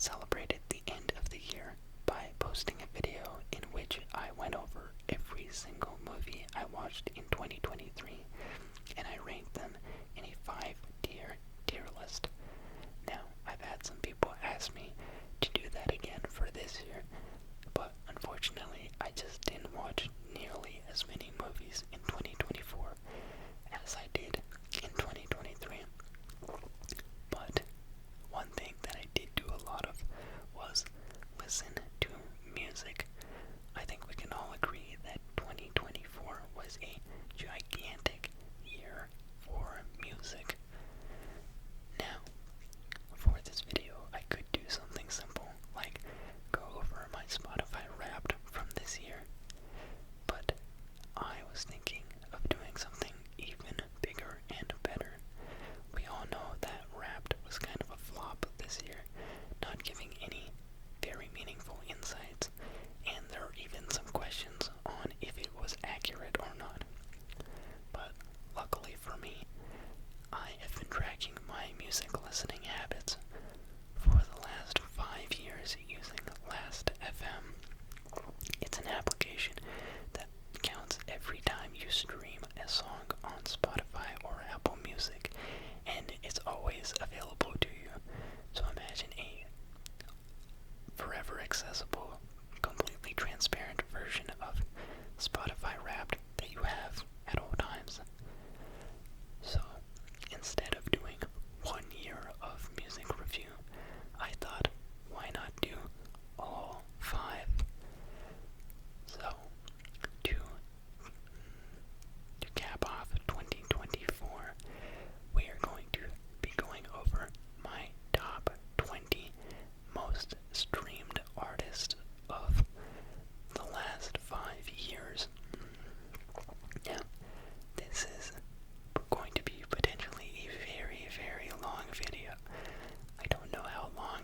celebrated the end of the year by posting a video in which I went over every single movie I watched in 2023, and I ranked them in a 5-tier list. Now, I've had some people ask me to do that again for this year, but unfortunately, I just didn't watch nearly as many movies in 2024 as I did in 2023. But one thing that I did do a lot of was listen to music. I think we can all agree that 2024 was a gigantic year for music. Now, for this video, I could do something simple, like go over my Spotify Wrapped from this year, but I was thinking of doing something even bigger and better. We all know that Wrapped was kind of a flop this year, not giving any very meaningful insights, and there are even some questions on if it was accurate or not. But luckily for me, I have been tracking my music listening habits for the last 5 years using Last.fm. It's an application that counts every time you stream a song on Spotify or Apple Music, and it's always available to you. So imagine a forever accessible, completely transparent version of Spotify Wrapped that you have at all times. So instead of doing 1 year of music review, I thought, why not do all 5? So to cap off 2024, we are going to be going over my top 20 most streamed artists of the last 5 years. Now, this is going to be potentially a very, very long video. I don't know how long.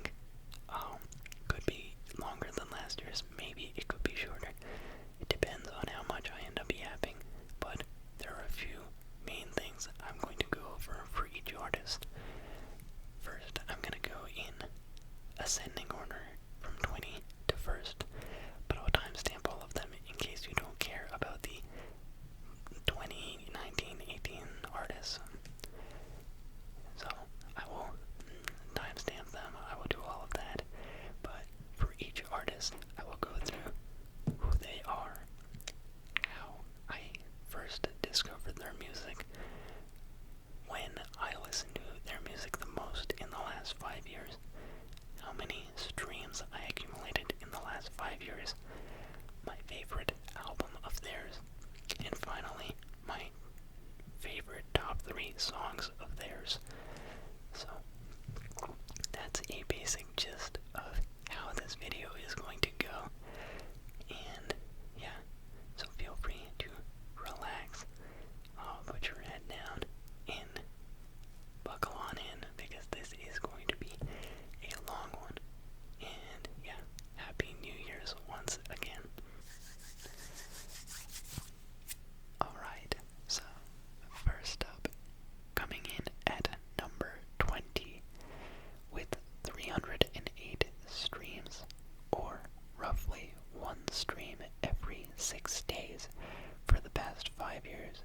Could be longer than last year's. Maybe it could be shorter. It depends on how much I end up yapping. But there are a few main things I'm going to go over for each artist. First, I'm going to go in ascending order from 20 to first, but I'll timestamp all of them in case you don't care about the 2019, 18 artists. So I will timestamp them, I will do all of that, but for each artist, I will go through who they are, how I first discovered their music, when I listened to their music the most in the last 5 years, how many streams I accumulated in the last 5 years, my favorite album of theirs, and finally, my favorite top 3 songs of theirs. So, that's a basic gist of how this video is going to go. And, yeah, so feel free to relax, put your head down, and buckle on in, because this is going to be a long one. And, yeah, Happy New Year's once again. Alright, so first up, coming in at number 20 with 308 streams, or roughly 1 stream every 6 days for the past 5 years,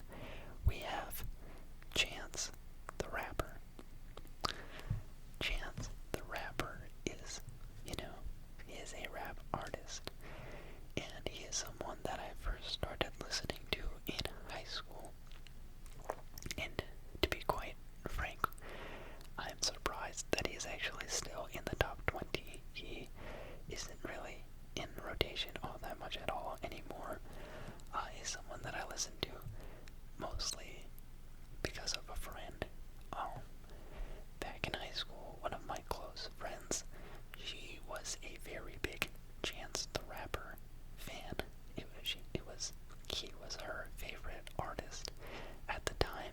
we have Chance the Rapper. Chance the Rapper is, he is a rap artist, and he is someone that I first started listening to in high school. And to be quite frank, I'm surprised that he's actually still in the top 20. He isn't really in rotation all that much at all anymore. He's someone that I listen to mostly because of a friend. Back in high school, one of my close friends, she was a very big Chance the Rapper fan. He was her favorite artist at the time,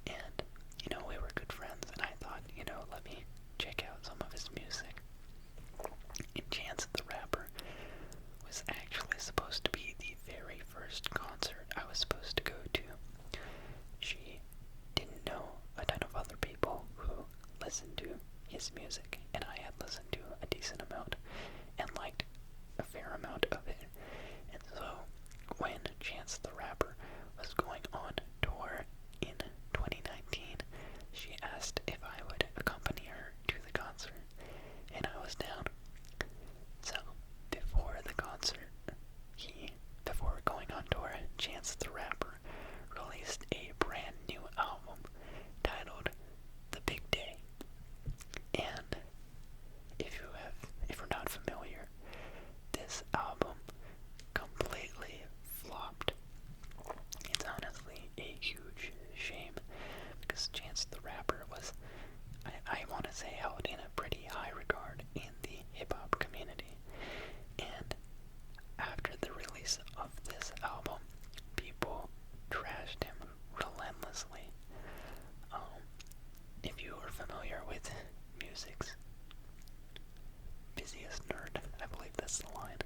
and we were good friends, and I thought, let me check out some of his music. And Chance the Rapper was actually supposed to be the very first concert I was supposed to go to. She didn't know a ton of other people who listened to his music, and I had listened to a decent concert, and I was down. So, before the concert, before going on tour, Chance the Rapper released a brand new album titled The Big Day. And if you're not familiar, this album completely flopped. It's honestly a huge shame because Chance the Rapper was, I want to say, held in a pretty high regard in the hip-hop community. And after the release of this album, people trashed him relentlessly. If you are familiar with music's busiest nerd, I believe that's the line,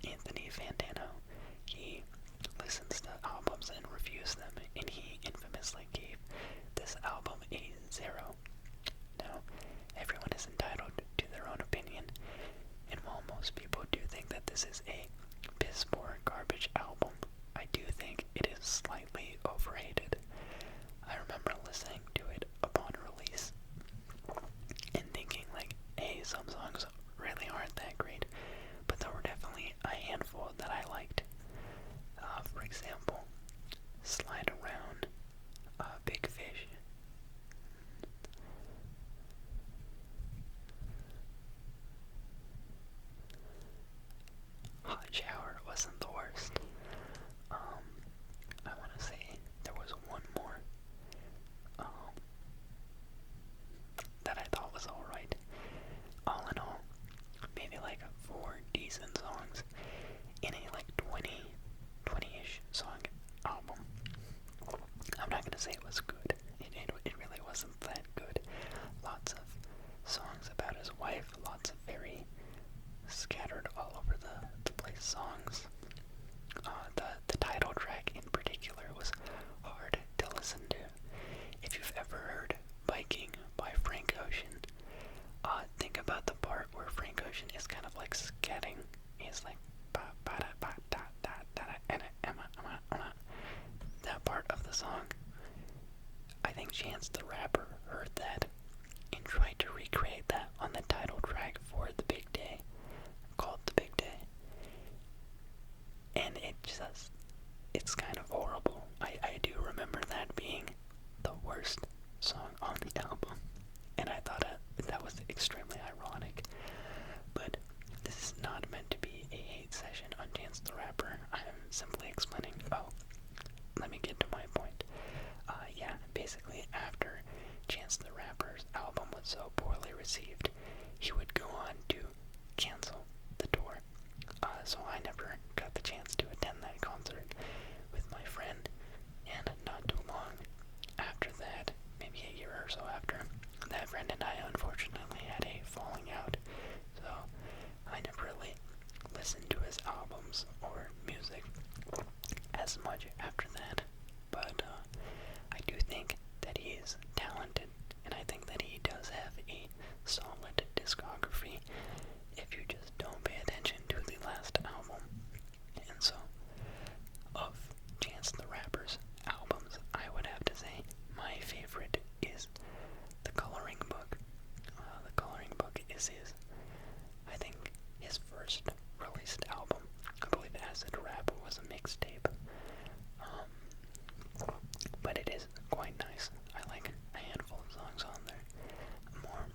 Anthony Fantano, he listens to albums and reviews them, and he infamously gave this album a 0. Now, everyone is entitled to their own opinion, and while most people do think that this is a piss-poor garbage album, I do think it is slightly overrated. I remember listening to it upon release and thinking like, hey, some songs really aren't that great, but there were definitely a handful that I liked. For example, Slide Around, Big Fish. Hot Shower wasn't the worst. I want to say there was one more that I thought was alright. All in all, maybe like 4 decent songs in a like 20-ish song album. I'm not gonna say it was good. It really wasn't that good. Lots of songs about his wife, lots of very scattered all over the place songs. The title track in particular was hard to listen to. If you've ever heard Biking by Frank Ocean, think about the part where Frank Ocean is kind of like scatting. He's like that part of the song. I think Chance the Rapper heard that and tried to recreate that on the title track for The Big Day, called The Big Day. And it's kind of horrible. I do remember that being the worst song on the album, and I thought that was extremely ironic. But this is not meant to be a hate session on Chance the Rapper. I am simply explaining. Let me get to my point. Basically after Chance the Rapper's album was so poorly received, he would go on to cancel the tour. So I never got the chance to attend that concert with my friend, and not too long after that, maybe a year or so after, that friend and I unfortunately had a falling out, so I never really listened to his albums or music as much after that. But I do think that he is talented, and I think that he does have a solid discography if you just don't pay attention to the last album. And so, of Chance the Rapper's albums, I would have to say my favorite is The Coloring Book. The Coloring Book is I think, his first released album. I believe Acid Rap was a mixtape. But it is quite nice. I like a handful of songs on there.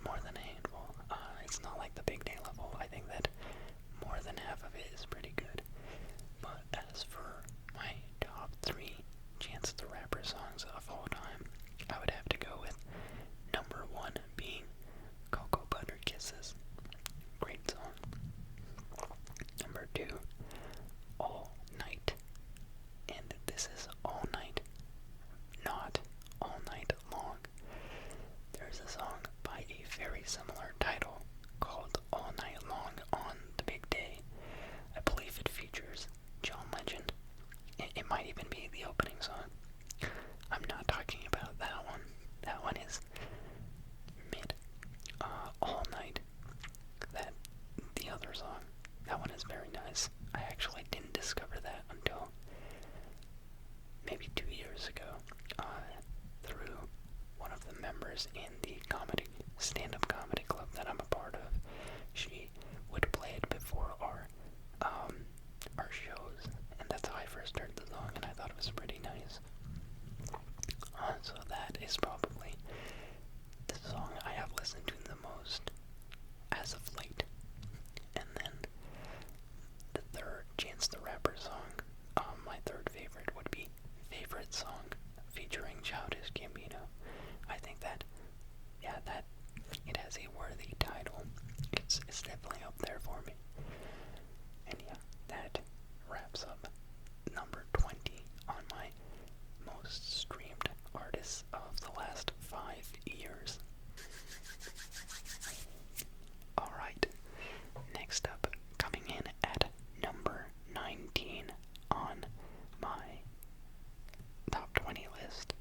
More than a handful. It's not like The Big Day level. I think that more than half of it is pretty good. But as for my top 3 Chance the Rapper songs of all time, I would have to go with number 1 being Cocoa Butter Kisses. Great song. Number 2, All Night. And this is All Night, not All Night Long. There's a song by a very similar title called All Night Long on The Big Day. I believe it features John Legend. It might even be the opening song. I'm not talking about that one. That one is mid. All Night. The other song. That one is very nice. I actually didn't discover that until maybe 2 years ago, through one of the members in the comedy stand-up comedy club that I'm a part of, she would play it before our shows, and that's how I first heard the song, and I thought it was pretty nice. So that is probably the song I have listened to the most as of late. And then the third Chance the Rapper song, my third favorite would be Favorite Song featuring Childish Gambino. I think that it has a worthy title. It's definitely up there for me. And yeah, that wraps up number 20 on my most streamed artists of the last 5 years. Alright, next up, coming in at number 19 on my top 20 list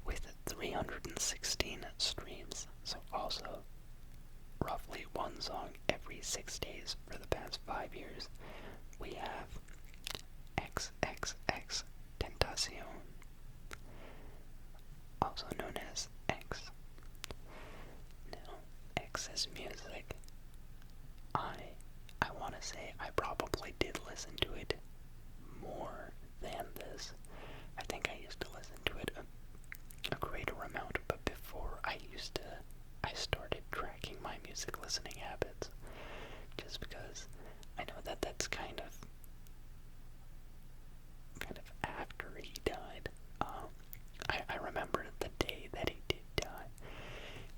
with 316 streams, so also roughly one song every 6 days for the past 5 years, we have XXX Tentacion, also known as X. Now, X's music, I want to say I probably did listen to it more than this. I think I used to listen to it a greater amount, but before I started tracking my music listening habits, just because I know that that's kind of after he died. I remember the day that he did die.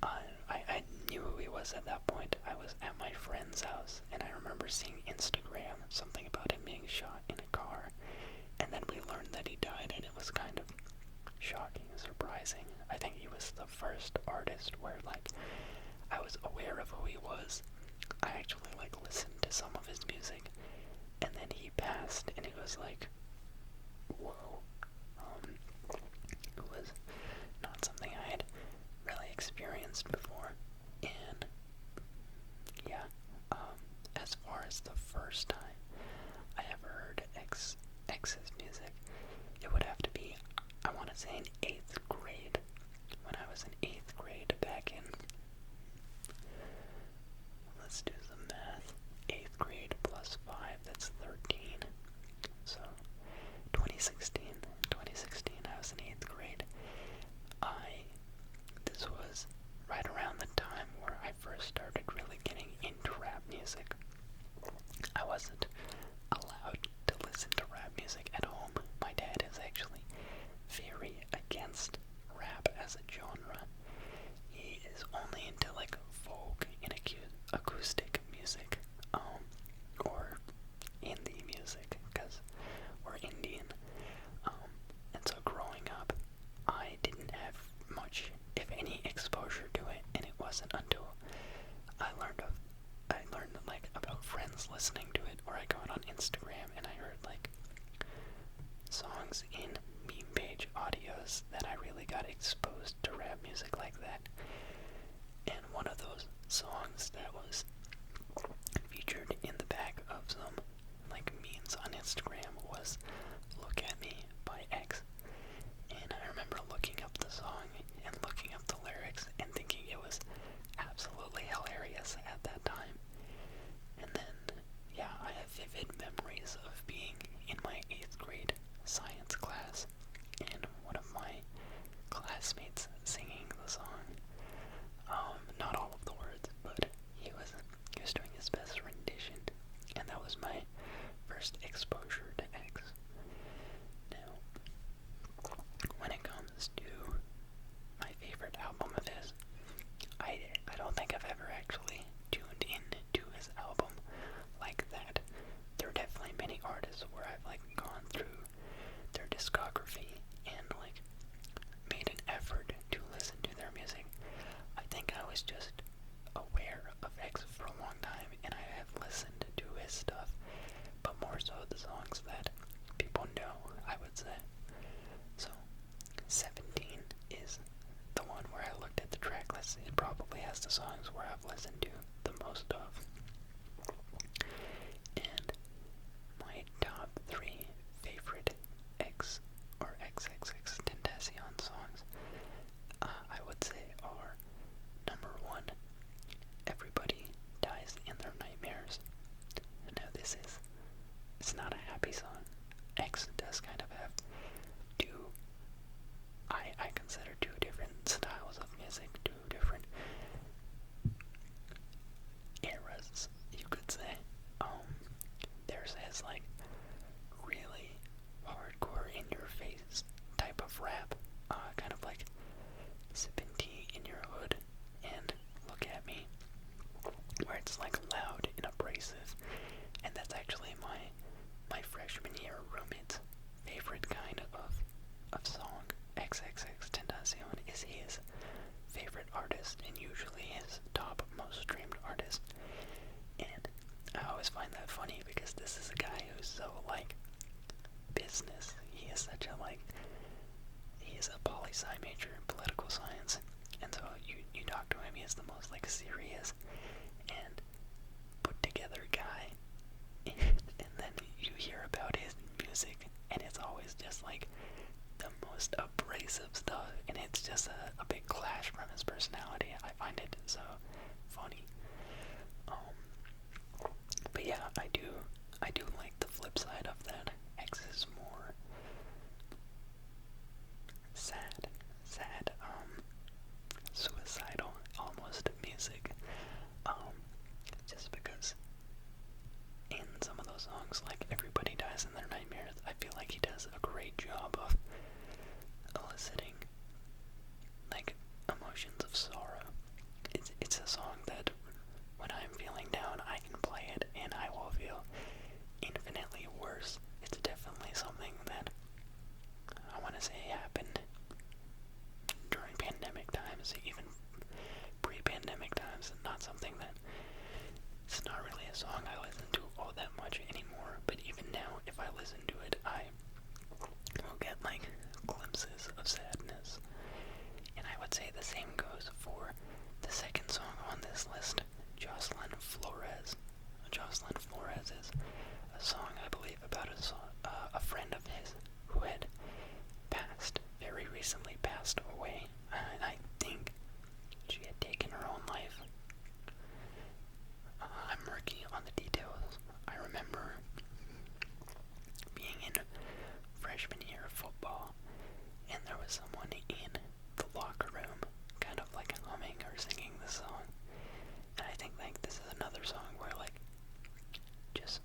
I knew who he was at that point. I was at my friend's house, and I remember seeing Instagram, something about him being shot in a car, and then we learned that he died, and it was kind of shocking, surprising. I think he was the first artist where, like, I was aware of who he was. I actually, like, listened to some of his music, and then he passed, and it was like, whoa. It was not something I had really experienced before. And yeah, as far as the first time I ever heard X's music, it would have to be, I want to say, in 8th grade. When I was in 8th grade back in, let's do some math, 8th grade plus 5, that's 13. So 2016, I was in 8th grade. This was right around the time where I first started really getting into rap music. I wasn't allowed to listen to rap music at home. My dad is actually very against rap as a genre. He is only into like folk and acoustic music, or indie music, because we're Indian. And so growing up, I didn't have much, if any, exposure to it, and it wasn't until I learned like about friends listening to it, or I got on Instagram and I heard like songs in meme page audios, that I really got exposed to rap music like that. And one of those songs that was featured in the back of some like memes on Instagram was "Look at Me" by X. And I remember looking up the song and looking up the lyrics and thinking it was absolutely hilarious at that time. And then, yeah, I have vivid memories of being in my 8th grade science class and one of my classmates singing the song. Not all of the words, but he was doing his best rendition, and that was my first exposure to X. Now, when it comes to my favorite album of his, I don't think I've ever actually tuned in to his album like that. There are definitely many artists where I've like gone through their discography and like made an effort to listen to their music. I think I was just aware of X for a long time, and I have listened to his stuff, but more so the songs that people know, I would say. So 17 is the one where I looked at the track list. It probably has the songs where I've listened to the most of. And my top 3 favorite X or XXX Tentacion songs, I would say, are number 1, where it's like loud and abrasive, and that's actually my freshman year roommate's favorite kind of song. XXXTentacion is his favorite artist, and usually his top most streamed artist. And I always find that funny because this is a guy who's so like business. He is such a he is a poli-sci major in political science, and so you talk to him, he is the most like serious and put together guy, and then you hear about his music, and it's always just like the most abrasive stuff, and it's just a big clash from his personality. I find it so funny. But yeah, I do like the flip side of that. X is more sad, suicidal, almost music. Just because in some of those songs, like Everybody Dies in Their Nightmares, I feel like he does a great job of eliciting like emotions of sorrow. It's a song that when I'm feeling down, I can play it and I will feel infinitely worse. It's definitely something that I want to say happened during pandemic times, even pre-pandemic times. Not something that, it's not really a song I listen to all that much anymore, but even now, if I listen to it, I will get like glimpses of sadness. And I would say the same goes for the second song on this list, Jocelyn Flores. Jocelyn Flores is a song, I believe, about a friend of his who had very recently passed away. I think she had taken her own life. I'm murky on the details. I remember being in freshman year of football, and there was someone in the locker room kind of like humming or singing the song. And I think like this is another song where like just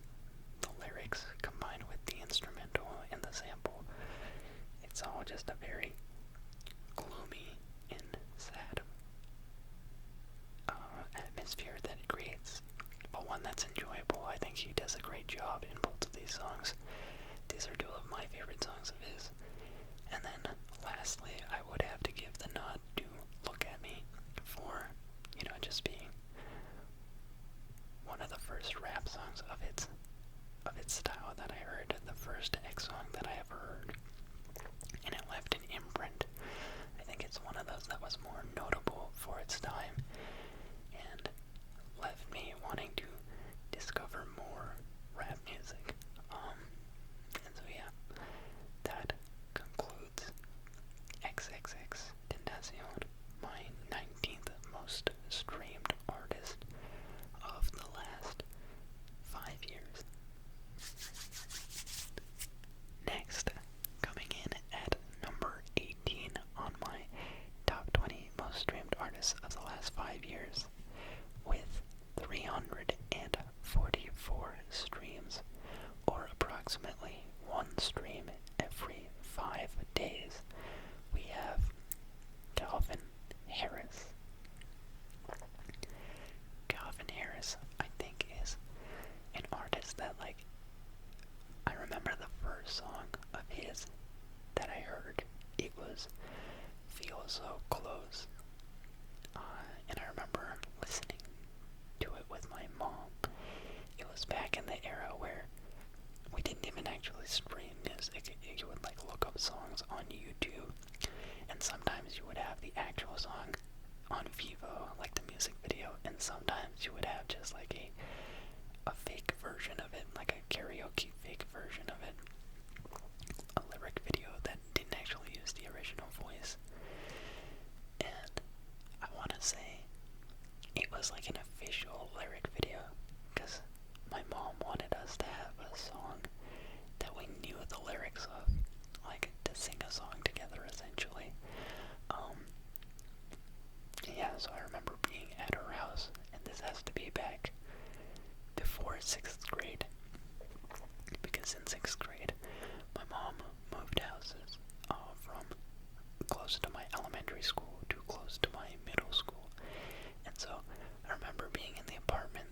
the lyrics combined with the instrumental and the sample, it's all just a very gloomy and sad atmosphere that it creates, but one that's enjoyable. I think he does a great job in both of these songs. These are two of my favorite songs of his. And then lastly, I would have to give the nod to Look at Me for, just being one of the first rap songs of its style that I heard, the first X song that I ever heard. And it left an imprint. I think it's one of those that was more notable for its time and left me wanting to discover more rap music. And so yeah, that concludes XXX Tentacion, my 19th most streamed artist of the last 5 years. Next, coming in at number 18 on my top 20 most streamed artists of the last 5 years, with 344 streams, or approximately 1 stream every 5 days, we have Calvin Harris. Calvin Harris, I think, is an artist that, like, I remember the first song of his that I heard. It was Feel So Close. And I remember listening to it with my mom. It was back in the era where we didn't even actually stream music. You would like look up songs on YouTube, and sometimes you would have the actual song on Vivo, like the music video, and sometimes you would have just like a fake version of it, like a karaoke fake version of it, a lyric video that didn't actually use the original voice. And I want to say it was like an official lyric video, because my mom wanted us to have a song that we knew the lyrics of, like to sing a song together essentially. Yeah, so I remember being at her house, and this has to be back before 6th grade, because in 6th grade my mom moved houses from close to my elementary school to close to my middle school. And so I remember being in the apartment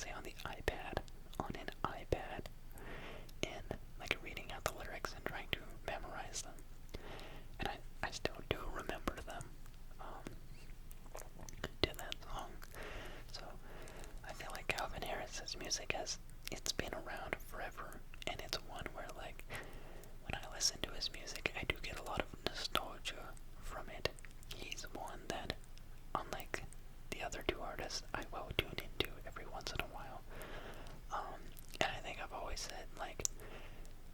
say on the iPad, on an iPad, and like reading out the lyrics and trying to memorize them. And I still do remember them to that song. So I feel like Calvin Harris's music it's been around forever, and it's one where like when I listen to his music, I do get a lot of nostalgia from it. He's one that, unlike the other two artists, I will tune into every once in a while. And I think I've always said, like,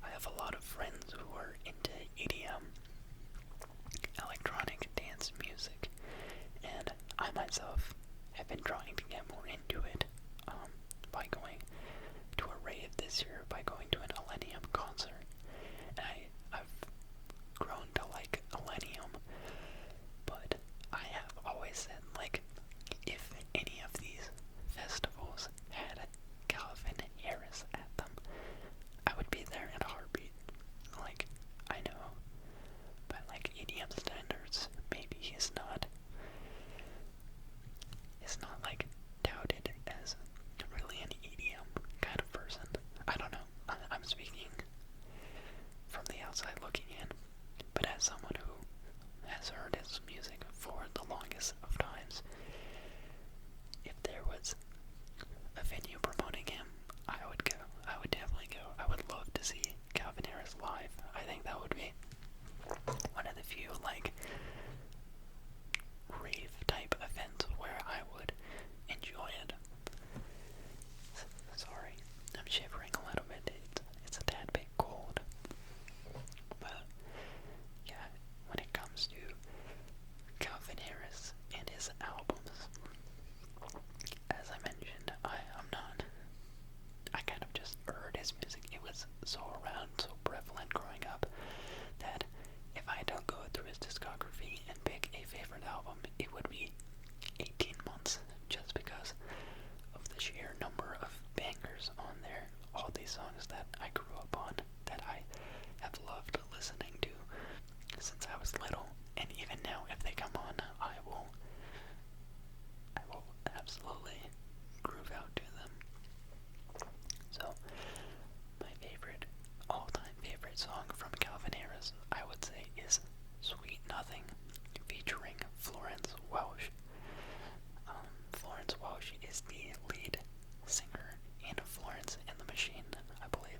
I have a lot of friends who are into EDM, electronic dance music, and I myself have been trying to get more into it by going to a rave this year, by going to an Millennium concert. And I've grown to like Millennium, but I have always said, like, if any of these festivals had Calvin Harris at them, I would be there in a heartbeat. Like, I know, by like EDM standards, maybe he's not like touted as really an EDM kind of person. I don't know. I'm speaking from the outside looking in, but as someone who has heard his music for the longest of times, if there was a venue promoting him, I would go. I would definitely go. I would love to see Calvin Harris live. I think that would be one of the few like rave type events where I would enjoy it. Sorry, I'm shivering a little bit. It's a tad bit cold. But yeah, when it comes to Calvin Harris and his albums, as I mentioned, I kind of just heard his music. It was so around, so prevalent growing up, that if I don't go through his discography and pick a favorite album, it would be 18 months, just because of the sheer number of bangers on there. All these songs that I grew up on, that I have loved listening to since I was little, and even now, if they come on, I will absolutely groove out to them. So, my favorite, all-time favorite song from Calvin Harris, I would say, is Sweet Nothing, featuring Florence Welch. Florence Welch is the lead singer in Florence and the Machine, I believe.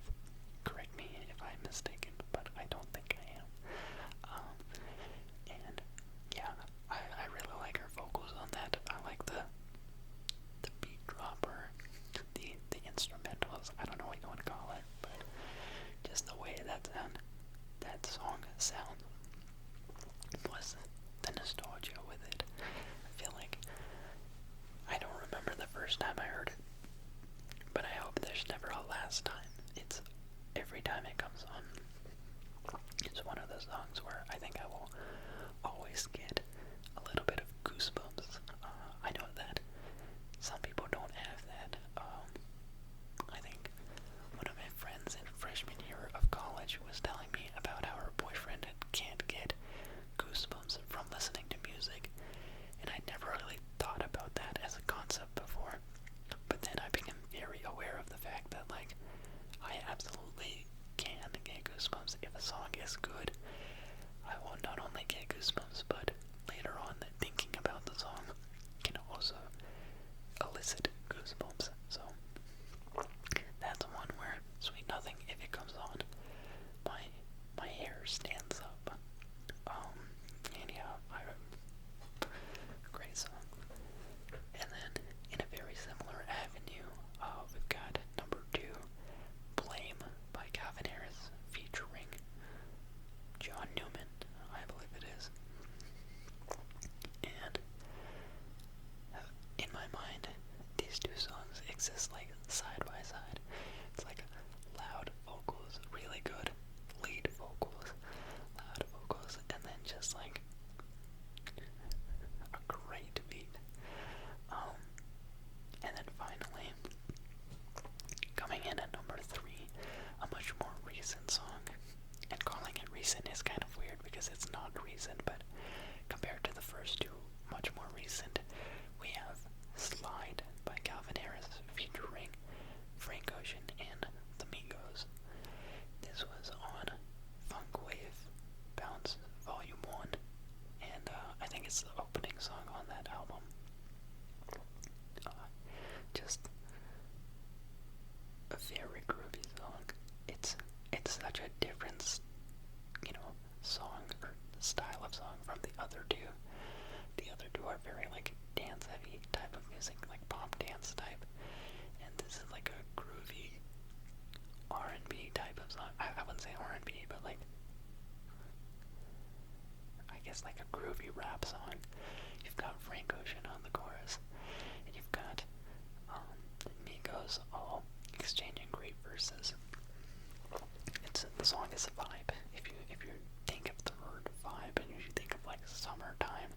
Correct me if I'm mistaken, but I don't think I am. And yeah, I really like her vocals on that. I like the beat drop, or the instrumentals. I don't know what you want to call it, but just the way that song sounds, plus the nostalgia with it. I feel like I don't remember the first time I heard it, but I hope there's never a last time. It's every time it comes on, it's one of those songs where I think I will always get a little bit of goosebumps. I know that some people don't have that. I think one of my friends in freshman year of college was telling me about how her boyfriend can't get goosebumps from listening to music, and I never really thought about that as a concept before. But then I became very aware of the fact that, like, I absolutely can get goosebumps if a song is good. I will not only get goosebumps, but later on, thinking about the song can also elicit goosebumps. So that's one where Sweet Nothing, if it comes on, my hair stands up. And yeah, great song. And then in a very similar avenue, we've got number 2, Blame by Calvin Harris, featuring John Newman, I believe it is. And in my mind, these two songs exist like side by side. It's like loud vocals, really good lead vocals, loud vocals, and then just like a great beat. And then finally, coming in at number 3, a much more recent song. And calling it recent is kind of weird because it's not recent, but compared to the first two, much more recent, we have Slide by Calvin Harris featuring Ocean and the Migos. This was on Funk Wave Bounce Volume 1, and I think it's the opening song on that album. Just a very groovy song. It's such a different, song or style of song from the other two. The other two are very like dance heavy type of music, like pop dance type, and this is like a groovy R&B type of song. I wouldn't say R&B, but like I guess like a groovy rap song. You've got Frank Ocean on the chorus, and you've got Migos all exchanging great verses. The song is a vibe. If you think of the word vibe and you think of like summertime,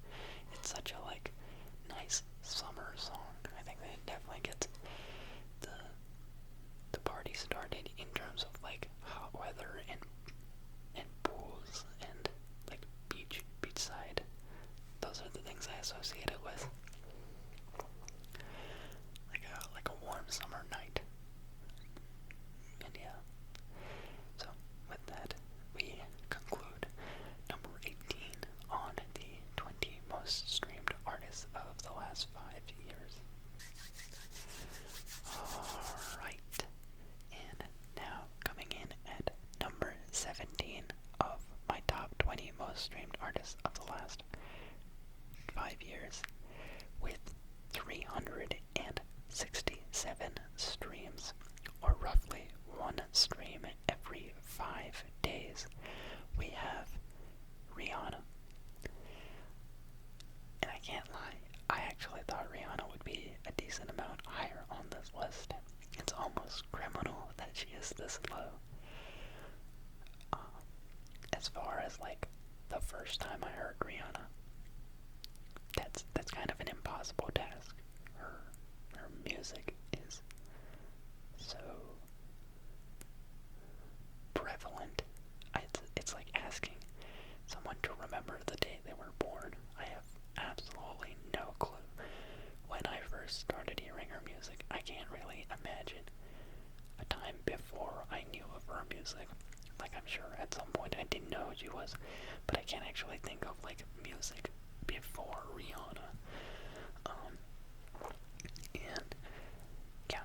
it's such a like nice summer song. I think that it definitely gets the party started in terms of like hot weather and pools and like beachside. Those are the things I associate it with. Like a warm summer night. And yeah. So with that, we conclude number 18 on the 20 most streamed artists of the last 5 years. Alright. And now coming in at number 17 of my top 20 most streamed artists of the last 5 years, with 367 streams, or roughly one stream every 5 days, we have Rihanna. And I can't lie, I actually thought Rihanna would be a decent amount higher on this list. It's almost criminal that she is this low. As far as like the first time I heard Rihanna, that's kind of an impossible task. Her music is so prevalent. It's like asking someone to remember the day they were born. I have absolutely no clue when I first started hearing her music. I can't really imagine a time before I knew of her music. Like, I'm sure at some point I didn't know who she was, but I can't actually think of like music before Rihanna. And yeah,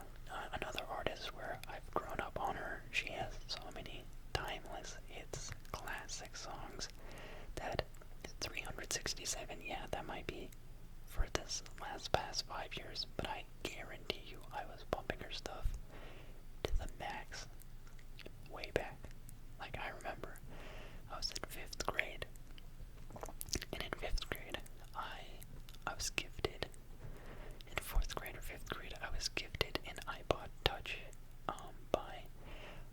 another artist where I've grown up on her. She has so many timeless hits, classic songs, that 367, yeah, that might be for this past 5 years, but I guarantee you I was bumping her stuff to the max way back. Like, I remember I was in 5th grade, and in 5th grade I was gifted, in 4th grade or 5th grade, I was gifted an iPod Touch by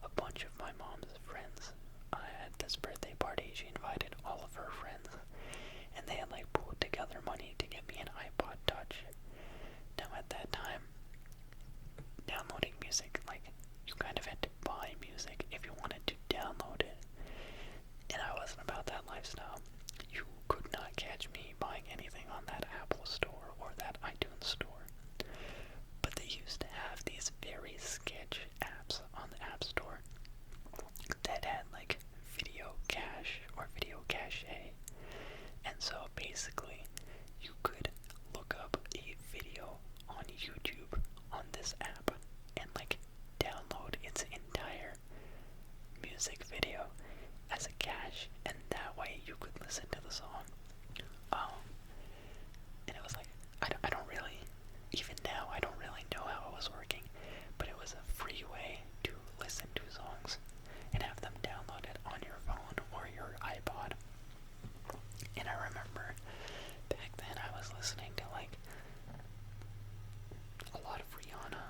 a bunch of my mom's friends. At this birthday party, she invited all of her friends, and they had like pulled together money to get me an iPod Touch. Now at that time, downloading music, like, you kind of had to buy music if you wanted to download it, and I wasn't about that lifestyle. You could not catch me buying anything on that Apple store or that iTunes store. But they used to have these very sketch apps on the App Store that had like video cache or video cache. And so basically you could look up a video on YouTube on this app and like download its entire music video as a cache, and that way you could listen to the song. And it was like, I don't really, even now, I don't really know how it was working, but it was a free way to listen to songs and have them downloaded on your phone or your iPod. And I remember back then I was listening to like a lot of Rihanna,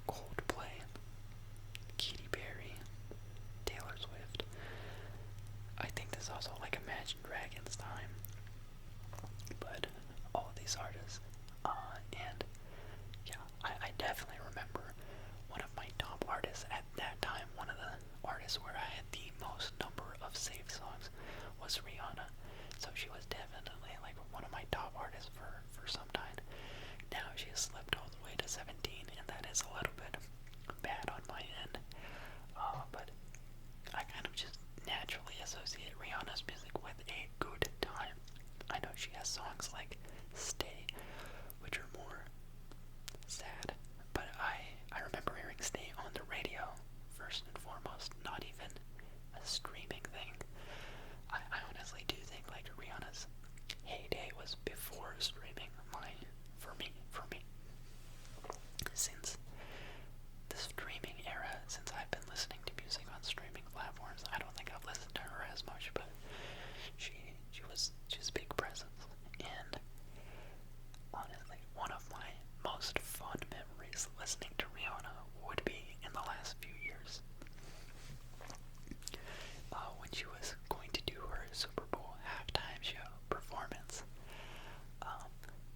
Coldplay, Katy Perry, Taylor Swift. I think this also like Imagine Dragons time. But all of these artists, and yeah, I definitely remember one of my top artists at that time. One of the artists where I had the most number of saved songs was Rihanna. So she was definitely like one of my top artists for some time. Now she has slipped all the way to 17, and that is a little bit bad on my end. But I kind of just naturally associate Rihanna's music with a good time. I know she has songs like Stay, which are more sad, but I remember hearing Stay on the radio first and foremost, not even a streaming thing. I honestly do think like Rihanna's heyday was before streaming. For me, since the streaming era, since I've been listening to music on streaming platforms, I don't think I've listened to her as much, but she's a big presence. And honestly, one of my most fun memories listening to Rihanna would be in the last few years. When she was going to do her Super Bowl halftime show performance.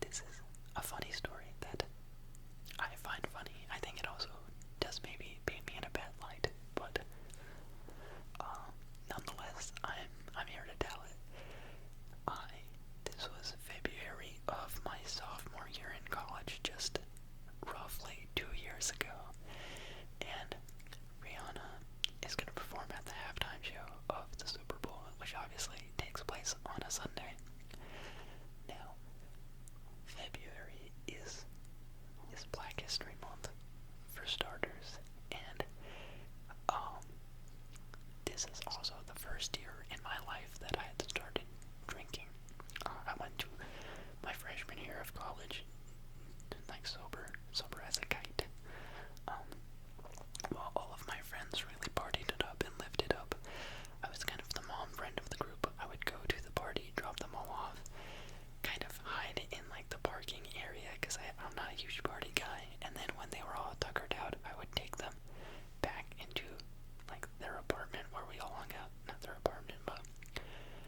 This is a funny story that I find funny. I think it also does maybe paint me in a bad light, but nonetheless, I'm here to tell it. This was February of my sophomore year in college, just roughly 2 years ago, and Rihanna is going to perform at the halftime show of the Super Bowl, which obviously takes place on a Sunday. Now, February is Black History Month, for starters, and this is also the first year in my life that I had started drinking. I went to my freshman year of college, like sober as a kite. While all of my friends really partied it up and lived it up, I was kind of the mom friend of the group. I would go to the party, drop them all off, kind of hide in like the parking area because I'm not a huge party guy, and then when they were all tuckered out, I would take them back into like their apartment where we all hung out. Not their apartment, but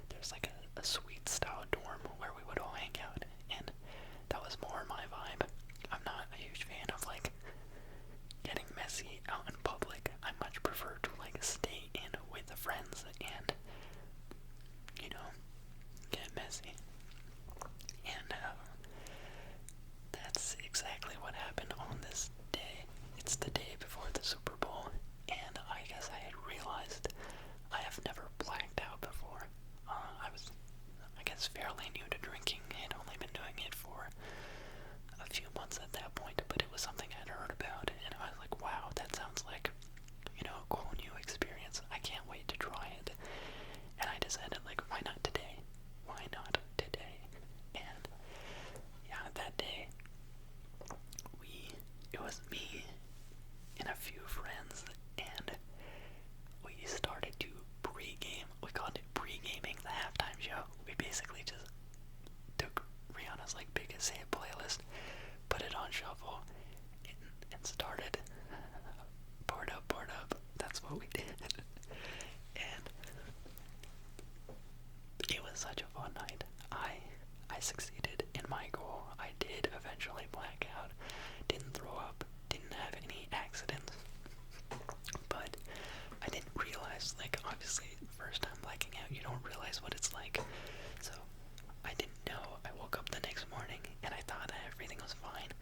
there's like a suite style dorm where we would all hang out, and that was more my vibe. I'm not a huge fan of like getting messy out in public. I much prefer to like stay in with the friends and, you know, get messy. And that's exactly what happened on this day. It's the day before the Super Bowl, and I guess I had realized I have never blacked out before. I was, I guess, fairly new to drinking. I had only been doing it for a few months at that point, but it was something I'd heard about, and I was like, wow, that sounds like, you know, a cool new experience. I can't wait to try it. And I decided, like, why not today? Why not today? And yeah, that day, it was me and a few friends, and we started to pre-game. We called it pre-gaming the halftime show. We basically just took Rihanna's like biggest hit playlist, put it on shuffle, and started board up. That's what we did. And it was such a fun night. I succeeded in my goal. I did eventually black out. Didn't throw up. Didn't have any accidents. But I didn't realize, like, obviously, the first time blacking out, you don't realize what it's like. So I didn't know. I woke up the next morning and I thought that everything was fine.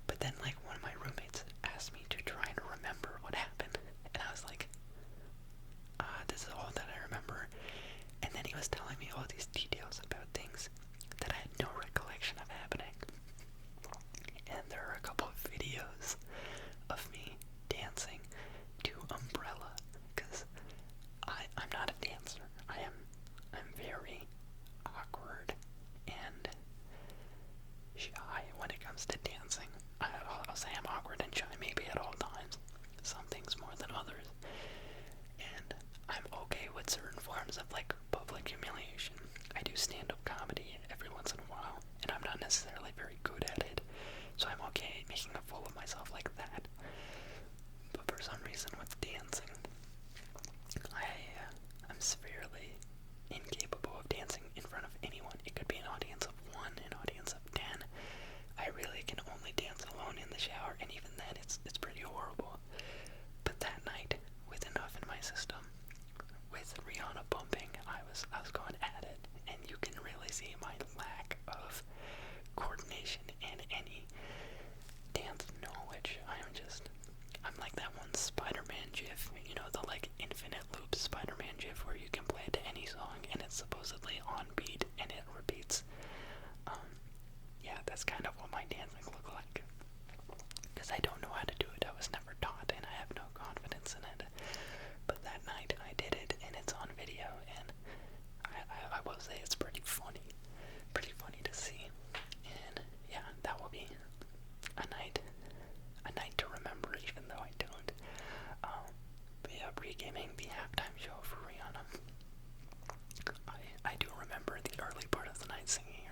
But then, like, one of my roommates asked me to try and remember what happened. And I was like, this is all that I remember. And then he was telling me all these details about things that I had no recollection of happening. And there are a couple of videos of me dancing to Umbrella, because I'm not a dancer. I'm very awkward and shy when it comes to dancing. I'll say I'm awkward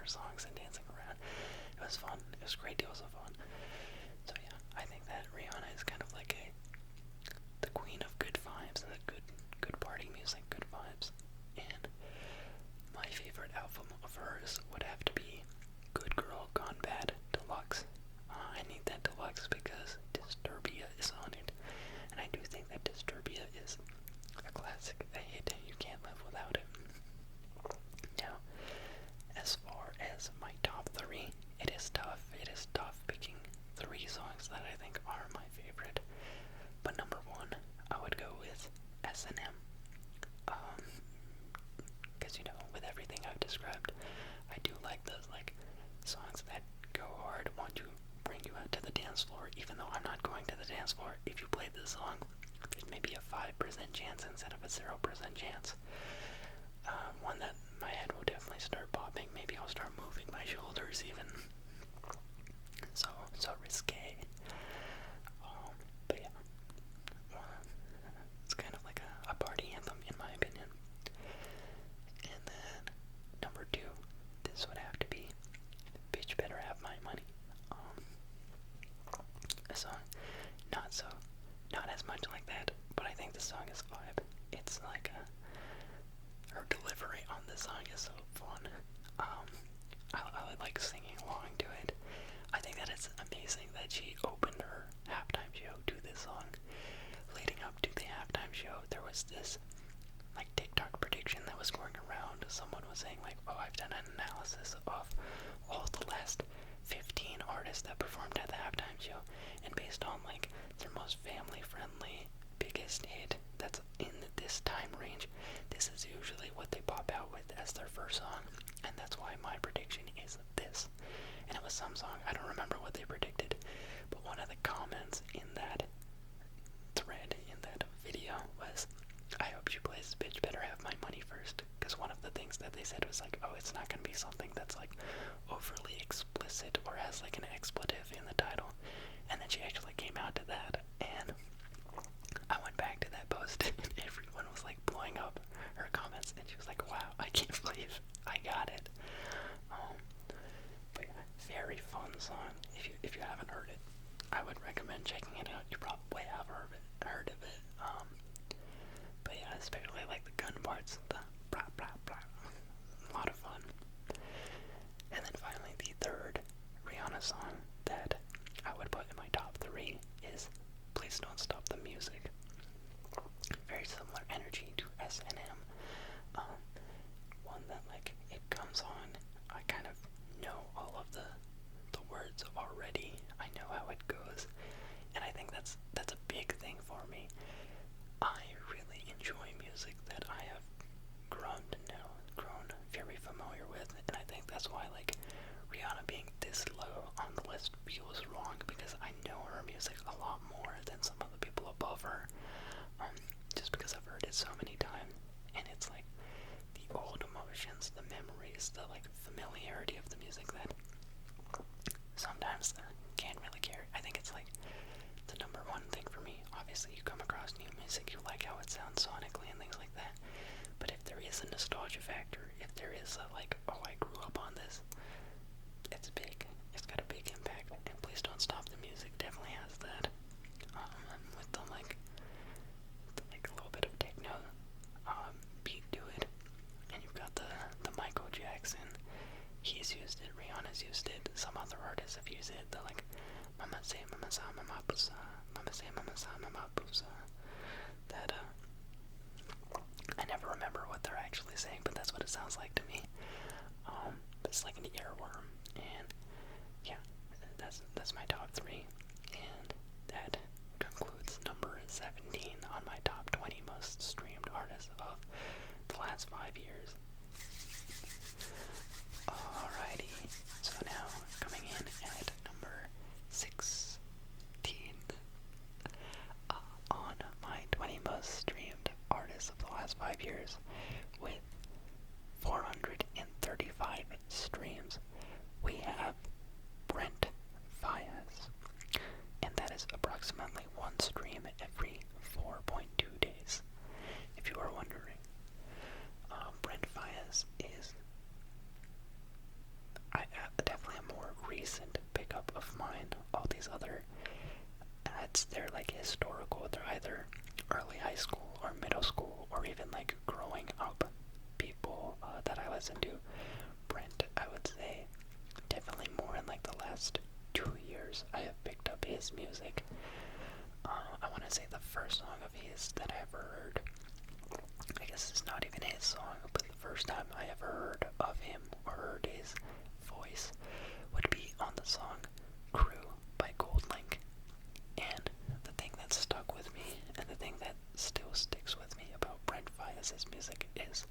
her songs and dancing around. It was fun. It was great deals of fun. So yeah, I think that Rihanna is kind of like the queen of good vibes and good party music, good vibes. And my favorite album of hers would have to be Good Girl Gone Bad Deluxe. I need that deluxe because Disturbia is on it, and I do think that Disturbia is a classic, a hit. You can't live without it. Now, as far as my top three, it is tough. It is tough picking three songs that I think are my favorite. But number one, I would go with S&M. Because, with everything I've described, I do like those, songs that go hard, want to bring you out to the dance floor, even though I'm not going to the dance floor. If you played this song, there's maybe a 5% chance instead of a 0% chance. One that my head will definitely start popping. Maybe I'll start moving my shoulders even. So risque. But yeah, it's kind of like a party anthem in my opinion. And then number two, this would have to be Bitch Better Have My Money. A song not as much like that, but I think the song is vibe. It's like her delivery on the song is so fun. I like singing along to it. I think that it's amazing that she opened her halftime show to this song. Leading up to the halftime show, there was this TikTok prediction that was going around. Someone was saying I've done an analysis of all the last 15 artists that performed at the halftime show, and based on their most family-friendly biggest hit that's in this time range, this is usually what they pop out with as their first song, and that's why my prediction is this. And it was some song, I don't remember what they predicted, but one of the comments in that thread, in that video, was, I hope she plays Bitch Better Have My Money first, because one of the things that they said was it's not going to be something that's overly explicit or has an expletive in the title, and then she actually came out to that, and I went back to that post, and everyone was blowing up her comments, and she was like, wow, I can't believe I got it. But yeah, very fun song. If you haven't heard it, I would recommend checking it out. You probably have heard of it. But yeah, especially the gun parts, the blah blah blah. A lot of fun. And then finally, the third Rihanna song that I would put in my top three is Please Don't Stop the Music. Very similar energy to S&M. One that it comes on, I kind of know all of the words already. I know how it goes, and I think that's a big thing for me. I really enjoy music that I have grown to know, grown very familiar with, and I think that's why Rihanna being this low on the list feels wrong, because I know her music a lot more than some of the people above her, just because I've heard it so many times, and it's the old emotions, the memories, the familiarity of the music that sometimes can't really carry. I think it's the number one thing for me. Obviously, you come across new music, you like how it sounds sonically and things like that, but if there is a nostalgia factor, if there is a oh, I grew up on this, it's big. It's got a big impact, and Please Don't Stop the Music definitely has that. With the a little bit of techno beat to it, and you've got the Michael Jackson. He's used it. Rihanna's used it. Some other artists have used it. They're Mama say, Mama sa, Mama pusa, Mama say, Mama sa, Mama pusa. That I never remember what they're actually saying, but that's what it sounds like to me. It's like an earworm, and yeah, that's my top three, and that concludes number 17 on my top 20 most streamed artists of the last 5 years. Alrighty, so now coming in at number 16 on my 20 most streamed artists of the last 5 years, with 435 streams, we have Brent Faiyaz, and that is approximately one stream every 4.2 days. If you are wondering, Brent Faiyaz is high school or middle school or even like growing up people that I listen to. Brent, I would say, definitely more in like the last 2 years I have picked up his music. I want to say the first song of his that I ever heard, I guess it's not even his song, but the first time I ever heard of him or heard his voice would be on the song Crew by Goldlink. And the thing that stuck with me, and the thing that still sticks with me about Brent Faiyaz's music is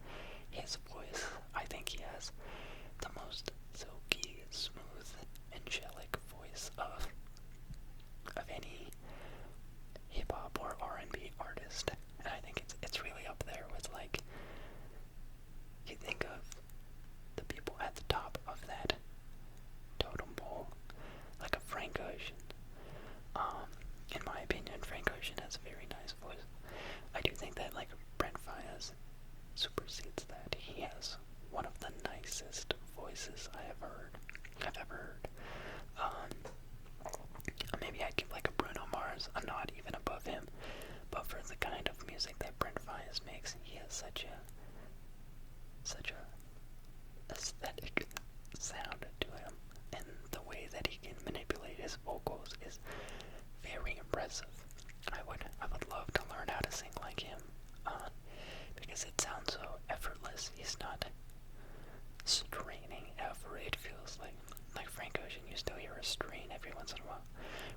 his voice. I think he has the most silky, smooth, angelic voice of any hip-hop or R&B artist. And I think it's really up there with, like, you think of the people at the top of that totem pole, like a Frank Ocean. In my opinion, Frank Ocean has a very nice voice. I do think that, like, Brent Faiyaz supersedes that. He has one of the nicest voices I've ever heard. Maybe I'd give like a Bruno Mars a nod even above him, but for the kind of music that Brent Faiyaz makes, he has such a aesthetic sound to him, and the way that he can manipulate his vocals is very impressive. I would love to learn how to sing like him, because it sounds so effortless. He's not straining ever. It feels like Frank Ocean, you still hear a strain every once in a while.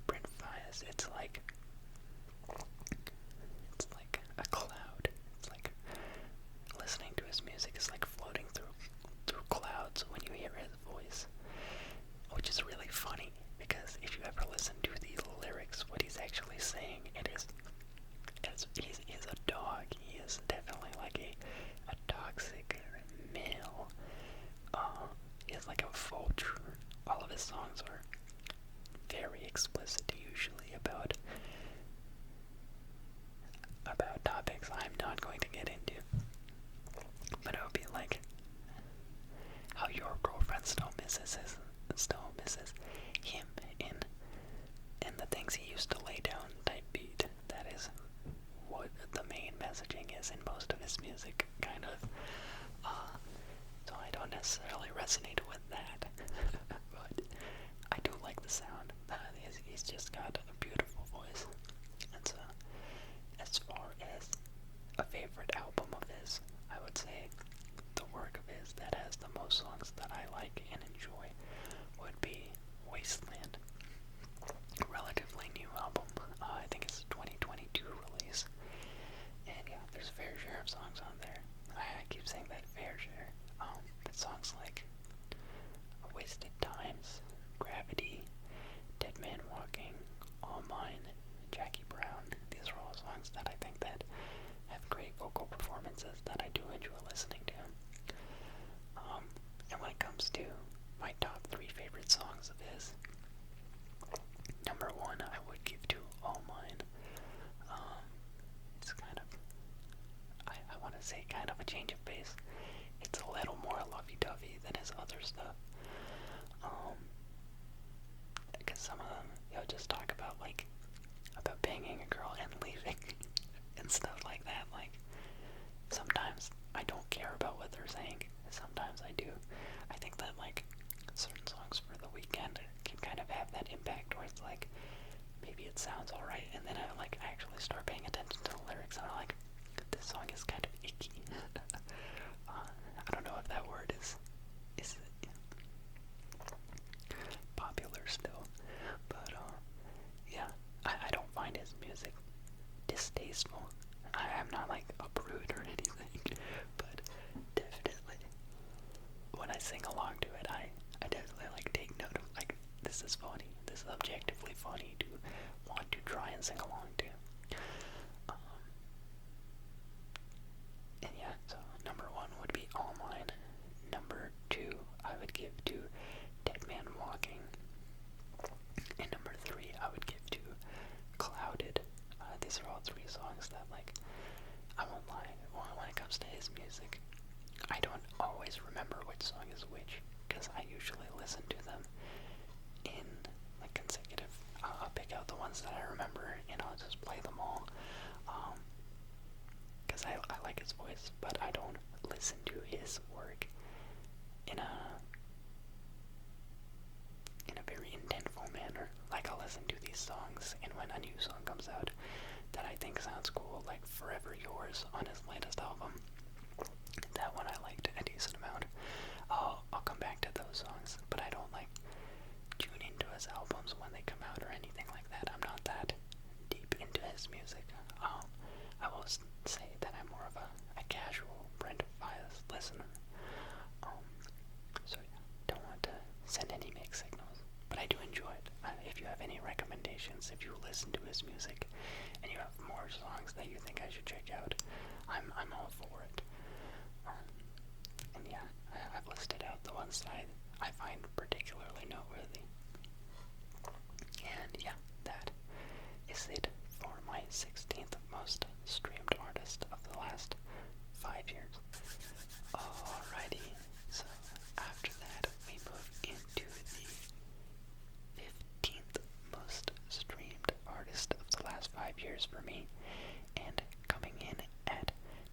Brent Faiyaz, it's like a cloud. It's like listening to his music is like floating through clouds when you hear his voice, which is really funny because if you ever listen to the lyrics, what he's actually saying, he's a dog. He is definitely like a toxic male. He is like a vulture. All of his songs are very explicit, usually about topics I'm not going to get into. But it would be like how your girlfriend still misses him in the things he used to lay down type beat. That is what the main messaging is in most of his music, kind of. So I don't necessarily resonate with that, but I do like the sound. He's just got a beautiful voice. And so, as far as a favorite album of his, I would say the work of his that has the most songs that I like and enjoy would be Wasteland. Relatively new album. I think it's a 2022 release. And yeah, there's a fair share of songs on there. I keep saying that, fair share. But songs like Wasted Times, Gravity, Dead Man Walking, All Mine, Jackie Brown, these are all songs that I think that have great vocal performances that I do enjoy listening to. And when it comes to my top 3 favorite songs of his, number 1 I would give to All Mine. It's kind of, I want to say kind of a change of pace. It's a little more lovey-dovey than his other stuff. Because some of them, just talk about banging a girl and leaving and stuff like that. Like, sometimes I don't care about what they're saying. Sometimes I do. I think that, like, certain songs for the weekend can kind of have that impact where it's like, maybe it sounds alright, and then I actually start paying attention to the lyrics, and I'm like, this song is kind of icky. I don't know if that word is popular still, but yeah, I don't find his music distasteful. I'm not like a prude or anything, but definitely when I sing along to it, I definitely like take note of like, this is funny, this is objectively funny to want to try and sing along to. And yeah, so number 1 would be All Mine. Number 2 I would give to Dead Man Walking. And number 3 I would give to Clouded. These are all 3 songs that, like, I won't lie, when it comes to his music, I don't always remember which song is which, because I usually listen to them in like consecutive. I'll pick out the ones that I remember and I'll just play them all. songs, and when a new song comes out that I think sounds cool, like Forever Yours on his latest album, that one I liked a decent amount. I'll come back to those songs, but I don't like tune into his albums when they come out or anything like that. I'm not that deep into his music. I will say that I'm more of a casual Brent Bias listener. So yeah, don't want to send any mixed signals, but I do enjoy it. If you have any recommendations, if you listen to his music and you have more songs that you think I should check out, I'm all for it. And yeah, I've listed out the ones that I find particularly noteworthy. And yeah, that is it for my 16th most streamed artist of the last 5 years. Alrighty, so after that we move into the 15th most streamed artist of the last 5 years for me, and coming in at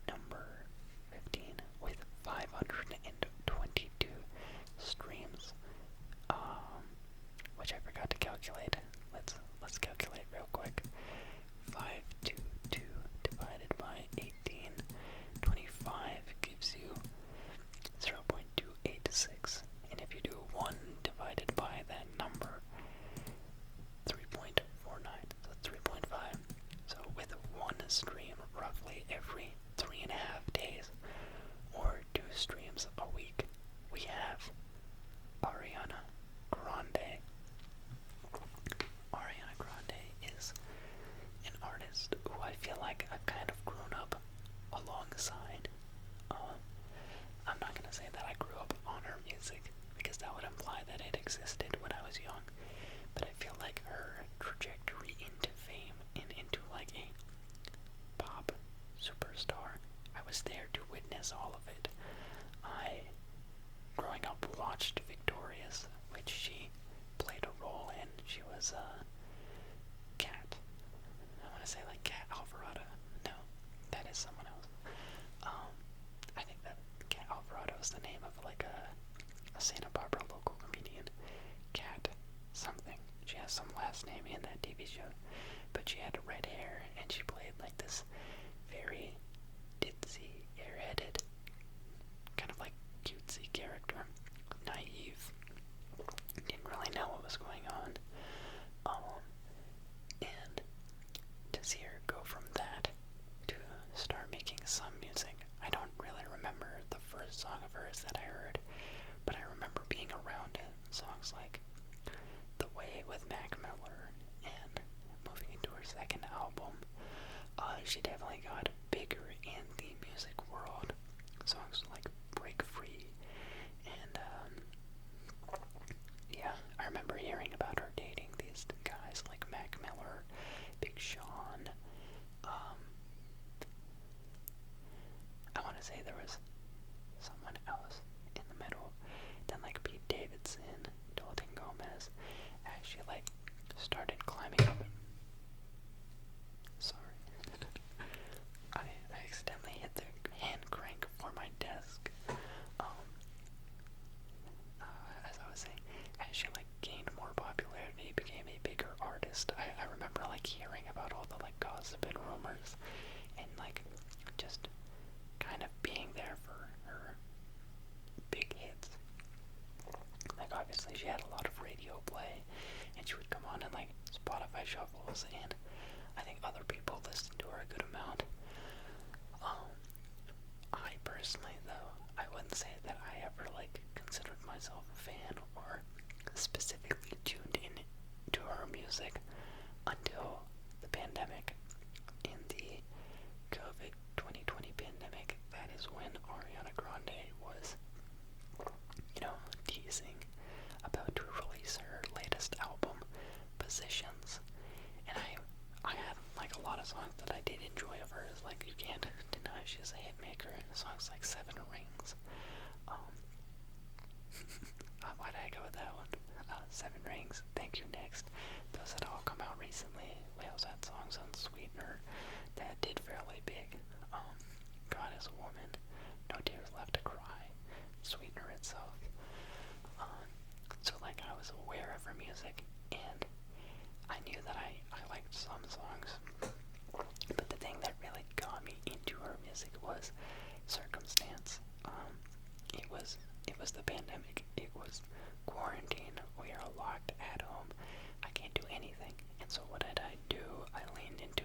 number 15 with 522 streams, which I forgot to calculate. Let's calculate real quick. 522 divided by 1825 gives you 0.286, and if you do 1 divided by that number, 3.49, so 3.5. So with 1 stream roughly every 3.5 days, or 2 streams a week, we have Ariana Grande. Ariana Grande is an artist who I feel like I've kind of grown up alongside. I'm not gonna say that I grew up on her music, because that would imply that it existed when I was young, but I feel like her trajectory into fame and into like a pop superstar, I was there to witness all of it. I, growing up, watched Victorious, which she played a role in. She was Cat. I want to say like Cat Alvarado. No, that is someone else. I think that Cat Alvarado is the name of like a Santa Barbara local comedian. Cat something. She has some last name in that TV show, but she had red hair and she played like this very ditzy, airheaded, kind of like cutesy character, naive, didn't really know what was going on, and to see her go from that to start making some music. I don't really remember the first song of hers that I heard, but I remember being around it. Songs like The Way with Mac Miller, and moving into her second album, she definitely got bigger in the music world. Songs like Break Free, and yeah, I remember hearing about her dating these guys like Mac Miller, Big Sean. I want to say there was someone else in the middle, then like Pete Davidson, Dalton Gomez, as she like started climbing up. Sorry. I accidentally hit the hand crank for my desk. As I was saying, as she like gained more popularity, became a bigger artist, I remember like hearing about all the like gossip and rumors, and like just kind of being there for her big hits. Like obviously she had a lot of radio play, and she would come on in like Spotify shuffles, and I think other people listened to her a good amount. I personally, though, I wouldn't say that I ever like considered myself a fan or specifically tuned in to her music until the pandemic. In the COVID 2020 pandemic, that is when Ariana Grande was, teasing about to release her latest album, Positions. And I had like a lot of songs that I did enjoy of hers, like You Can't Deny She's a Hitmaker, songs like Seven Rings. Why did I go with that one? Seven Rings, Thank You Next. Those had all come out recently. We also had songs on Sweetener that did fairly big. God Is a Woman, No Tears Left to Cry, Sweetener itself. So like I was aware of her music, and I knew that I liked some songs, but the thing that really got me into her music was Circumstance. It was the pandemic. It was quarantine. We are locked at home. I can't do anything. And so what did I do? I leaned into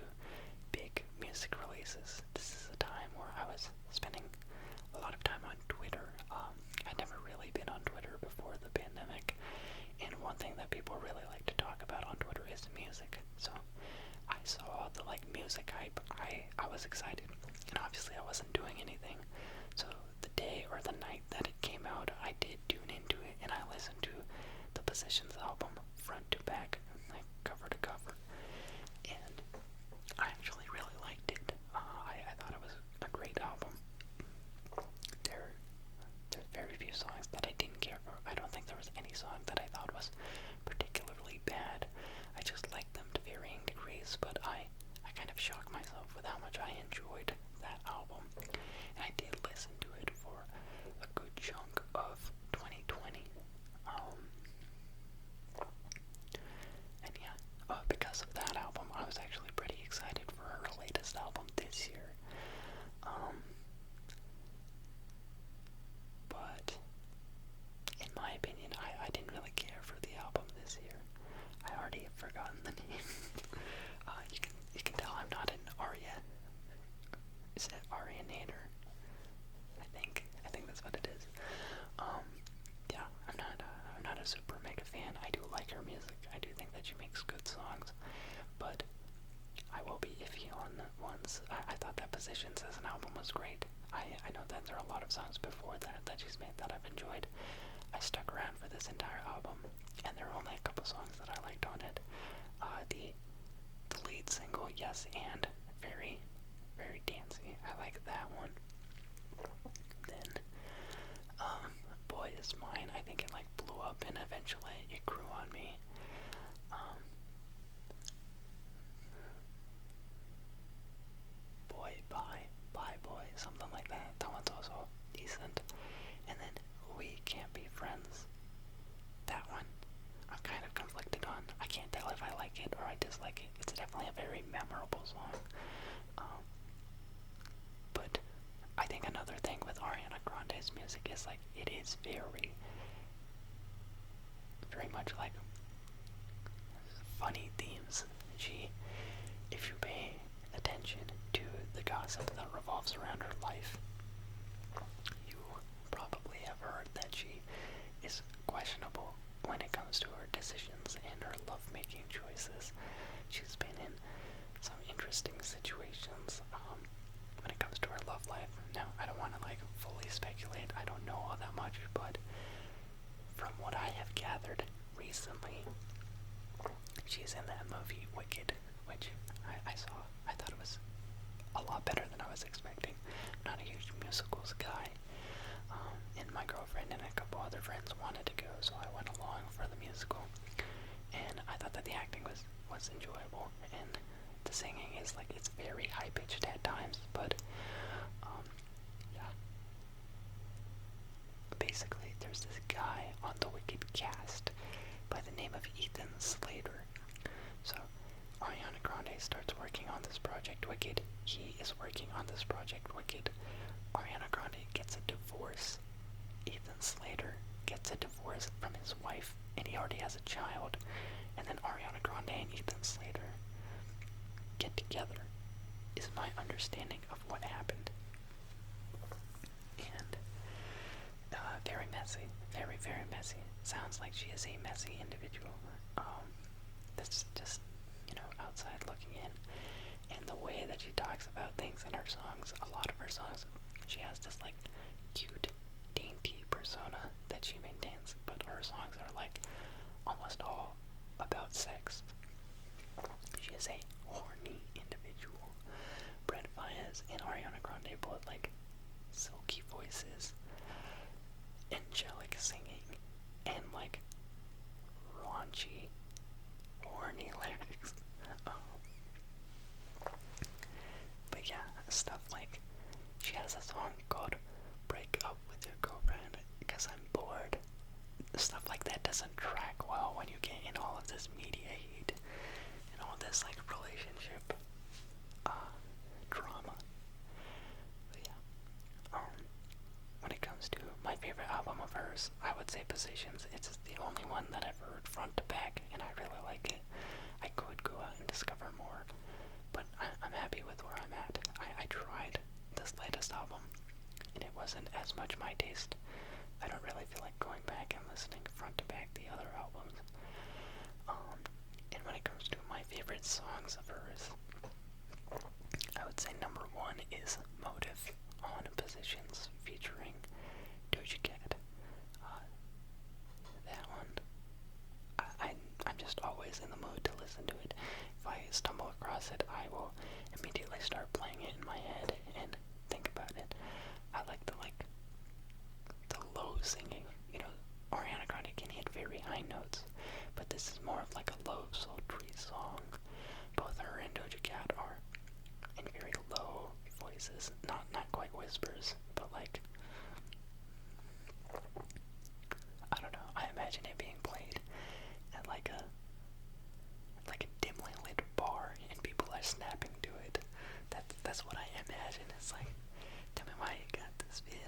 big music releases. This is a time where I was spending a lot of time on Twitter. I'd never really been on Twitter before the pandemic, and one thing that people really like to talk about on Twitter is music. So I saw the music hype. I was excited, and obviously I wasn't doing anything. So the day or the night that it came out, I did tune into it, and I listened to the Positions album front to back, cover to cover, and I actually really liked it. I thought it was a great album. There's very few songs that I didn't care for. I don't think there was any song that I thought was particularly bad. I just liked them to varying degrees, but I kind of shocked myself with how much I enjoyed that album. And I did listen to it for a good chunk of 2020. And yeah, because of that album, I was actually pretty excited for her latest album this year. But in my opinion, I didn't really care for the album this year. I already have forgotten the name. You can tell I'm not an Aria. Is it Arianator? I think that's what it is. Yeah, I'm not a super mega fan. I do like her music. I do think that she makes good songs, but I will be iffy on the ones. I thought that Positions as an album was great. I know that there are a lot of songs before that she's made that I've enjoyed. I stuck around for this entire album, and there are only a couple songs that I liked on it. The lead single, Yes and, very, very dancey. I like that one. Then, Boy Is Mine, I think it blew up, and eventually it grew on me. Bye Boy, something like that. That one's also decent. And then We Can't Be Friends. That one, I'm kind of conflicted on. I can't tell if I like it or I dislike it. It's definitely a very memorable song. But I think another thing with Ariana Grande's music is it is very, very much funny themes. If you pay attention to the gossip that revolves around her life, you probably have heard that she is questionable when it comes to her decisions and her love-making choices. She's been in some interesting situations when it comes to her love life. Now, I don't want to fully speculate. I don't know all that much, but from what I have gathered recently, she's in that movie Wicked, which I saw. I thought it was a lot better than I was expecting. I'm not a huge musicals guy, and my girlfriend and a couple other friends wanted to go, so I went along for the musical, and I thought that the acting was enjoyable, and the singing is it's very high-pitched at times, but yeah. Basically, there's this guy on the Wicked cast by the name of Ethan Slater. So Ariana Grande starts working on this project Wicked. He is working on this project Wicked. Ariana Grande gets a divorce. Ethan Slater gets a divorce from his wife, and he already has a child. And then Ariana Grande and Ethan Slater get together, is my understanding of what happened. And very messy. Very, very messy. Sounds like she is a messy individual. That's just, outside looking in. And the way that she talks about things in her songs, a lot of her songs, she has this cute, dainty persona that she maintains, but her songs are almost all about sex. She is a horny individual. Brent Faiyaz and Ariana Grande both silky voices, angelic singing, and raunchy, horny lyrics. But yeah, stuff she has a song called Break Up With Your Girlfriend Because I'm Bored. Stuff like that doesn't track well when you get in all of this media heat. this like relationship drama. But yeah. When it comes to my favorite album of hers, I would say Positions. It's the only one that I've heard front to back, and I really like it. I could go out and discover more, but I'm happy with where I'm at. I tried this latest album, and it wasn't as much my taste. I don't really feel like going back and listening front to back the other albums. And when it comes to my favorite songs of hers, I would say number one is Motive on Positions featuring Doja Cat. That one, I'm just always in the mood to listen to it. If I stumble across it, I will immediately start playing it in my head and think about it. I like the low singing. You know, Ariana Grande can hit very high notes, but this is more of like a low, sultry song. Both her and Doja Cat are in very low voices, not quite whispers, but like, I don't know, I imagine it being played at like a dimly lit bar and people are snapping to it. That's what I imagine. It's like, tell me why you got this feeling.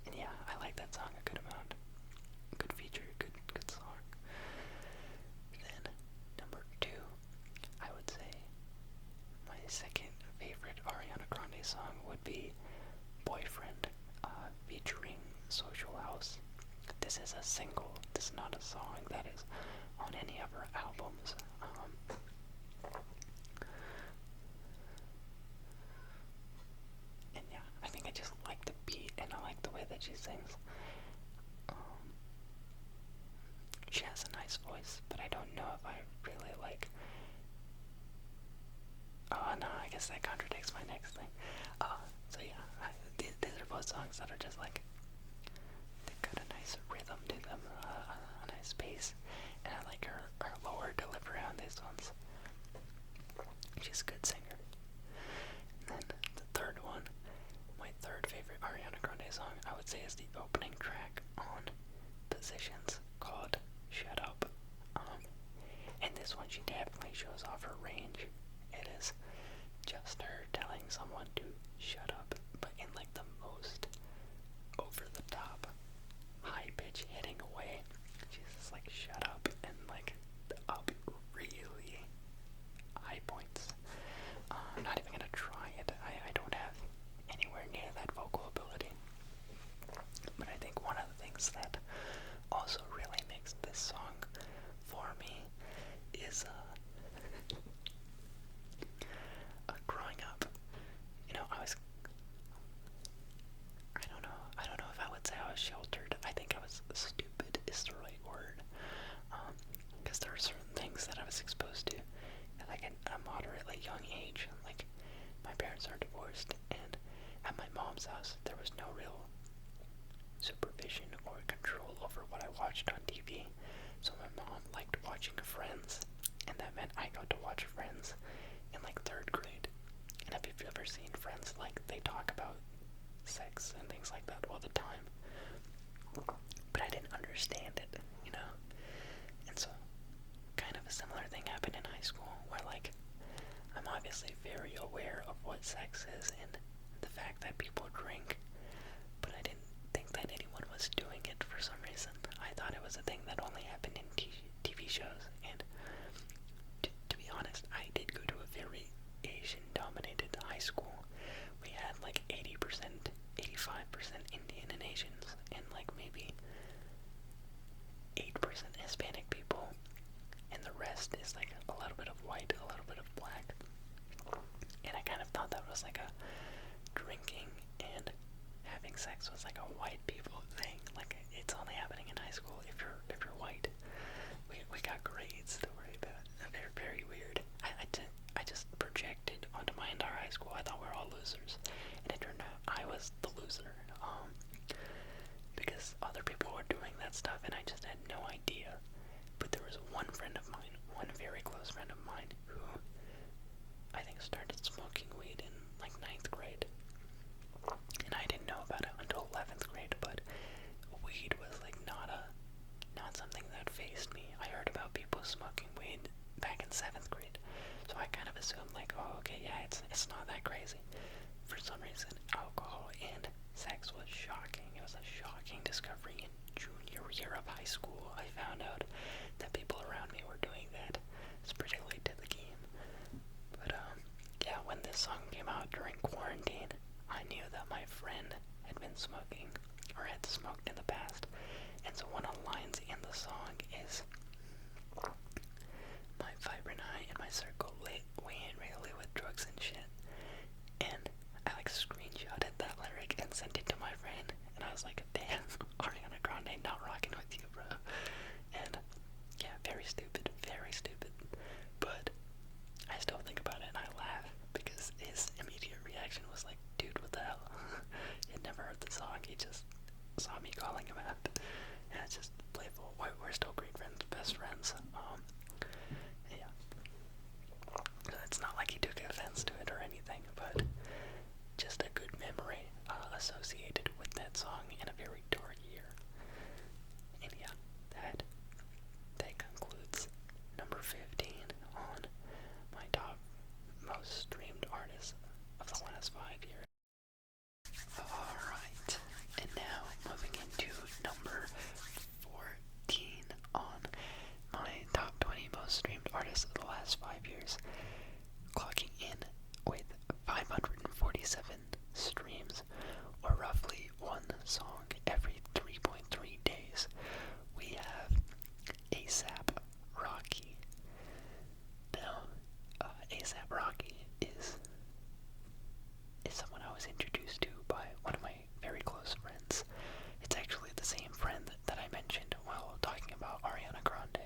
And yeah, I like that song a good amount. Good feature, good song. Then number two, I would say my second favorite Ariana Grande song would be Boyfriend, featuring Social House. This is a single. This is not a song that is on any of her albums. And yeah, I think I just like the beat and I like the way that she sings. She has a nice voice, but I don't know if I really like. Oh no, I guess that contradicts my next thing. So yeah, these are both songs that are just like, they've got a nice rhythm to them, a nice bass, and I like her lower delivery on these ones. She's a good singer. And then the third one, my third favorite Ariana Grande song, I would say is the opening track on Positions, called Shut Up. And this one, she definitely shows off her range. It is just her telling someone to shut up, but in like the most over the top, high pitch hitting away. She's just like, shut up, and like up really high points. I'm not even gonna try it. I don't have anywhere near that vocal ability. But I think one of the things that also really makes this song for me is growing up. You know, I don't know if I would say I was sheltered. I think I was stupid is the right word. Because there are certain things that I was exposed to at like a moderately young age. Like, my parents are divorced, and at my mom's house there was no real supervision or control over what I watched on TV. So my mom liked watching Friends, and that meant I got to watch Friends in like third grade. And if you've ever seen Friends, like, they talk about sex and things like that all the time. But I didn't understand it, you know? And so, kind of a similar thing happened in high school, where like, I'm obviously very aware of what sex is and the fact that people drink, but I didn't think that anyone was doing it for some reason. I thought it was a thing that only happened in TV shows, and to be honest, I did go to a very Asian-dominated high school. We had like 80%, 85% Indian and Asians, and like maybe 8% Hispanic people, and the rest is like a little bit of white, a little bit of black. And I kind of thought that was like a drinking and having sex was like a white people thing. Like, it's only happening in high school if you're white. We got grades to worry about. They're very weird. I just projected onto my entire high school. I thought we were all losers, and it turned out I was the loser. Because other people were doing that stuff, and I just had no idea. But there was one friend of mine, one very close friend of mine, who I think started smoking weed in like 9th grade. And I didn't know about it until 11th grade, but weed was like not something that fazed me. I heard about people smoking not that crazy. For some reason, alcohol and sex was shocking. It was a shocking discovery in junior year of high school. I found out that people around me were doing that. It's pretty late to the game. But, yeah, when this song came out during quarantine, I knew that my friend had been smoking, or had smoked in the past. And so one of the lines in the song is, my vibrant eye and my circle lit, we ain't really with drugs and shit. And I screenshotted that lyric and sent it to my friend, and I was like, damn, Ariana Grande not rocking with you, bro. And yeah, very stupid, but I still think about it and I laugh, because his immediate reaction was like, dude, what the hell? He had never heard the song, he just saw me calling him out, and it's just playful. We're still great friends, best friends. Yeah. It's not like he took offense to it or anything, but just a good memory associated with that song in a very dark year. And yeah, that concludes number 15 on my top most streamed artists of the last 5 years. Alright, and now moving into number 14 on my top 20 most streamed artists of the last 5 years, clocking in with 547 streams, or roughly one song every 3.3 days. We have A$AP Rocky. Now, A$AP Rocky is someone I was introduced to by one of my very close friends. It's actually the same friend that I mentioned while talking about Ariana Grande.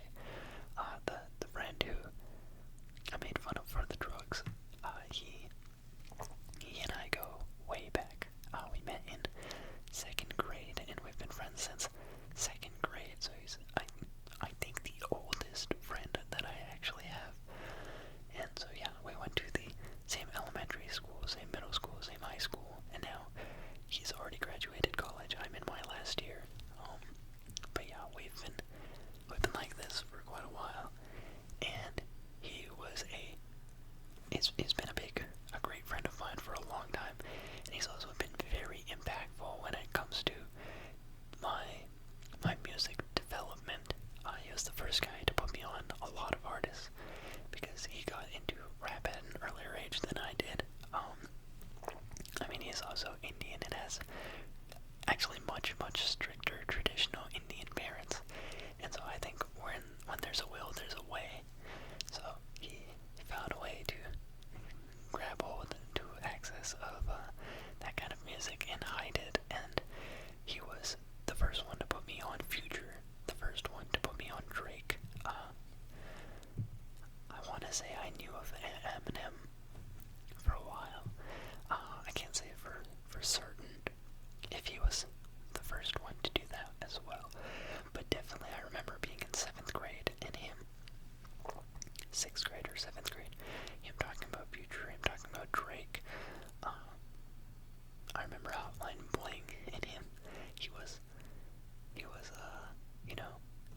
The friend who I made fun of for the drugs. He and I go way back. We met in 2nd grade, and we've been friends since 2nd grade. So he's, I think, the oldest friend that I actually have. And so yeah, we went to the same elementary school, same middle school, same high school, and now he's already graduated college. I'm in my last year. But yeah, we've been like this for quite a while, and he's been a great friend of mine for a long time, and he's also been very impactful when it comes to my music development. He was the first guy to put me on a lot of artists, because he got into rap at an earlier age than I did. I mean, he's also Indian and has actually much stricter traditional Indian parents, and so I think when there's a will, there's a way. So he found a way to grab hold to access of that kind of music and hide it, and he was the first one to put me on Future, the first one to put me on Drake. I want to say I knew of Eminem for a while. I can't say for certain if he was the first one to do that as well, but definitely I remember being in 7th grade and him, 6th grade or 7th grade, him talking about Future, him talking about Drake. I remember Outline Bling and him. He was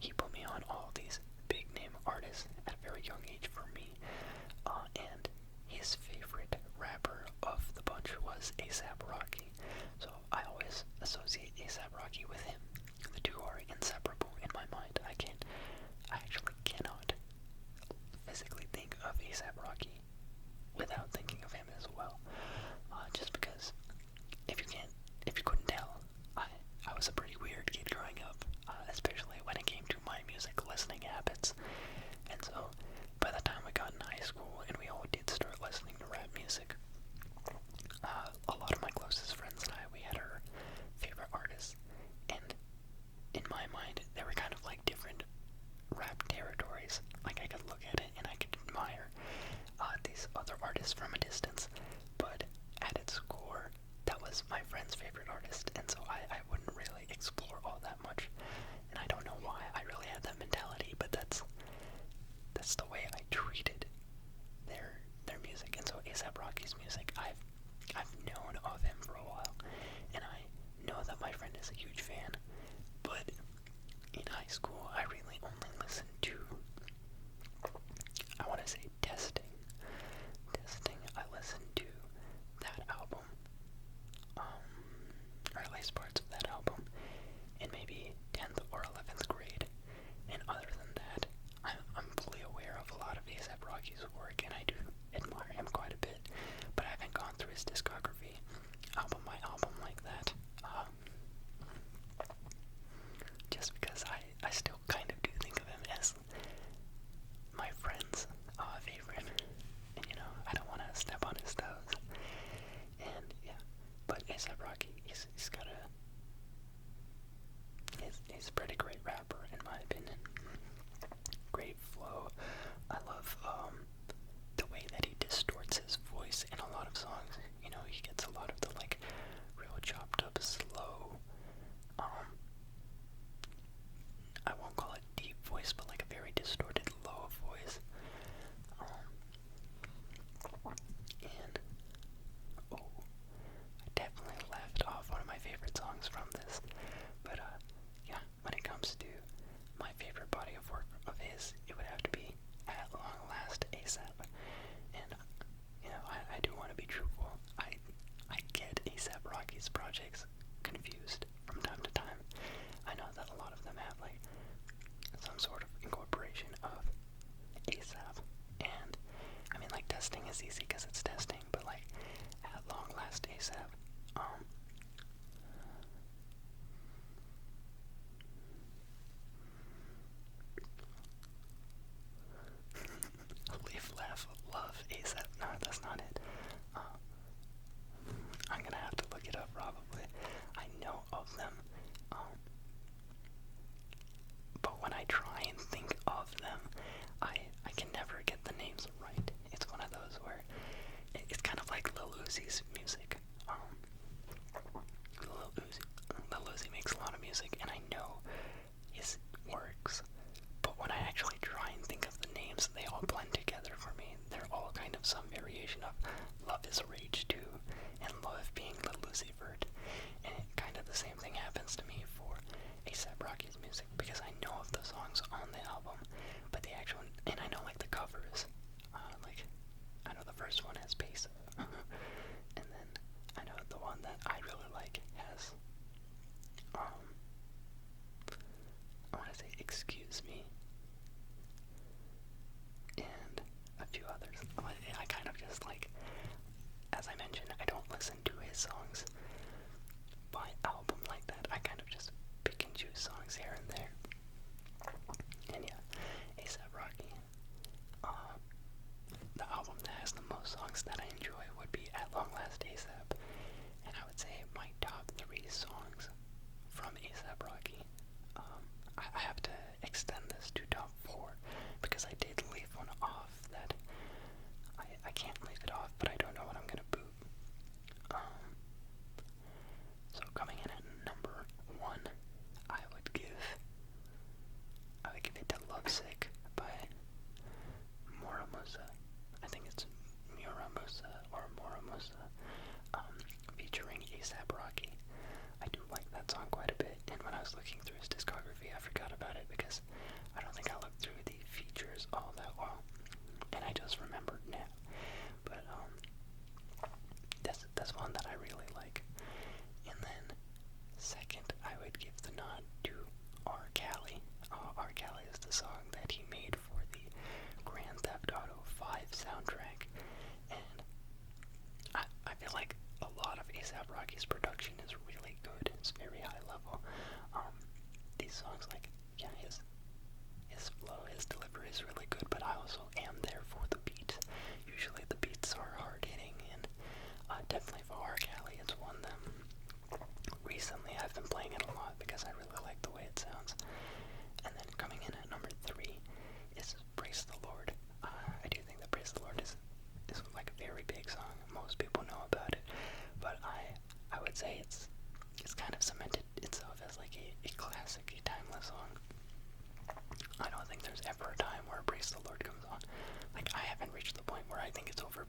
he put me on all these big name artists at a very young age for me. And his favorite rapper of the bunch was A$AP Rocky. So I always associate A$AP Rocky with him. The two are inseparable in my mind. I actually cannot physically think of A$AP Rocky without thinking of him as well. Just because, if you couldn't tell, I was a pretty weird kid growing up, especially when it came to my music listening habits. And so, by the time we got in high school and we all did start listening to rap music, a lot of my closest friends and I, we had our favorite artists, and in my mind, they were kind of like different rap territories. Like, I could look at it and I could admire these other artists from a distance, but at its core, that was my friend's favorite artist, and so I wouldn't really explore all that much. And I don't know why I really had that mentality, but that's the way I treated their music. And so A$AP Rocky's music, I've known of him for a while, and I know that my friend is a huge fan, but in high school I really only listened to, I want to say Testing. I listened to these projects confused from time to time. I know that a lot of them have like some sort of incorporation of ASAP, and I mean like testing is easy because it's testing, but like at long last ASAP, Leaf, laugh, love, ASAP. No, that's not it. I'm gonna have to look it up probably. I know of them. But when I try and think of them, I can never get the names right. It's one of those where it's kind of like Lil Uzi's music. Lil Uzi makes a lot of music, and I know his works. But when I actually try and think of the names, they all blend together for me. They're all kind of some variation of Love is Rage 2 and Love being Lil Uzi Vert. And kind of the same thing happens to me for A$AP Rocky's music, because I know of the songs on the album, but the actual, and I know like the covers, like I know the first one has Pace, and then I know the one that I really like has, I want to say Excuse Me, and a few others. I kind of just like, as I mentioned, I don't listen to his songs by album like that. I kind of just pick and choose songs here and there. And yeah, A$AP Rocky. The album that has the most songs that I enjoy would be At Long Last A$AP. And I would say my top 3 songs from A$AP Rocky. I have to extend this to top 4 because I did leave one off that I can't leave it off, but I don't know what I'm gonna boot. So coming in at number 1, I would give it to Lovesick by Muramusa. I think it's Muramusa or Muramusa, featuring A$AP Rocky. I do like that song quite a bit, and when I was looking through his discography, I forgot about it because I don't think I looked through the features all that well, and I just remembered now. But that's one that I really like. And then second, I would give the nod to R. Kelly. R. Kelly is the song that he made for the Grand Theft Auto 5 soundtrack, and I feel like a lot of A$AP Rocky's production is really good. It's very high level. These songs, like, yeah, his flow, his delivery is really good, but I also am there for the beat. Usually the beats are hard hitting, and definitely for R. Kelly, it's one that recently I've been playing it a lot because I really like the way it sounds. And then coming in at number 3 is Praise the Lord. I do think that Praise the Lord is like a very big song. Most people know about it, but I would say it's kind of cemented itself as like a classic, a timeless song. I don't think there's ever a time where Praise the Lord comes on. Like, I haven't reached the point where I think it's overrated.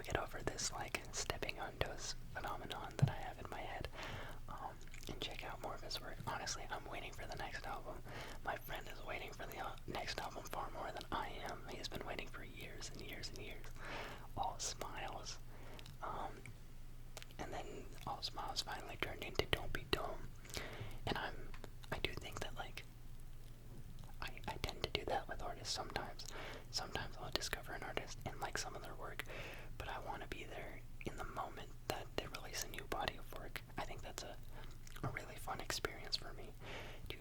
I'll get over this like stepping on toes phenomenon that I have in my head, and check out more of his work. Honestly, I'm waiting for the next album. My friend is waiting for the next album far more than I am. He's been waiting for years and years and years. All Smiles. And then All Smiles finally turned into Don't Be Dumb. And I do think that, like, I tend to do that with artists sometimes. Sometimes I'll discover an artist and like some of their work, but I want to be there in the moment that they release a new body of work. I think that's a really fun experience for me, to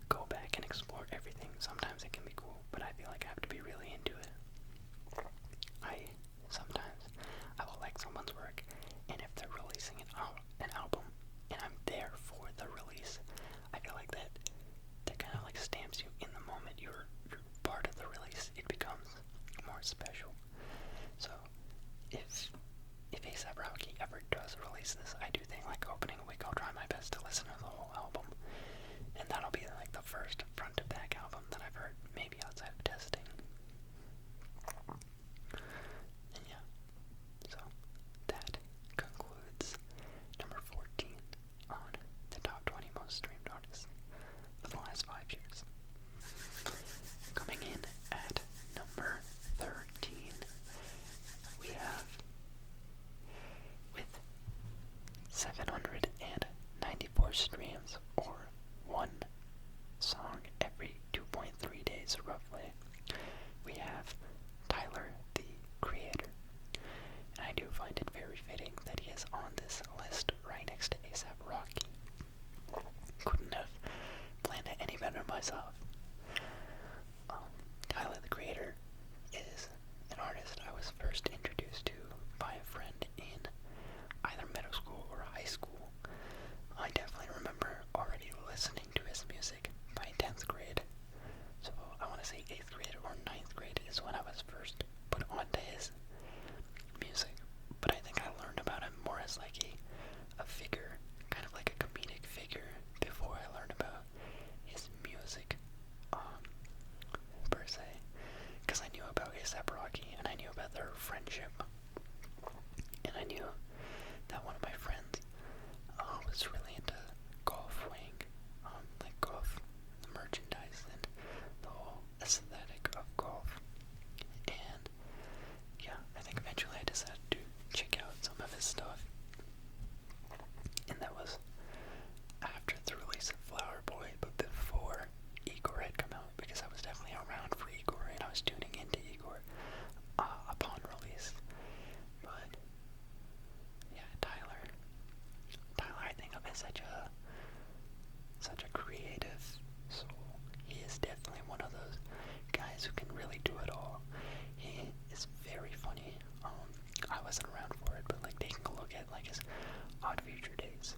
go back and explore everything. Sometimes it can be cool, but I feel like I have to be really into it. Sometimes I will like someone's work, and if they're releasing an album, and I'm there for the release, I feel like that kind of like stamps you in the moment. You're part of the release. It becomes more special. So if A$AP Rocky ever does release this, I do think like opening week I'll try my best to listen to the whole album, and that'll be like the first front to back album that I've heard, maybe outside of testing. And yeah, so that concludes number 14 on the top 20 most streamed artists for the last 5 years. Coming in at number 13, we have, with 794 streams, or one song every 2.3 days roughly, we have Tyler, the Creator. And I do find it very fitting that he is on this list right next to A$AP Rocky. Couldn't have planned it any better myself. Tyler, the Creator, is an artist I was first introduced to by a friend in either middle school or high school. I definitely remember already listening to his music by 10th grade. So I want to say 8th grade or 9th grade is when I was first put onto his music. But I think I learned about him more as like a figure, kind of like a comedic figure, before I learned about his music, per se. Because I knew about A$AP Rocky, and I knew about their friendship. And I knew that one of my friends was really into golf weighing, like golf merchandise and the whole aesthetic of golf. And yeah, I think eventually I decided to check out some of his stuff. And that was after the release of Flower Boy, but before Igor had come out, because I was definitely around for Igor and I was tuning into Igor upon release. But yeah, Tyler, I think of as such a creative soul. He is definitely one of those guys who can really do it all. He is very funny. I wasn't around for it, but like taking a look at like his Odd Future days,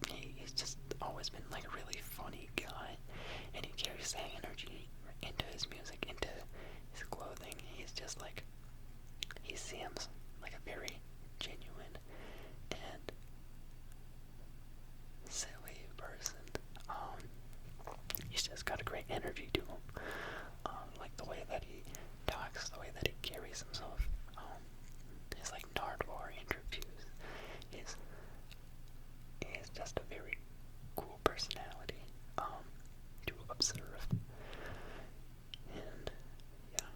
he's just always been like a really funny guy, and he carries that energy into his music, into his clothing. He's just like, he seems like a very genuine and silly person. He's just got a great energy to him. Like the way that he talks, the way that he carries himself. His like Nardwar interviews is just a very cool personality to observe. And yeah,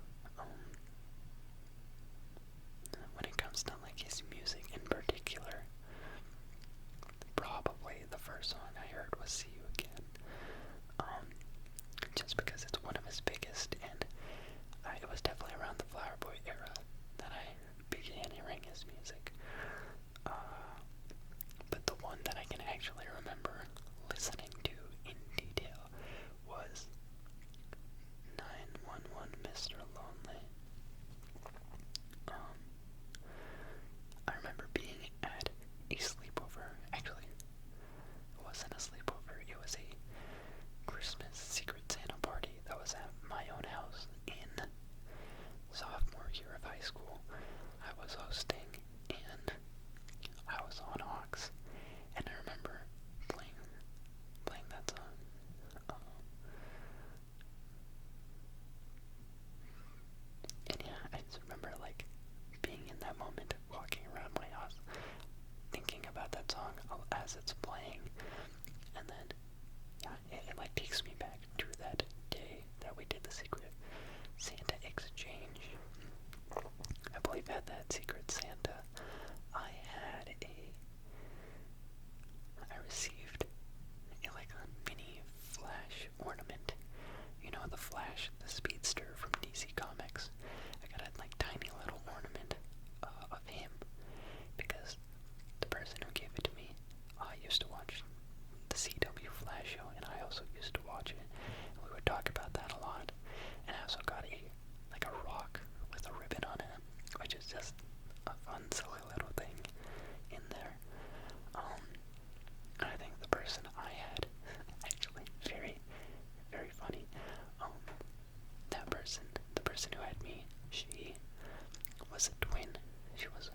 she was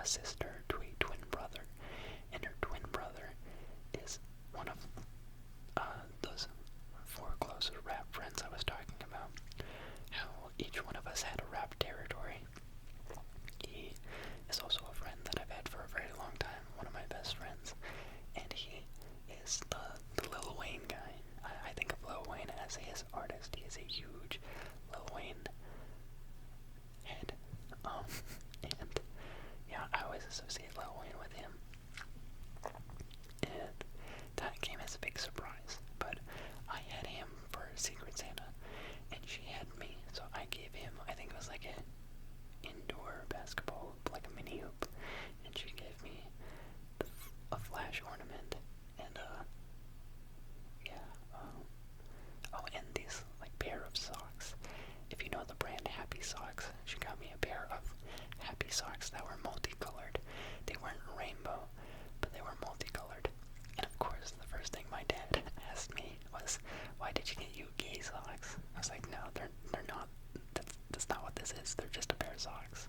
a sister to a twin brother, and her twin brother is one of those four close rap friends I was talking about. How each one of us had a rap territory. He is also a friend that I've had for a very long time, one of my best friends, and he is the Lil Wayne guy. I think of Lil Wayne as his artist. He is a huge Lil Wayne head. And yeah, I always associate Lil Wayne with him. And that came as a big surprise. But I had him for Secret Santa, and she had me. So I gave him, I think it was like an indoor basketball, like a mini hoop, and she gave me a flash ornament, and and these like pair of socks. If you know the brand Happy Socks, she got me a pair of Happy Socks that were multicolored. They weren't rainbow, but they were multicolored. And of course, the first thing my dad asked me was, "Why did you get you gay socks?" I was like, "No, they're not. That's not what this is. They're just a pair of socks."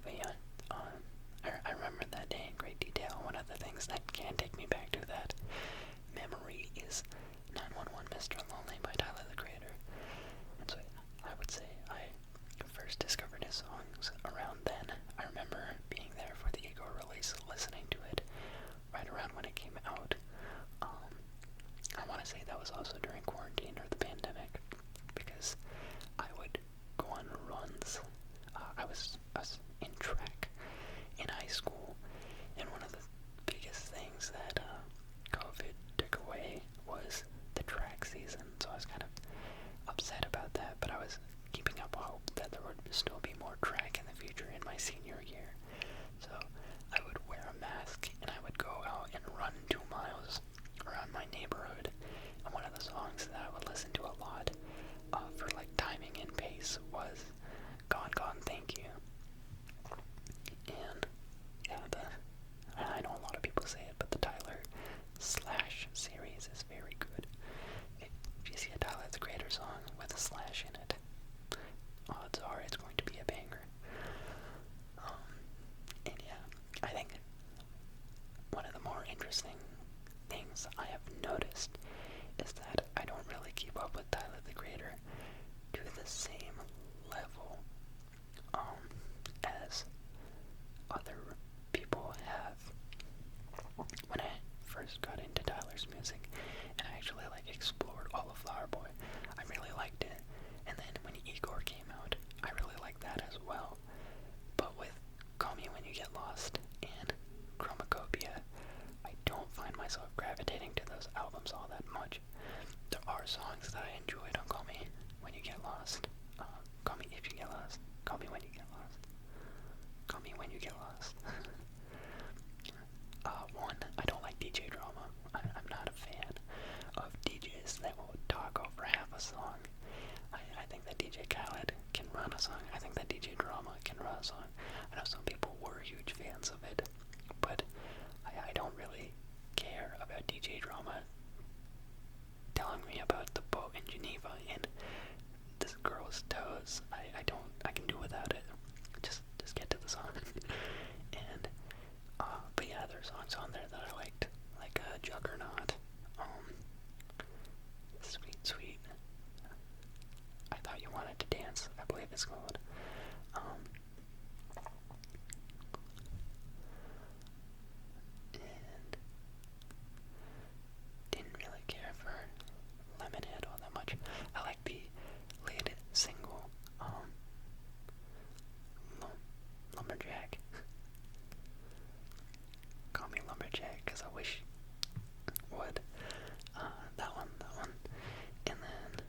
But yeah, I remember that day in great detail. One of the things that can take me back to that memory is 911 Mr. Lonely by Tyler, the Creator. And so I would say I first discovered his songs around then. I remember being there for the Igor release, listening to it right around when it came out. I want to say that was also during quarantine or the pandemic, because I would go on runs. I was in track in high school, and one of the biggest things that COVID took away was the track season, so I was kind of upset about that, but I was keeping up hope that there would still be more track in the future in my senior year. So I would wear a mask, and I would go out and run 2 miles around my neighborhood, and one of the songs that I would listen to a lot for like timing and pace was Gone Gone Thank You. And yeah, I know a lot of people say it, but the Tyler Slash series is very good. If you see a Tyler, the Creator song with a slash in it, odds are it's going to be a banger. And yeah, I think one of the more interesting things I have noticed is that I don't really keep up with Tyler, the Creator to the same level as other people have. When I first got into Tyler's music and I actually like explored all of Flower Boy, I really liked it. And then when Igor came out, I really liked that as well. But with Call Me When You Get Lost and Chromacopia, I don't find myself gravitating to those albums all that much. There are songs that I enjoyed on Call Me When You Get Lost. Call Me If You Get Lost. Call Me When You Get Lost. Call Me When You Get Lost. One, I don't like DJ drama. I'm not a fan of DJs that will talk over half a song. I think that DJ Khaled can run a song. I think that DJ Drama can run a song. I know some people were huge fans of it, but I don't really care about DJ Drama telling me about the boat in Geneva and this girl's toes. I can do without it. Just get to the song. And but yeah, there are songs on there that I liked, like Juggernaut, Sweet Sweet, I Thought You Wanted to Dance, I believe it's called. And didn't really care for Lemonhead all that much. I like the lead single, Lumberjack. Call Me Lumberjack, because I wish would. That one. And then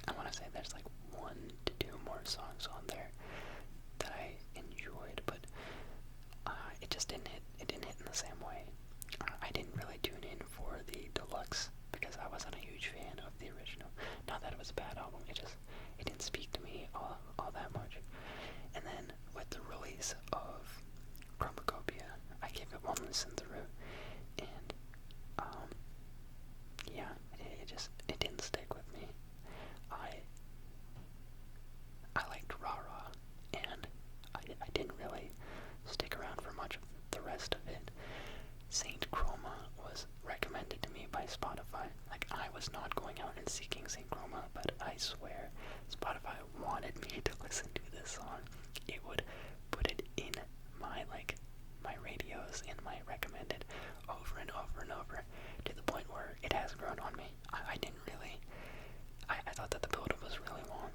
I want to say there's like 1 to 2 more songs on there that I enjoyed, but it just didn't hit. It didn't hit in the same way. I didn't really tune in for the deluxe because I wasn't a huge fan of the original. Not that it was a bad album. It didn't speak to me all that much. And then with the release of Chromacopia, I gave it 1 listen through, and yeah, it didn't stick with me. I but I swear, Spotify wanted me to listen to this song. It would put it in my radios, in my recommended, over and over and over, to the point where it has grown on me. I didn't really, I thought that the build-up was really long,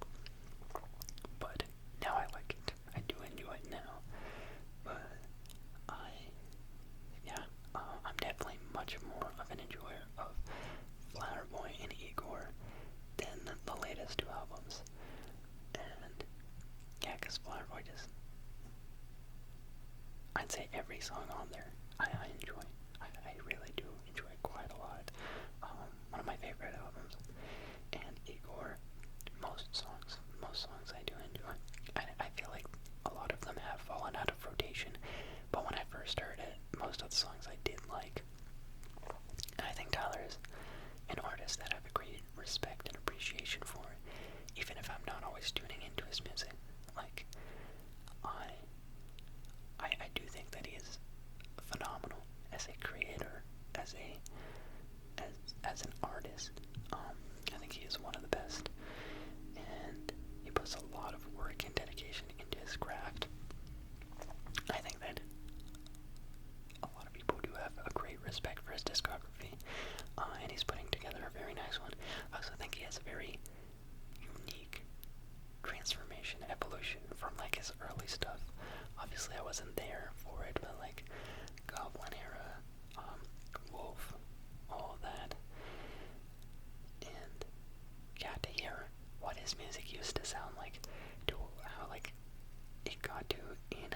but now I like it. I do enjoy it now, but I'm definitely much more of an enjoyer of Flower Boy and Igor than the latest two albums. And yeah, because Flower Boy just, I'd say every song on there I enjoy. I really do enjoy quite a lot. One of my favorite albums. And Igor, most songs I do enjoy. I feel like a lot of them have fallen out of rotation, but when I first heard it, most of the songs I did like. And I think Tyler is an artist that I have a great respect and appreciation for, even if I'm not always tuning into his music. Like, I do think that he is phenomenal as a creator, as an artist. I think he is one of the best, and he puts a lot of work and dedication into his craft. I think that a lot of people do have a great respect for his discography, and he's putting together a very nice one. I also think he has a very unique transformation, evolution from like his early stuff. Obviously I wasn't there for it, but like Goblin era, Wolf, all that. And yeah, to hear what his music used to sound like, to how like it got to in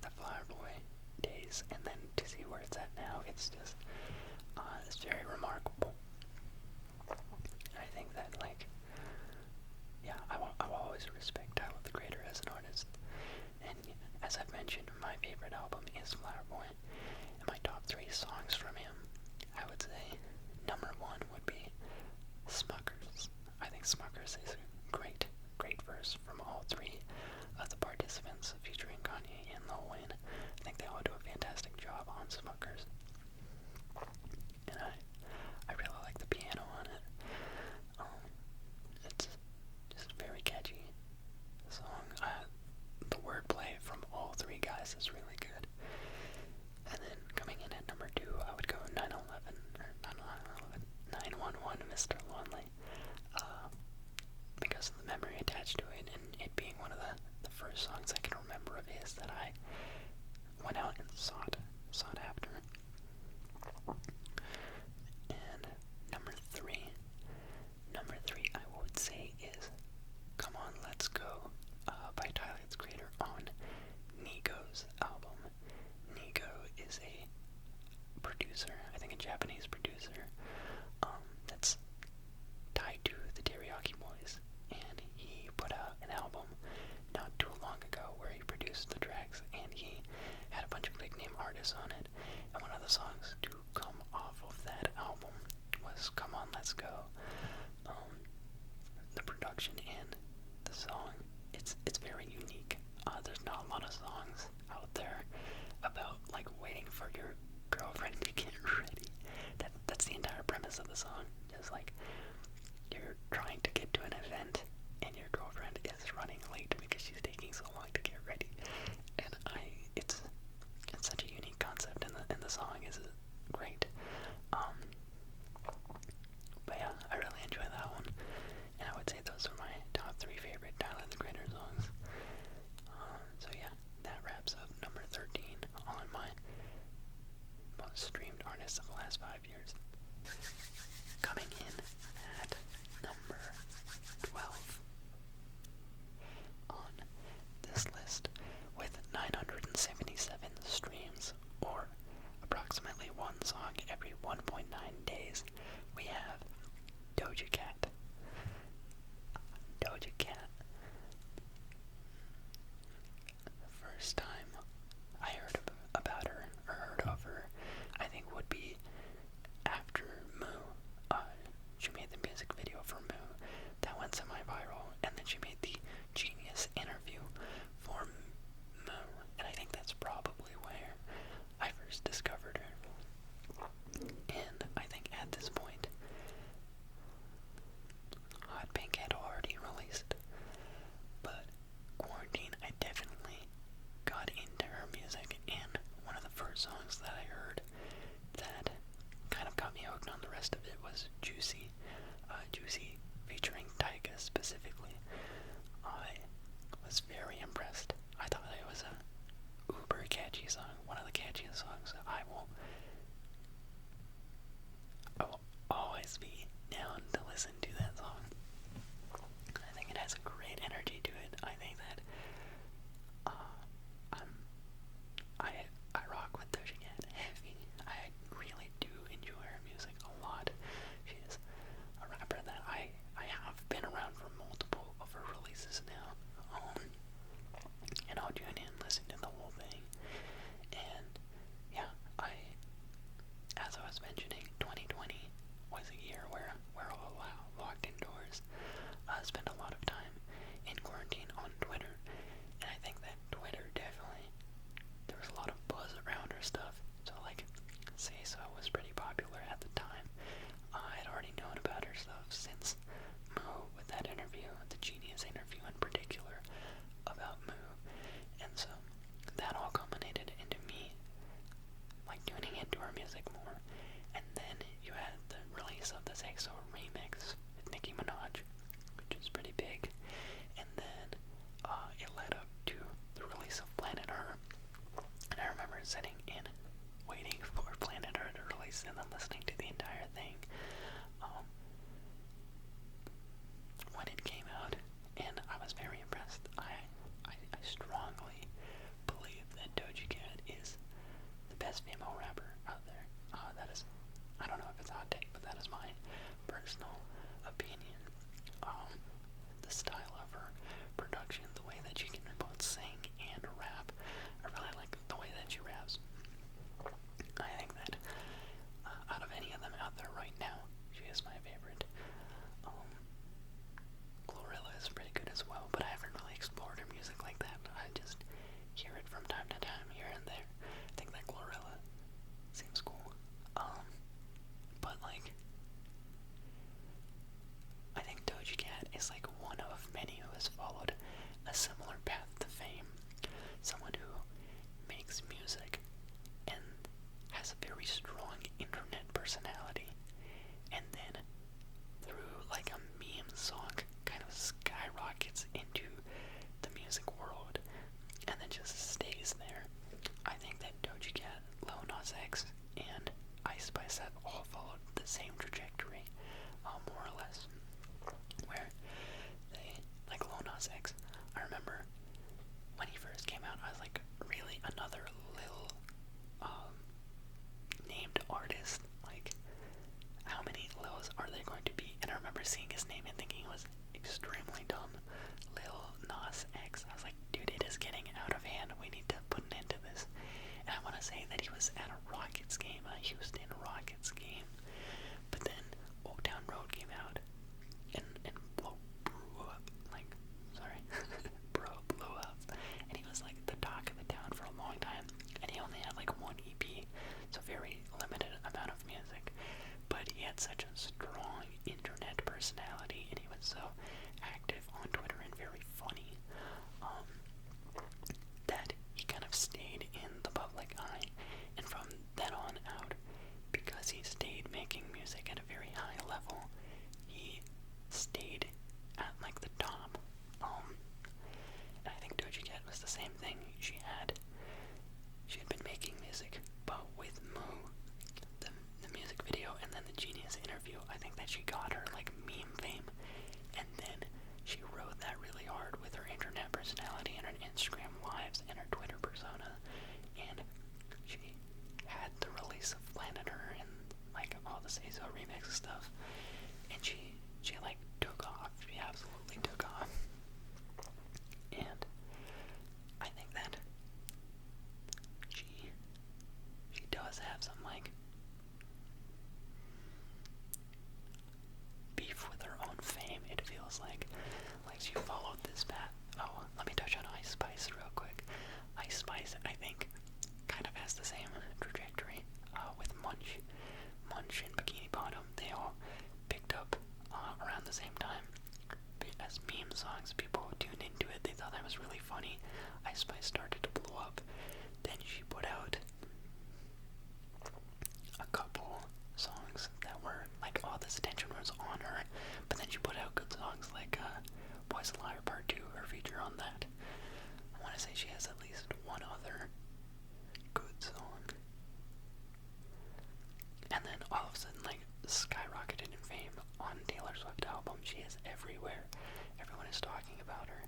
the Flower Boy days, and then to see where it's at now, it's just it's very remarkable. I think that like, yeah, I will always respect Tyler the Creator as an artist. And as I've mentioned, my favorite album is Flower Boy, and my top 3 songs from him, I would say number 1 would be Smuckers. I think Smuckers is a great verse from all 3 of the participants, featuring Kanye and Lil Wayne. I think they all do a fantastic job on Smuckers, and I really like the piano on it. It's just very catchy song. The wordplay from all 3 guys is really good. And then coming in at number 2, I would go 911, Mr. Lonely, because of the memory attached to it, and it being one of the first songs I can remember of his that I went out and sought after. And number three I would say is Come On Let's Go by Tyler the Creator on Nigo's album. Nigo is a producer, I think a Japanese producer, that's tied to the Teriyaki Boys, and he put out an album not too long ago where he produced the tracks, and he had a bunch of big name artists on it, and one of the songs to come off of that album was Come On Let's Go. The production and the song, it's very unique. There's not a lot of songs out there about like waiting for your girlfriend to get ready. That's the entire premise of the song. Just like you're trying to get to an event and your girlfriend is running late because she's taking so long to get ready. And it's such a unique concept, and the song is great. But yeah, releases now. And I'll tune in, listen to the whole thing. And yeah, as I was mentioning, 2020 was a year where we're all locked indoors. Spent a lot of time in quarantine on Twitter, and I think that Twitter definitely, there was a lot of buzz around her stuff. So like, Say So was pretty popular at the time. I had already known about her stuff since Moo, with that interview, the Genius interview in particular about Moo, and so that all culminated into me like tuning into her music more. And then you had the release of the Say So remix with Nicki Minaj, which is pretty big. And then it led up to the release of Planet Her. And I remember sitting in, waiting for Planet Her to release and then listening to the entire thing when it came out. And I was very impressed. I strongly believe that Doja Cat is the best female rapper out there. That is, I don't know if it's a hot take, but that is my personal opinion. The style of her production, the way that she can both sing and rap, I really like the way that she raps. I think that out of any of them out there right now, she is my favorite. Glorilla is pretty good as well, but I haven't really explored her music like that. I just hear it from time to time, here and there. I think that Glorilla seems cool. But like, I think Doja Cat is like one of many who has followed a similar path to fame. Someone who makes music and has a very strong internet personality, and then through like a meme song kind of skyrockets into the music world and then just stays there. I think that Doja Cat, Lil Nas X, and Ice Spice have all followed the same trajectory, more or less, where they, like Lil Nas X, I remember when he first came out, I was like, really, another Lil named artist? Like, how many Lils are there going to be? And I remember seeing his name and thinking it was extremely dumb. Lil Nas X. I was like, dude, it is getting out of hand. We need to put an end to this. And I want to say that he was at a Rockets game, a Houston Rockets game. But then Old Town Road came out and blew up. Like, sorry, bro, blew up. And he was like the talk of the town for a long time. And he only had like one EP, so very limited amount of music. But he had such a strong internet personality, and he was so active on Twitter and very funny, that he kind of stayed in the public eye. And from then on out, because he stayed making music at a very high level, he stayed at like the top. And I think Doja Cat was the same thing. She had been making music, but with Moo, the music video, and then the Genius interview, I think that she got her like meme fame, and then she rode that really hard with her internet personality and her Instagram lives and her Twitter persona, and she had the release of Planet Her and like all the Say So remix stuff, and she like took off. She absolutely took off. And I think that she does have some like beef with her own fame, it feels like she followed this path. Oh, let me touch on Ice Spice real quick. Ice Spice, I think, kind of has the same trajectory with Munch and Bikini Bottom. They all picked up around the same time as meme songs. People tuned into it. They thought that was really funny. Ice Spice started to blow up. Then she put out a couple songs that were like all this attention was on her, but then she put out good songs like Boys a Liar Part 2, her feature on that. I want to say she has at least one other good song. And then all of a sudden, like, skyrocketed in fame on Taylor Swift album. She is everywhere. Everyone is talking about her.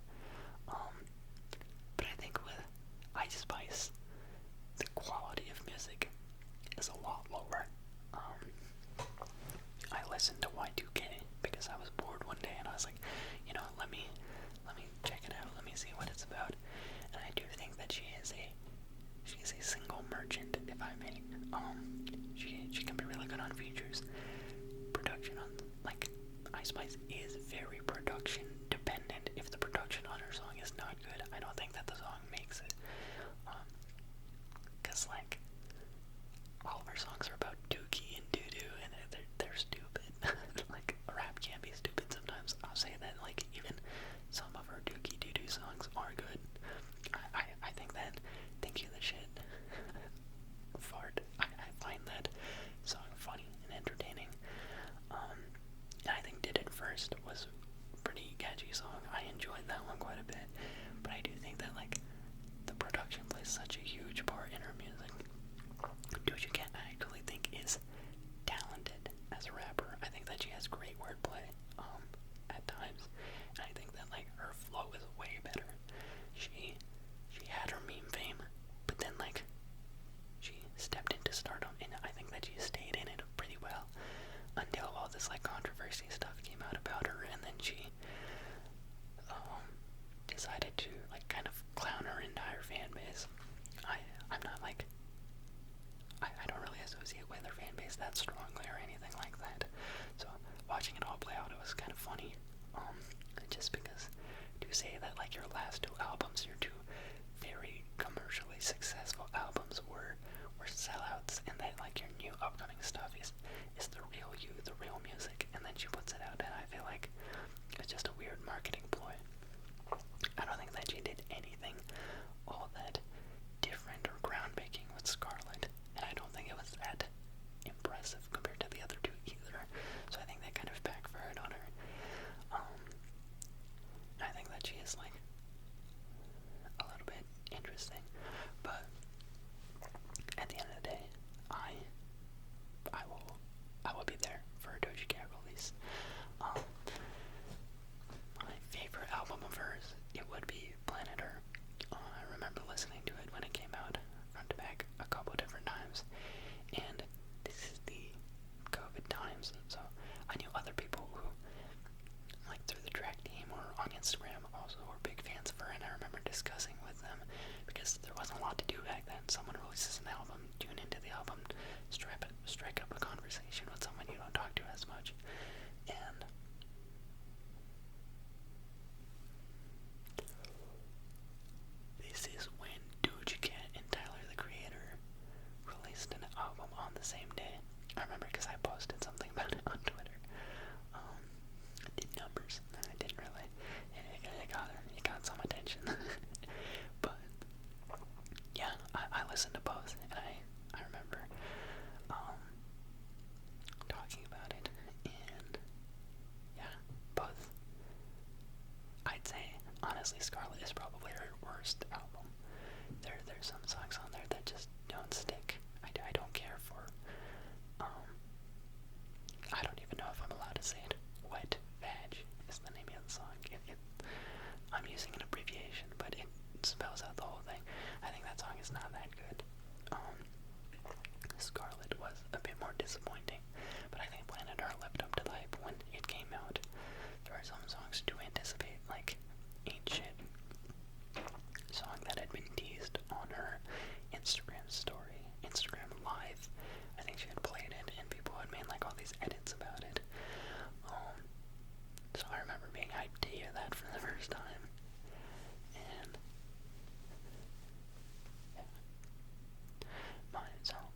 But I think with Ice Spice, the quality of music is a lot lower. I listened to Y2K because I was bored one day and I was like, you know, let me single merchant, if I may. She can be really good on features. Production on, like, Ice Spice is very production dependent. If the production on her song is not good, I don't think that the song makes it. Cause like, all of her songs are about dookie and doo-doo, and they're stupid. Like, rap can be stupid sometimes. I'll say that, like, even some of her dookie doo-doo songs are good. I think that Think You the Shit fart. I find that song funny and entertaining. And I think Did It First was a pretty catchy song. I enjoyed that one quite a bit. But I do think that, like, the production plays such a huge part in her music. Doja Cat, I actually think, is talented as a rapper. I think that she has great wordplay at times. And I think that, like, her flow is way better. She had her meme fame, but then, like, she stepped into stardom, and I think that she stayed in it pretty well until all this, like, controversy stuff came out about her, and then she decided to, like, kind of clown her entire fan base. I'm not, like, I don't really associate with her fan base that strongly or anything like that. So watching it all play out, it was kind of funny. Just because to say that, like, your last two albums, your two very commercially successful albums were sellouts, and that, like, your new upcoming stuff is the real you, the real music, and then she puts it out, and I feel like it's just a weird marketing ploy. I don't think that she did anything all that different or groundbreaking with Scarlet, and I don't think it was that impressive compared to the other two either, so I think that kind of backfired on her. I think that she is, like, a little bit interesting, but at the end of the day, I will be there for a Doja Cat release. My favorite album of hers, it would be Planet Her. I remember listening to it when it came out front to back a couple different times, and this is the COVID times, so I knew other people who, like, through the track team or on Instagram, also were big fans of her, and I remember discussing with them, because there wasn't a lot to do back then. Someone releases an album, tune into the album, strike up a conversation with someone you don't talk to as much, and this is when Doja Cat and Tyler, the Creator, released an album on the same day. I remember because I posted something about it on Twitter. It did numbers. I didn't really. It got some attention. But yeah, I listened to both, and I remember talking about it, and yeah, both. I'd say honestly, Scarlet is probably her worst album. There's some songs on there that just don't stick. I don't care for. I don't even know if I'm allowed to say it. Wet Vag is the name of the song. I'm using an abbreviation, but it spells out the whole thing. I think that song is not that good. Scarlet was a bit more disappointing, but I think Planet Her lived up to the hype when it came out. There are some songs to anticipate, like Ain't Shit, song that had been teased on her Instagram story, Instagram Live. I think she had played it, and people had made, like, all these edits about it. So I remember being hyped to hear that for the first time. And yeah.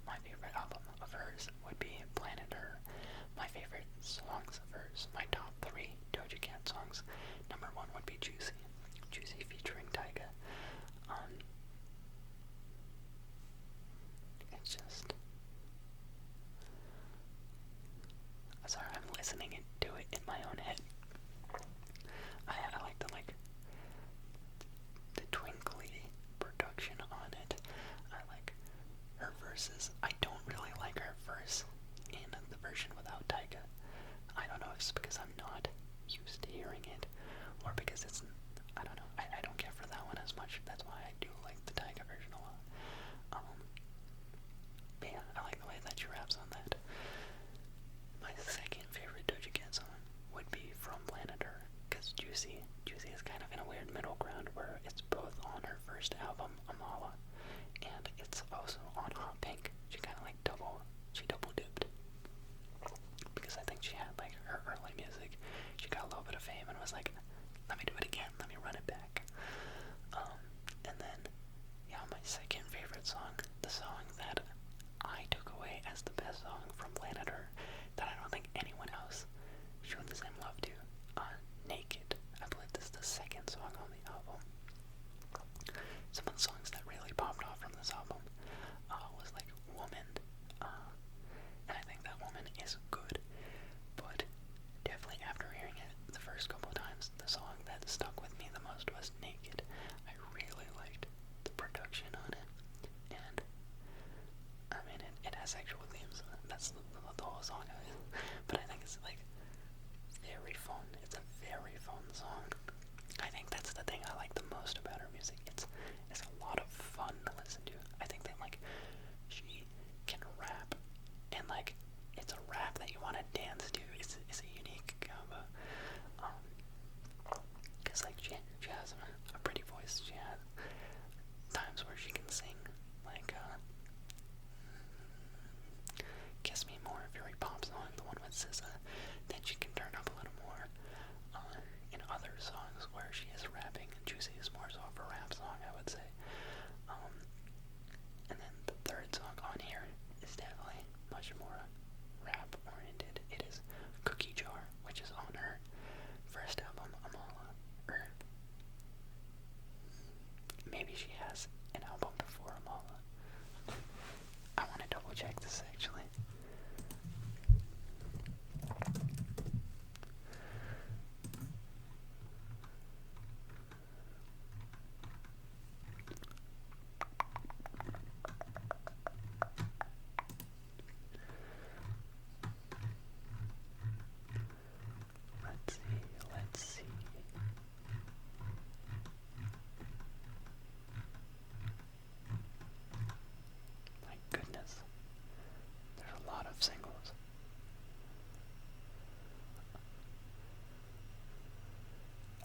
My favorite album of hers would be Planet Her. My favorite songs of hers, my top 3 Doja Cat songs. Number 1 would be Juicy. Juicy featuring Tyga. It's just... Sorry, I'm listening to it in my own head. I like the twinkly production on it. I like her verses. I don't really like her verse in the version without Tyga. I don't know if it's because I'm not used to hearing it, or because it's, I don't know, I don't care for that one as much. That's why I do like the Tyga version a lot. But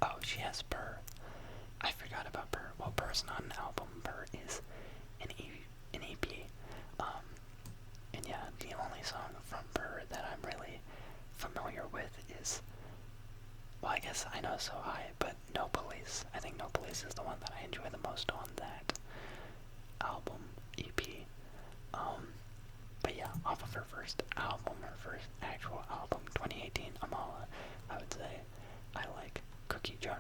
Oh, she has Burr. I forgot about Burr. Well, Burr's not an album. Burr is an EP. And yeah, the only song from Burr that I'm really familiar with is, well, I guess I know So High, but No Police. I think No Police is the one that I enjoy the most on that album, EP. But yeah, off of her first album, her first actual album, 2018, Amala, I would say I like Cookie Jar.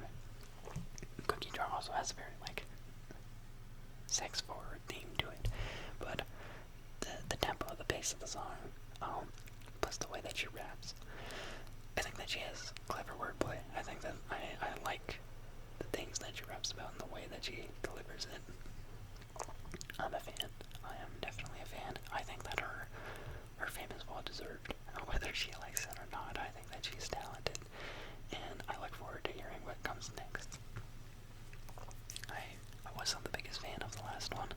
Cookie Jar also has a very, like, sex-forward theme to it, but the tempo, the pace of the song, plus the way that she raps, I think that she has clever wordplay. I think that I like the things that she raps about and the way that she delivers it. I'm a fan. I am definitely a fan. I think that her fame is well deserved. Whether she likes it or not, I think that she's talented, and I look forward to hearing what comes next. I wasn't the biggest fan of the last one.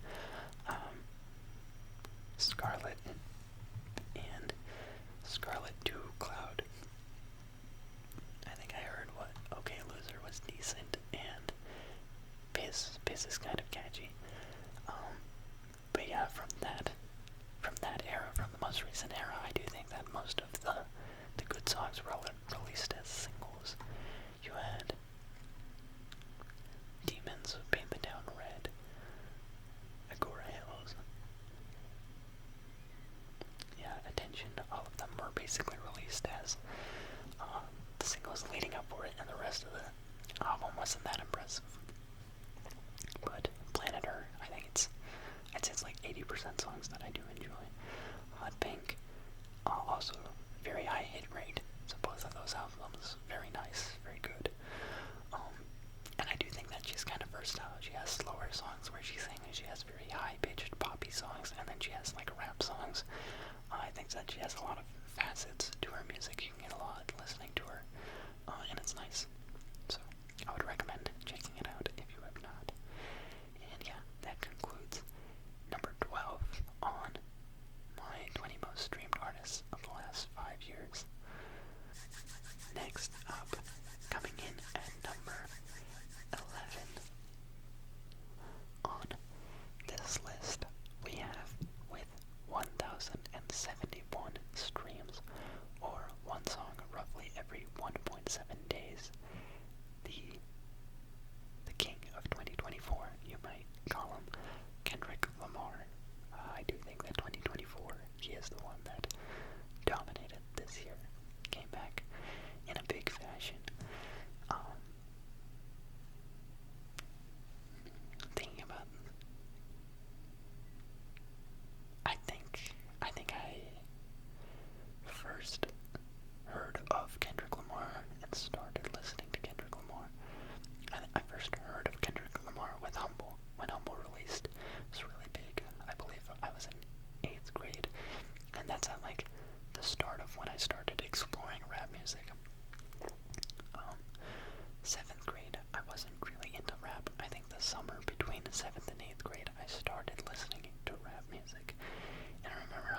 Scarlet and Scarlet 2 Cloud. I think I heard what OK Loser was decent, and Piss is kind of catchy. But yeah, from that era, from the most recent era, I do think that most of the good songs were released as singles. You had Demons Paint the Town Red, Agora Hills. Yeah, Attention, all of them were basically released as the singles leading up for it, and the rest of the album wasn't that impressive. But Planet Earth, I'd say it's like 80% songs that I do enjoy. Hot Pink, also very high hit rate, so both of those albums, very nice, very good. And I do think that she's kind of versatile. She has slower songs where she's singing, she has very high-pitched poppy songs, and then she has like rap songs. I think that she has a lot of facets to her music. You can get a lot listening to her, and it's nice. So I would recommend checking it out if you have not. And yeah, that concludes number 12 on my 20 most streamed artists of the last 5 years. Next up, coming in at number 11 on this list, we have with 1,071 streams, or one song roughly every 1.7 days, the king of 2024, you might call him, Kendrick Lamar. I do think that 2024, he is the one that dominated this year, came back in a big fashion. Thinking about, I think I first heard of Kendrick Lamar and started listening to Kendrick Lamar. I first heard of Kendrick Lamar with Humble, when Humble released. It was really big. I believe I was in 8th grade, and that's at like the start of when I started exploring rap music. 7th grade, I wasn't really into rap. I think the summer between 7th and 8th grade, I started listening to rap music. And I remember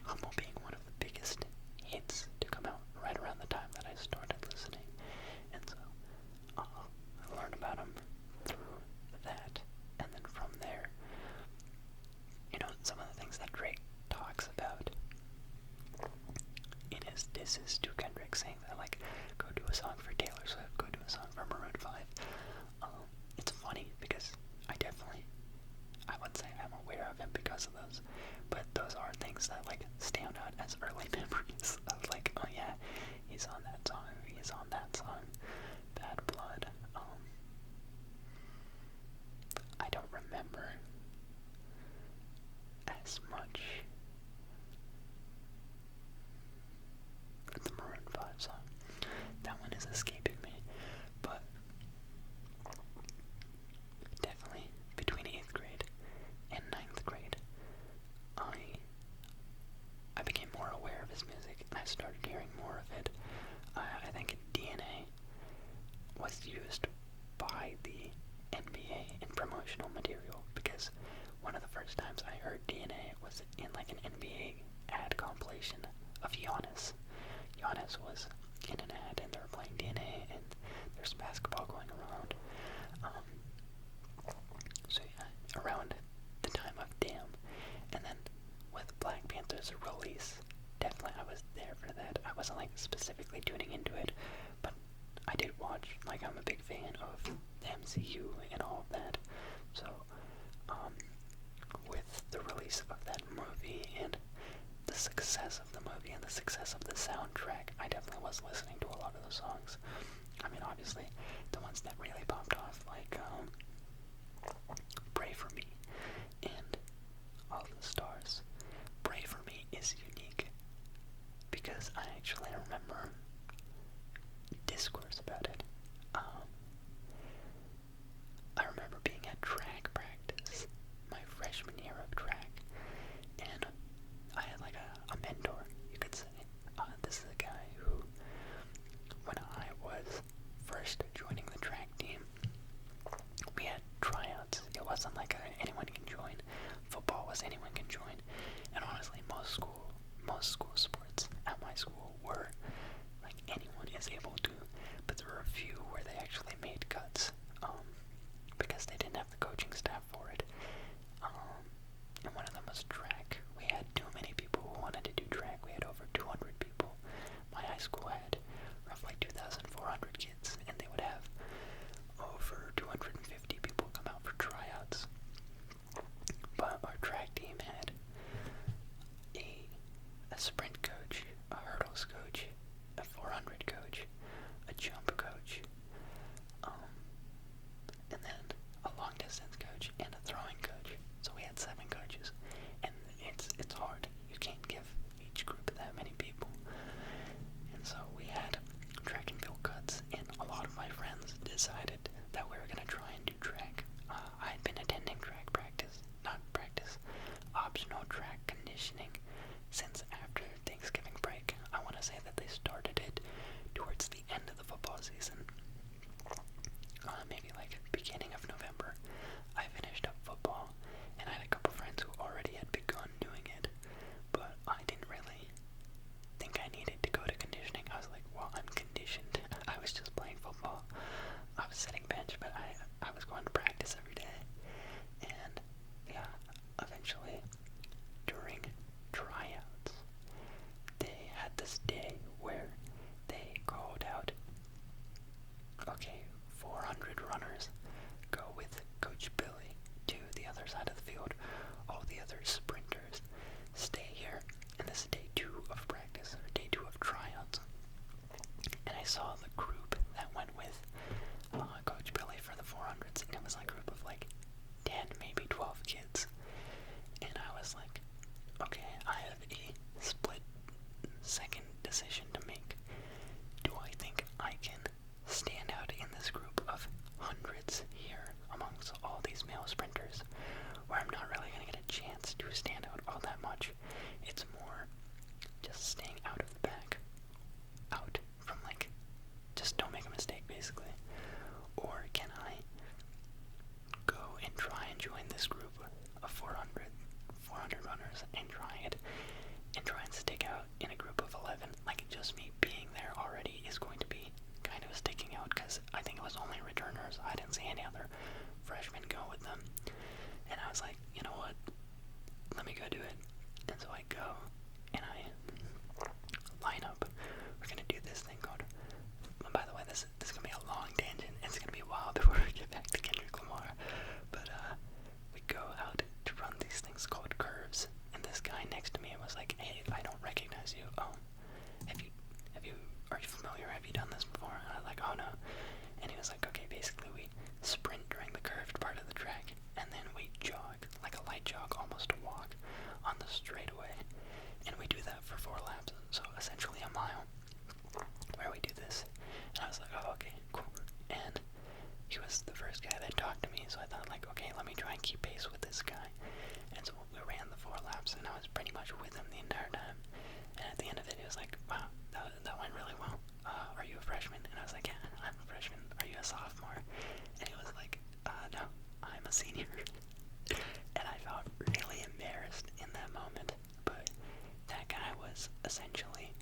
Humble being one of the biggest hits to come out right around the time that I started listening. And so, I learned about him through that. And then from there, some of the things that Drake talks about in his disses to Kendrick, saying that, like, go do a song for Taylor Swift, go do a song for Maroon 5. It's funny because I would say I'm aware of him because of those, but those are things that, like, stand out as early memories of, like, oh yeah, he's on that song, Bad Blood. I don't remember as much the Maroon 5 song. That one is escaping me, but definitely between 8th grade and 9th grade, I became more aware of his music, and I started hearing more of it. I think DNA was used by the NBA in promotional material, because one of the first times I heard DNA was in like an NBA ad compilation of Giannis. Giannis was in an ad and they were playing DNA, and their there's basketball going around. So yeah, around the time of Damn, and then with Black Panther's release, definitely I was there for that. I wasn't like specifically tuning into it, but I did watch. Like, I'm a big fan of the MCU and all of that. So with the release of that movie and the success of the movie and the success of the soundtrack, I definitely was listening to a lot of those songs. I mean, obviously, the ones that really popped off, like Pray For Me and All the Stars. Pray For Me is unique because I actually remember discourse about it. I remember being at track practice, my freshman year of track, and I had like a mentor, you could say. This is a guy who, when I was first joining the track team, we had tryouts. It wasn't like anyone can join. Football was anyone can join. And honestly, most school sports at my school were like anyone is able to. But there were a few where they actually made cuts because they didn't have the coaching staff for it. And one of them was track. We had too many people who wanted to do track. We had over 200 people. My high school had roughly 2,400 kids, and they would have over 250 people come out for tryouts. But our track team had a sprint coach, a hurdles coach, a 400 coach, a jump coach, and then a long distance coach and a throwing coach. So we had 7 coaches, and it's hard. You can't give each group that many people. And so we had track and field cuts, and a lot of my friends decided that we were going to try and do track. I had been attending track optional track conditioning since after Thanksgiving break. I want to say that they started it towards the end of the football season. Maybe like beginning of November. I finished up football, and I had a couple friends who already had begun doing it, but I didn't really think I needed to go to conditioning. I was like, well, I'm conditioned. I was just playing football. I was sitting bench, but I was going to practice every day. And yeah, eventually, during tryouts, they had this day where they called out, okay, 400 runners, go with Coach Billy to the other side of the field. All the other sprinters stay here, and this is day 2 of practice, or day 2 of tryouts. And I saw the group that went with Coach Billy for the 400s, and it was like a group of like 10, maybe 12 kids. And I was like, okay, I have a split second decision to make. Do I think I can stand out in this group of hundreds here amongst all these male sprinters, where I'm not really going to get a chance to stand out all that much? It's more just staying out of the back, out from like, just don't make a mistake basically. Or can I go and try and join this group of 400 runners and try and stick out in a group of 11? Like, just me being there already is going to be kind of sticking out, because I think it was only returners. I didn't see any other freshmen go with them. And I was like, you know what? Let me go do it. And so I go and I line up. We're gonna do this thing called. By the way, this is gonna be a long tangent. It's gonna be a while before we get back to Kendrick Lamar. But we go out to run these things called curves. And this guy next to me was like, "Hey, I don't recognize you. Oh, are you familiar? Have you done this before?" And I was like, "Oh no." And he was like, "Okay, basically we sprint during the curved part of the track, and then we jog, like a light jog, almost a walk, on the straightaway. And we do that for 4 laps, so essentially a mile, where we do this." And I was like, "Oh, okay, cool." And he was the first guy that talked to me, so I thought, like, okay, let me try and keep pace with this guy. And so we ran the 4 laps, and I was pretty much with him the entire time. And at the end of it, he was like, "Wow, that went really well. Are you a freshman?" And I was like, "Yeah, I'm a freshman. Are you a sophomore?" And he was like, "No, I'm a senior." And I felt really embarrassed in that moment. But that guy was essentially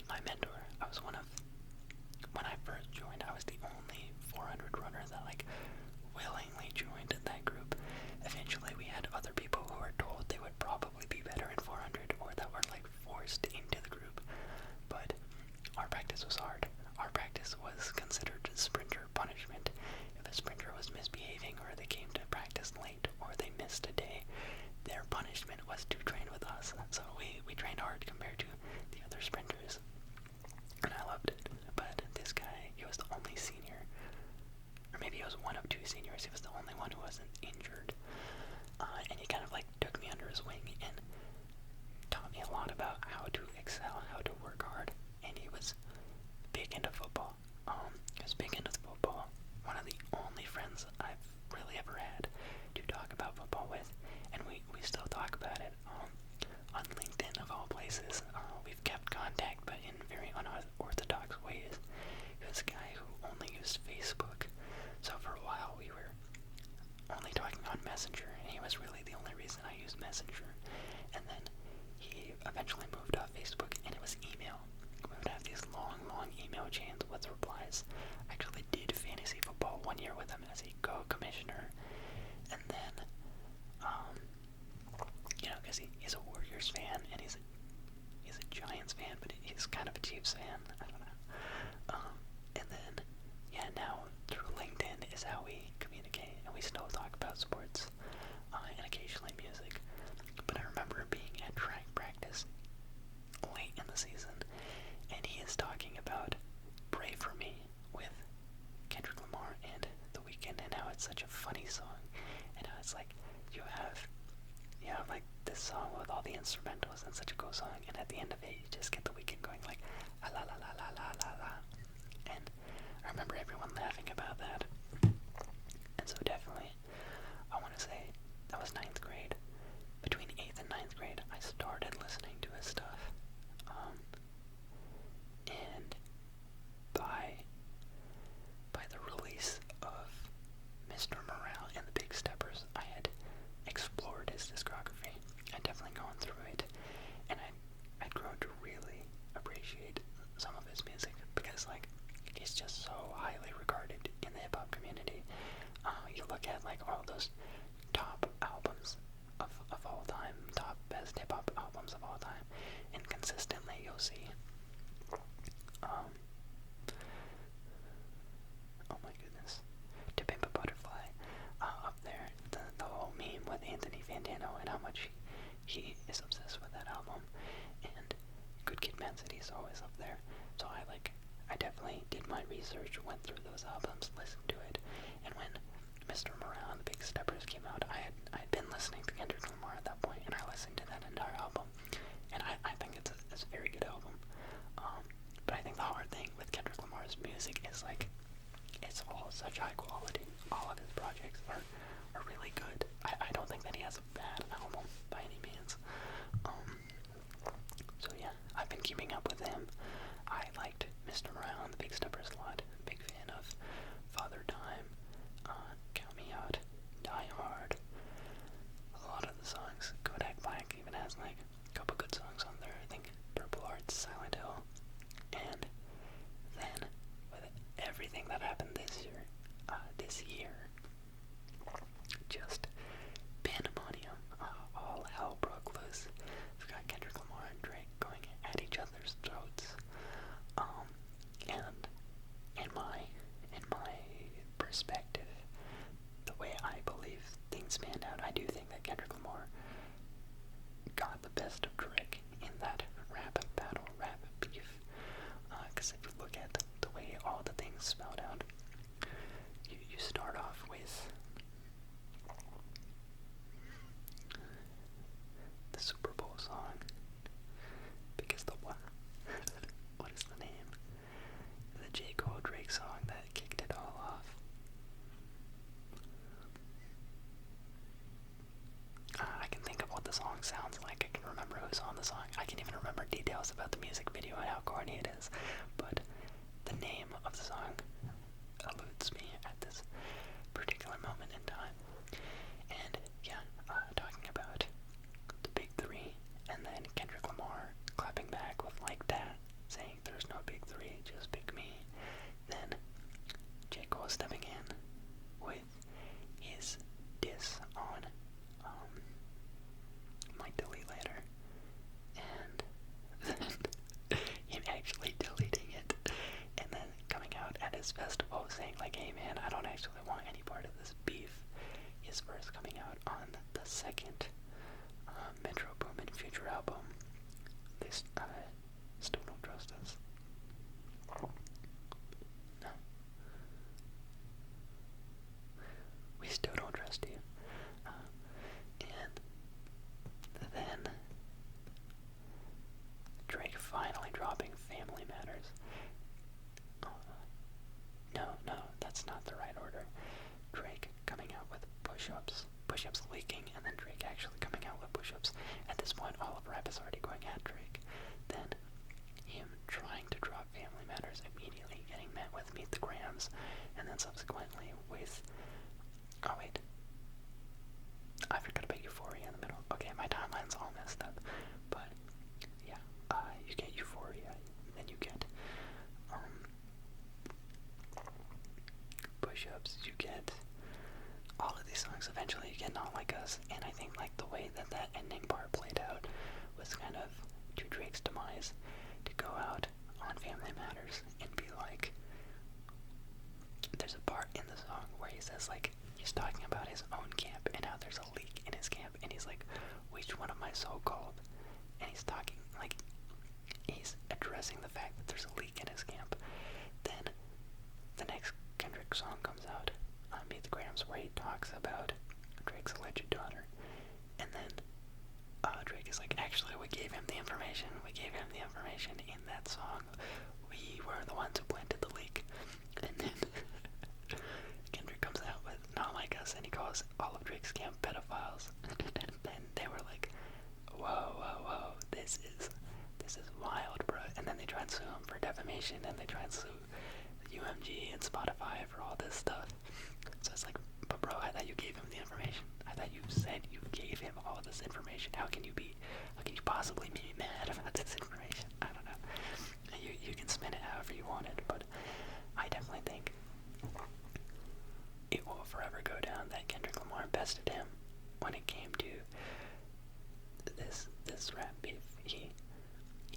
my mentor. When I first joined, I was the only Messenger, and he was really the only reason I used Messenger. And then he eventually moved off Facebook, and it was email. We would have these long email chains with replies. I actually did fantasy football 1 year with him as a co-commissioner, and then, because he's a Warriors fan, and he's a Giants fan, but he's kind of a Chiefs fan. I don't know. And then, now through LinkedIn is how we communicate, and we still talk about sports, and occasionally music. But I remember being at track practice late in the season, and he is talking about "Pray for Me" with Kendrick Lamar and The Weeknd, and how it's such a funny song, and how it's like you have like this song with all the instrumentals and such a cool song, and at the end of it you just get The Weeknd going like la la la la la la la, and I remember everyone laughing about that. And so definitely I want to say that was 9th grade. Between 8th and 9th grade I started listening to his stuff, and by the release of Mr. Morale and the Big Steppers, I had explored his discography. I'd definitely gone through it, and I'd grown to really appreciate some of his music, because like he's just so highly regarded in the hip hop community. You look at like all those top albums of all time, top best hip hop albums of all time, and consistently you'll see oh my goodness, To Pimp a Butterfly up there. The whole meme with Anthony Fantano and how much he is obsessed with that album, and Good Kid, Mad City is always up there. So I definitely did my research, went through those albums, listened to it, and when Mr. Morale and the Big Steppers came out, I had been listening to Kendrick Lamar at that point, and I listened to that entire album, and I think it's a very good album. But I think the hard thing with Kendrick Lamar's music is like it's all such high quality. All of his projects are really good. I don't think that he has a bad album by any means. So yeah, I've been keeping up with him. I liked Mr. Morale and the Big Steppers a lot. Big fan of Father Time, Count Me Out, Die Hard. A lot of the songs. Kodak Black even has like a couple good songs on there. I think Purple Hearts, Silent Hill. And then with everything that happened this year, just pandemonium. All hell broke loose. We've got Kendrick Lamar and Drake going at each other's throats. And in my perspective, the way I believe things panned out, I do think that Kendrick Lamar got the best of Drake in that rap battle, rap beef. Because if you look at the way all the things spelled out, you start off with the Super Bowl song, because what is the name? The J. Cole Drake song that kicked it all off. I can think of what the song sounds like. I can remember who's on the song. I can even remember details about the music video and how corny it is. But the name of the song eludes me at this particular moment in time. And yeah, talking about the big three, and then Kendrick Lamar clapping back with like that, saying there's no big three, just pick me. Then J. Cole stepping in with his diss on Might Delete Later, and then him actually deleting it, and then coming out at his festival saying like, hey man, I don't actually want any part of this beef. His verse coming out on the second Metro Boomin Future album. They still don't trust us. No. We still don't trust you. And then Drake finally dropping Family Matters. No, that's not the right order. Drake coming out with push-ups leaking, and then Drake actually coming out with push-ups. At this point, all of rap is already going at Drake. Then him trying to drop Family Matters, immediately getting met with Meet the Grams, and then subsequently with I forgot about Euphoria in the middle. Okay, my timeline's all messed up. But, yeah, you get Euphoria, then you get, Push-Ups, you get all of these songs. Eventually you get Not Like Us, and I think, like, the way that that ending part played out was kind of to Drake's demise, to go out on Family Matters and be like, there's a part in the song where he says, like, he's talking about his own camp and how there's a leak in his camp, and he's like, which one of my so-called, and he's talking, like, he's addressing the fact that there's a leak in his camp. Then the next Kendrick song comes out, Meet the Grams, where he talks about Drake's alleged daughter, and then Drake is like, actually, we gave him the information in that song. We were the ones who planted the leak. And then Kendrick comes out with Not Like Us, and he calls all of Drake's camp pedophiles. And then they were like, whoa, this is wild, bro. And then they try and sue him for defamation, and they try and sue UMG and Spotify for all this stuff. So it's like, but bro, I thought you gave him the information. I thought you said you gave him all this information. How can you possibly be mad about this information? I don't know. You can spin it however you want it, but I definitely think it will forever go down that Kendrick Lamar bested him when it came to this rap beef. He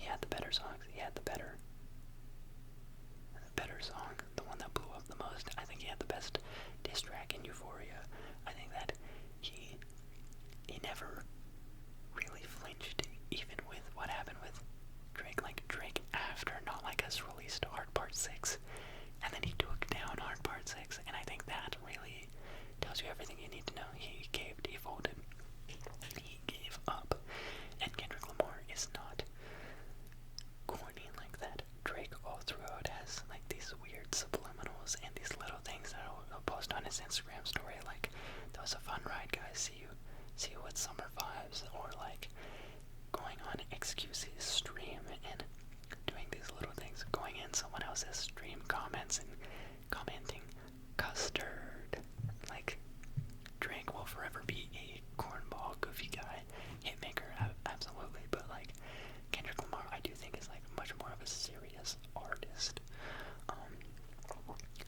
had the better songs. He had the better song, the one that blew up the most. I think he had the best diss track in Euphoria. I think that he never really flinched, even with what happened with Drake. Like, Drake, after Not Like Us, released Hard Part 6, and then he took down Hard Part 6, and I think that really tells you everything you need to know. He caved, he folded, he gave up, and Kendrick Lamar is not corny like that. Drake all throughout has like these weird subliminals and these little things that he'll post on his Instagram story, like, that was a fun ride, guys, see you with summer vibes, or like going on Excuses stream and doing these little things, going in someone else's stream comments and commenting custard. Like, Drake will forever be a cornball, goofy guy, hitmaker, absolutely, but like, Kendrick Lamar, I do think is like much more of a serious artist.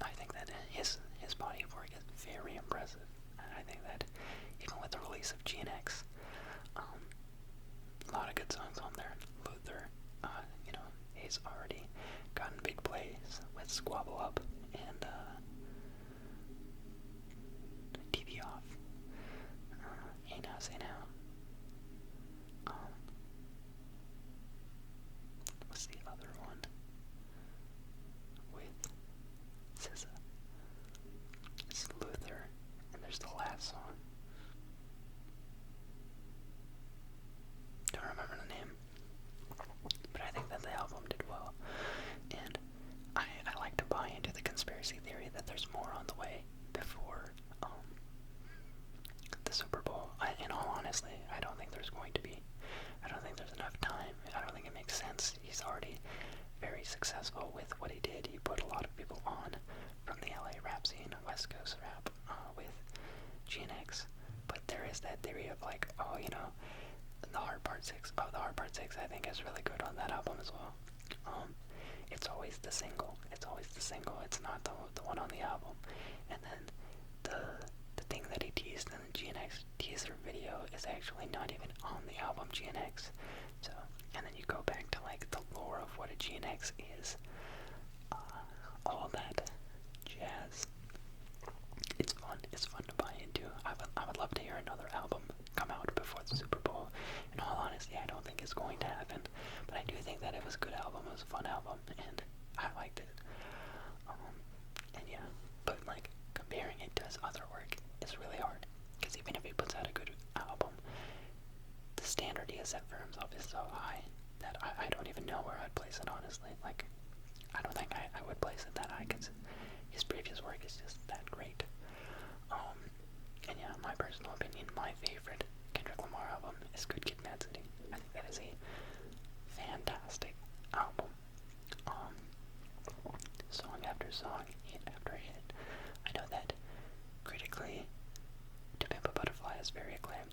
I think that his body of work is very impressive, and I think that even with the release of GNX, a lot of good songs on there. Luther, he's already gotten big plays with Squabble Up and TV Off. Hey Now, Say Now. What's the other one? With SZA. It's Luther, and there's the last song. Don't remember the name, but I think that the album did well, and I like to buy into the conspiracy theory that there's more on the way before the Super Bowl. In all honesty, I don't think there's going to be. I don't think there's enough time. I don't think it makes sense. He's already very successful with what he did. He put a lot of people on from the LA rap scene, West Coast rap, with GNX. But there is that theory of like, the Hard Part 6. Oh, the Hard Part 6 I think is really good on that album as well. It's always the single. It's not the one on the album. And then the thing that he teased in the GNX teaser video is actually not even on the album GNX. So, and then you go back to like the lore of what a GNX is, all that jazz. It's fun to buy into. I would love to hear another album come out before the Super Bowl. In all honesty, I don't think it's going to happen, but I do think that it was a good album. It was a fun album, and I liked it. And yeah, but like, comparing it to his other work is really hard, because even if he puts out a good album, the standard he has set for himself is so high that I don't even know where I'd place it, honestly. Like, I don't think I would place it that high, because his previous work is just that great. And yeah, in my personal opinion, my favorite Kendrick Lamar album is Good Kid, Mad City. I think that is a fantastic album. Song after song, hit after hit. I know that critically, To Pimp a Butterfly is very acclaimed.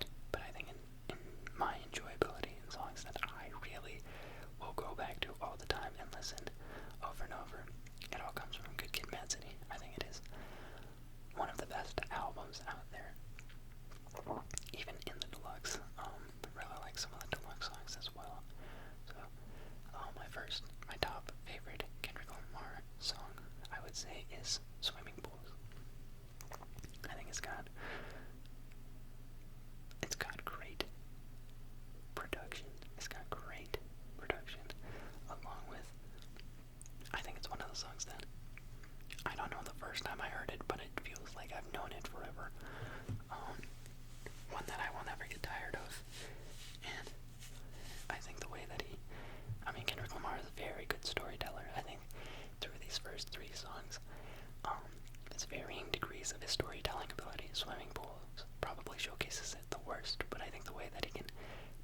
varying degrees of his storytelling ability. Swimming pools probably showcases it the worst, but I think the way that he can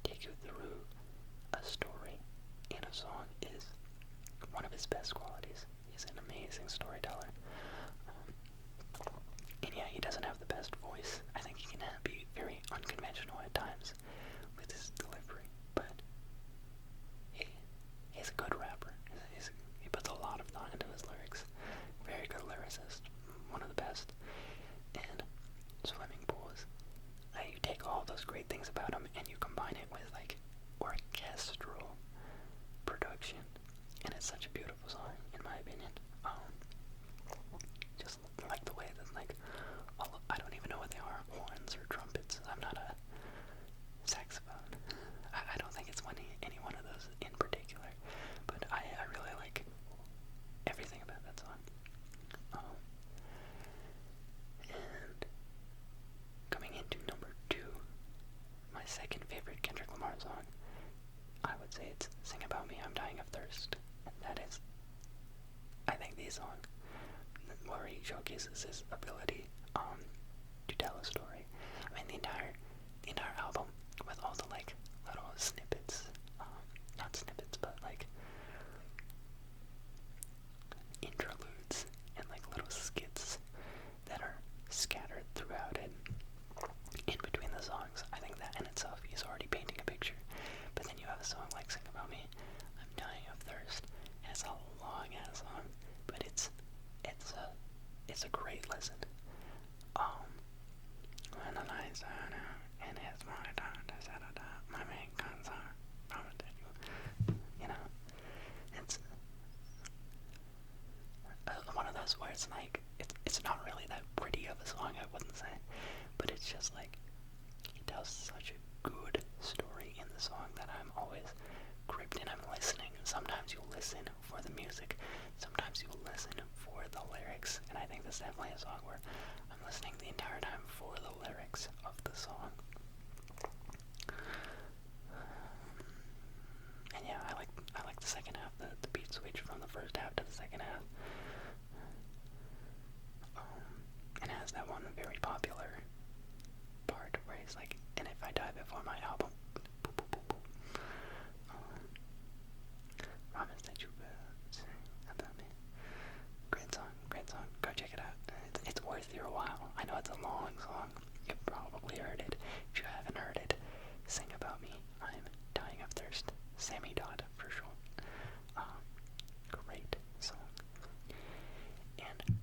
take you through a story in a song is one of his best qualities. He's an amazing storyteller. And yeah, he doesn't have the best voice. I think he can be very unconventional at times with his delivery, but he's a good rapper. He puts a lot of thought into his lyrics. Very good lyricist. One of the best. And Swimming Pools, you take all those great things about him and you combine it with like orchestral production, and it's such a beautiful song in my opinion. Just like the way that like I don't even know what they are, horns or trumpets. I'm not a saxophone. I don't think it's any one of those in particular, but I really like everything about that song. And coming into number 2, my second favorite Kendrick Lamar song, I would say it's Sing About Me, I'm Dying of Thirst. And that is, I think, the song where he showcases his ability to tell a story. I mean, the entire album with all the like little snippets, not snippets, but like interludes and like little skits that are scattered throughout it in between the songs. I think that in itself is already painting a picture. But then you have a song like Sing About Me, I'm Dying of Thirst, and it's a long ass song, but it's a great listen. When the lights are out and it's my time to settle down, my main concern, you know, it's one of those where it's like, it's not really that pretty of a song, I wouldn't say, but it's just like, he tells such a good story in the song that I'm always gripped and I'm listening. Sometimes you'll listen for the music, sometimes you'll listen for the lyrics, and I think this is definitely a song where I'm listening the entire time for the lyrics of the song. And yeah, I like the second half, the beat switch from the first half to the second half. And it has that one very popular part where he's like, and if I die before my album, boop, boop, boop, boop. Promise that you will sing about me. Great song, go check it out. It's worth your while. I know it's a long song, you've probably heard it. If you haven't heard it, Sing About Me, I'm Dying of Thirst, Sammy Dodd for sure. Great song. And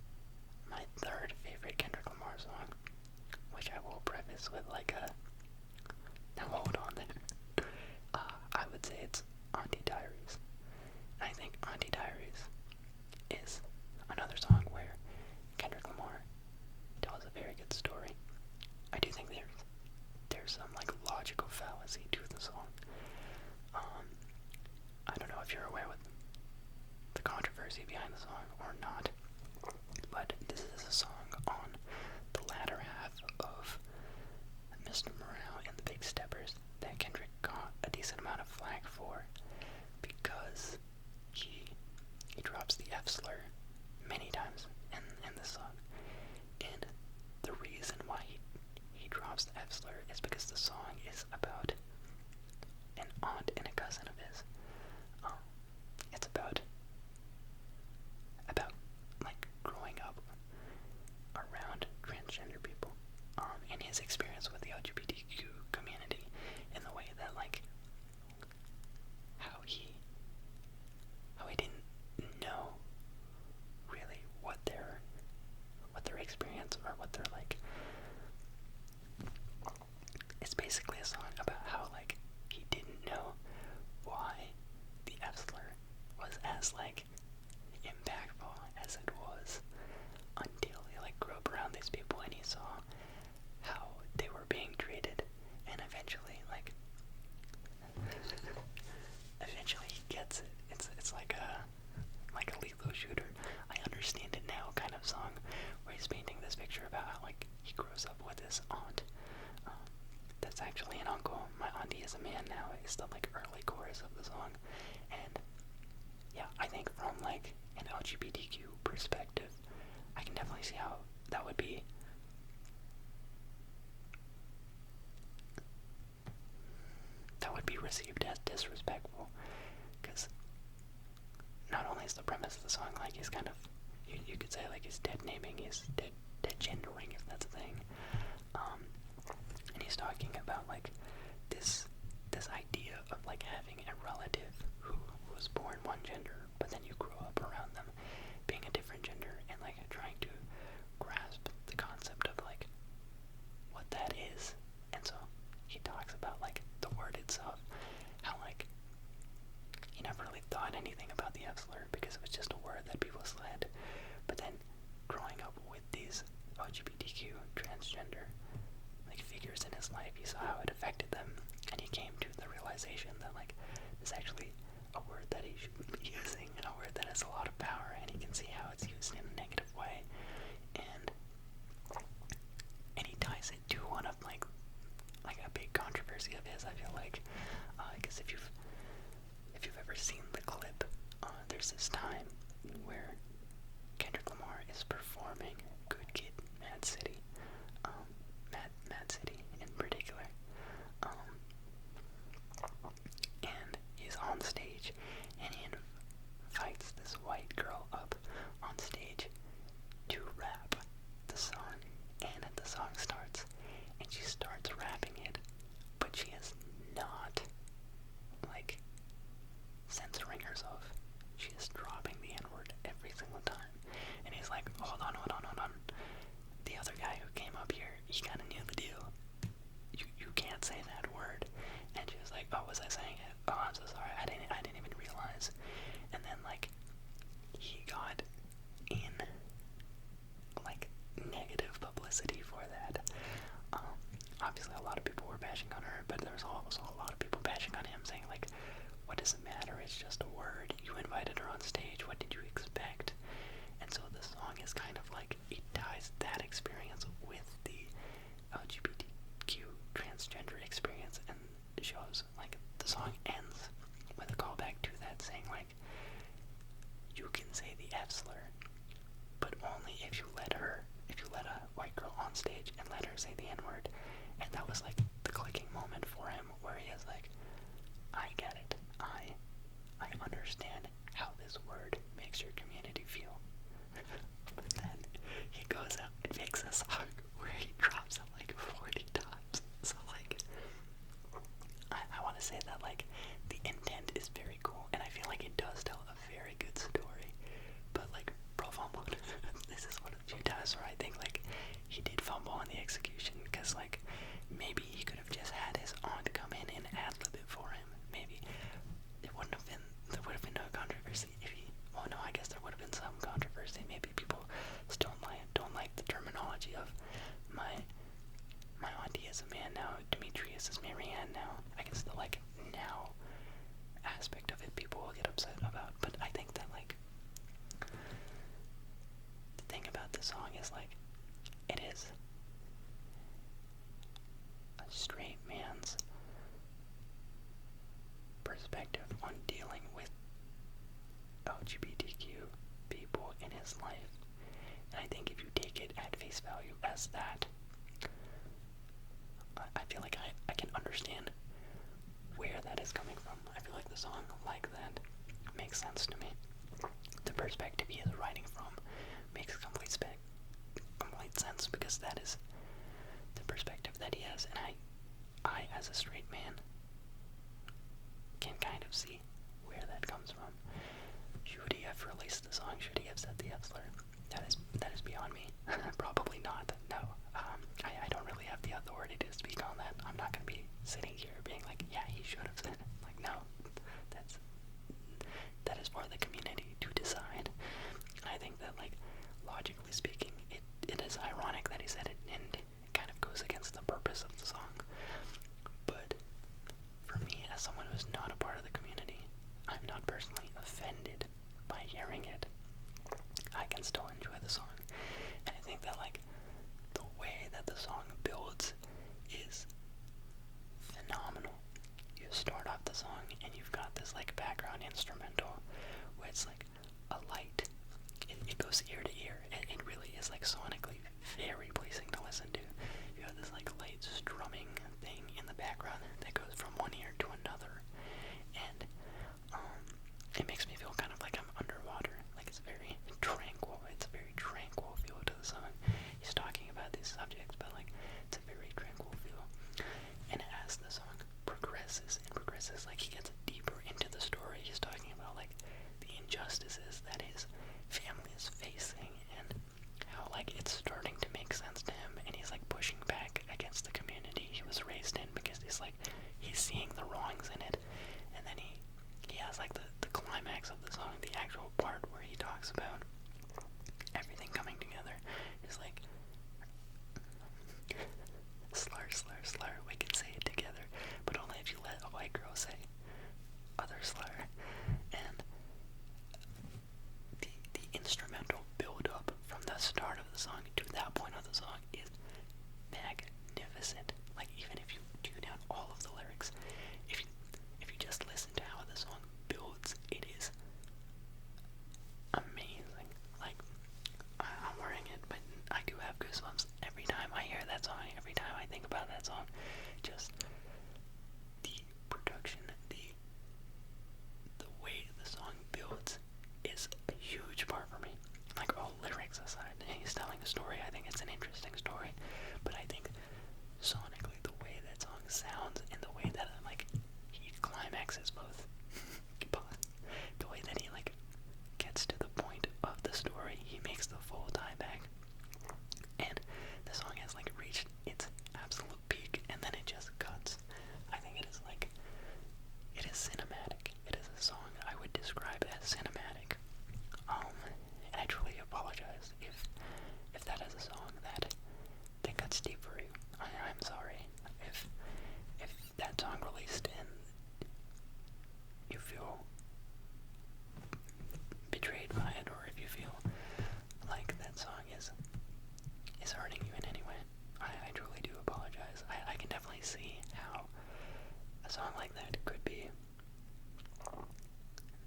my third favorite Kendrick Lamar song, which I will preface with like a, now hold on there, I would say it's Auntie Diaries. And I think Auntie Diaries is another song where Kendrick Lamar tells a very good story. I do think there's some like logical fallacy to the song. I don't know if you're aware with the controversy behind the song or not, but this is a song on the latter half of Mr. Morale and the Big Steppers that Kendrick got a decent amount of flack for because he drops the F slur many times in this song. And the reason why he drops the F slur is because the song is about an aunt and a cousin of his. It's about like growing up around transgender people, and his experience with the LGBTQ community, in the way that like how he didn't know really what their experience or what they're like. It's basically a song about how like he didn't know why the F slur was as like impactful as it was until he like grew up around these people and he saw how they were being treated, and eventually he gets it. It's like a lethal shooter. I understand it now kind of song where he's painting this picture about how like he grows up with his aunt. That's actually an uncle. My auntie is a man now. It's the like early chorus of the song, and yeah, I think from like an LGBTQ perspective, I can definitely see how perceived as disrespectful, because not only is the premise of the song like he's kind of, you could say like he's dead naming, he's dead gendering, if that's a thing, and he's talking about like this idea of like having a relative who was born one gender, but then you grew up around them being a different gender, and like trying to grasp the concept of like what that is. And so he talks about like the word itself, how like he never really thought anything about the F slur because it was just a word that people said, but then growing up with these LGBTQ transgender like figures in his life, he saw how it affected them, and he came to the realization that like it's actually a word that he shouldn't be using, and a word that has a lot of power, and he can see how it's used in a negative way, and he ties it to one of like a big controversy of his, I feel like, because if you've ever seen the clip, there's this time where Kendrick Lamar is performing Good Kid, Mad City, Mad City in particular, and he's on stage, and he invites this white girl up on stage to rap the song, and the song starts, and she starts rapping it, but she is not, like, censoring herself. She is dropping the N-word every single time, and he's like, hold on, the other guy who came up here, he kind of knew the deal. You can't say that word. And she was like, oh, was I saying it? Oh, I'm so sorry, I didn't even realize. And then, like, he got in, like, negative publicity for that. Obviously a lot of people were bashing on her, but there was also a lot of people bashing on him, saying like, what does it matter, it's just a word, you invited her on stage, what did you expect? And so the song is kind of like, it ties that experience with the LGBTQ transgender experience, and shows like the song ends with a callback to that, saying like, you can say the F slur, but only if you let a white girl on stage and let her say the N-word. And that was like the clicking moment for him, where he is like, I get it, I understand how this word makes your community feel. But then he goes out and makes a song where he drops it like 40 times. So like, I want to say that like the intent is very cool, and I feel like it does tell a very good story. But like, bro fumbled. This is one of the few times where I think like he did fumble on the execution, because like maybe he could have just had his aunt come in and ad-lib it for him. Maybe there would have been no controversy if he, well no, I guess there would have been some controversy. Maybe people still don't like the terminology of my auntie is a man now, Demetrius is Marianne now. I guess the like now aspect of it people will get upset about, but I think that like the thing about the song is like, it is a straight man's perspective on dealing with LGBTQ people in his life. And I think if you take it at face value as that, I feel like I can understand where that is coming from. I feel like the song like that makes sense to me. The perspective he is writing from makes complete sense, because that is the perspective that he has, and I as a straight man can kind of see where that comes from. Should he have released the song? Should he have said the F slur? That is beyond me. Probably not. No. I don't really have the authority to speak on that. I'm not going to be sitting here being like, yeah, he should have said it. Like, no. That is for the community to decide. I think that, like, logically speaking, it is ironic that he said it, and it kind of goes against the purpose of the song. But for me, as someone who is not a part of the community, I'm not personally offended by hearing it. I can still enjoy the song. And I think that like the way that the song builds is phenomenal. You start off the song and you've got this like background instrumental where it's like a light. It goes ear to ear, and it really is like sonically very pleasing to listen to. You have this like light strumming thing in the background that goes from one ear to another, as like he gets deeper into the story, he's talking about like the injustices that his family is facing and how like it's starting to make sense to him, and he's like pushing back against the community he was raised in because he's seeing the wrongs in it. And then he has like the climax of the song, the actual part where he talks about everything coming together. Is like slur, slur, slur, we can say it together, but only if you let a white girl say other slur. And the instrumental build up from the start of the song to that point of the song is magnificent. Like, even if you tune down all of the lyrics, if you just listen to how the song builds, it is amazing. Like, I'm wearing it, but I do have goosebumps every time I hear that song, every time I think about that song. Just the production, the way the song builds is a huge part for me. Like, all lyrics aside, he's telling a story. I think it's an interesting story, but I think sonically the way that song sounds and the way that like he climaxes both, the way that he like gets to the point of the story, he makes the full tie back, and the song has like reached its absolute peak, and then it just cuts. I think it is cinematic. It is a song I would describe as cinematic. And I truly apologize if that is a song that cuts deep for you. I'm sorry if that song released and you feel betrayed by it, or if you feel like that song is hurting you in any way. I truly do apologize. I can definitely see how a song like that could be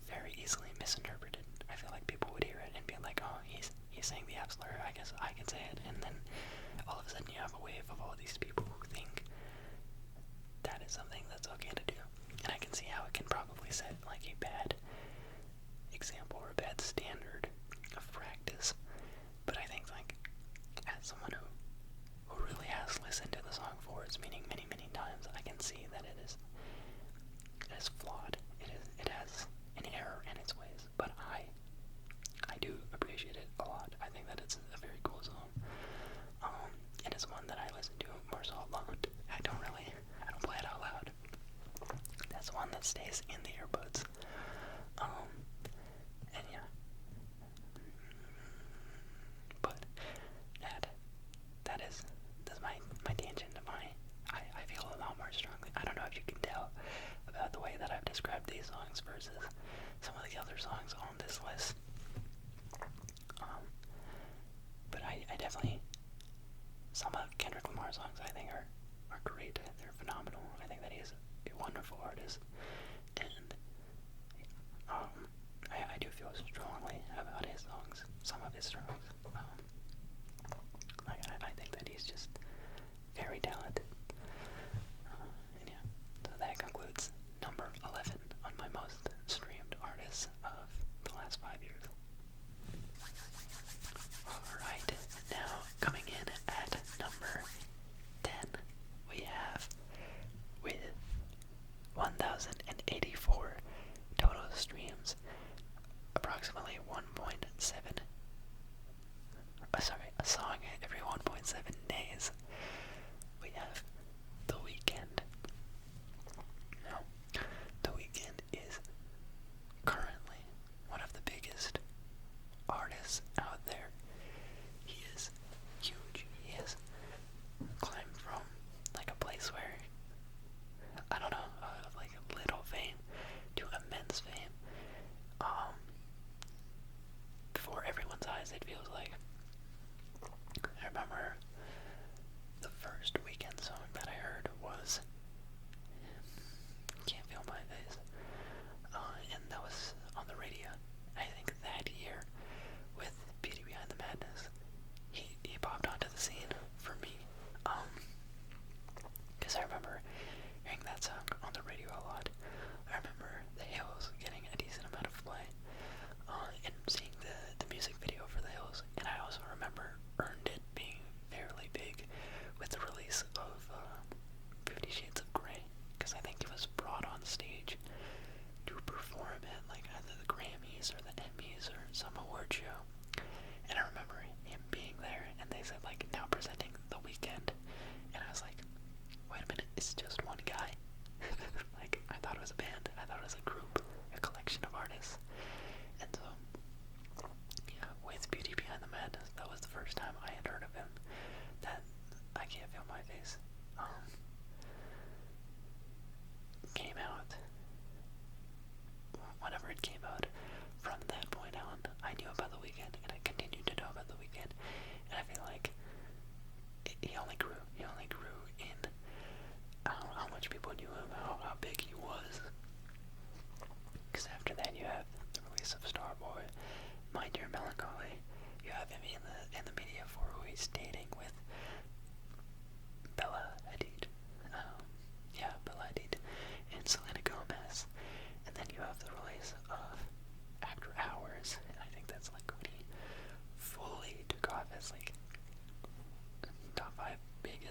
very easily misinterpreted. I feel like people would hear it and be like, oh, he's saying the app slur, I guess I can say it, and then all of a sudden you have a wave of all these people who think that is something that's okay to do. And I can see how it can probably set like a bad example or a bad standard of practice. But I think like, as someone who really has listened to the song for its meaning many, many times, I can see that it is flawed. It has an error in its ways, but I do appreciate it a lot. I think that it's a very cool song. And it's one that I listen to more so alone. I don't play it out loud. That's one that stays in the earbuds. And yeah. But that's my tangent to I feel a lot more strongly. I don't know if you can tell about the way that I've described these songs versus some of the other songs on this list. But I definitely, some of Kendrick Lamar's songs I think are great. They're phenomenal. I think that he is a wonderful artist. And I do feel strongly about his songs, some of his songs. I think that he's just very talented. And yeah, so that concludes number 11 on my most streamed artists of the last 5 years. Alright, now coming in at number 10, we have, with 1,084 total streams, approximately 1.7,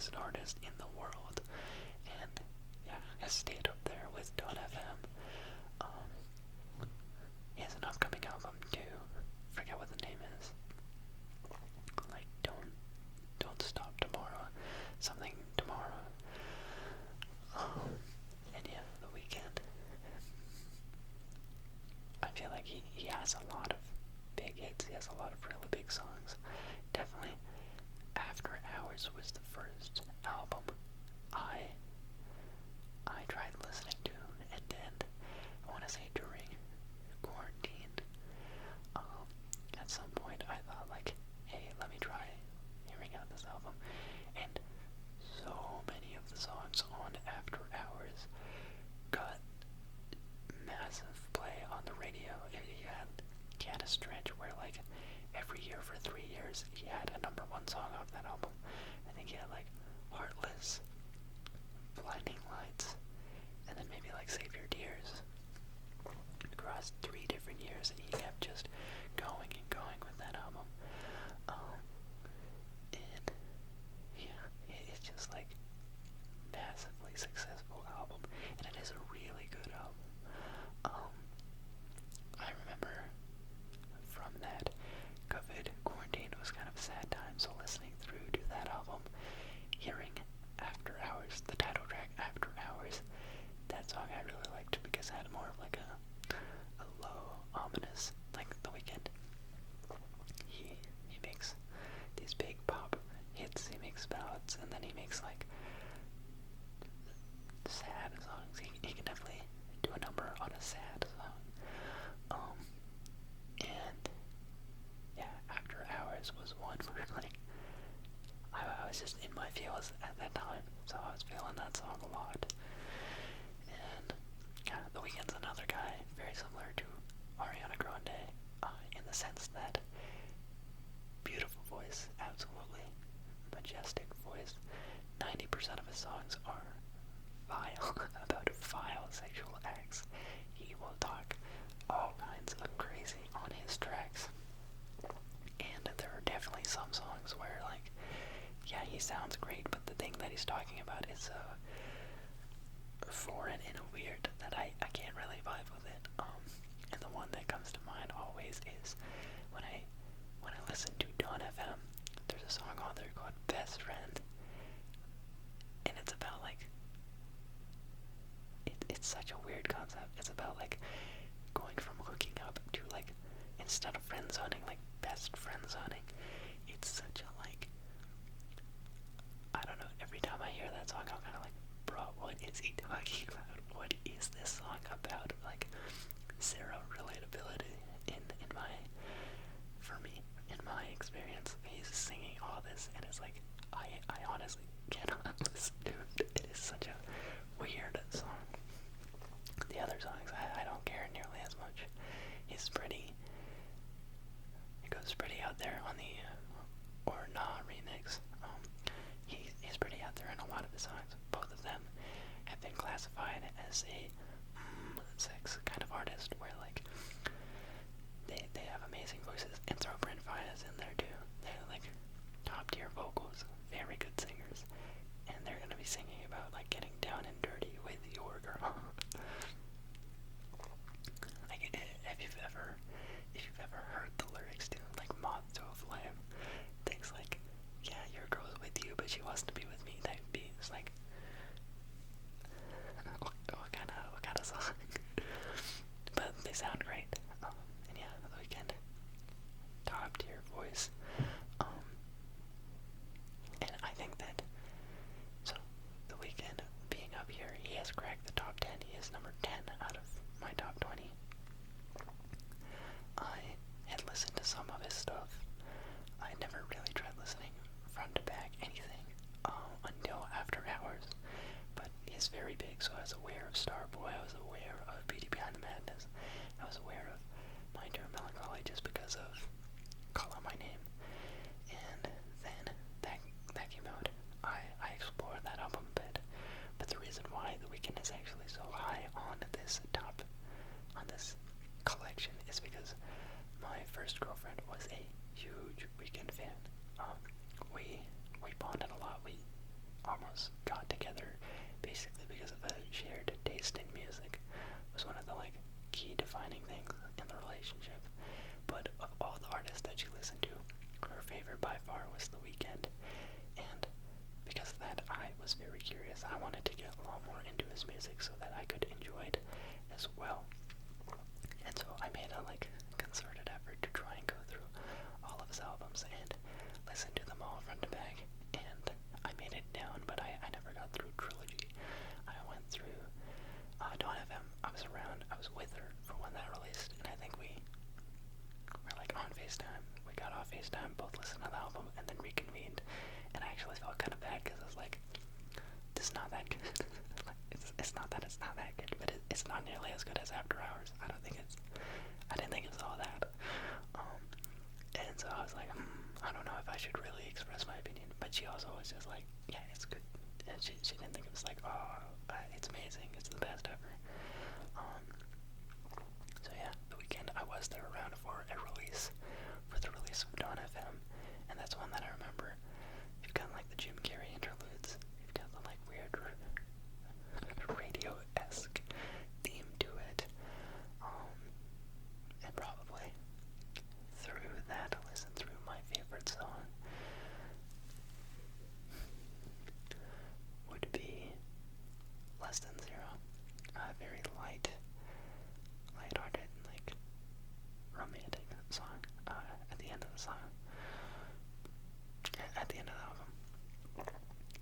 biggest artist in the world, and yeah, has stayed up there with .fm. He has an upcoming album too. Forget what the name is. Like don't stop tomorrow. Something tomorrow. And yeah, The Weeknd. I feel like he has a lot of big hits. He has a lot of really big songs. Definitely After Hours was the first album I tried listening to, and then I want to say during quarantine. At some point I thought like, hey, let me try hearing out this album, and so many of the songs on After Hours got massive play on the radio. He had a stretch where like every year for 3 years he had a #1 song off that album. I think he had like Heartless, Blinding Lights, and then maybe like Save Your Tears. Across 3 different years, and he kept just going and going with that album. And yeah, it's just like massively successful album, and it is a really good album. I remember from that COVID quarantine, it was kind of a sad time, so listening through to that album, hearing After Hours, the title track After Hours, that song I really liked because it had more of like a low, ominous, like The Weeknd. He makes these big pop hits, he makes ballads, and then he makes like sad songs. He can definitely do a number on a sad song. And yeah, After Hours was one where like I was just in my feels at that time, so I was feeling that song a lot. And The Weeknd's another guy very similar to Ariana Grande, in the sense that beautiful voice, absolutely majestic voice. 90% of his songs are vile, about vile sexual acts. He will talk all kinds of crazy on his tracks. And there are definitely some songs where, like, yeah, he sounds great, but the thing that he's talking about is foreign and weird that I can't really vibe with it. And the one that comes to mind always is when I listen to .fm, there's a song on there called Best Friend, and it's about like, it's such a weird concept. It's about like going from hooking up to like, instead of friend zoning, like best friend zoning. It's such a like, I don't know, every time I hear that song I'm kind of like, bro, what is he talking about? What is this song about? Like, zero relatability in my, for me, in my experience. He's singing all this and it's like, I honestly cannot listen to it. It is such a weird song. The other songs, I don't care nearly as much. He's pretty, it goes pretty out there on the Or Nah remix. He's pretty out there in a lot of his songs. Both of them have been classified as a sex kind of artist, where like they have amazing voices, and throw Brent Fayez in there too. They're like top tier vocals, very good singers, and they're gonna be singing about like getting down and dirty with your girl. Like, if you've ever heard the lyrics to like Moth to a Flame, things like, yeah, your girl's with you, but she wants to be with me type beats, like, what kind of song? But they sound great. And yeah, The Weeknd, top tier voice. And I think that, so The Weeknd being up here, he has cracked the top 10. He is number 10 out of my top 20. I had listened to some of his stuff. I never really tried listening front to back anything until After Hours, but he's very big, so I was aware of Starboy, I was aware of Beauty Behind the Madness, I was aware of My Dear Melancholy just because of Call Out My Name, and then that came out. I explored that album a bit, but the reason why The Weeknd is actually so high on this collection is because my first girlfriend was a huge Weeknd fan. We bonded a lot. almost got together basically because of a shared taste in music. It was one of the key defining things in the relationship. But of all the artists that she listened to, her favorite by far was The Weeknd. And because of that, I was very curious. I wanted to get a lot more into his music so that I could enjoy it as well. And so I made a concerted effort to try and go through all of his albums and listen to them all front to back. And I made it down, but I never got through Trilogy. I went through Don't Have Him. I was around. I was with her for when that released, and I think we were on FaceTime. We got off FaceTime, both listened to the album, and then reconvened. And I actually felt kind of bad because I was like, this is not that good. It's not that it's not that good, but it's not nearly as good as After Hours. I didn't think it was all that. And so I was like, I don't know if I should really express my opinion. But she also was just like, yeah, it's good. And she didn't think it was it's amazing. It's the best ever. So yeah, The Weeknd, I was there around for the release of Dawn FM, and that's one that I remember. You've got the Jim Carrey interludes. You've got the weird radio-esque theme to it. And probably through that, I listened through my favorite song would be Less Than Zero. A very light-hearted, romantic song at the end of the song. At the end of the album.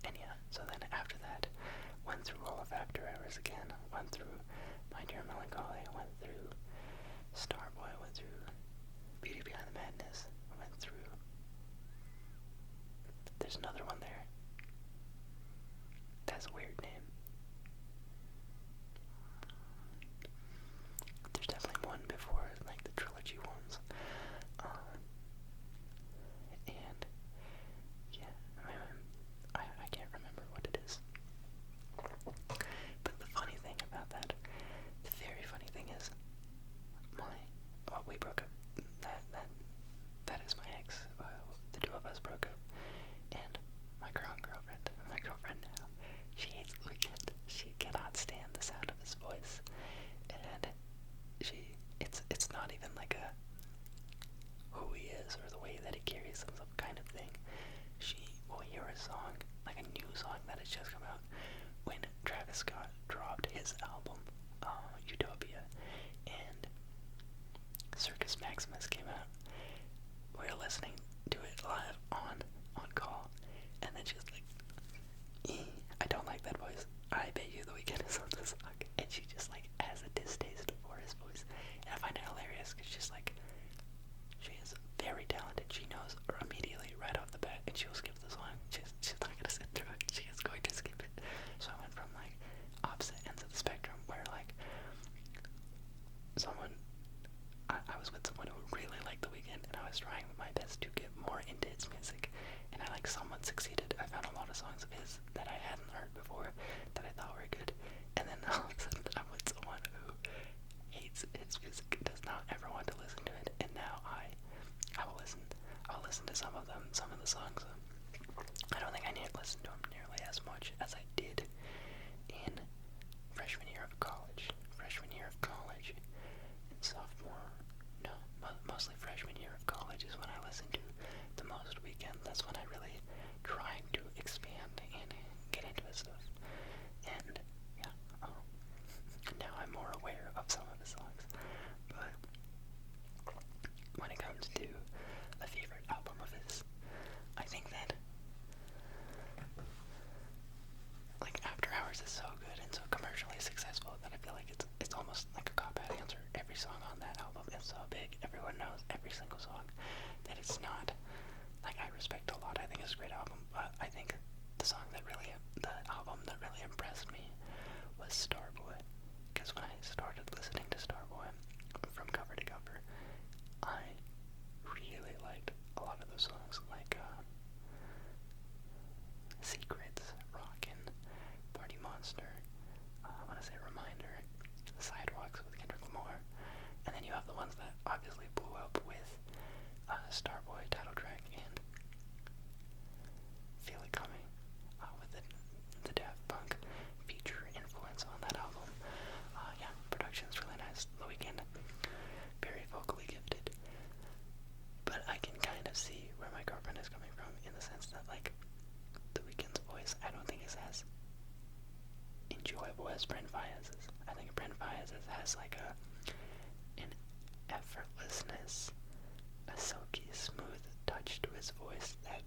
And yeah, so then after that, went through all of After Hours again, went through My Dear Melancholy, went through Starboy, went through Beauty Behind the Madness, went through... There's another one there. That's a weird name. There's definitely one before, the Trilogy ones. And, yeah, I can't remember what it is. But the funny thing about that, the very funny thing is, we broke up. That is my ex. The two of us broke up. And my current girlfriend, my girlfriend now, she hates The Weeknd. She cannot stand the sound of his voice. And it's not even a who he is or the way that he carries himself kind of thing. She will hear a song, a new song that has just come out, when Travis Scott dropped his album, Utopia, and Circus Maximus came out. We were listening to it live on call, and then she was like, I don't like that voice. I bet you The Weeknd is on this song. And she just has a distaste for his voice. And I find it hilarious because she's she is very talented. She knows immediately right off the bat, and she'll skip the song. She's not gonna sit through it. She is going to skip it. So I went from opposite ends of the spectrum where I was with someone who really liked The Weeknd, and I was trying my best to get more into his music, and I somewhat succeeded. I found a lot of songs of his that I hadn't heard before that I thought were good, and then all of a sudden I'm with someone who hates his music, does not ever want to listen to it, and now I'll listen to some of the songs. I don't think I need to listen to them nearly as much as I did in freshman year of college, and mostly freshman year of college is when I listened to the most Weeknd. That's when I really tried to expand and get into his stuff. And yeah, now I'm more aware of some of his songs. But when it comes to a favorite album of his, I think that After Hours is so good and so commercially successful that I feel like it's almost like a cop-out answer. Every song on that album is so big, everyone knows every single song, that it's not I respect a lot. I think it's a great album, but I think the album that really impressed me was Starboy, because when I started listening to Starboy from cover to cover, I really liked a lot of those songs, Secrets, Rockin', Party Monster, I want to say Reminder, Sidewalks with Kendrick Lamar, and then you have the ones that obviously blew up with Starboy title track and Feel It Coming with I don't think it's as enjoyable as Brent Faiyaz's. I think Brent Faiyaz's has like an effortlessness, a silky, smooth touch to his voice that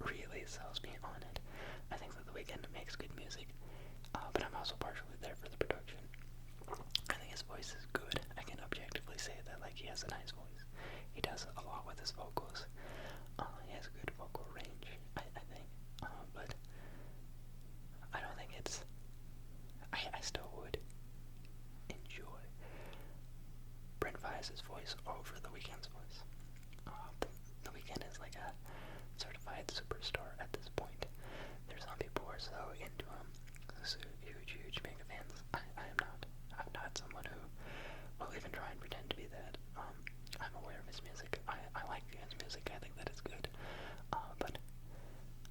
really sells me on it. I think that The Weeknd makes good music, but I'm also partially there for the production. I think his voice is good. I can objectively say that, like, he has a nice voice. He does a lot with his vocals. He has a good vocal range, I think. But I don't think it's... I still would enjoy Brent Faiyaz's voice over The Weeknd's voice. The Weeknd is like a certified superstar at this point. There's some people who are so into him, so huge mega fans. I am not. I'm not someone who will even try and pretend to be that. I'm aware of his music. I like his music. I think that it's good. But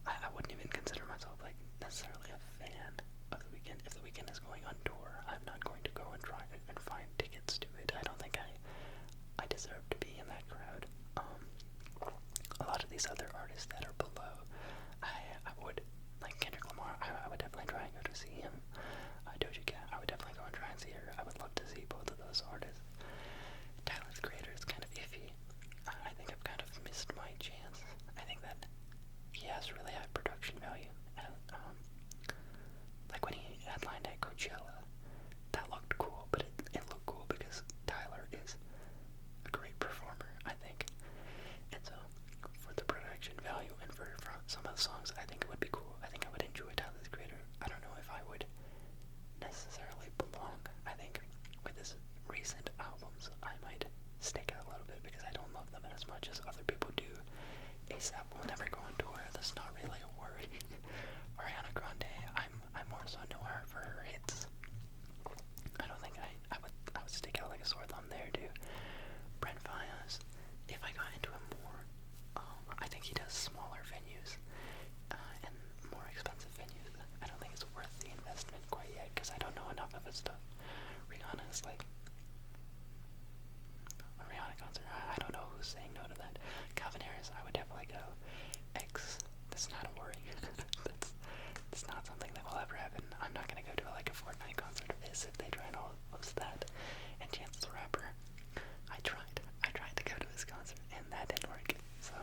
I wouldn't even consider myself like necessarily a fan of The Weeknd. If The Weeknd is going on tour, I'm not going to go and try and find tickets to it. I don't think I deserve to be in that crowd. A lot of these other artists that are below, I would, like Kendrick Lamar, I would definitely try and go to see him. Doja Cat, I would definitely go and try and see her. I would love to see both of those artists. Tyler, the Creator, is kind of iffy. I think I've kind of missed my chance. I think that he has really high production value. And, like when he headlined at Coachella, that looked cool, but it looked cool because Tyler is a great performer, I think. And so, for the production value and for some of the songs, I think it would be cool. I think I would enjoy Tyler, the Creator. I don't know if I would necessarily belong. I think with his recent albums, I might stick out a little bit because I don't love them as much as other people do. ASAP will never go on tour. That's not really a worry. Ariana Grande, I more so know her for her hits. I don't think I would stick out like a sore thumb there too. Brent Faiyaz, if I got into him more, I think he does smaller venues and more expensive venues. I don't think it's worth the investment quite yet because I don't know enough of his stuff. Rihanna is like a Rihanna concert. I don't know who's saying no to that. Calvin Harris, I would definitely go. That's not a worry. that's not something that will ever happen. I'm not gonna go to like a Fortnite concert of his if they try and host that. And Chance the Rapper, I tried to go to his concert and that didn't work. So,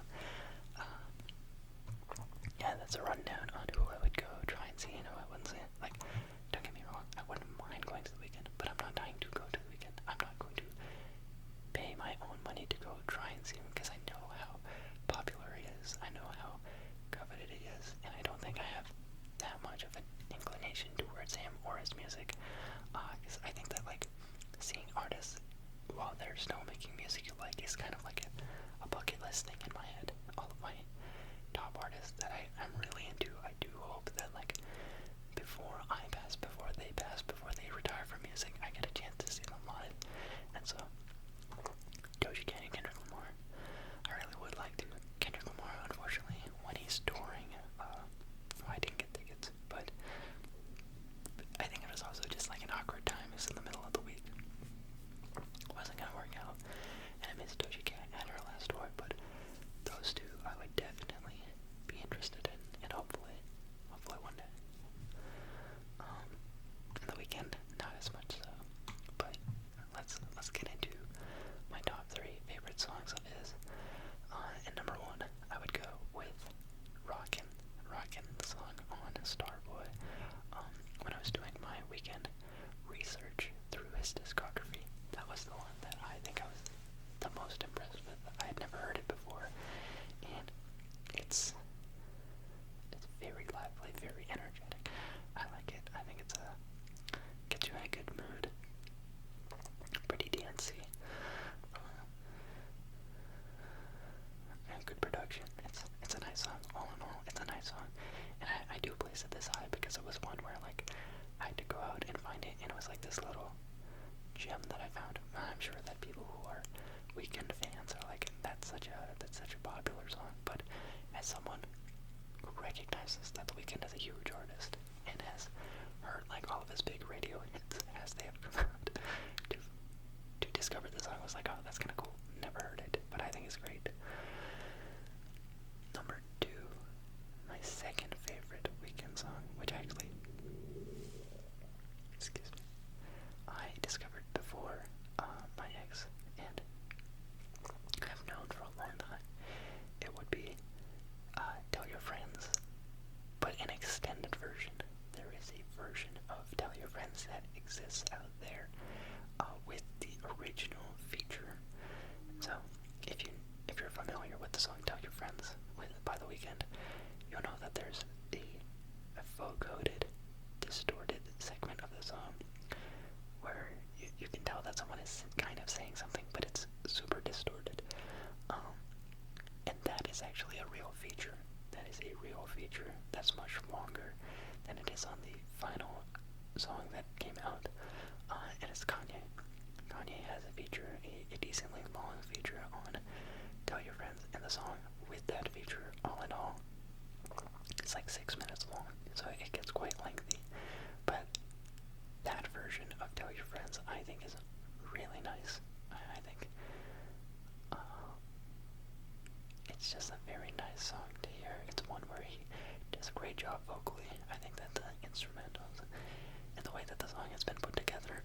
yeah, that's a rundown on who I would go try and see and who I wouldn't see. Like, don't get me wrong, I wouldn't mind going to The Weeknd, but I'm not dying to go to The Weeknd. I'm not going to pay my own money to go try and see him because I know how popular he is. I know how coveted he is, and I don't think I have that much of an inclination towards him or his music. Because I think that, like, seeing artists while they're still making music you like is kind of like a bucket list thing in my head. All of my top artists that I'm really into, I do hope that, like, before I pass, before they retire from music, I get a chance to see them live. And so, Doja Cat and Kendrick Lamar, I really would like to. Kendrick Lamar, unfortunately, when he's touring, I didn't get tickets, but I think it was also just like an awkward time. It's in the middle of the week. Wasn't gonna work out, and I missed Doja Cat and her last tour, but those two I would definitely be interested in, and hopefully one day. The Weeknd, not as much so, but let's get into my top 3 favorite songs of his. And number 1, I would go with Rockin', the song on Starboy. When I was doing my weekend research through his discography, that was the one that I think I was the most impressed with. I had never heard it before, and it's very lively, very energetic. I like it. I think it's gets you in a good mood. Pretty dancey. And good production. It's a nice song. All in all, it's a nice song. And I do place it this high because it was one where, like, I had to go out and find it, and it was like this little gem that I found. I'm sure that people who are Weeknd fans are like, that's such a popular song. But as someone who recognizes that The Weeknd is a huge artist and has heard like all of his big radio hits as they have come out, to discover the song was like, oh, that's kind of cool. Never heard it, but I think it's great. Number 2, my second favorite based on the final song that came out, and it's Kanye. Kanye has a feature, a decently long feature on Tell Your Friends, and the song with that feature, all in all, it's like 6 minutes long, so it gets quite lengthy. But that version of Tell Your Friends, I think, is really nice. I think it's just a very nice song to hear. It's one where he does a great job vocally. I think that the instrumentals and the way that the song has been put together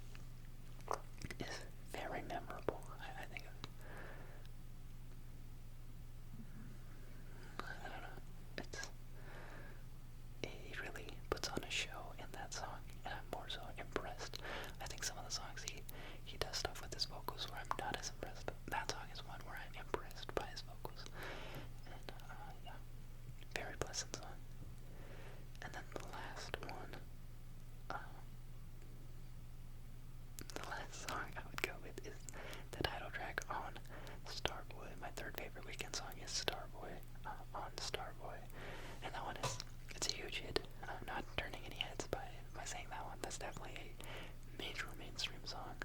is very memorable. I think I don't know. He really puts on a show in that song, and I'm more so impressed. I think some of the songs he does stuff with his vocals where I'm not as impressed. That song is one where I'm impressed by his vocals, and yeah, very pleasant song. And then the last one, the last song I would go with is the title track on Starboy. My third favorite Weeknd song is Starboy, on Starboy, and that one it's a huge hit. I'm not turning any heads by saying that one. That's definitely a major mainstream song.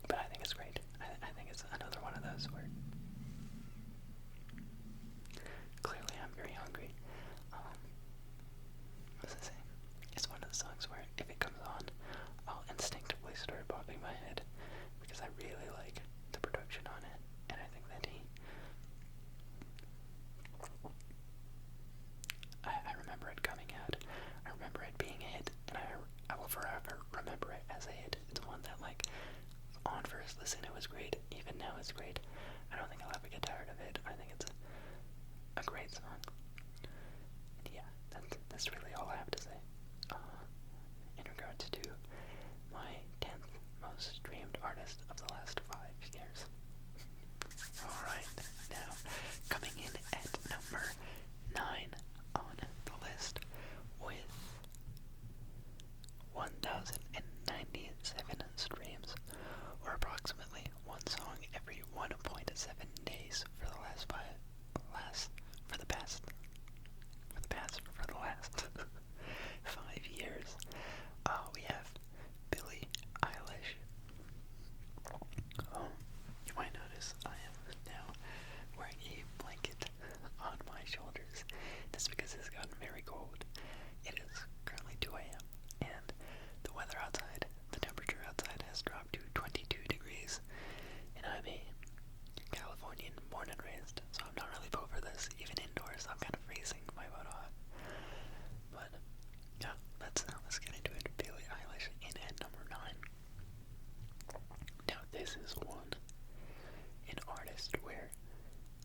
But I think it's great. I think it's another one of those where clearly I'm very hungry. What's I saying? It's one of the songs where if it comes on, I'll instinctively start bobbing my head because I really like the production on it, and I think that I remember it coming out. I remember it being a hit, and I will forever remember it as a hit. It's one that, like, on first listen it was great. Even now it's great. I don't think I'll ever get tired of it. I think it's a great song. And yeah, that's really all I have to say. In regards to my 10th most streamed artist of the last 5 years. Alright, now coming in at number 9 on the list with 1,097 streams, or approximately one song every 1.7 days for the last 5 years. We have Billie Eilish. You might notice I am now wearing a blanket on my shoulders. That's because it's gotten very cold. It is currently 2 a.m. and the weather outside, the temperature outside has dropped to 22 degrees, and I'm a Californian born and raised, so I'm not really built for this. Even indoors, I'm kind of freezing my butt off. But yeah, let's get into it. Billie Eilish in at number 9. Now this is an artist where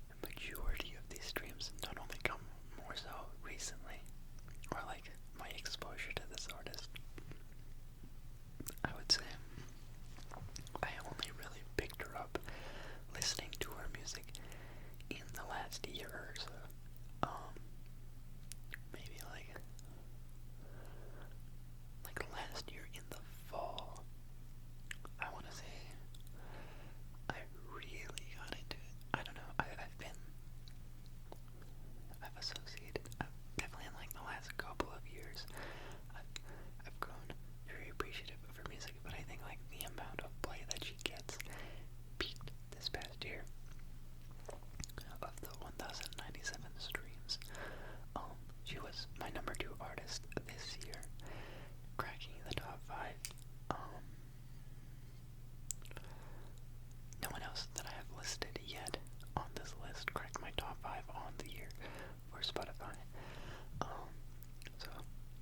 the majority of these streams not only come more so recently, or like my exposure to this artist. I would say I only really picked her up listening to her music in the last year or so. Maybe like last year in the fall. I want to say I really got into it. I don't know. I've associated. Definitely in like the last couple of years, I've grown very appreciative of her music. But I think like the amount of play that she gets peaked this past year. Of the 1,097 streams, she was my number 2 artist this year, cracking the top 5. No one else that I have listed yet on this list cracked my top 5 on the year for Spotify. So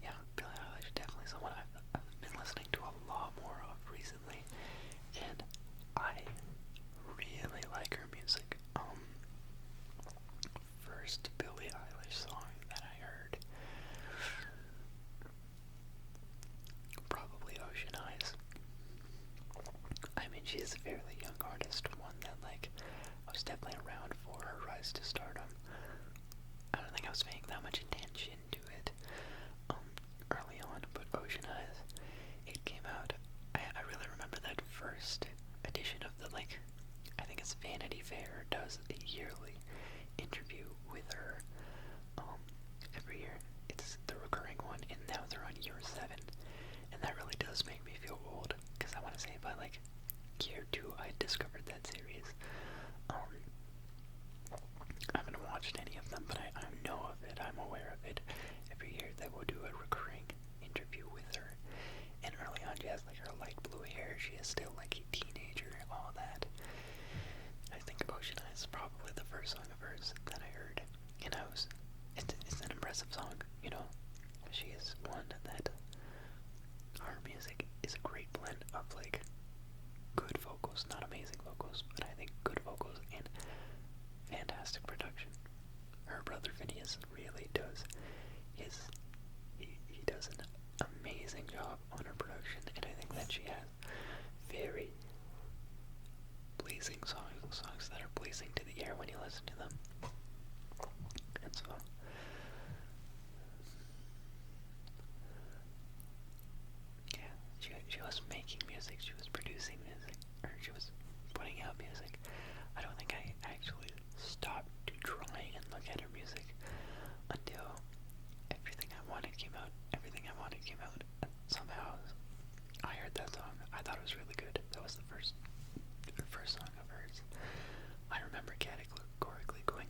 yeah, Billie Eilish, definitely someone I've been listening to a lot more of recently, and I really like her music. First Billie Eilish song that I heard, probably Ocean Eyes. I mean, she is a fairly young artist, one that like I was definitely around for her rise to stardom. I don't think I was paying that much attention to it early on, but Ocean Eyes, it came out. I really remember that first edition of the, like, I think it's Vanity Fair does a yearly interview with her every year. It's they will do a recurring interview with her. And early on, she has like her light blue hair. She is still like a teenager, all that. I think Ocean Eyes is probably the first song of hers that I heard, and it's an impressive song, you know. She is one that her music is a great blend of like good vocals, not amazing vocals, but I think good vocals and fantastic production. Her brother Phineas really does he does an amazing job on her production, and I think that she has very pleasing songs that are pleasing to the ear when you listen to them. And so yeah, she was making music, she was producing music, or she was putting out music. I don't think I actually stopped to try and look at her music until Everything I Wanted came out. Everything I Wanted came out. Somehow I heard that song. I thought it was really good. That was the first song of hers. I remember categorically going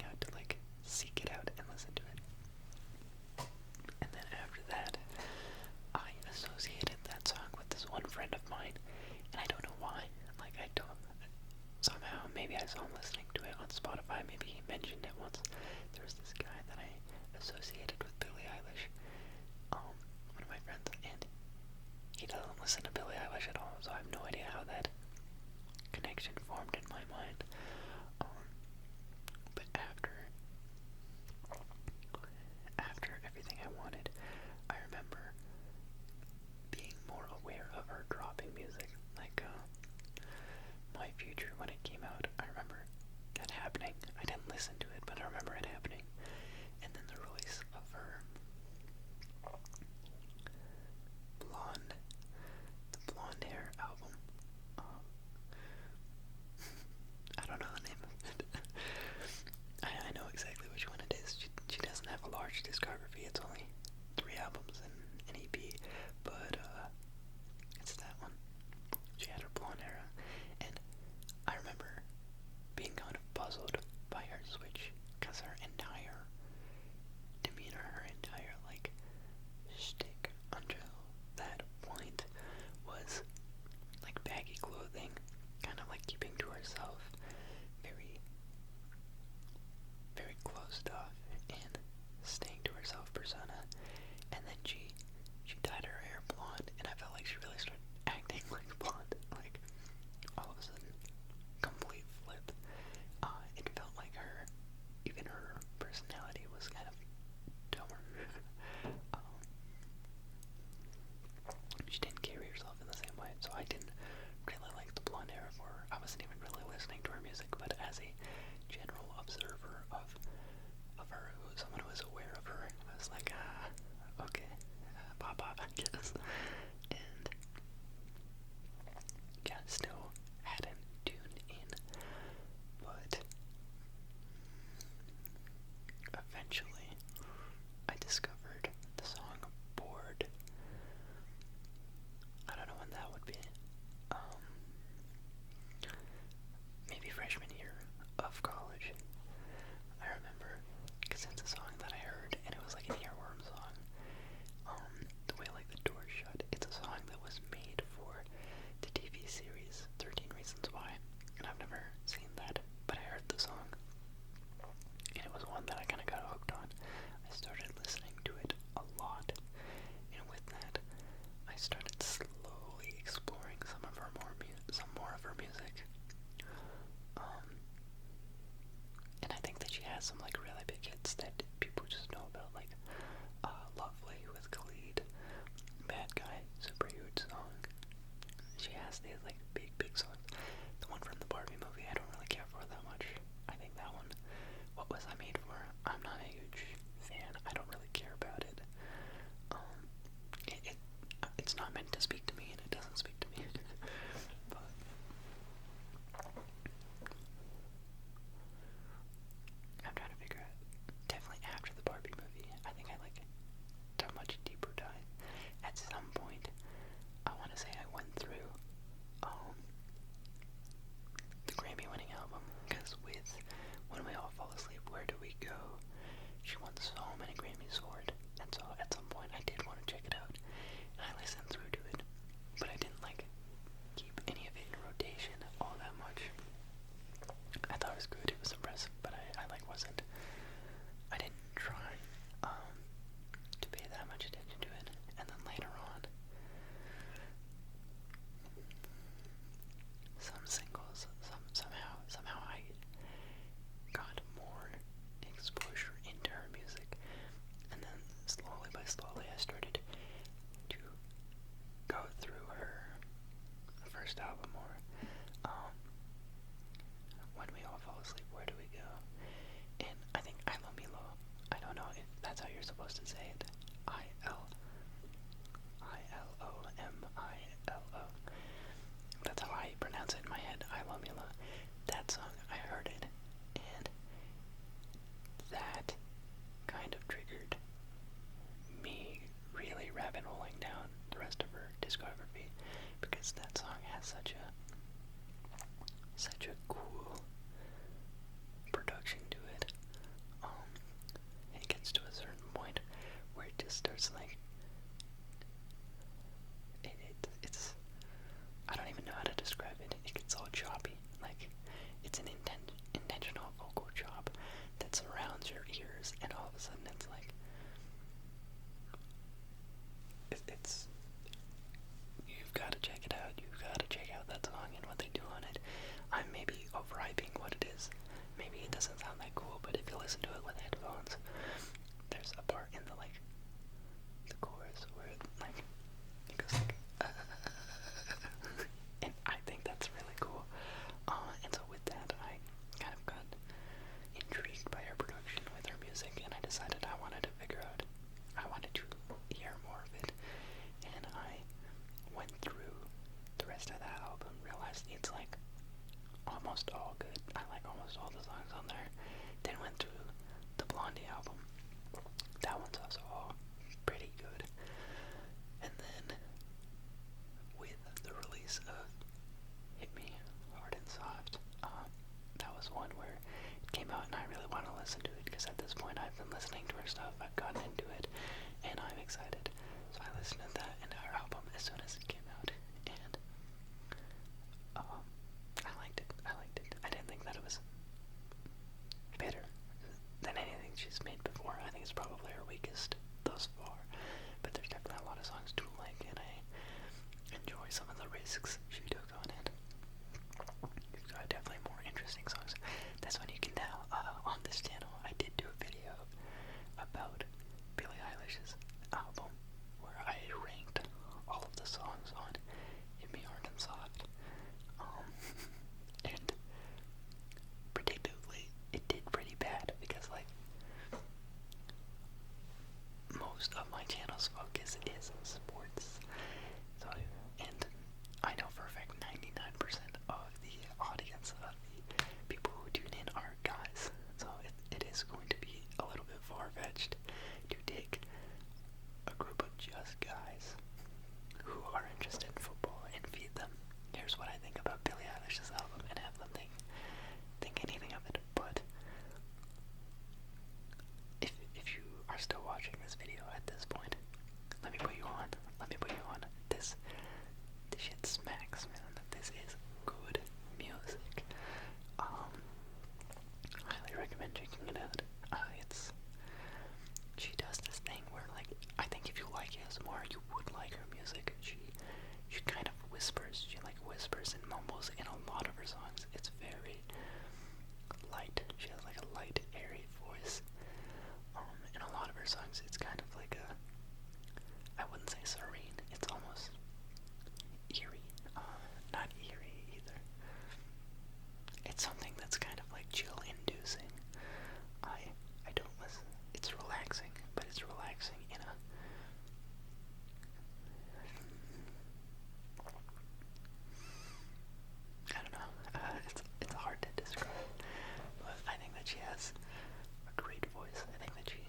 supposed to say it. Ilomilo. That's how I pronounce it in my head. Ilomilo. That song, I heard it, and that kind of triggered me really rabbit holing down the rest of her discography, because that song has such a cool production to it. It gets to a certain point where it just starts like it's I don't even know how to describe it. It gets all choppy, like it's an intentional vocal chop that surrounds your ears, and all of a sudden it's like it's you've got to check it out. You've got to check out that song and what they do on it. I'm maybe overhyping what it is. Maybe it doesn't sound that cool, but if you listen to it with headphones, there's a part in the chorus where it goes like and I think that's really cool. And so with that, I kind of got intrigued by her production with her music, and I decided I wanted to hear more of it. And I went through the rest of that album, realized it's like almost all good. I like almost all the songs on there. Then went through the Blondie album. That one's also all pretty good. And then with the release of Hit Me Hard and Soft, that was one where it came out and I really want to listen to it, because at this point I've been listening to her stuff, I've gotten into it, and I'm excited. So I listened to that entire album as soon as it came out, and I liked it. I didn't think that it was better than anything she's made before. I think it's probably her weakest thus far, but there's definitely a lot of songs to like, and I enjoy some of the risks she took on it. Definitely more interesting songs. That's when you can tell. On this channel, I did do a video about Billie Eilish's album where I ranked all of the songs on Hit Me Hard and Soft. And predictably, it did pretty bad, because most of my channel's focus is sports. So, and I know for a fact 99% of the audience of the people who tune in are guys. So it is going to be a little bit far-fetched to take a group of just guys who are interested in football and feed them here's what I think about Billie Eilish's album and have them think anything of it. But if you are still watching this video at this point, let me put you on. This shit smacks, man. This is good music. Highly recommend checking it out. She does this thing where, I think if you like ASMR, you would like her music. She kind of whispers. She whispers and mumbles in a lot of her songs. It's very light. She has a light, airy voice. In a lot of her songs, it's kind of I wouldn't say serene. It's almost eerie. Not eerie either. It's something that's kind of chill-inducing. I don't listen. It's relaxing, but it's relaxing in a I don't know. It's hard to describe, but I think that she has a great voice. I think that she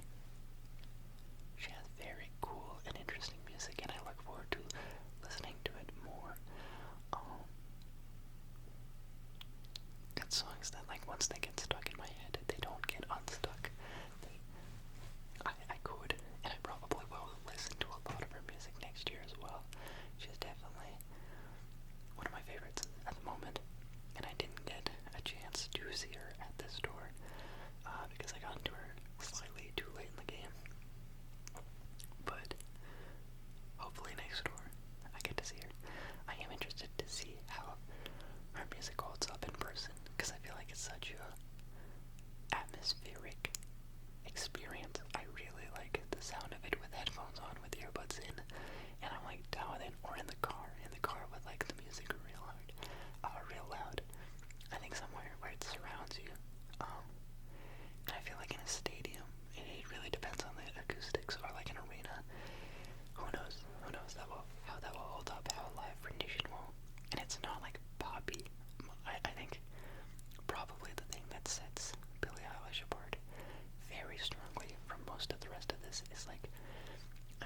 this is like,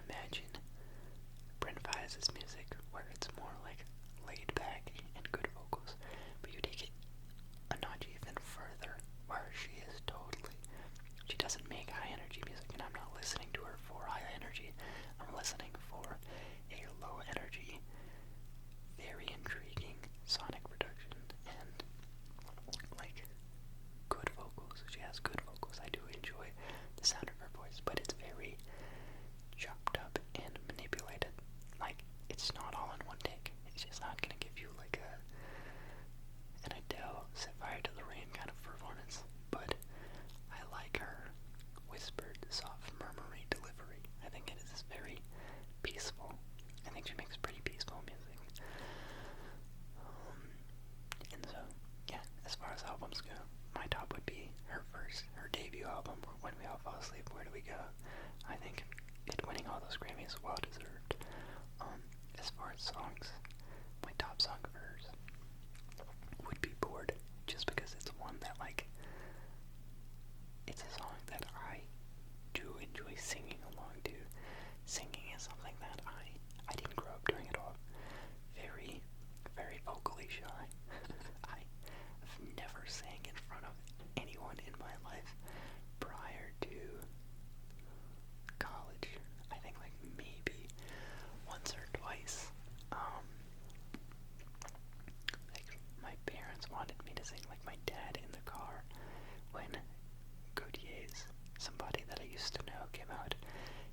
imagine Brent Faiyaz's music where it's more like laid back and good vocals, but you take it a notch even further where she doesn't make high energy music, and I'm not listening to her for high energy. I'm listening for a low energy, very intriguing sonic production and like good vocals. She has good vocals. I do enjoy the sound of her voice, but it's very chopped up and manipulated. Like, it's not all in one take. It's just not gonna give you like an Adele Set Fire to the Rain kind of performance, but I like her whispered, soft, murmury delivery. I think it is very peaceful. I think she makes pretty peaceful music. And so, yeah, as far as albums go, my top would be her debut album, When We All Fall Asleep, Where Do We Go? I think it winning all those Grammys is well deserved. As far as songs, my top song of hers would be Bored, just because it's one that, like, it's a song that I do enjoy singing along to. Singing is something that I didn't grow up doing at all. Very, very vocally shy. I've never sang in front of anyone in my life prior to college. I think like maybe once or twice. Like my parents wanted me to sing, like my dad in the car when Gautier's Somebody That I Used to Know came out.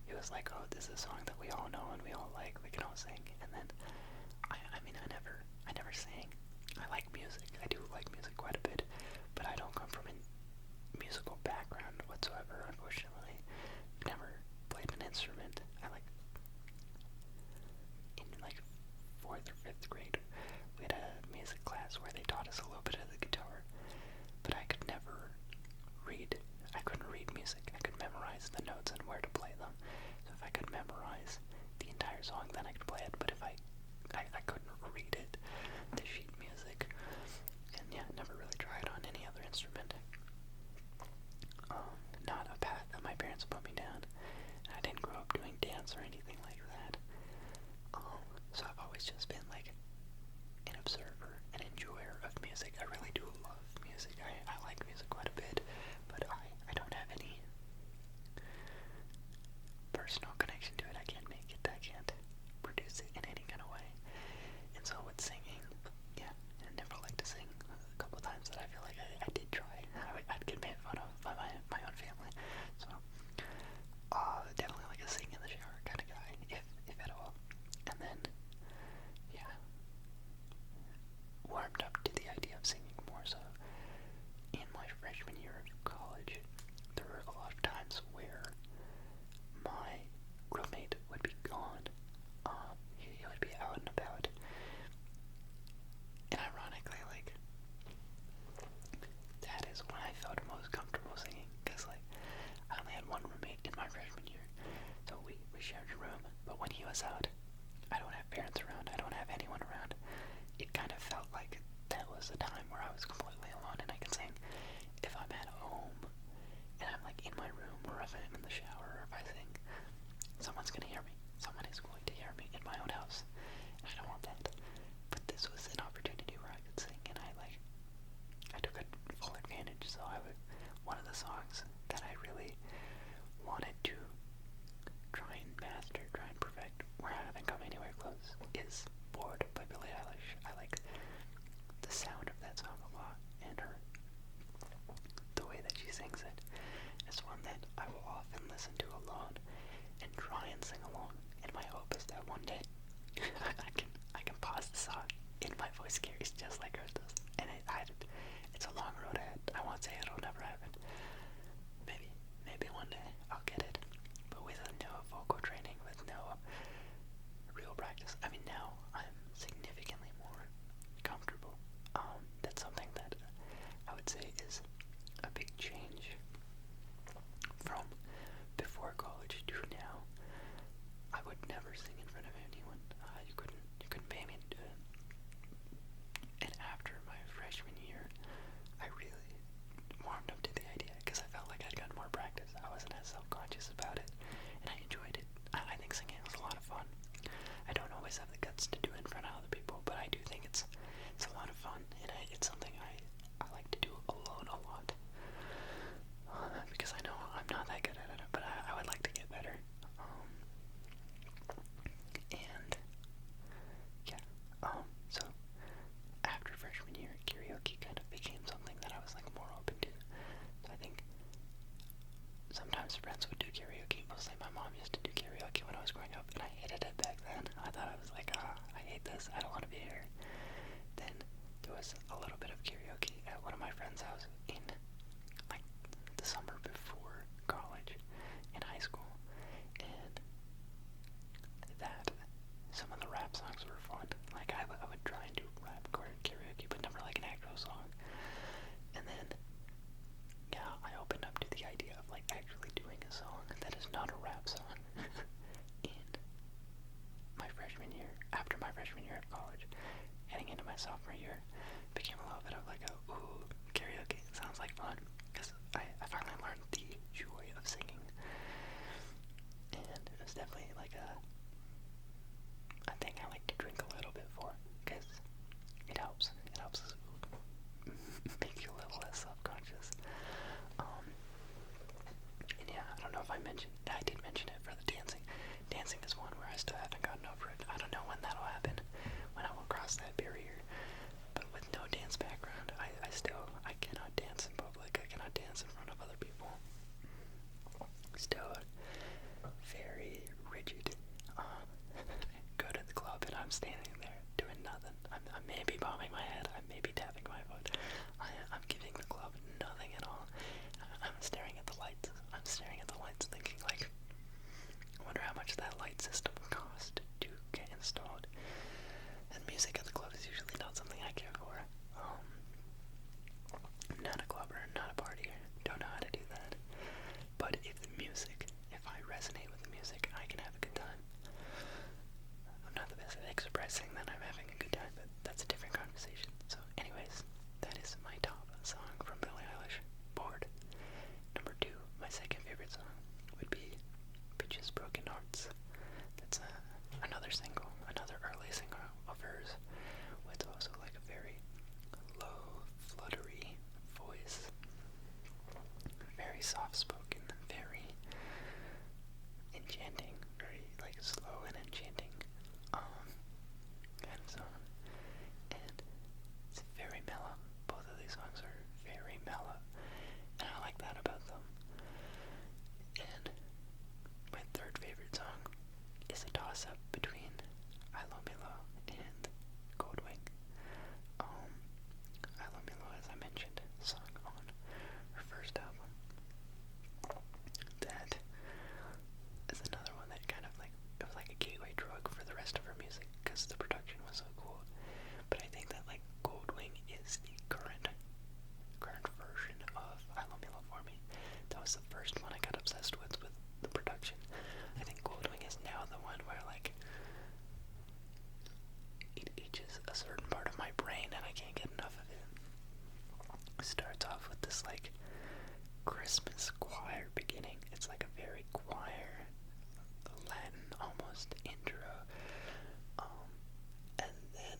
He was like, oh, this is a song that we all know and we all like, we can all sing. And then I never sang. I like music. I do like music quite a bit, but I don't come from a musical background whatsoever, unfortunately. Never played an instrument. I like in like 4th or 5th grade, we had a music class where they taught us a little bit of the guitar, but I could never read. I couldn't read music. I could memorize the notes and where to play them. So if I could memorize the entire song, then I could play it. But if I couldn't read it, the sheet music, and yeah, never really tried on any other instrument. Not a path that my parents put me down. I didn't grow up doing dance or anything like that. So I've always just been like an observer, an enjoyer of music. I really do love music. I like music quite a bit, but I don't have any personal connection to it. I can't make it. I can't produce it in any kind of way. And so with singing, yeah, I never liked to sing. A couple times that I feel like I did try. I'd get made fun of by my own family. So definitely like a sing in the shower kind of guy, if at all. And then, yeah, warmed up to the idea of singing more so in my freshman year of college. There were a lot of times where my roommate would be gone. He would be out and about. And ironically, like, that is when I felt most comfortable singing, because, like, I only had one roommate in my freshman year, so we shared a room, but when he was out, I don't have parents around, I don't have anyone around. It kind of felt like that was a time where I was completely alone and I can sing. If I'm at home and I'm like in my room, or if I'm in the shower, or if I sing, someone's gonna hear me. Someone is going to hear me in my own house, and I don't want that. But this was an opportunity where I could sing, and I took it full advantage. So one of the songs that I really wanted to try and master, try and perfect, where I haven't come anywhere close, is Bored by Billie Eilish. I like the sound of that song a lot, and the way that she sings it. It's one that I will often listen to alone and try and sing along. And my hope is that one day I can pause the song and my voice carries just like hers does. And it's a long road ahead. I won't say it'll never happen. Maybe one day I'll get it. But with no vocal training, with no real practice. I mean, now I'm significantly more comfortable. That's something that I would say is a big change from before college to now. I would never sing in front of anyone. You couldn't pay me to do it. And after my freshman year, I really warmed up to the idea because I felt like I'd gotten more practice. I wasn't as self-conscious hate this. I don't want to be here. Then there was a little bit of karaoke at one of my friend's house in like the summer before college, in high school, and that some of the rap songs were fun. Like I would try and do rap karaoke, but never like an actual song. And then yeah, I opened up to the idea of like actually doing a song that is not a rap song in my freshman year, after my freshman year of college, heading into my sophomore year, became a little bit of like a, ooh, karaoke, sounds like fun, because I finally learned the joy of singing, and it was definitely like a thing I like to drink a little bit for, because it helps make you a little less self-conscious. And yeah, I don't know if I did mention it for the dancing. Dancing is one where I still haven't gotten over it. I don't know when that'll happen, when I will cross that barrier. But with no dance background, I cannot dance in public. I cannot dance in front of other people. Still very rigid. Go to the club and I'm standing there doing nothing. I may be bobbing my head. I may be tapping my foot. I'm giving the club nothing at all. I'm staring at the lights. I'm staring at the lights thinking like, I wonder how much that light system cost to get installed. And music at the club is usually not something I care for. I'm not a clubber, not a partier, don't know how to do that. But if I resonate with the music, I can have a good time. I'm not the best at expressing that I'm having a good time, but that's a different conversation. So anyways, that is my top song from Billie Eilish, Bored. Number 2, my second favorite song would be Bitches Broken Hearts. That's another single, another early single of hers, with also like a very low, fluttery voice, very soft-spoken, very enchanting, very like slow and enchanting kind of song, and it's very mellow. Both of these songs are very mellow, and I like that about them. And my third favorite song is a toss-up between I Love Me Low and Goldwing. I Love Me Low, as I mentioned, sung on her first album. That is another one that kind of like, it was like a gateway drug for the rest of her music, because the production was so cool. But I think that like Goldwing is the current version of I Love Me Low for me. That was the first one I got obsessed with the production. I think Goldwing is now the one where like it itches a certain part of my brain and I can't get enough of it. It starts off with this like Christmas choir beginning. It's like a very choir, Latin almost intro, and then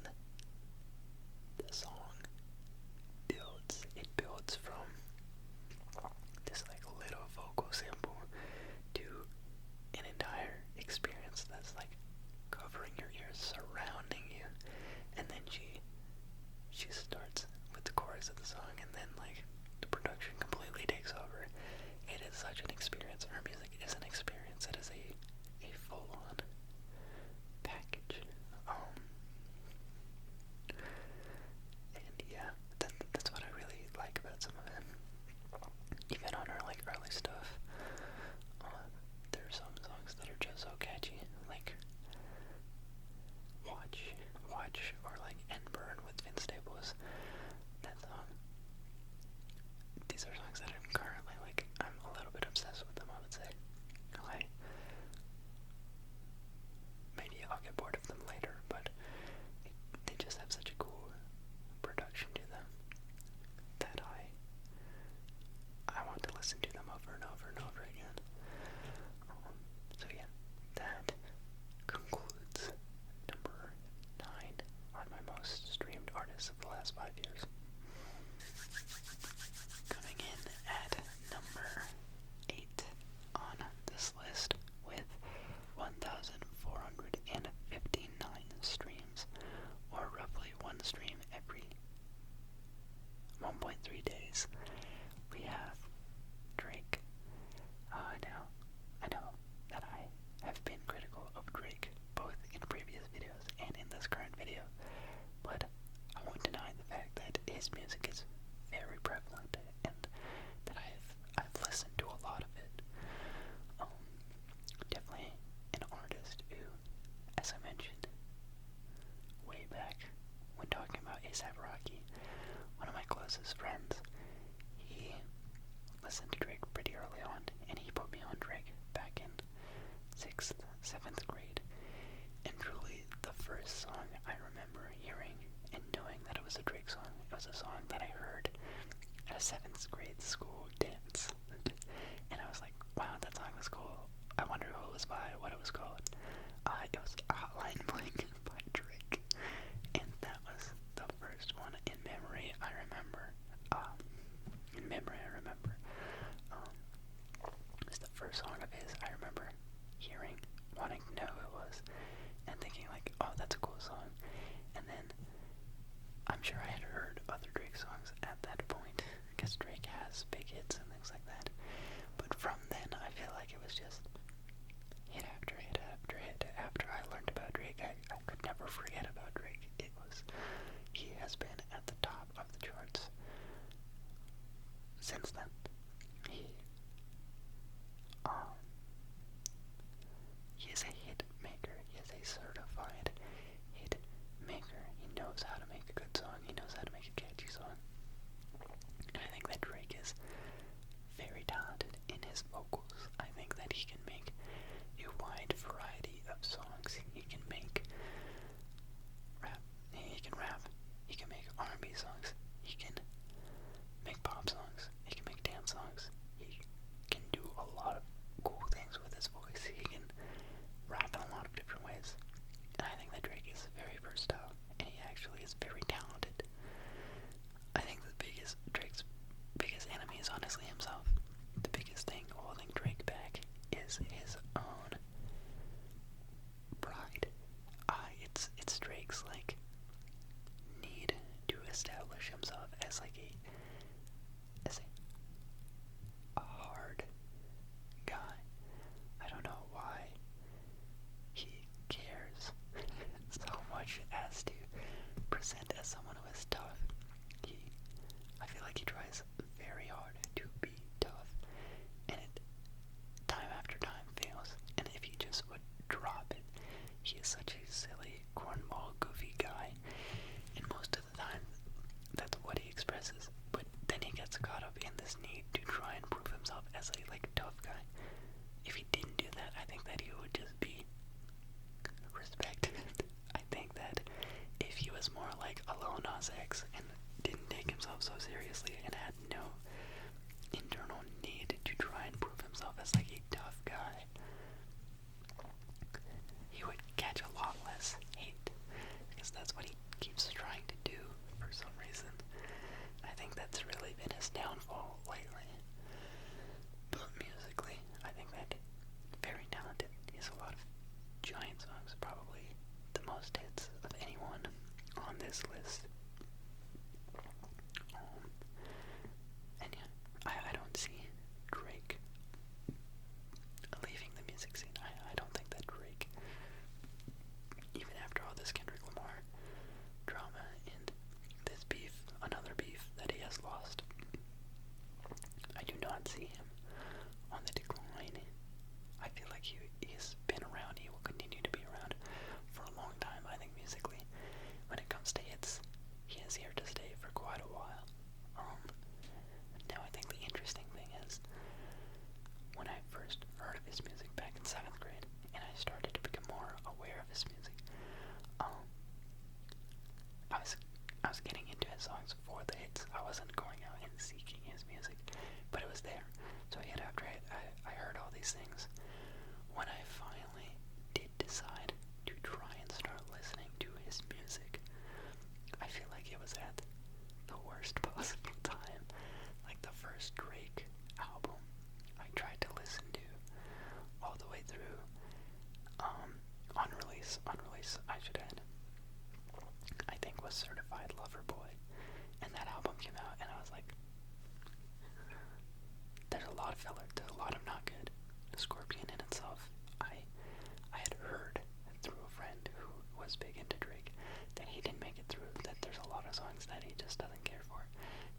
the song builds. It builds from this like little vocal sample to an entire experience that's like covering your ears, surrounding you, and then she starts with the chorus of the song, and then like the production completely takes over. It is such an experience. Her music is an experience. It is a full-on package. And yeah, that's what I really like about some of it. Even on her like early stuff, there are some songs that are just so catchy, like Watch, or like End Burn with Vince Staples. That song. These are songs that I'm currently like, I'm a little bit obsessed with them, I would say. Maybe I'll get bored of them later, but they just have such a cool production to them that I want to listen to them over and over and over again. So yeah, that concludes number 9 on my most streamed artists of the last 5 years. Coming in at number 8 on this list with 1,459 streams, or roughly one stream every 1.3 days, we have Drake. I know that I have been critical of Drake both in previous videos and in this current was a Drake song. It was a song that I heard at a 7th grade school dance. And I was like, wow, that song was cool. I wonder who it was by, what it was called. It was Hotline Bling by Drake. And that was the first one in memory I remember. It was the first song of his I remember hearing, wanting to know who it was, and thinking like, oh, that's a cool song. And then I'm sure I had heard other Drake songs at that point, because Drake has big hits and things like that. But from then, I feel like it was just hit after hit after hit. After I learned about Drake, I could never forget about Drake. He has been at the top of the charts since then. He is a hit maker. He is a certified hit maker. He knows how to make a good song. He knows how to make a catchy song. And I think that Drake is very talented in his vocals. I think that he can make a wide variety of songs. He can make rap. He can rap. He can make R&B songs. He can make pop songs. He can make dance songs. He can do a lot of cool things with his voice. He can rap in a lot of different ways. And I think that Drake is very versatile, and he actually is very talented. I think Drake's biggest enemy is honestly himself. The biggest thing holding Drake back is his own pride. It's Drake's like need to establish himself as like a hard guy. I don't know why he cares so much as to present as someone who is tough. I feel like he tries very hard to be tough, and it time after time fails. And if he just would drop it, he is such a silly, cornball, goofy guy, and most of the time that's what he expresses. But then he gets caught up in this need to try and prove himself as a tough guy. If he didn't do that, I think that he would just be respected. I think that if he was more like a Lil Nas X and didn't take himself so seriously and had no internal need to try and prove himself as like a tough guy, he would catch a lot less hate, because that's what he keeps trying to do for some reason. I think that's really been his downfall lately. But musically, I think that very talented. He has a lot of giant songs, probably the most hits of anyone on this list. And yeah, I don't see Drake leaving the music scene. I don't think that Drake, even after all this Kendrick Lamar drama and this beef, another beef that he has lost, I do not see him on the decline. I feel like he's been around. He will continue to be around for a long time. I think musically, when it comes to hits, he is here to stay for quite a while. Now I think the interesting thing is, when I first heard of his music back in 7th grade, and I started to become more aware of his music, I was getting into his songs for the hits. I wasn't going out and seeking his music, but it was there. So yet after I heard all these things, when I finally did decide to try and start listening to his music, I feel like it was at the worst possible time. Like the first Drake album I tried to listen to all the way through, unrelease, I should add, I think was Certified Lover Boy, and that album came out, and I was like, there's a lot of filler, there's a lot of not good. Scorpion in itself, I had heard through a friend who was big into Drake that he didn't make it through, that there's a lot of songs that he just doesn't care for.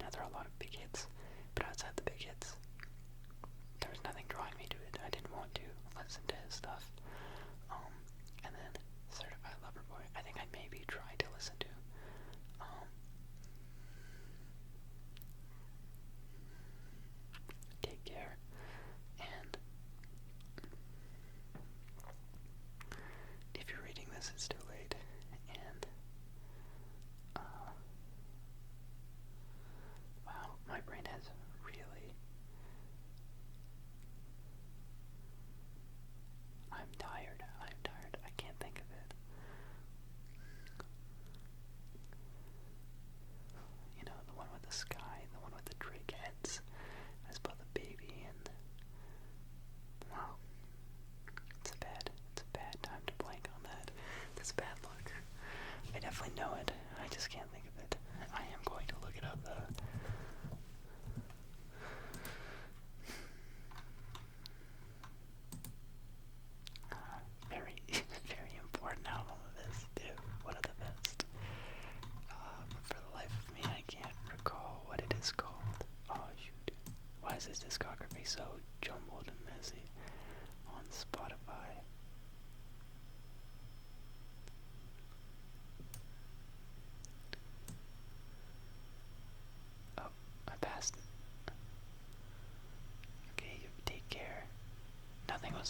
Now there are a lot of big hits, but outside the big hits, there was nothing drawing me to it. I didn't want to listen to his stuff. And then Certified Lover Boy, I think I maybe tried to listen to. Take Care.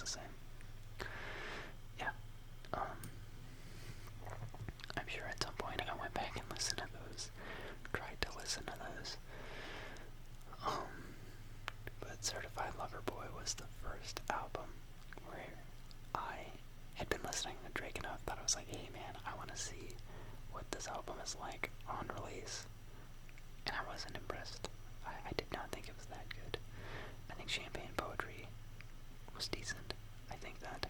was the same. Yeah. I'm sure at some point I went back and listened to those. Tried to listen to those. But Certified Lover Boy was the first album where I had been listening to Drake enough that I was like, hey man, I want to see what this album is like on release. And I wasn't impressed. I did not think it was that good. I think Champagne Poetry was decent. I think that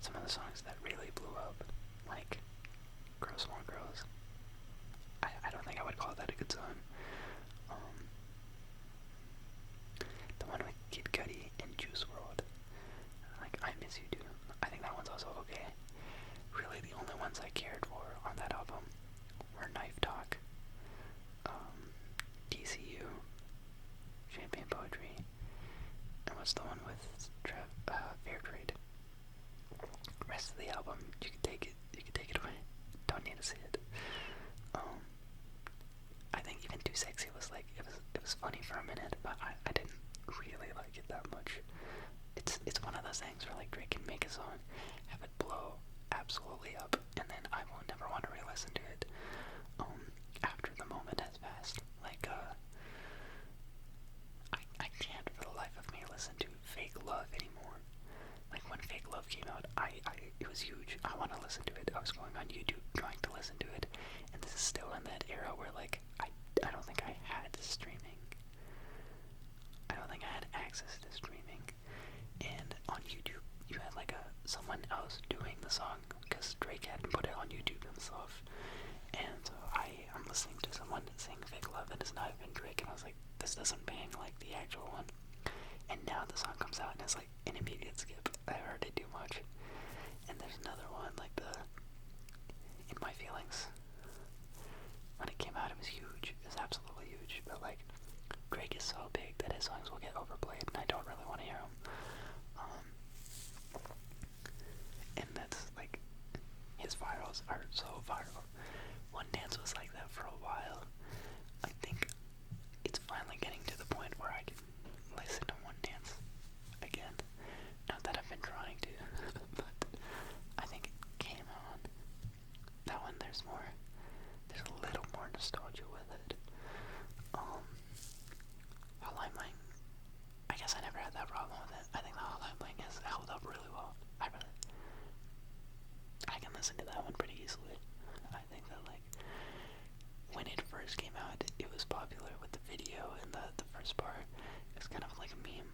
some of the songs that really blew up, like Gross More Gross, I don't think I would call that a good song. The one with Kid Cudi and Juice WRLD, like I Miss You Do, I think that one's also okay. Really the only ones I cared for on that album were Knife Talk, DCU, Champagne Poetry, and what's the one with Fair Trade. Rest of the album, you can take it away. Don't need to see it. I think even Too Sexy was like, it was funny for a minute, but I didn't really like it that much. It's one of those things where like Drake can make a song, have it blow absolutely up, and then I will never want to re-listen to it after the moment has passed. Like I can't for the life of me listen to Fake Love anymore. Like when Fake Love came out, it was huge. I want to listen to it. I was going on YouTube trying to listen to it, and this is still in that era where like I don't think I had streaming. I don't think I had access to streaming. And on YouTube, you had like someone else doing the song because Drake hadn't put it on YouTube himself. And so I'm listening to someone sing Fake Love and it's not even Drake, and I was like, this doesn't bang like the actual one. And now the song comes out and it's like an immediate skip. I heard it too much. And there's another one like In My Feelings. When it came out, it was huge. It was absolutely huge. But like, Drake is so big that his songs will get overplayed, and I don't really want to hear them. And that's like, his virals are so viral. One Dance was like that for a while. I think it's finally getting to the point where I can listen to One Dance again. Not that I've been trying to, but I think it came on. That one, there's a little more nostalgia with it. Hotline Bling, I guess I never had that problem with it. I think the Hotline Bling has held up really well. I can listen to that one pretty easily. I think that like, when it first came out, it was popular with the video and the first part. It was kind of like a meme.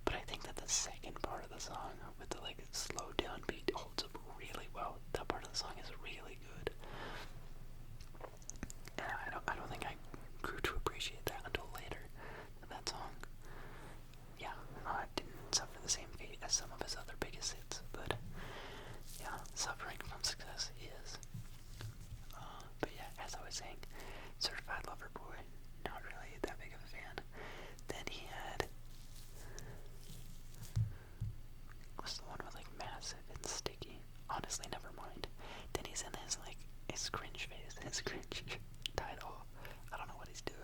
But I think that the second part of the song, with the like slow down beat, holds up really well. That part of the song is really good. And I don't think I grew to appreciate that until later. That song, yeah, didn't suffer the same fate as some of his other biggest hits, but yeah, suffering from success he is. But yeah, as I was saying, Certified Lover Boy, not really that big of a fan. Then he had, what's the one with like Massive and Sticky? Honestly, never mind. Then he's in his cringe phase, his cringe title. I don't know what he's doing.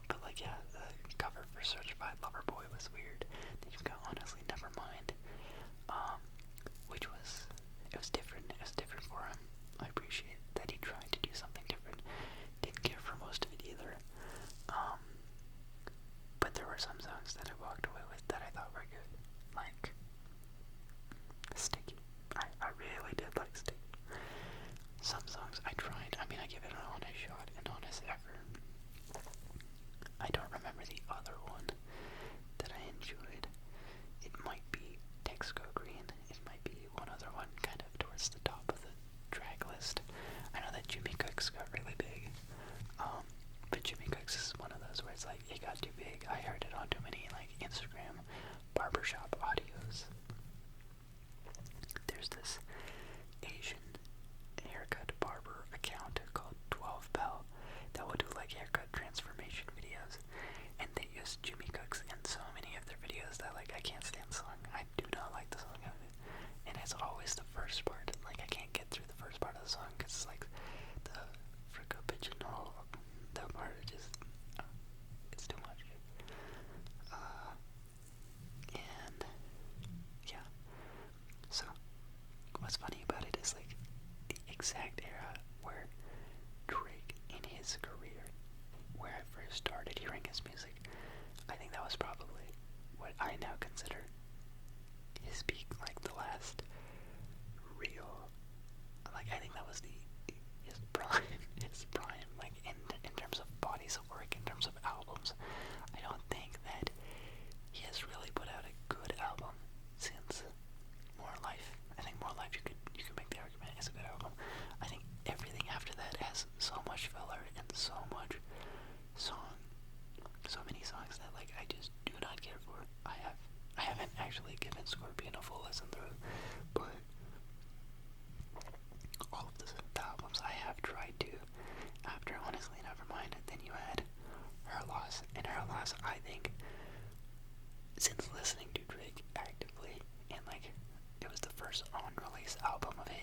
But like, yeah, the cover for Certified Lover Boy was weird. Then you've got Honestly Nevermind, which was different. It was different for him. I appreciate that he tried to do something different. Didn't care for most of it either. But there were some songs that I walked away with that I thought were good. Like Sticky. I really did like Sticky. Some songs I tried. I mean, I give it an honest shot, an honest effort. I don't remember the other one that I enjoyed. It might be Text Go Green. It might be one other one kind of towards the top of the track list. I know that Jimmy Cooks got really big. But Jimmy Cooks is one of those where it's like, it got too big. I heard it on too many like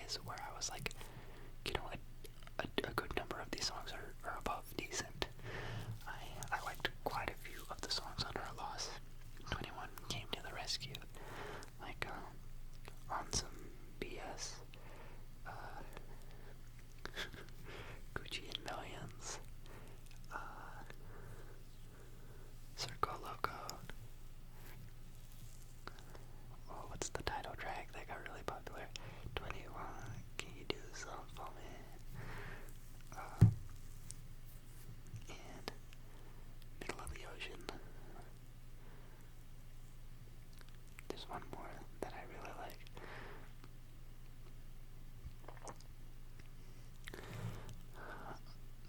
is where I was like, you know, a good number of these songs are above decent. I liked quite a few of the songs on Her Loss. 21 came to the rescue. Like, On Some BS, Gucci and Millions, Circo Loco. Oh, what's the title track that got really popular? 21, can you do something for me? And Middle of the Ocean. There's one more that I really like.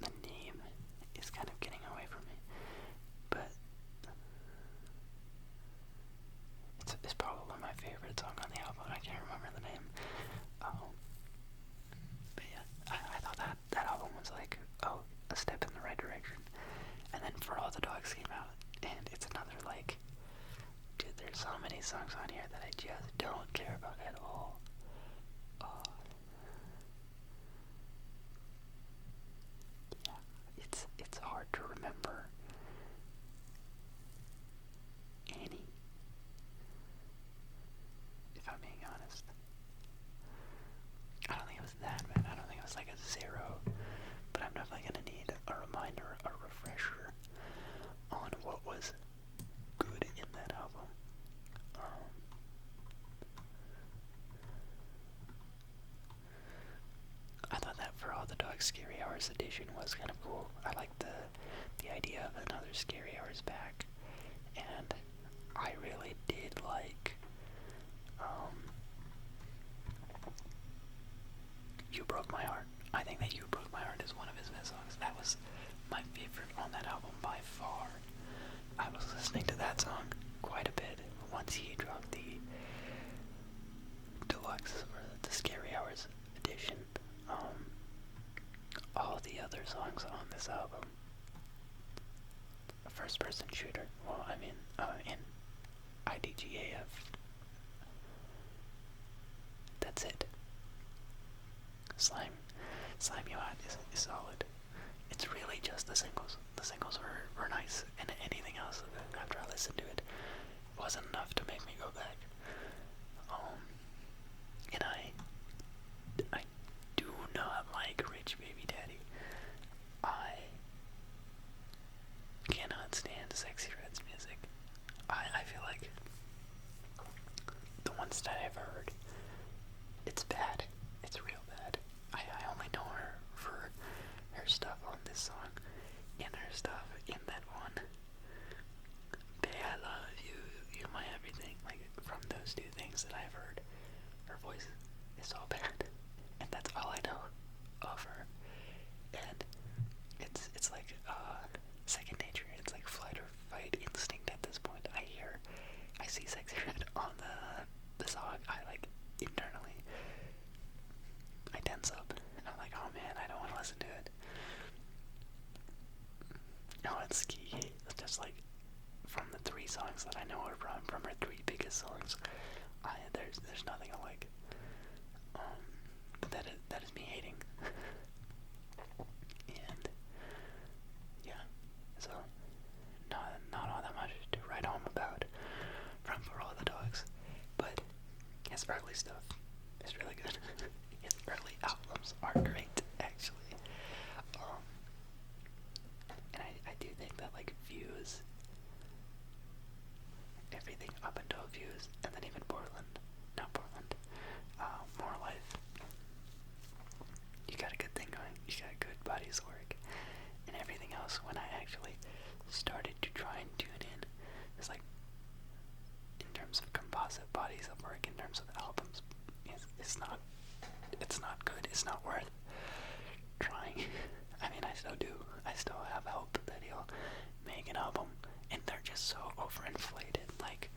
The name is kind of getting away from me, but it's probably my favorite song on the album. I can't remember the name. But yeah, I thought that album was like, oh, a step in the right direction. And then For All the Dogs came out, and it's another like, dude, there's so many songs on here that I just don't care about at all. Yeah, it's hard to remember any, if I'm being honest. I don't think it was that bad. I don't think it was like a 0, but I'm definitely gonna need a reminder, a refresher on what was good in that album. I thought that For All the Dogs Scary Hours edition was kind of cool. I liked the idea of another Scary Hours back, and I really did like You Broke My Heart. I think that You Broke My Heart is one of his best songs. That was my favorite on that album by far. I was listening to that song quite a bit once he dropped the deluxe or the Scary Hours edition. All the other songs on this album, a first-person shooter. Well, I mean, in IDGAF. That's it. Slime You Out is solid. It's really just the singles. The singles were nice, and anything else after I listened to it wasn't enough to make me go back. And I do not like Rich Baby Daddy. I cannot stand Sexy Red's music. I feel like the ones that I've heard, it's bad. It's real bad. I only know her for her stuff on this song and her stuff in that one. Babe, I love you. You're my everything. Like, from those two things that I've heard, her voice is so bad. And that's all I know of her. And it's like second nature. It's like flight or fight instinct at this point. I see Sexy Red on the song. I like internally, I tense up. And I'm like, oh man, I don't want to listen to it. No, it's just like from the 3 songs that I know her from her 3 biggest songs. There's nothing I like. But that is me hating. And yeah, so not all that much to write home about from For All the Dogs, but his early stuff is really good. His early albums are great, actually. And I do think that like Views, everything up until Views, and then even More Life, you got a good thing going. You got good bodies of work, and everything else. When I actually started to try and tune in, it's like in terms of composite bodies of work, in terms of albums, it's not good. It's not worth trying. I mean, I still do. I still have hope that he'll make an album, and they're just so overinflated. Like,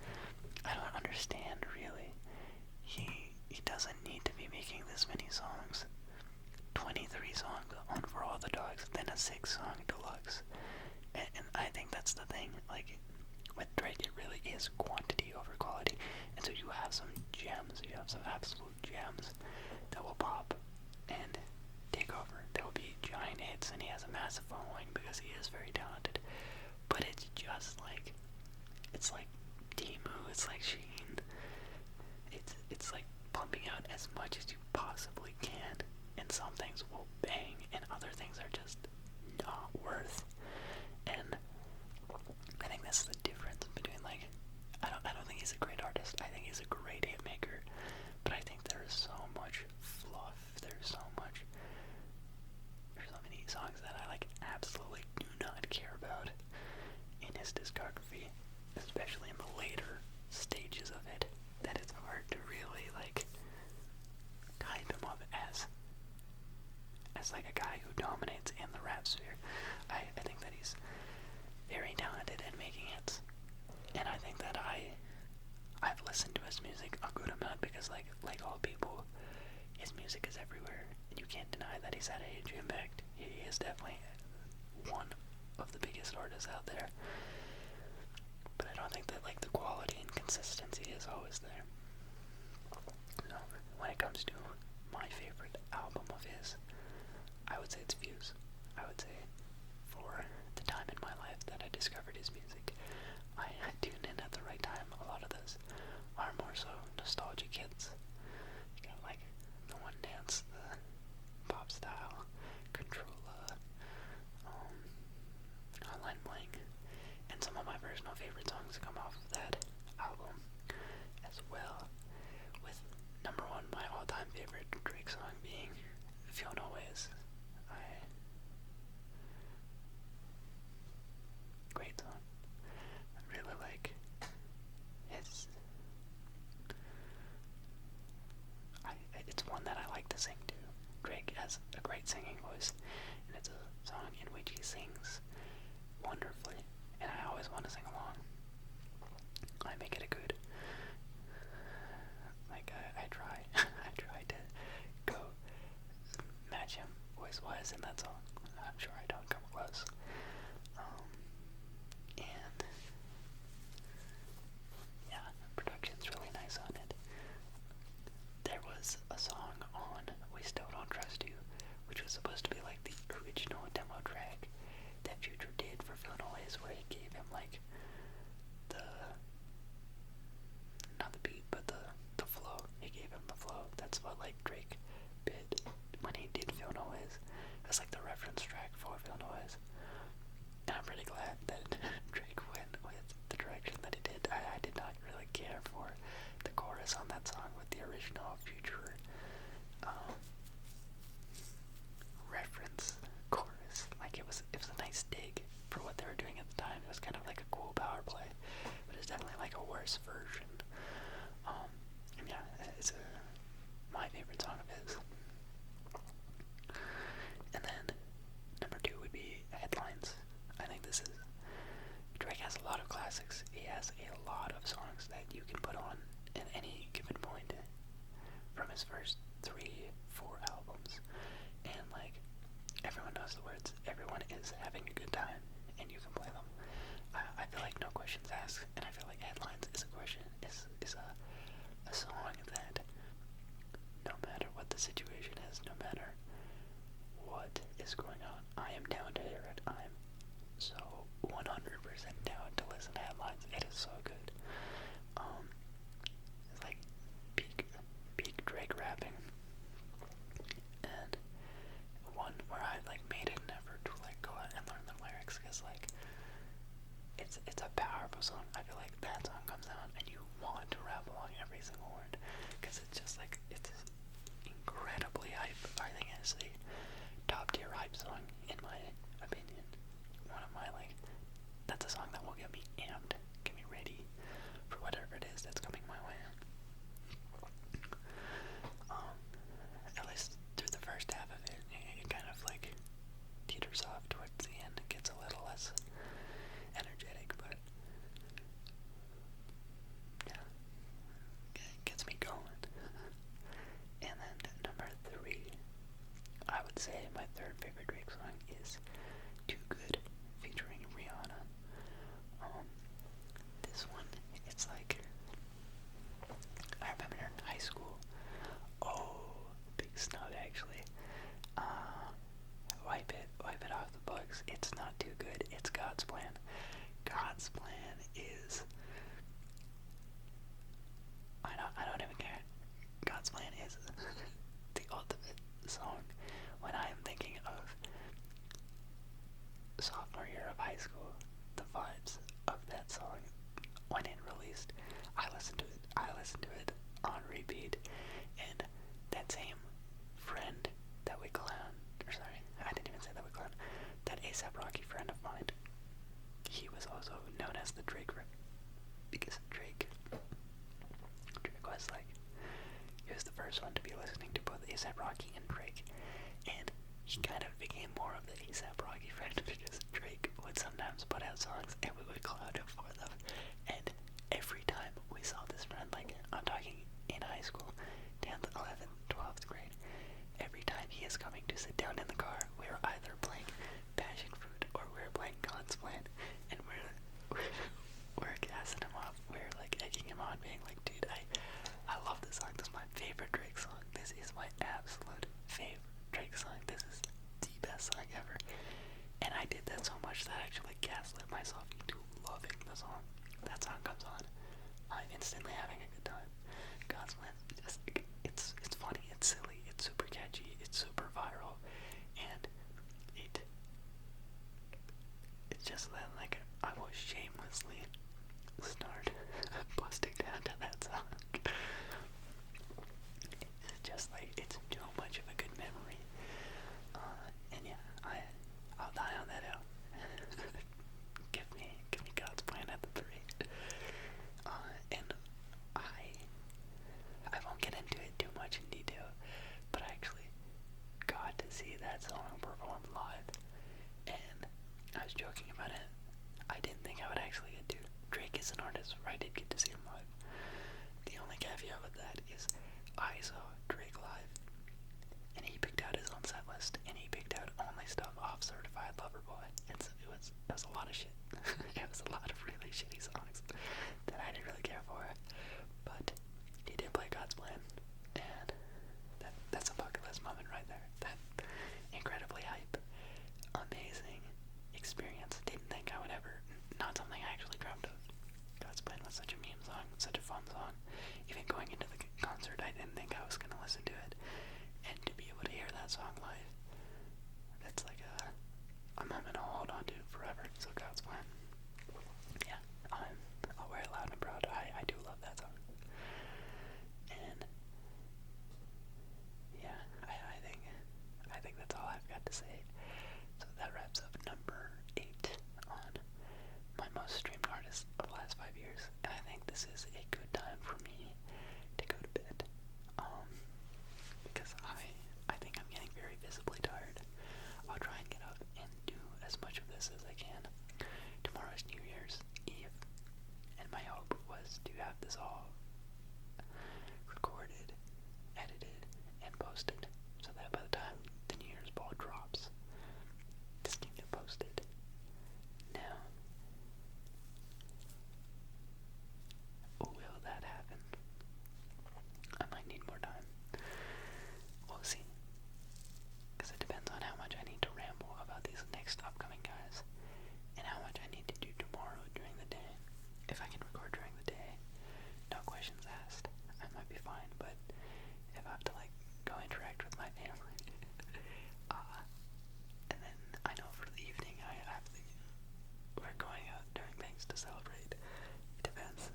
I don't understand really. He doesn't need to be making this many songs. 23 songs on For All the Dogs, then a 6-song deluxe. And I think that's the thing. Like, with Drake, it really is quantity over quality. And so you have some gems, you have some absolute gems that will pop and take over. There will be giant hits, and he has a massive following because he is very talented. But it's just like, it's like Temu, it's like Sheen. It's like pumping out as much as you possibly can, and some things will bang, and other things are just not worth. And I think that's the difference between, like, I don't think he's a great artist. I think he's a great hit maker, but I think there is so much fluff. There's so many songs that I like absolutely do not care about in his discography, especially in the later stages of it, that it's hard to really like type him up as like a guy who dominates in the rap sphere. I think that he's very talented at making hits, and I think that I've listened to his music a good amount because like all people, his music is everywhere, and you can't deny that he's had a huge impact. He is definitely one of the biggest artists out there, but I don't think that like the quality and consistency is always there. So when it comes to my favorite album of his, I would say it's Views. I would say for the time in my life that I discovered his music, I tuned in at the right time. A lot of those are more so nostalgic hits. You got like the One Dance, the Pop Style, Controlla, Hotline Bling, and some of my personal favorite songs come off of that album as well, with number one, my all-time favorite Drake song being Feel No Ways. Great song. I really like his, it's one that I like to sing to. Drake has a great singing voice, and it's a song in which he sings wonderfully, and I always want to sing along. I make it a good, like, I try, I try to go match him voice-wise in that song. I'm sure I don't come close. And, yeah, production's really nice on it. There was a song on We Still Don't Trust You, which was supposed to be like the original demo track that Future did for Feel No Ways, where he gave him like not the beat, but the flow. He gave him the flow. That's what like Drake did when he did Feel No Ways. It was like the reference track for Feel No Ways. And I'm pretty glad that Drake went with the direction that he did. I did not really care for the chorus on that song with the original Future reference chorus. Like it was a nice dig for what they were doing at the time. It was kind of like a cool power play, but it's definitely like a worse version. And yeah, it's my favorite song of his. And then number two would be Headlines. I think this is, Drake has a lot of classics. He has a lot of songs that you can put on at any given point from his first 3-4 albums, and like everyone knows the words. Everyone is having a good time, and you can play them. I feel like no questions asked, and I feel like Headlines is a song that no matter what the situation is, no matter what is going on, I am down to hear it. I'm so 100% down to listen to Headlines. It is so good. It's like peak Drake rapping, and one where I like made an effort to like go out and learn the lyrics, because like it's a powerful song. I feel like that song comes out and you want to rap along every single word, because it's just like, it's incredibly hype. I think it's a top tier hype song in my opinion. One of my like, that's a song that will get me amped, get me ready that same friend that we clown, or sorry, I didn't even say that we clown, that A$AP Rocky friend of mine, he was also known as the Drake Rip, because Drake was like, he was the first one to be listening to both A$AP Rocky and Drake, and he kind of became more of the A$AP Rocky friend because Drake would sometimes put out songs and we would clown him for them, and every time we saw this friend, like, I'm talking in high school, 10th, 11th, 12th grade, every time he is coming to sit down in the car, we are either playing Passion Fruit or we're playing God's Plan, and we're gassing him up, we're like egging him on, being like, dude, I love this song, this is my favorite Drake song, this is my absolute favorite Drake song, this is the best song ever. And I did that so much that I actually gaslit myself into loving the song. That song comes on, I'm instantly having a good time. God's Plan, it's funny, it's silly, it's super catchy, it's super viral, and it's just that, like, I will shamelessly start busting down to that song. It's just like, it's too much of a good memory. And yeah, I'll die on that hill. give me God's Plan at the 3. And I won't get into it too much in detail, but I actually got to see that song performed live, and I was joking about it. I didn't think I would actually get to. Drake is an artist where I did get to see him live. The only caveat with that is I saw Drake live, and he picked out his own set list, and he picked out only stuff off Certified Lover Boy, and so it was a lot of shit. It was a lot of really shitty songs that I didn't really care for, but he did play God's Plan, and that's a bucket list moment right there. That incredibly hype, amazing experience. Didn't think I would ever, not something I actually dreamt of. God's Plan was such a meme song, such a fun song. Even going into the concert, I didn't think I was going to listen to it, and to be able to hear that song live, that's like a moment I'll hold on to forever. So God's Plan, yeah, I'll wear it loud and proud. I do love that song. And yeah, I think that's all I've got to say. So that wraps up number 8 on my most streamed artist of the last 5 years, and I think this is a good time for me to go to bed. Because I think I'm getting very visibly tired. I'll try and get up and do as much of this as I can. Tomorrow's New Year's Eve, and my hope was to have this all recorded, edited, and posted, so that by the time the New Year's ball drops, this can get posted. Now, will that happen? I might need more time. We'll see. Because it depends on how much I need to ramble about these next upcoming guys, and how much I need to do tomorrow during the day. If I can record during the day, no questions asked, I might be fine, but if I have to, like, go interact with my family, and then I know for the evening we're going out doing things to celebrate. It depends.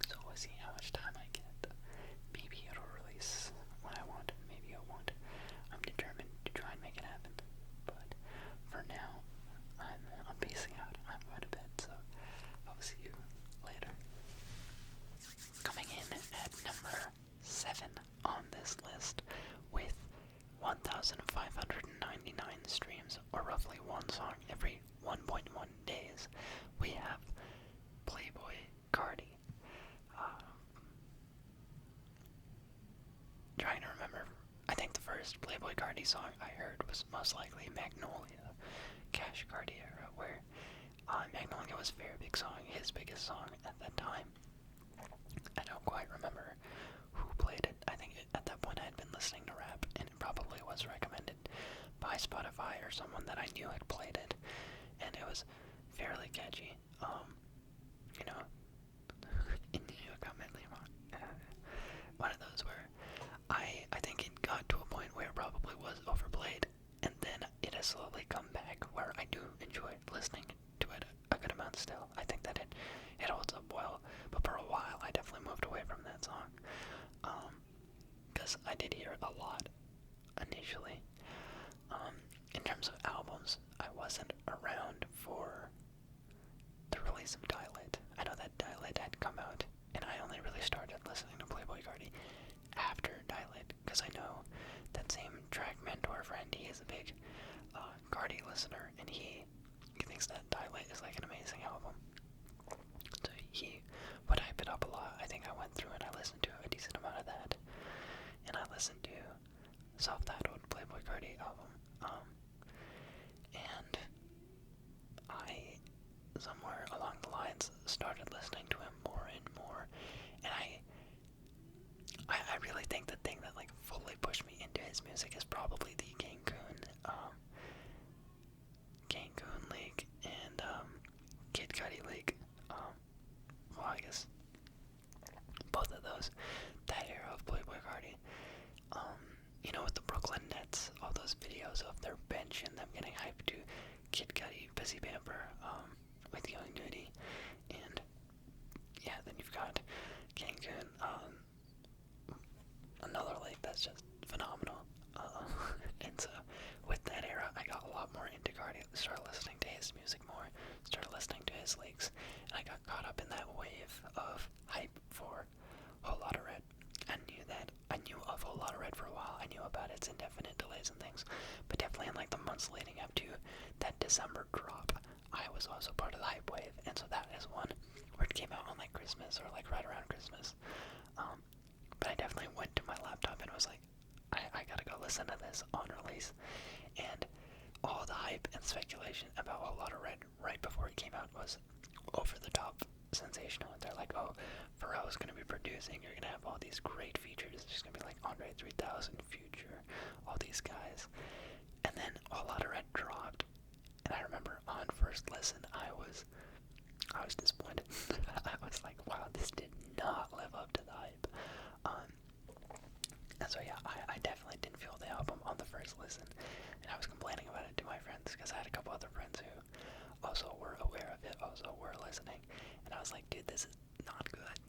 So we'll see how much time I get. Maybe it'll release when I want, maybe it won't. I'm determined to try and make it happen. But for now, I'm pacing out. I'm going to bed, so I'll see you later. Coming in at number 7 on this list with 1,599 streams, or roughly one song every 1.1 days, we have Playboy Cardi. Trying to remember, I think the first Playboy Cardi song I heard was most likely Magnolia, Cash Cardi era, where Magnolia was a very big song, his biggest song at that time. I don't quite remember who played it. I think at that point I had been listening to rap, and it probably was recommended by Spotify or someone that I knew had played it, and it was fairly catchy. You know, one of those where I think it got to a point where it probably was overplayed, and then it has slowly come back where I do enjoy listening to it a good amount still. I think that it holds up well, but for a while I definitely moved self-titled Playboi Carti album. And I, somewhere along the lines, started listening to him more and more. And I really think the thing that like fully pushed me into his music is probably the Cancun League and Kid Cudi League. Well, I guess both of those, that era of Playboi Carti. With the Brooklyn Nets, all those videos of their bench and them getting hyped to Kid Cudi, Busy Bamper, with Young Nudie, and yeah, then you've got Cancun, another league that's just phenomenal. And so, with that era, I got a lot more into Cardi, started listening to his music more, started listening to his leaks, and I got caught up in that wave of hype for Whole Lotta Red. I knew of Whole Lotta Red for a while. I knew about its indefinite delays and things, but definitely in like the months leading up to that December drop, I was also part of the hype wave, and so that is one where it came out on like Christmas or like right around Christmas. But I definitely went to my laptop and was like, I gotta go listen to this on release, and all the hype and speculation about Whole Lotta Red right before it came out was over the top sensational. They're like, oh, Pharrell's gonna be producing, you're gonna have all these great features, there's gonna be like Andre 3000, Future, all these guys. And then Whole Lotta Red dropped, and I remember on first listen I was disappointed. I was like, wow, this did not live up to the hype. And so yeah, I definitely didn't feel the album on the first listen, and I was complaining about it to my friends because I had a couple other friends who also were aware of it, also were listening, and I was like, dude, this is not good.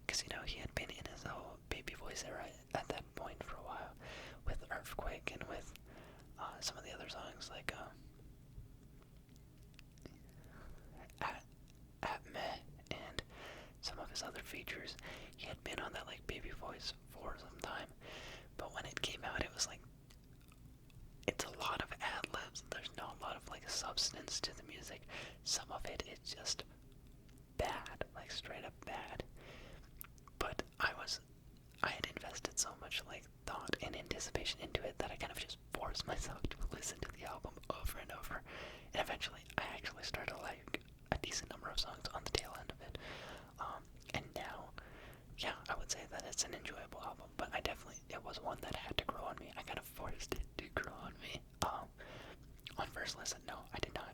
Because he had been in his whole baby voice era at that point for a while, with Earthquake and with some of the other songs like At Meh and some of his other features. He had been on that like baby voice for some time, but when it came out, it was like, it's a lot of ad libs. There's not a lot of like substance to the music. Some of it is just bad, like straight up bad. But I had invested so much like thought and anticipation into it that I kind of just forced myself to listen to the album over and over. And eventually, I actually started to like a decent number of songs on the tail end of it. And now, yeah, I would say that it's an enjoyable album, but it was one that had to grow on me. I kind of forced it to grow on me. On first listen, no, I did not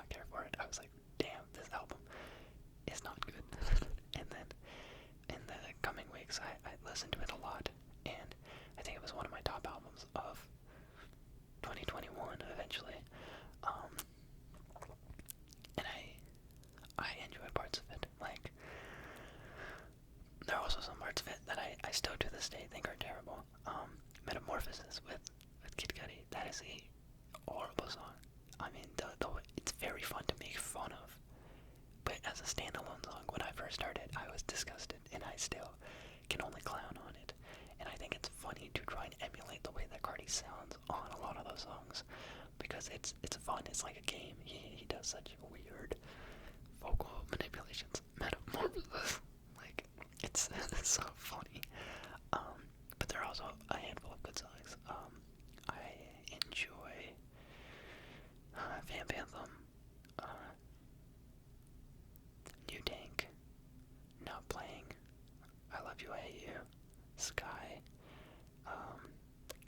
care for it. I was like, damn, this album is not good. And then in the coming weeks, I listened to it a lot, and I think it was one of my top albums of 2021 eventually. And I enjoyed parts of it. Like, there are also some parts of it that I still to this day think are terrible. Metamorphosis with Kid Cudi, that is a horrible song. I mean, it's very fun to make fun of, but as a standalone song, when I first started, I was disgusted, and I still can only clown on it. And I think it's funny to try and emulate the way that Carti sounds on a lot of those songs, because it's fun. It's like a game. He does such weird vocal manipulations, metamorphosis. Like, it's so funny. But there are also a handful of good songs. I enjoy Vamp Anthem, New Tank, Not Playing, I Love You, I Hate You, Sky,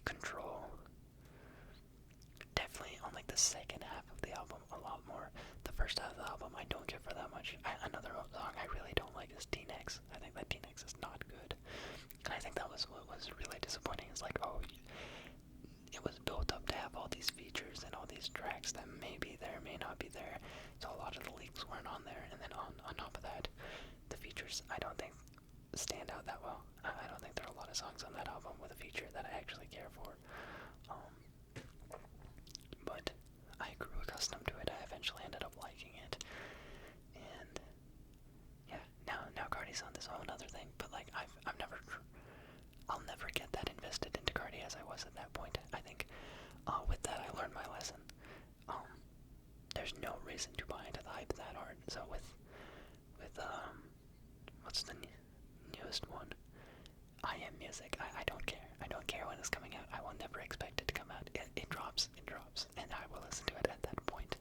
Control. Definitely on like the second half of the album a lot more. The first half of the album I don't care for that much. Another song I really don't like is T-Nex. I think that T-Nex is not good. And I think that was what was really disappointing. Is like, oh, it was built up to have all these features and all these tracks that may be there, may not be there. So a lot of the leaks weren't on there. And then on top of that, the features I don't think stand out that well. I don't think there are a lot of songs on that album with a feature that I actually care for. But I grew accustomed to it. I eventually ended up liking it. And yeah, now Carti's on this whole other thing. But like I'll never get that invested into Carti as I was at that point. I think with that I learned my lesson. There's no reason to buy into the hype that hard. So with what's the newest one? I Am Music. I don't care. I don't care when it's will never expect it to come out. It drops, and I will listen to it at that point.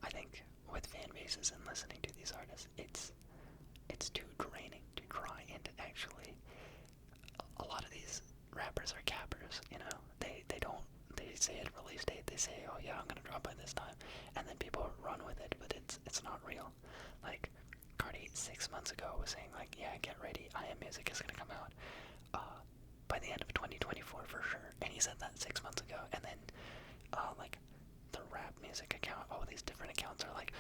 I think with fan bases and listening to these artists, it's too draining to try and actually. A lot of these rappers are cappers, you know. They say at release date, they say, oh yeah, I'm gonna drop by this time, and then people run with it, but it's not real. Like Cardi 6 months ago was saying like, yeah, get ready, I Am Music is gonna come out by the end of 2024 for sure, and he said that 6 months ago, and then like the rap music account, all these different accounts are like,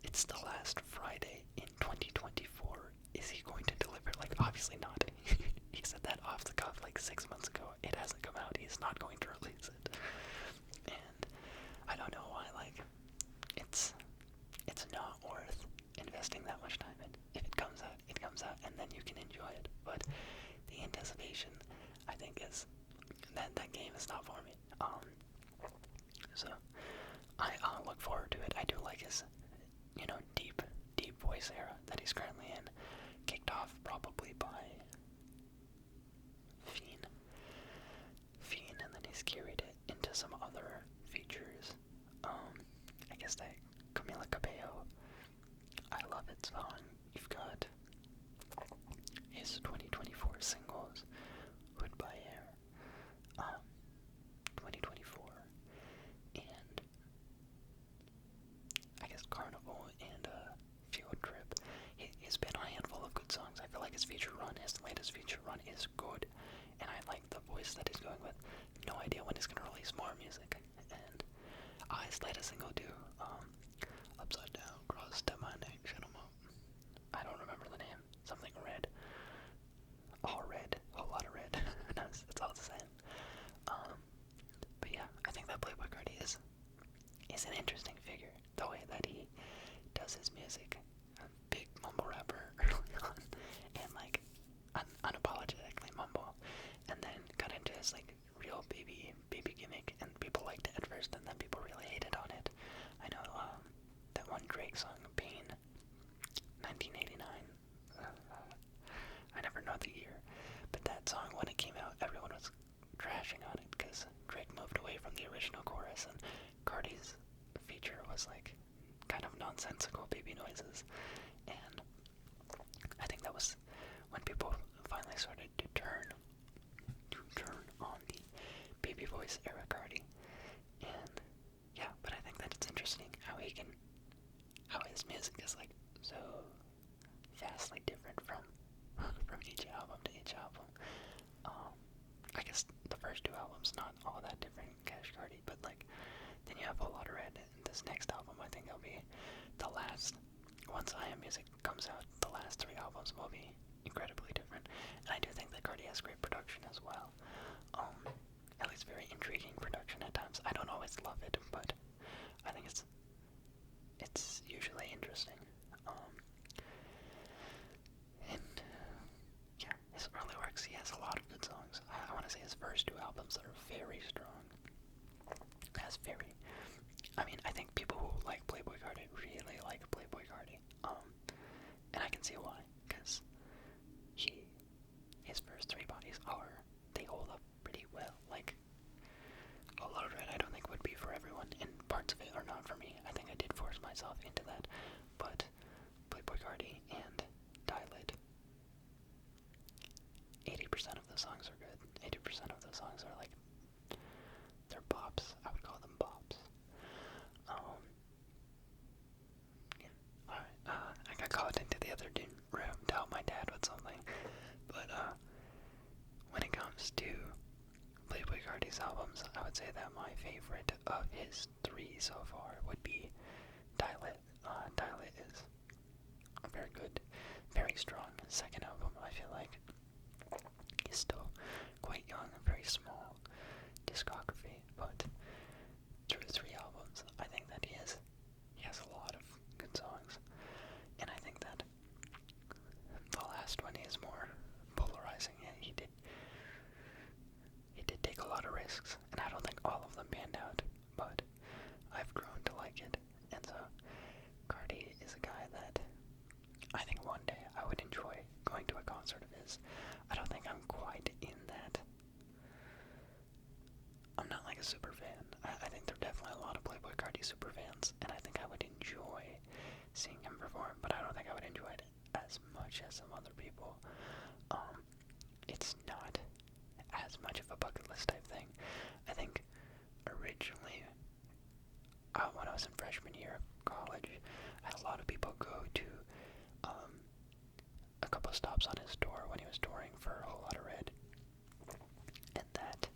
it's the last Friday in 2024. Is he going to deliver? Like, obviously not. He said that off the cuff like 6 months ago. It hasn't come out. He's not going to release it. And I don't know why. Like, it's not worth investing that much time in. If it comes out, it comes out, and then you can enjoy it. But the anticipation, I think, is that game is not for me. So I look forward to it. I do like his, deep voice era that he's currently in. Kicked off probably by Fiend, and then he's carried it into some other features. I guess that Camila Cabello, I Love It song. You've got his 2024 singles, Hood by Air, 2024, and I guess Carnival and Field Trip. He's been on a handful of good songs. I feel like his latest feature run is good, and I like the voice that he's going with. No idea when he's gonna release more music. And his latest single too, Upside Down, Cross to My Neck, Shut 'em Up. I don't remember the name. Something red. All red. A whole lot of red. It's all the same. But yeah, I think that Playboi Carti is an interesting figure. The way that he does his music. A big mumble rapper early on, and like unapologetically mumble, and then got into his like real baby gimmick, and people liked it at first, and then people really hated on it. I know that one Drake song, Pain, 1989. I never know the year, but that song, when it came out, everyone was trashing on it because Drake moved away from the original chorus, and Cardi's feature was like kind of nonsensical baby noises, and I think that was when people finally started to turn on the baby voice era Cardi. And yeah, but I think that it's interesting how his music is like so vastly different from each album to each album. I guess the first two albums not all that different, Cash Cardi, but like then you have a lot of red. And this next album, I think it'll be the last. Once I Am Music comes out, the last 3 albums will be incredibly different. And I do think that Cardi has great production as well. At least very intriguing production at times. I don't always love it, but I think it's usually interesting. And yeah, his early works, he has a lot of good songs. I want to say his first 2 albums are very strong. I think people who like Playboi Carti really like Playboi Carti. And I can see why, because his first 3 bodies they hold up pretty well. Like, A Load Red I don't think would be for everyone, and parts of it are not for me. I think I did force myself into that, but Playboi Carti and Die Lit, 80% of the songs are good. 80% of the songs are like, they're bops. I would call them bops. Yeah. Alright, I got called into the other room to help my dad with something, but when it comes to Playboi Carti's albums, I would say that my favorite of his 3 so far would be Die Lit. Die Lit is a very good, very strong second album. I feel like he's still quite young, very small discography, but through 3 albums, I think that he has a lot of good songs, and I think that the last one is more polarizing. Yeah, he did take a lot of risks, and I don't think all of them panned out, but I've grown to like it. And so Carti is a guy that I think one day I would enjoy going to a concert of his. I don't think I'm quite in that like a super fan. I think there are definitely a lot of Playboi Carti super fans, and I think I would enjoy seeing him perform, but I don't think I would enjoy it as much as some other people. It's not as much of a bucket list type thing. I think originally, when I was in freshman year of college, I had a lot of people go to a couple of stops on his tour when he was touring for A Whole Lotta Red, and that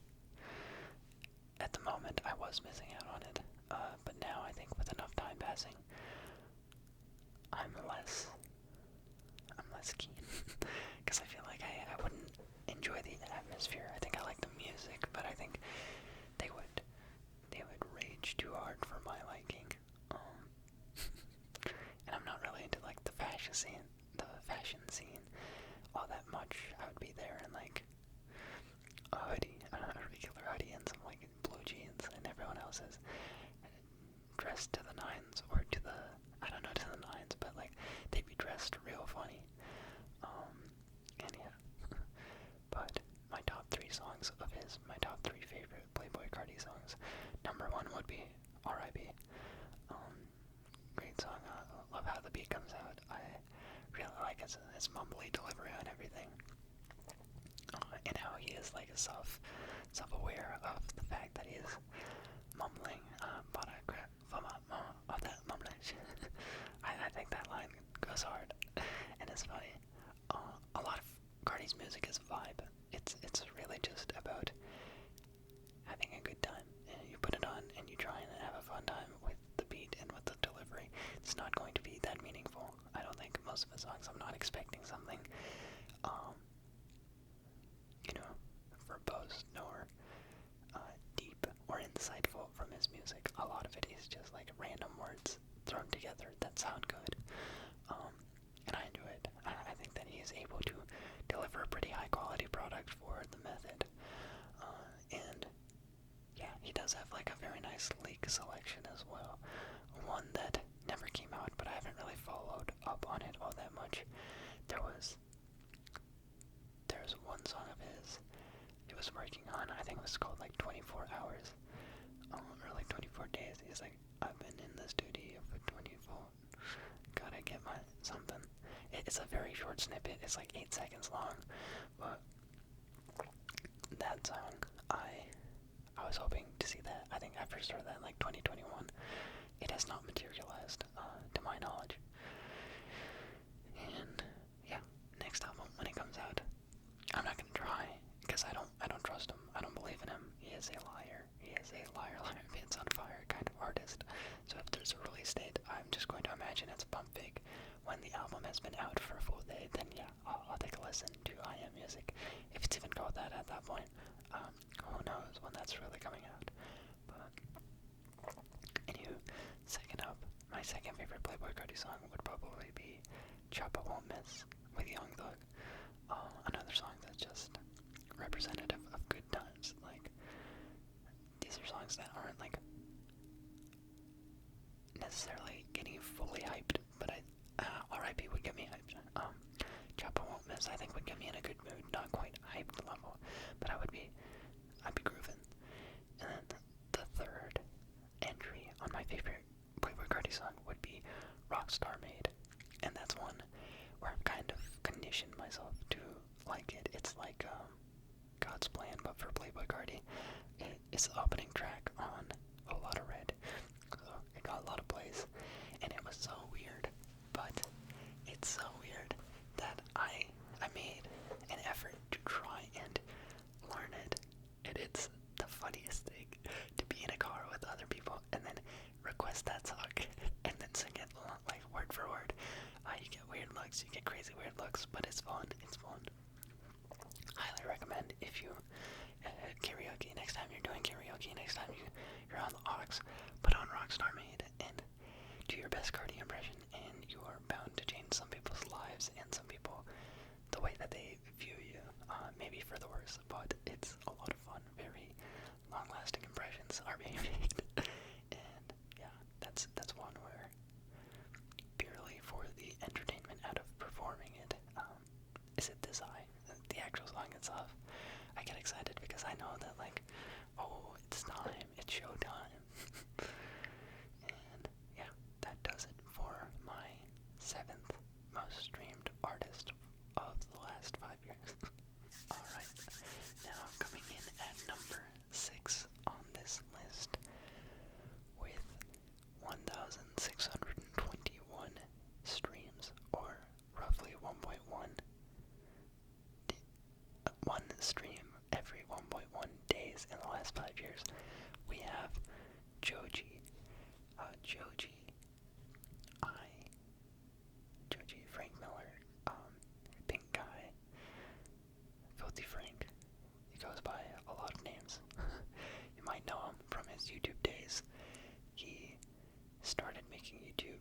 at the moment I was missing out on it, but now I think with enough time passing, I'm less keen, because I feel like I wouldn't enjoy the atmosphere. I think I like the music, but I think they would rage too hard for my liking. And I'm not really into like the fashion scene all that much. I would be there in like a hoodie, a regular hoodie, and some like blue jeans, and everyone else is dressed to the nines, or to the, I don't know, to the nines, but like they'd be dressed real funny. And yeah. But my top 3 songs of his, my top 3 favorite Playboi Carti songs. Number 1 would be R.I.P. Great song. Love how the beat comes out. I really like his mumbly delivery on everything. And how he is like self-aware of the fact that he is mumbling. But I crap of that mumbling. I think that line goes hard and it's funny. A lot of Carti's music is a vibe. It's really just about having a good time. And you put it on and you try and have a fun time with the beat and with the delivery. It's not going to be that meaningful. I don't think most of his songs. I'm not expecting something, verbose nor deep or insightful from his music. A lot of it is just like random words thrown together that sound good. And I enjoy it. I think that he is able to deliver a pretty high quality product for the method. And yeah, he does have like a very nice leak selection as well. One that never came out, but I haven't really followed up on it all that much. There's one song of his he was working on, I think it was called like 24 hours, or like 24 days. He's like, I've been in the studio for 24, gotta get my something. It's a very short snippet, it's like 8 seconds long, but that song, I was hoping to see that. I think I first heard that in like 2021. It has not materialized, to my knowledge. And yeah, next album when it comes out, I'm not gonna try because I don't trust him. I don't believe in him. He is a liar. He is a liar, pants on fire kind of artist. So if there's a release date, I'm just going to imagine it's pump fake. When the album has been out for a full day, then yeah, I'll take a listen to I Am Music. If it's even called that at that point, who knows when that's really coming out. But anywho, second up, my second favorite Playboi Carti song would probably be Choppa Won't Miss with Young Thug. Another song that's just representative of good times. Like, these are songs that aren't like necessarily getting you fully hyped, but R.I.P. would get me hyped. Choppa Won't Miss, I think, would get me in a good mood, not quite hyped level, but I'd be grooving. And then the third entry on my favorite Playboi Carti song would be Rockstar Made, and that's one where I've kind of conditioned myself to like it. It's like God's Plan, but for Playboi Carti. It's the opening track on A Whole Lotta Red, so it got a lot of plays, and it was so weird, but it's so weird that I made an effort to try and learn it, and it's the funniest thing to be in a car with other people and then request that song and then sing it like word for word. You get weird looks, you get crazy weird looks, but it's fun. Highly recommend if you karaoke, next time you're doing karaoke, next time you're on the aux, put on Rockstar Made and do your best Carti impression, and you are bound to change some people's lives and some people, the way that they view you, maybe for the worse, but it's a lot of fun. Very long-lasting impressions are being made, and yeah, that's one where purely for the entertainment out of performing it, is it this high? The actual song itself, I get excited because I know that like, oh, it's time, showtime. And yeah, that does it for my 7th most streamed artist of the last 5 years. Alright, now coming in at number 6 on this list with 1,621 streams, or roughly 1.1 one stream every 1.1 days in the last 5 years. We have Joji, Joji, Frank Miller, Pink Guy, Filthy Frank. He goes by a lot of names. You might know him from his YouTube days. He started making YouTube,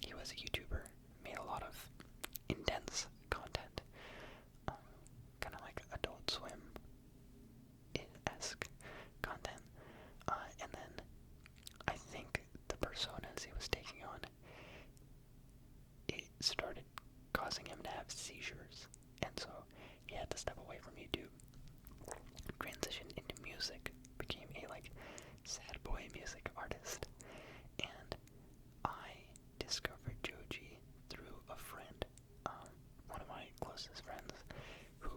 he was a YouTuber, made a lot of intense content, kind of like Adult Swim-esque content, and then I think the personas he was taking on, it started causing him to have seizures, and so he had to step away from YouTube, transition into music, became a sad boy music artist, and I discovered Joji through a friend, one of my closest friends, who,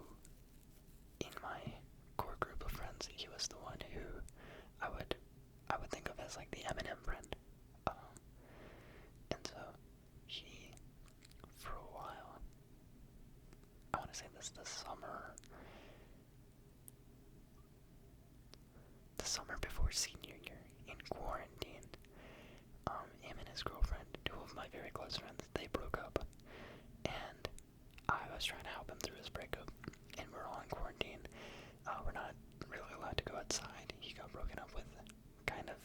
in my core group of friends, he was the one who I would think of as the Eminem friend, and so he, for a while, I want to say this the summer before senior year, in quarantine, him and his girlfriend, two of my very close friends, they broke up, and I was trying to help him through his breakup, and we're all in quarantine. We're not really allowed to go outside. He got broken up with kind of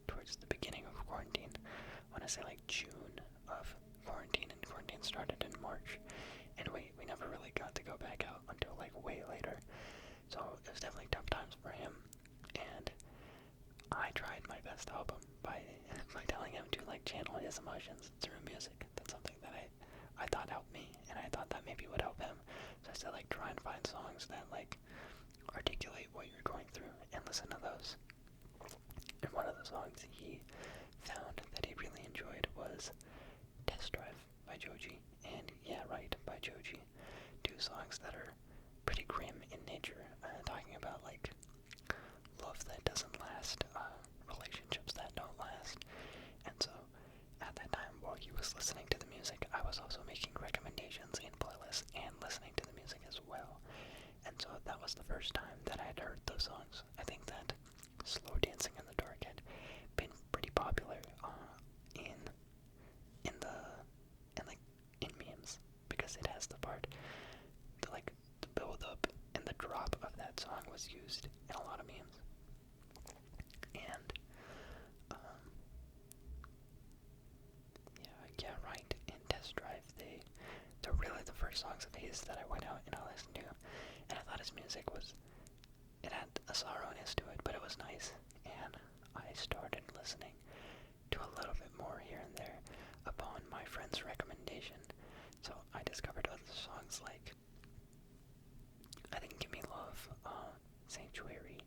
towards the beginning of quarantine. I want to say June of quarantine, and quarantine started in March, and we never really got to go back out until way later, so it was definitely tough times for him, and I tried my best to help him by telling him to channel his emotions through music. That's something that I thought helped me, and I thought that maybe would help him. So I said try and find songs that articulate what you're going through and listen to those. And one of the songs he found that he really enjoyed was Test Drive by Joji and Yeah Right by Joji. Two songs that are pretty grim in nature, talking about love that doesn't last, relationships that don't last. And so at that time, while he was listening to the music, I was also making recommendations in playlists and listening to the music as well. And so that was the first time that I had heard those songs. I think that Slow Dancing in the Dark had been pretty popular in memes, because it has the part, the build up and the drop of that song was used in a lot of memes. And yeah, right, and Test Drive, they're really the first songs of his that I went out and I listened to, and I thought his music it had a sorrowness to it, but it was nice, and I started listening to a little bit more here and there upon my friend's recommendation. So I discovered other songs I think Give Me Love, Sanctuary,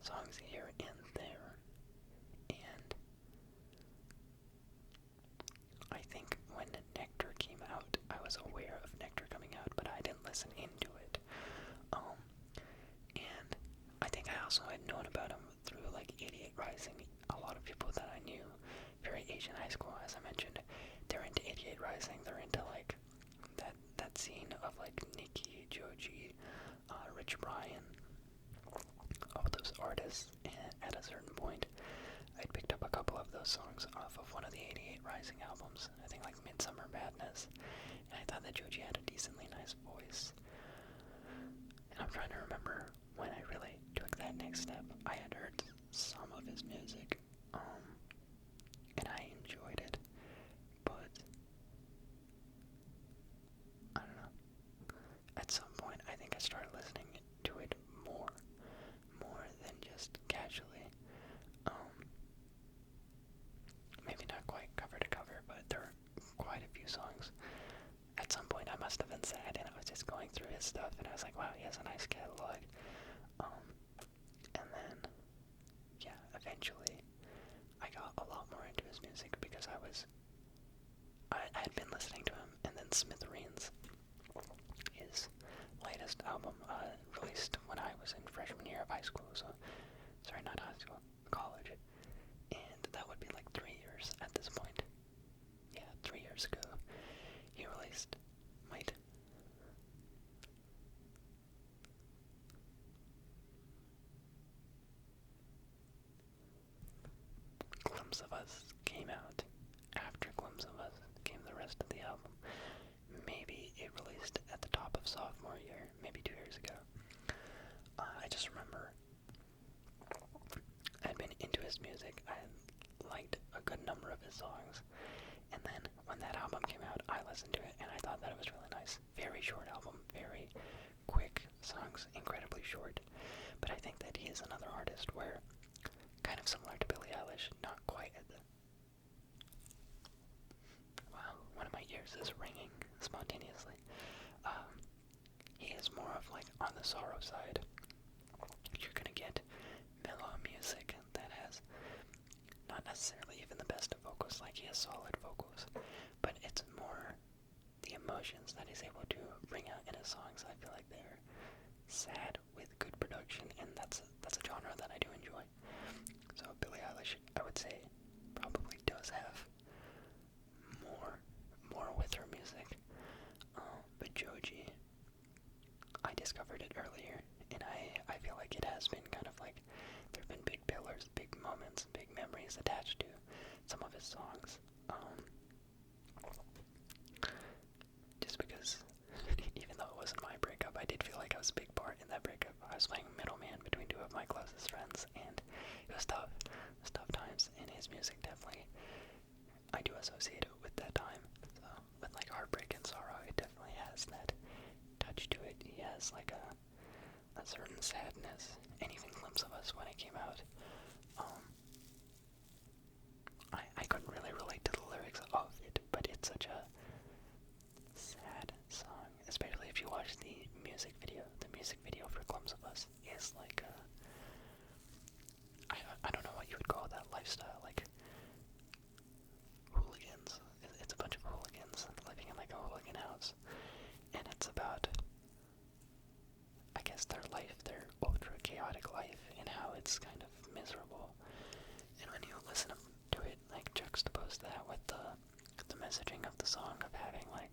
songs here and there, and I think when Nectar came out, I was aware of Nectar coming out, but I didn't listen into it. And I think I also had known about him through 88 Rising. A lot of people that I knew, very Asian high school, as I mentioned, they're into 88 Rising. They're into that scene of Nicki, Joji, Rich Brian, all those artists. And at a certain point, I picked up a couple of those songs off of one of the 88 Rising albums. I think Midsummer Madness. And I thought that Joji had a decently nice voice. And I'm trying to remember when I really took that next step. I had heard some of his music, and I enjoyed it, but I don't know. At some point, I think I started listening to it more than just casually. Maybe not quite cover to cover, but there are quite a few songs. At some point, I must have been sad, and I was just going through his stuff, and I was like, wow, he has a nice catalog. And then eventually I got a lot more into his music because I had been listening to him, and then Smithereens, his latest album, released when I was in freshman year of high school, sorry, not high school, college, and that would be like 3 years at this point. Yeah, 3 years ago, he released, wait, Glimpse of Us came out. After Glimpse of Us came the rest of the album. Maybe it released at the top of sophomore year, maybe 2 years ago. I just remember I'd been into his music. I liked a good number of his songs. And then when that album came out, I listened to it and I thought that it was really nice. Very short album, very quick songs, incredibly short. But I think that he is another artist where, kind of similar to Billie Eilish, not quite at the... Wow, one of my ears is ringing spontaneously. He is more of like on the sorrow side. You're gonna get mellow music that has not necessarily even the best of vocals, like he has solid vocals, but it's more the emotions that he's able to bring out in his songs. I feel like they're sad with good production, and that's a genre that I do enjoy. So Billie Eilish, I would say, probably does have more with her music. But Joji, I discovered it earlier, and I feel like it has been kind of like, there have been big pillars, big moments, big memories attached to some of his songs. Just because, even though it wasn't my breakup, I did feel like I was a big part in that breakup. I was playing middleman between two of my closest friends, and it was tough. It was tough times, and his music definitely, I do associate it with that time. So, with like heartbreak and sorrow, it definitely has that touch to it. He has like a certain sadness, and even Glimpse of Us when it came out. I couldn't really relate to the lyrics of it, but it's such a sad song, especially if you watch the music video. The music video for Glimpse of Us is like I don't know what you would call that lifestyle, like hooligans. It's a bunch of hooligans living in like a hooligan house, and it's about, I guess, their life, their ultra chaotic life, and how it's kind of miserable. And when you listen to it, like juxtapose that with the messaging of the song, of having like,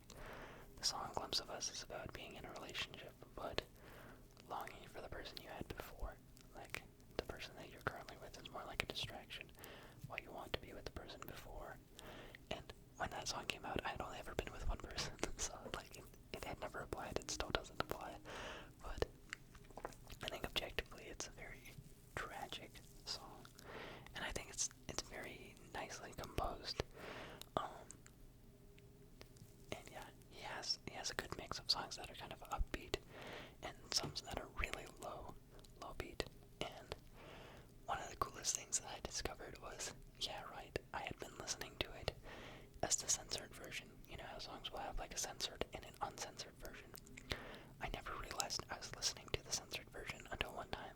the song Glimpse of Us is about being in a relationship, but longing for the person you had before. Like, the person that you're currently with is more like a distraction, while you want to be with the person before. And when that song came out, I had only ever been with one person, so like, it had never applied, it still doesn't apply. But I think objectively it's a very tragic song, and I think it's very nicely composed. And yeah, he has a good mix of songs that are kind of upbeat and some that are really low beat. And one of the coolest things that I discovered was, yeah, right, I had been listening to it as the censored version. You know how songs will have like a censored and an uncensored version. I never realized I was listening to the censored version until one time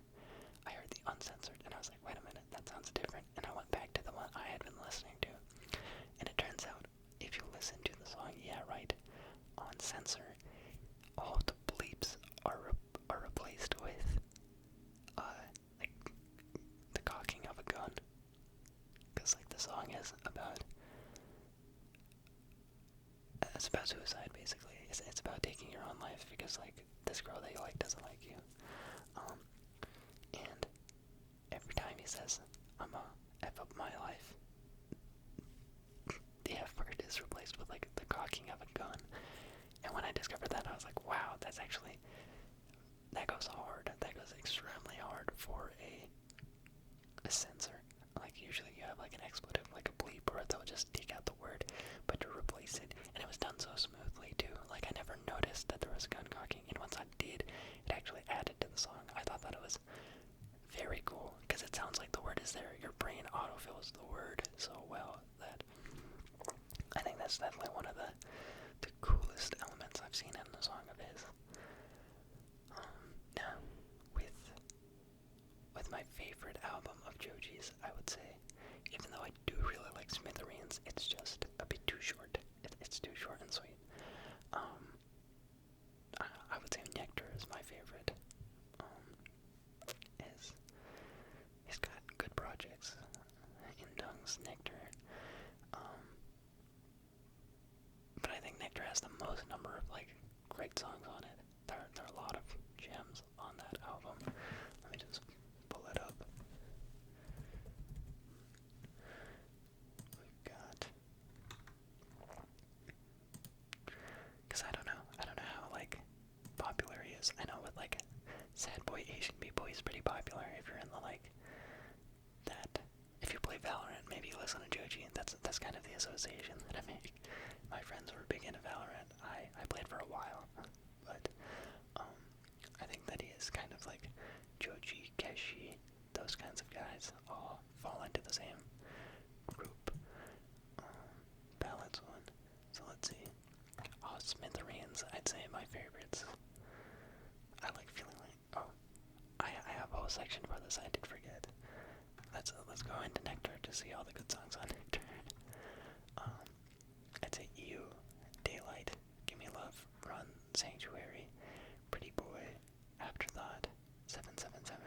I heard the uncensored, and I was like, wait a minute, that sounds different. And I went back to the one I had been listening to, and it turns out, if you listen to the song, yeah, right, on censor, all the bleeps are replaced with, like, the cocking of a gun. Because, like, the song is about, it's about suicide, basically. It's about taking your own life because, like, this girl that you like doesn't like you. And every time he says, I'm gonna F up my life, the F word is replaced with, like, the cocking of a gun. And when I discovered that, I was like, wow, that's actually, that goes hard. That goes extremely hard for a censor. Like, usually you have, like, an expletive, like a bleep, or they'll just take out the word, but to replace it, and it was done so smoothly, too. Like, I never noticed that there was gun cocking, and once I did, it actually added to the song. I thought that it was very cool, because it sounds like the word is there. Your brain autofills the word so well that I think that's definitely one of the coolest elements I've seen in a song of his. Now, with my favorite album of Joji's, I Smithereens, it's just a bit too short. It's too short and sweet. I would say Nectar is my favorite. Is he's got good projects. Indung's Nectar. But I think Nectar has the most number of like great songs on it. There are a lot of gems on that album. Let me just pull it up. We've got, because I don't know how like popular he is. I know with like sad boy Asian people he's pretty popular. If you're in the like that, if you play Valorant, maybe you listen to Joji, and that's kind of the association that I make. My friends were big into Valorant. I played for a while, but I think that he is kind of like Joji, Keshi, those kinds of guys all fall into the same group. Balance one. So let's see. Oh, Smithereens, I'd say my favorites. I like feeling like, oh, I have a whole section for this, I did forget. Let's go into Nectar to see all the good songs on Nectar. I'd say You, Daylight, Gimme Love, Run, Sanctuary, Pretty Boy, Afterthought, 777,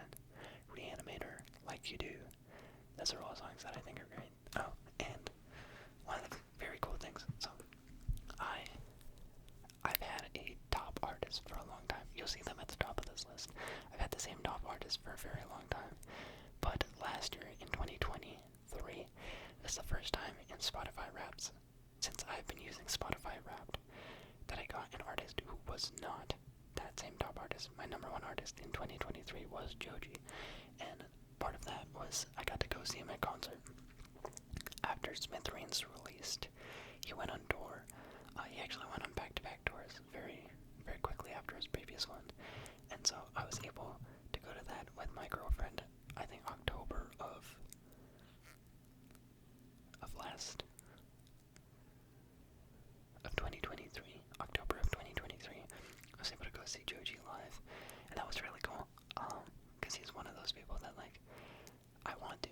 Reanimator, Like You Do. Those are all songs that I think are great. Oh, and one of the very cool things, so I've had a top artist for a long time. You'll see them at the top of this list. I've had the same top artist for a very long time. But last year, in 2023, is the first time in Spotify Wrapped, since I've been using Spotify Wrapped, that I got an artist who was not that same top artist. My number one artist in 2023 was Joji, and part of that was I got to go see him at concert. After Smithereens released, he went on tour. He actually went on back-to-back tours very, very quickly after his previous one, and so I was able to go to that with my girlfriend. I think October of last of 2023, October of 2023. I was able to go see Joji live, and that was really cool. Because he's one of those people that like I want to.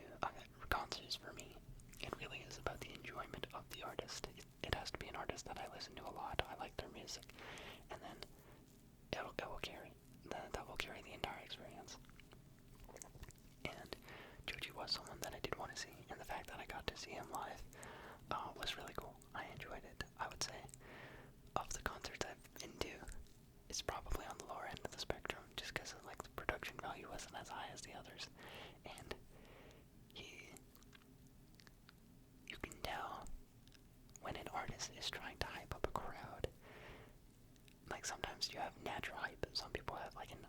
Concerts for me, it really is about the enjoyment of the artist. It has to be an artist that I listen to a lot. I like their music, and then it will carry. That will carry the entire experience. And Joji was someone that I did want to see, and the fact that I got to see him live was really cool. I enjoyed it. I would say of the concerts I've been to, it's probably on the lower end of the spectrum, just because like the production value wasn't as high as the others, and you can tell when an artist is trying to hype up a crowd. Like sometimes you have natural hype, some people have like an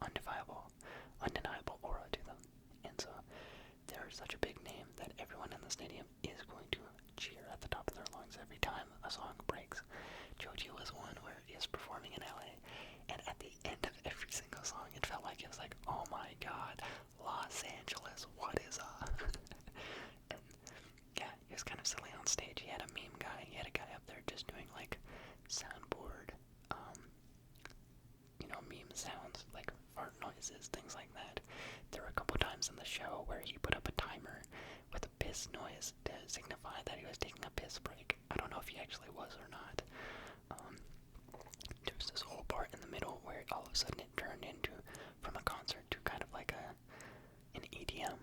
undeniable aura to them, and so they're such a big name that everyone in the stadium is going to cheer at the top of their lungs every time a song breaks. Joji was one where he was performing in LA, and at the end of every single song it felt like it was like, oh my god, Los Angeles, what is up? And yeah, he was kind of silly on stage. He had a meme guy, he had a guy up there just doing like soundboard, meme sounds, like fart noises, things like that. There were a couple times in the show where he put up a timer with a piss noise to signify that he was taking a piss break. I don't know if he actually was or not. There was this whole part in the middle where all of a sudden it turned into, from a concert to kind of like an EDM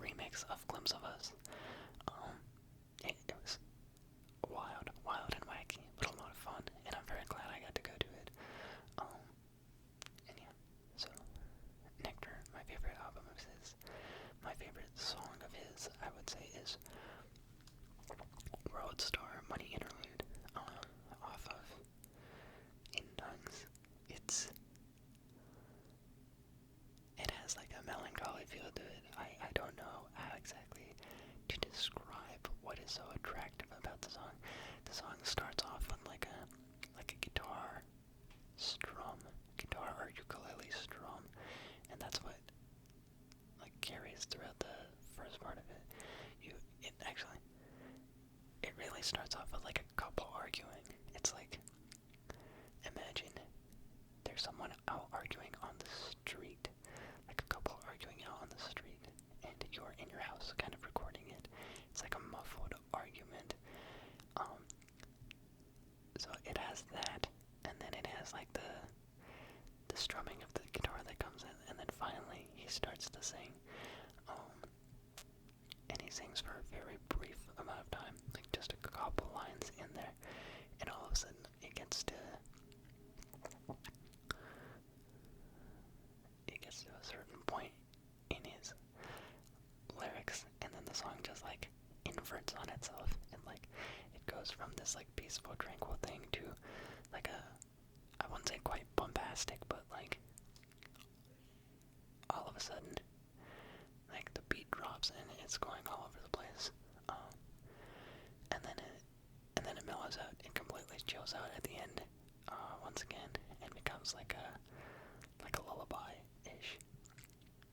remix of Glimpse of Us. It was wild and wacky, but a lot of fun, and I'm very glad I got to go to it. And yeah, so Nectar, my favorite album of his. My favorite song of his, I would say, is World Star Money Interlude, off of Indung's. It has like a melancholy feel to it. I don't know how exactly to describe what is so attractive about the song. The song starts off with like a guitar or ukulele strum, and that's what like carries throughout the first part of it. It really starts off with like a couple arguing. It's like, imagine there's someone out arguing on the street, like a couple arguing out on the street, and you're in your house kind of recording it. It's like a muffled So it has that, and then it has like the strumming of the guitar that comes in, and then finally he starts to sing. And he sings for a very brief amount of time, like just a couple lines in there, and all of a sudden it gets to a certain point in his lyrics, and then the song just like inverts on itself, and like it goes from this like peaceful, tranquil thing to like I wouldn't say quite bombastic, but like all of a sudden, like the beat drops and it's going all over the place, and then it mellows out. It completely chills out at the end, once again, and becomes like a lullaby-ish.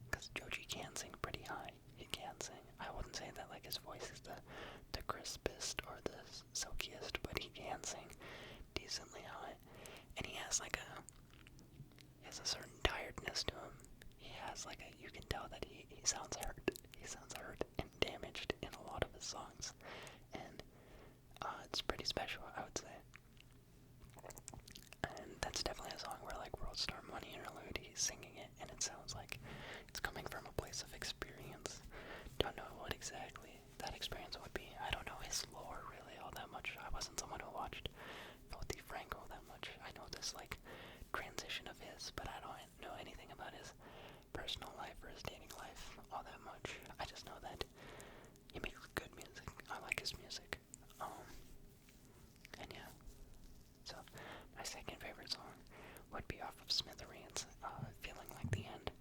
Because Joji can sing pretty high. He can sing. I wouldn't say that like his voice is the crispest or the silkiest, but he can sing decently high. And he has a certain tiredness to him. He has like you can tell that he sounds hurt. He sounds hurt and damaged in a lot of his songs. And it's pretty special, I would say. And that's definitely a song where like World Star Money Interlude, he's singing it and it sounds like it's coming from a place of experience. Don't know what exactly that experience would be. I don't know his lore really all that much. I wasn't someone who watched Filthy Frank all that much. I know this like transition of his, but I don't know anything about his personal life or his dating life all that much. I just know that he makes good music. I like his music. And yeah. So, my second favorite song would be off of Smithereens, Feeling Like the End.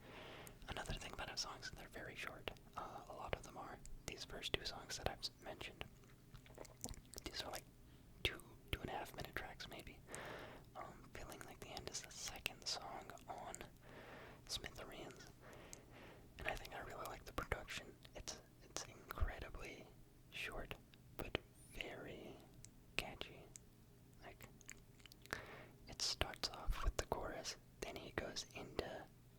Another thing about his songs, they're very short. A lot of them are. These first two songs that I've mentioned, these are like 2.5 minute tracks maybe. Feeling Like the End is the second song on Smithereens, and I think I really like the production. It's incredibly short, but very catchy. Like, it starts off with the chorus, then he goes into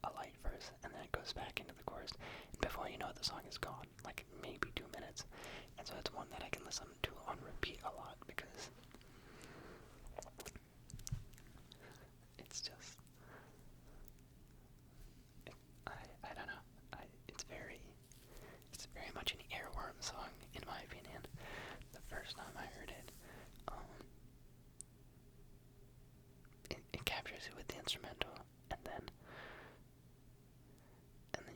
a light verse, and then it goes back into the chorus, and before you know it, the song is gone, like maybe 2 minutes. And so it's one that I can listen to on repeat a lot, because it's just, I don't know, it's very much an earworm song, in my opinion. The first time I heard it, it captures you with the instrumental, and then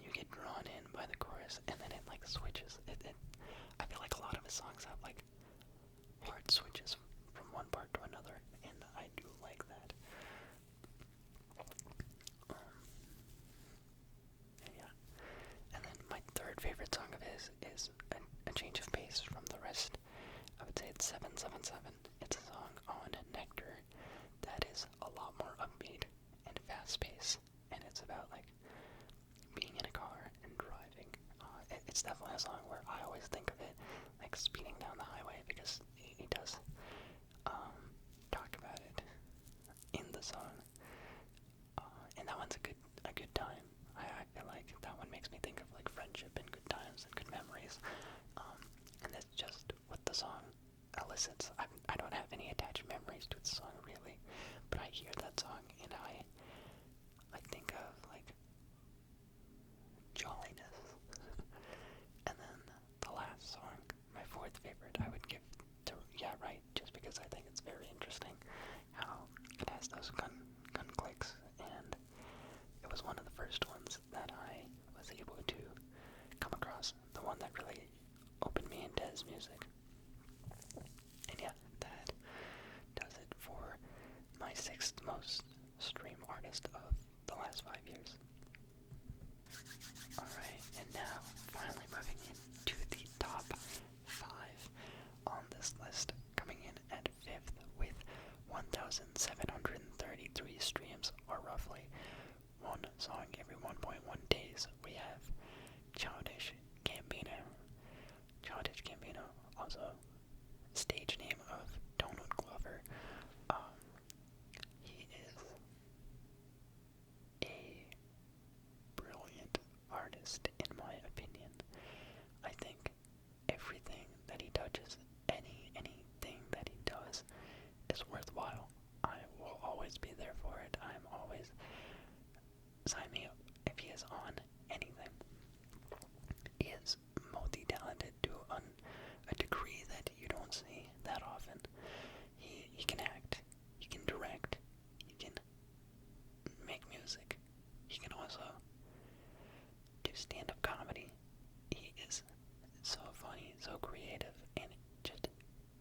you get drawn in by the chorus, and then it like switches. I feel like a lot of his songs have like hard switches from one part to another, and I do like that. Yeah. And then my third favorite song of his is a change of pace from the rest. I would say it's 777. It's a song on Nectar that is a lot more upbeat and fast-paced, and it's about like being in a car and driving. It's definitely a song where I always think of it like speeding down the highway, because he does talk about it in the song, and that one's a good time. I feel like that one makes me think of like friendship and good times and good memories, and that's just what the song elicits. I don't have any attached memories to the song really, but I hear that song and I think of like jolliness. And then the last song, my fourth favorite, I would give to Yeah Right, just because I think it's very interesting how it has those gun clicks, and it was one of the first ones that I was able to come across, the one that really opened me into his music. And yeah, that does it for my sixth most streamed artist of the last 5 years. Alright, and now finally moving into the top 5 on this list, coming in at 5th with 1,733 streams, or roughly one song every 1.1 days. We have Childish Gambino. Childish Gambino, also stage name of Donald Glover. He is a brilliant artist, in my opinion. I think everything that he touches, anything that he does, is worthwhile. is on anything. He is multi-talented to a degree that you don't see that often. He can act, he can direct, he can make music, he can also do stand-up comedy. He is so funny, so creative, and just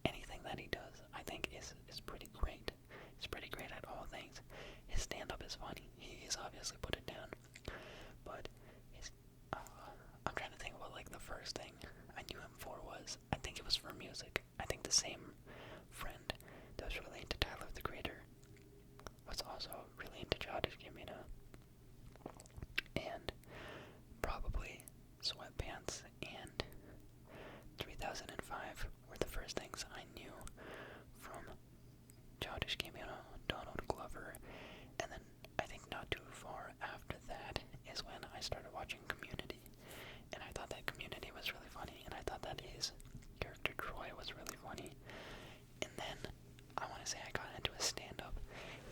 anything that he does, I think, is pretty great. He's pretty great at all things. His stand-up is funny. He's obviously put it down, but I'm trying to think about like the first thing I knew him for was. I think it was for music. I think the same friend that was really into Tyler the Creator was also really into Childish Gambino, and probably Sweatpants and 3005 were the first things I knew from Childish Gambino, Donald Glover, and then I think not too far after that is when I started watching Community, and I thought that Community was really funny, and I thought that his character Troy was really funny, and then I want to say I got into his stand-up,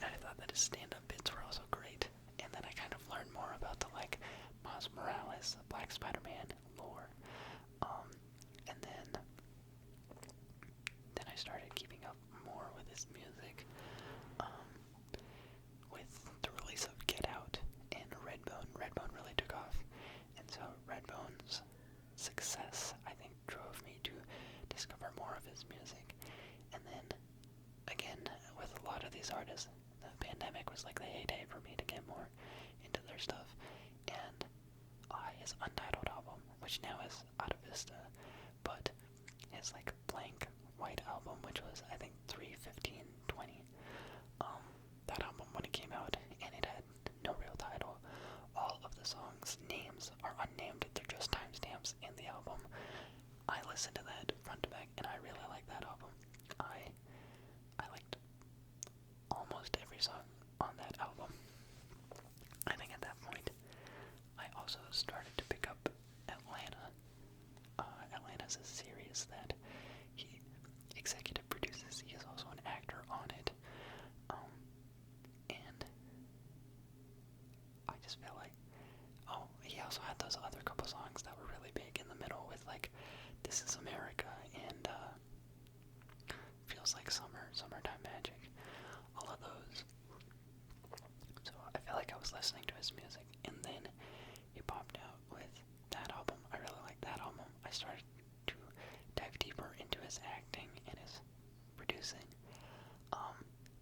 and I thought that his stand-up bits were also great, and then I kind of learned more about the like Miles Morales, Black Spider-Man lore, and then I started keeping up more with his music, with the release of Get Out and Redbone. Redbone really took off, and so Redbone's success, I think, drove me to discover more of his music. And then, again, with a lot of these artists, the pandemic was like the heyday for me to get more into their stuff, and his Untitled album, which now is out of Vista, but his like blank white album, which was I think 3/15/20. That album when it came out, and it had no real title. All of the songs' names are unnamed; they're just timestamps in the album. I listened to that front to back, and I really like that album. I liked almost every song on that album. I think at that point, I also started to pick up Atlanta. Atlanta's a series that he executive produces. He is also an actor on it. And I just feel like, he also had those other couple songs that were really big in the middle with like This Is America and Feels Like Summer, Summertime Magic, all of those. So I feel like I was listening to his music, and then he popped out with that album. I really like that album. I started to dive deeper into his acting and his producing.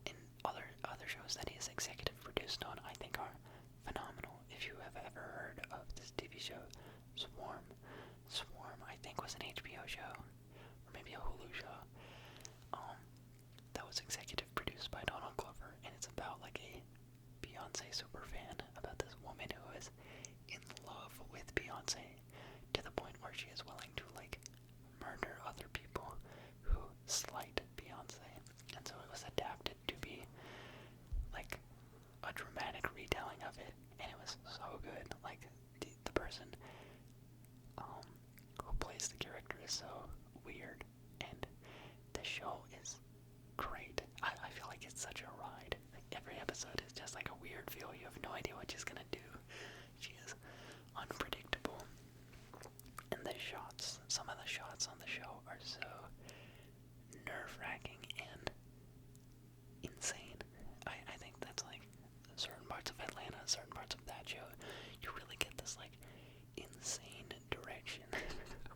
And other shows that he has executive produced on, I think, are phenomenal. If you have ever heard of this TV show, Swarm. Swarm, I think, was an HBO show, or maybe a Hulu show. That was executive produced by Donald Glover, and it's about like a Beyonce superfan, about this woman who is in love with Beyonce to the point where she is willing to like murder other people who slight Beyonce. And so it was adapted to be like a dramatic retelling of it, and it was so good. Like the person who plays the character is so weird, and the show is great. I feel like it's such a ride. Like every episode is just like a weird feel. You have no idea what she's gonna do. She is unpredictable. And the shots, some of the shots on the show are so nerve-wracking and insane. I think that's like certain parts of Atlanta, certain parts of that show, you really get this like insane direction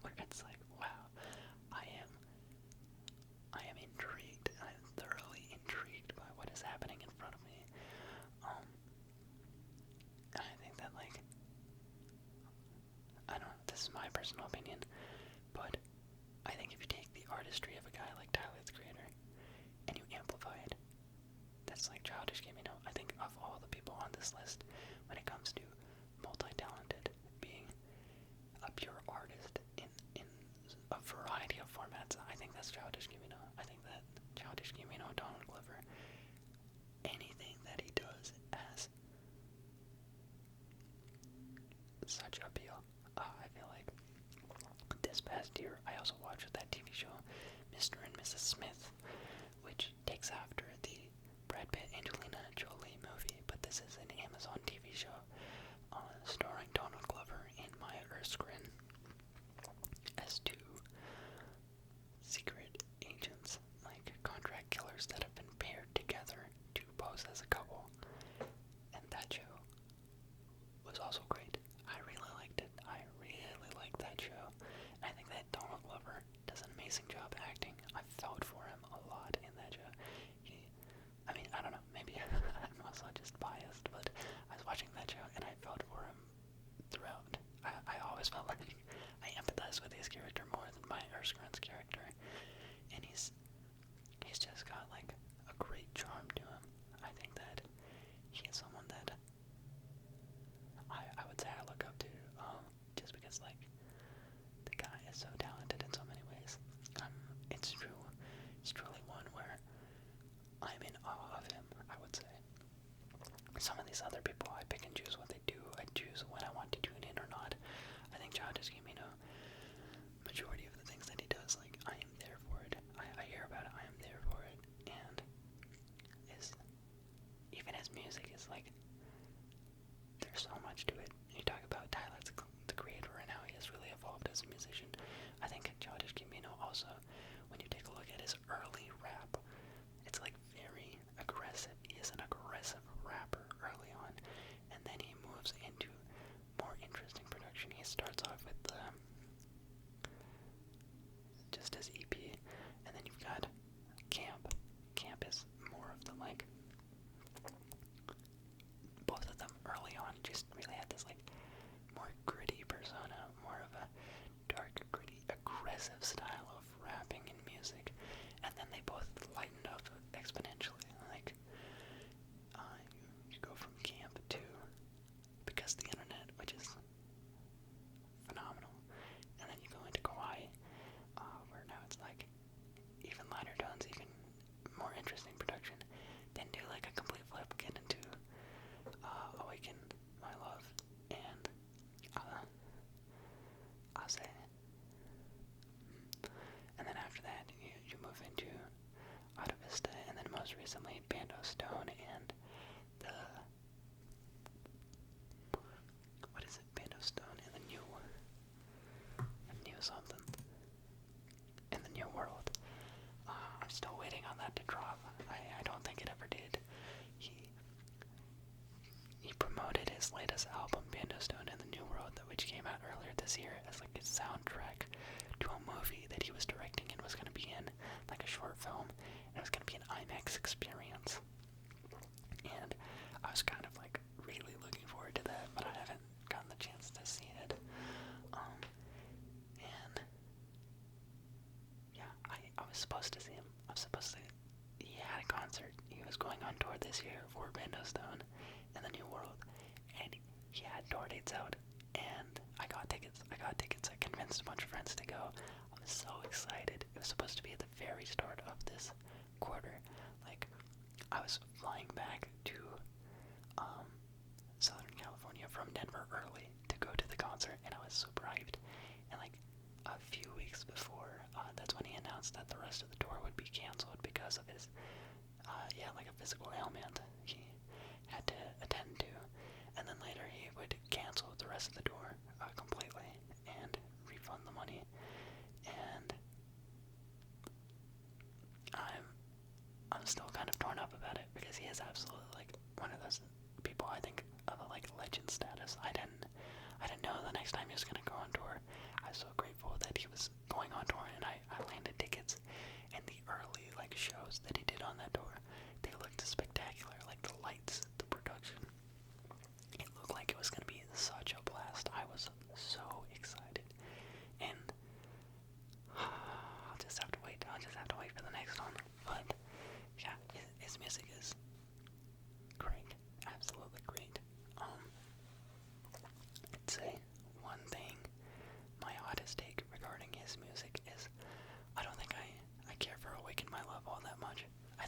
where it's like, wow, I am intrigued. I'm thoroughly intrigued by what is happening in front of me. And I think that like, I don't know, this is my personal opinion, but I think if you take the artistry of a guy like Tyler the Creator and you amplify it, that's like Childish Gambino. I think of all the people on this list, when it comes to multi-talented, being a pure artist in a variety of formats, I think that's Childish Gambino. I think that Childish Gambino, Donald Glover, anything that he does has such appeal. I feel like this past year I also watched that TV show, Mr. and Mrs. Smith, which takes after the Brad Pitt Angelina Jolie movie, but this is an Amazon TV show starring that show was also great. I really liked it. I really liked that show. I think that Donald Glover does an amazing job acting. I felt for him a lot in that show. I mean, I don't know, maybe I'm also just biased, but I was watching that show and I felt for him throughout. I always felt like I empathized with his character more than my Erskines character, and he's just got like a great charm to him. I think that he is someone that I would say I look up to, just because like the guy is so talented in so many ways. It's true. It's truly one where I'm in awe of him, I would say. Some of these other people, I pick and choose what they do. I choose when I want to tune in or not. I think Childish Gambino, majority of the things that he does, like, I am there for it. I hear about it, I am there for it. And even his music is like, there's so much to it. You talk about Tyler, the creator, and how he has really evolved as a musician. I think Childish Gambino also, when you take a look at his early rap, it's like very aggressive. He is an aggressive rapper early on, and then he moves into more interesting production. He starts off with just his EP, and then you've got Camp. Camp is more of the like, both of them early on just really had this like more gritty persona, more of a dark, gritty, aggressive style of rapping and music, and then they both lightened up exponentially. Like, you go from Camp to Because the Internet, which is phenomenal, and then you go into Kawaii, where now it's like even lighter tones, even more interesting production. Then do like a complete flip, get into Awaken My Love, and I'll say, and then after that you move into Out of Vista, and then most recently Bando Stone and the, what is it, Bando Stone and the new something in the New World. I'm still waiting on that to drop. I don't think it ever did. He promoted his latest album, Bando Stone and the New World, which came out earlier this year, as like a soundtrack to a movie that he was directing and was going to be in like a short film, and it was going to be an IMAX experience. And I was kind of like really looking forward to that, but I haven't gotten the chance to see it. And yeah, I was supposed to see him. He had a concert. He was going on tour this year for Bando Stone and the New World, and he had tour dates out, and I got tickets. I convinced a bunch of friends to go. I was so excited. It was supposed to be at the very start of this quarter. Like, I was flying back to Southern California from Denver early to go to the concert, and I was super hyped. And like a few weeks before, that's when he announced that the rest of the tour would be canceled because of his, like a physical ailment he had to attend to. And then later he would cancel the rest of the tour completely and refund the money. And I'm still kind of torn up about it, because he is absolutely like one of those people, I think, of a like legend status. I didn't know the next time he was gonna go on tour. I was so grateful that he was going on tour, and I landed tickets. And the early like shows that he did on that tour, they looked spectacular. Like the lights, the production, it looked like it was gonna be such a blast. I was so excited, and I'll just have to wait for the next one. But yeah, his music is great, absolutely great. I'd say one thing, my hottest take regarding his music is, I don't think I care for Awaken My Love all that much. I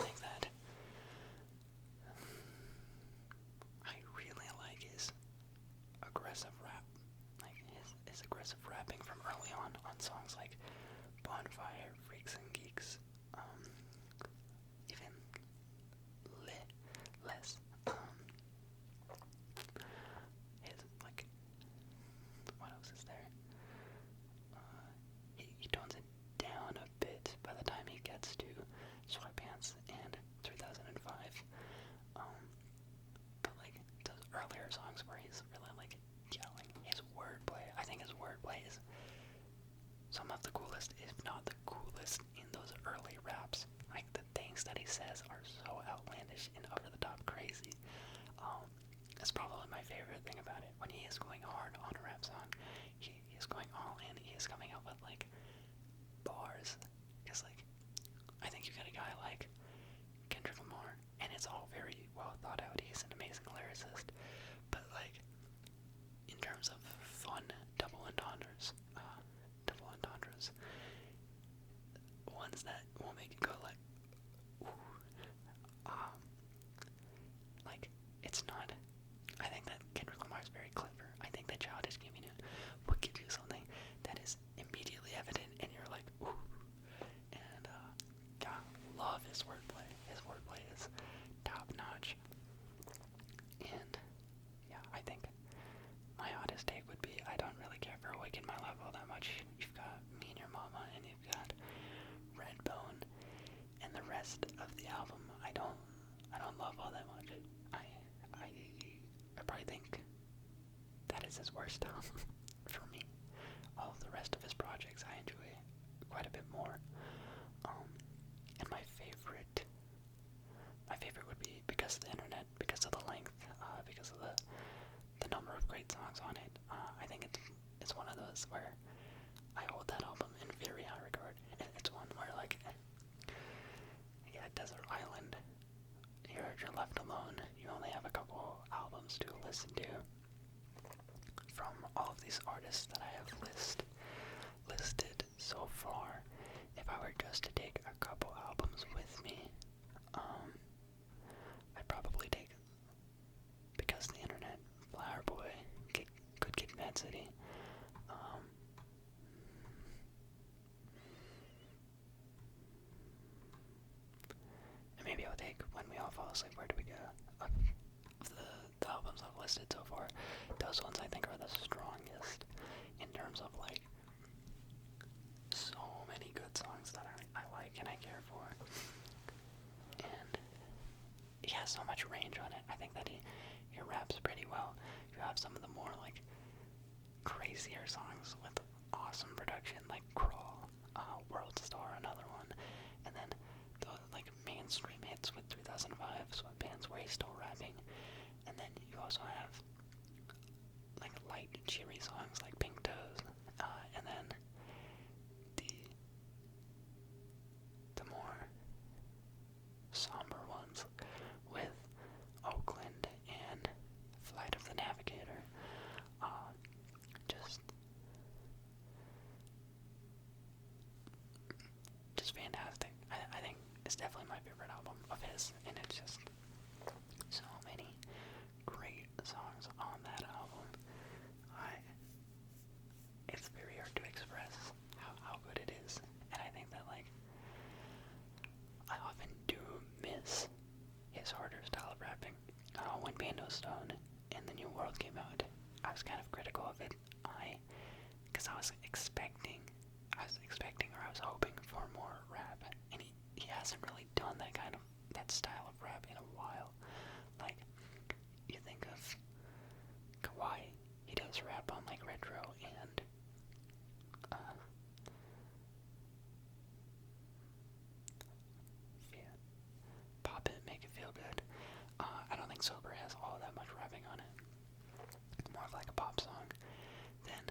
other songs where he's really like yelling. His wordplay, I think his wordplay is some of the coolest, if not the coolest, in those early raps. Like the things that he says are so outlandish and over the top crazy. That's probably my favorite thing about it. When he is going hard on a rap song, he is going all in. He is coming up with like bars. Because like, I think you got a guy like Kendrick Lamar, and it's all very well thought out. He's an amazing lyricist, but like in terms of fun double entendres, ones that will make you go like, ooh, like it's not. I think that Kendrick Lamar is very clever. I think that Childish Gambino will give you something that is immediately evident, and you're like, ooh. And yeah, love his wordplay. His wordplay is top notch. And yeah, I think my hottest take would be I don't really care for Awaken My Love all that much. You've got Me and Your Mama, and you've got Redbone, and the rest of the album I don't love all that much. I probably think that is his worst album for me. All of the rest of his projects I enjoy quite a bit more. And my favorite would be Because of the Internet, because of the length, because of the number of great songs on it. I think it's one of those where I hold that album in very high regard. It's one where like, yeah, Desert Island, you're left alone. You only have a couple albums to listen to from all of these artists that I have listed so far. If I were just to take a couple albums with me, I'd probably take Because the Internet, Flower Boy, Good Kid, Mad City. And maybe I'll take When We All Fall Asleep, Where Do We Go? Of the albums I've listed so far, those ones I think are the strongest in terms of like so many good songs that I like and I care for. And he has so much range on it. I think that he raps pretty well. You have some of the more like crazier songs with awesome production, like Crawl, World Star, another one, and then the like mainstream hits with 3005, Sweatpants, where he's still rapping. And then you also have like light, cheery songs like Pink Toes, and then the more somber ones with Oakland and Flight of the Navigator. Just fantastic. I think it's definitely my favorite album of his, and it's just so many great songs on that album. It's very hard to express how good it is, and I think that like I often do miss his harder style of rapping. When Bando Stone and The New World came out, I was kind of critical of it. Because I was expecting, or I was hoping for more rap, and he hasn't really done that style of rap in a while. Like, you think of Kawhi, he does rap on like Retro and Pop It, Make It Feel Good. I don't think Sober has all that much rapping on it. More of like a pop song. Then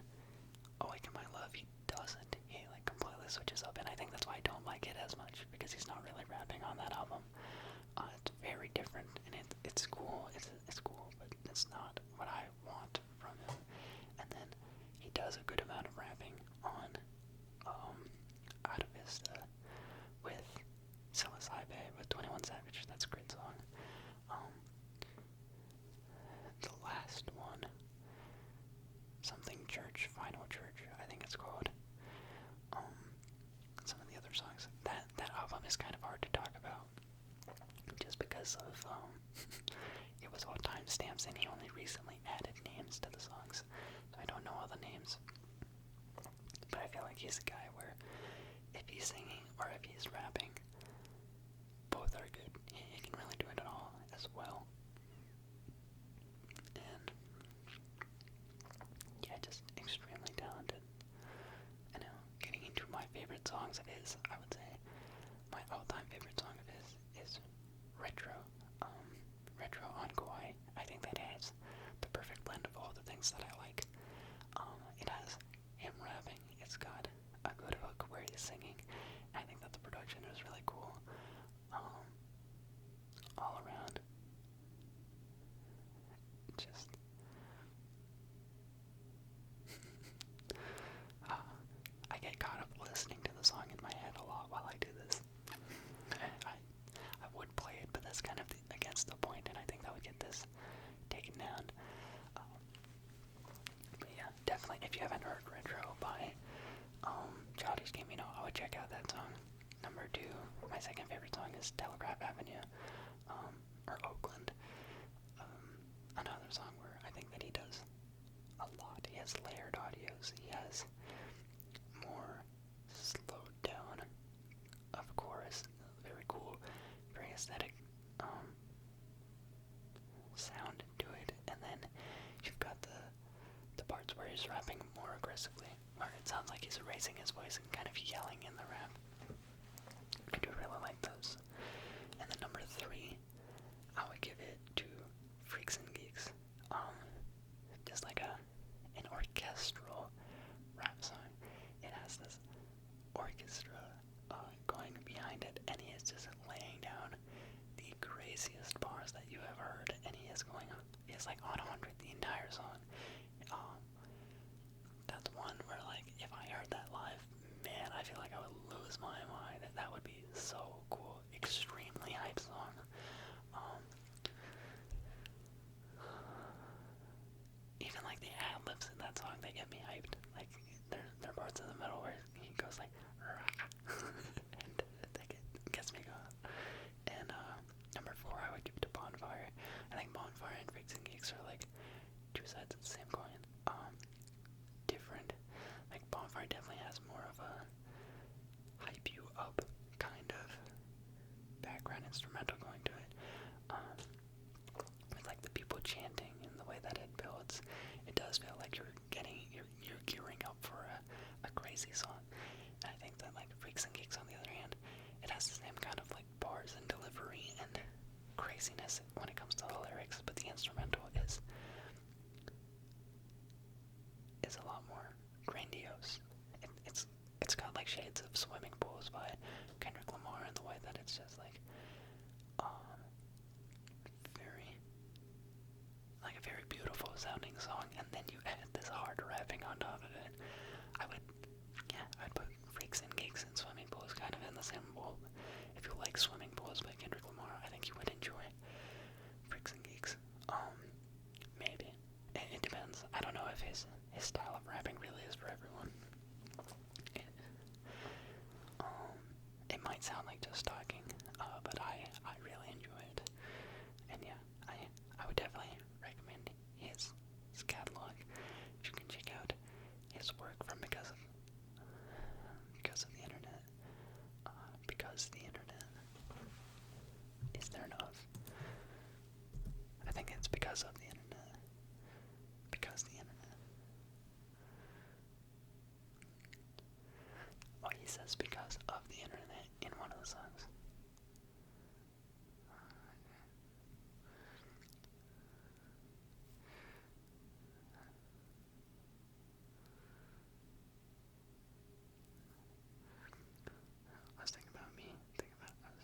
Awaken My Love, he doesn't. He like completely switches up, and I think that's why I don't like it as much, because he's not really rapping on that album. It's very different, and it's cool. It's cool, but it's not what I want from him. And then he does a good amount of rapping on Out of Vista with Psilocybe with 21 Savage. That's a great song. The last one, something Church, Final Church, I think it's called. Some of the other songs. That album is kind of hard to talk about, just because of it was all timestamps, and he only recently added names to the songs, so I don't know all the names. But I feel like he's a guy where if he's singing or if he's rapping, both are good. He can really do it all as well. And favorite songs of his, I would say. My all-time favorite song of his is Retro. Retro on Kauai. I think that has the perfect blend of all the things that I like. It has him rapping. It's got a good hook where he's singing. I think that the production is really cool. All around. Just I get caught up listening to the song in my head a lot while I do this. I would play it, but that's kind of against the point, and I think that would get this taken down. But yeah, definitely, if you haven't heard Retro by Childish Gambino, I would check out that song. Number 2, my second favorite song is Telegraph Avenue, or Oakland. Another song where I think that he does a lot. He has layered audios. He has more slowed down of chorus, very cool, very aesthetic sound to it. And then you've got the parts where he's rapping more aggressively, where it sounds like he's raising his voice and kind of yelling in the rap. I do really like those. And then number 3, I would give it to Freaks and Geeks. Just like an orchestral rap song. It has this orchestra going behind it, and he is just laying down the craziest bars that you ever heard, and he is like on 100 the entire song. That's one where, like, if I heard that live, man, I feel like I would lose my mind. That would be so cool. Extremely hype song. Even like the ad-libs in that song, they get me hyped. Like, there are parts in the middle where he goes like, and that gets me going. And number 4, I would give it to Bonfire. I think Bonfire and Freaks and Geeks are like two sides of the same coin. Different. Like, Bonfire definitely has more of a hype you up kind of background instrumental going to it. With like the people chanting and the way that it builds, it does feel like you're gearing up for a crazy song. And I think that like Freaks and Geeks, on the other hand, it has the same kind of like bars and delivery and craziness when it comes to the lyrics, but the instrumental is a lot more grandiose. It's got like shades of Swimming Pools by Kendrick Lamar in the way that it's just like a very beautiful sounding song, and then you add this hard rapping on top of it. I'd put Freaks and Geeks and Swimming Pools kind of in the same bowl. If you like Swimming Pools by Kendrick Lamar, I think you would enjoy Freaks and Geeks. Maybe. It depends. I don't know if his style of rapping really is for everyone. It might sound like just talking, but I really enjoy it. And yeah, I would definitely recommend his catalog. If you can check out his work from because of the internet. Because the internet. Is there enough? I think it's because of the internet. Because the internet. Oh, he says because of the internet in one of the songs. I was thinking about me, thinking about us.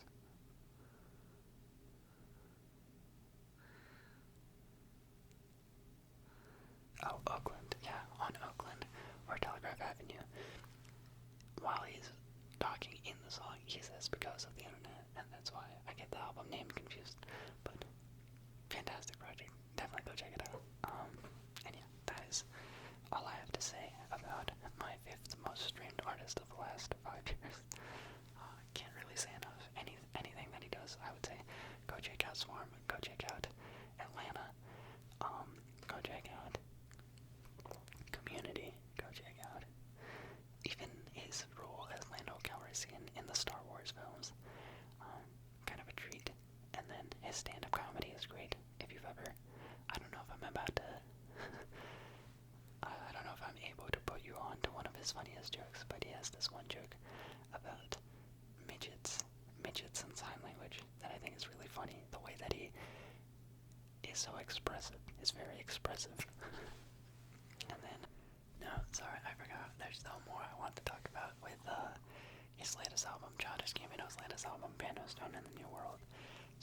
Oh, Oakland, yeah, on Oakland, or Telegraph Avenue. While he's talking in the song, he says because of the internet, and that's why I get the album name confused. But fantastic project, definitely go check it out. And yeah, that is all I have to say about my 5th most streamed artist of the last 5 years. Can't really say enough. Anything that he does, I would say, go check out Swarm, go check out Atlanta, go check out Community, go check out even his role as Lando Calrissian in the Star Wars films. Kind of a treat. And then his stand-up comedy is great. If you've ever, I don't know if I'm able to put you on to one of his funniest jokes, but he has this one joke about midgets and sign language that I think is really funny. The way that he is so expressive, is very expressive. And then, no, sorry, I forgot. There's still more I want to talk about with his latest album, Childish Gambino's latest album, Bando Stone in the New World.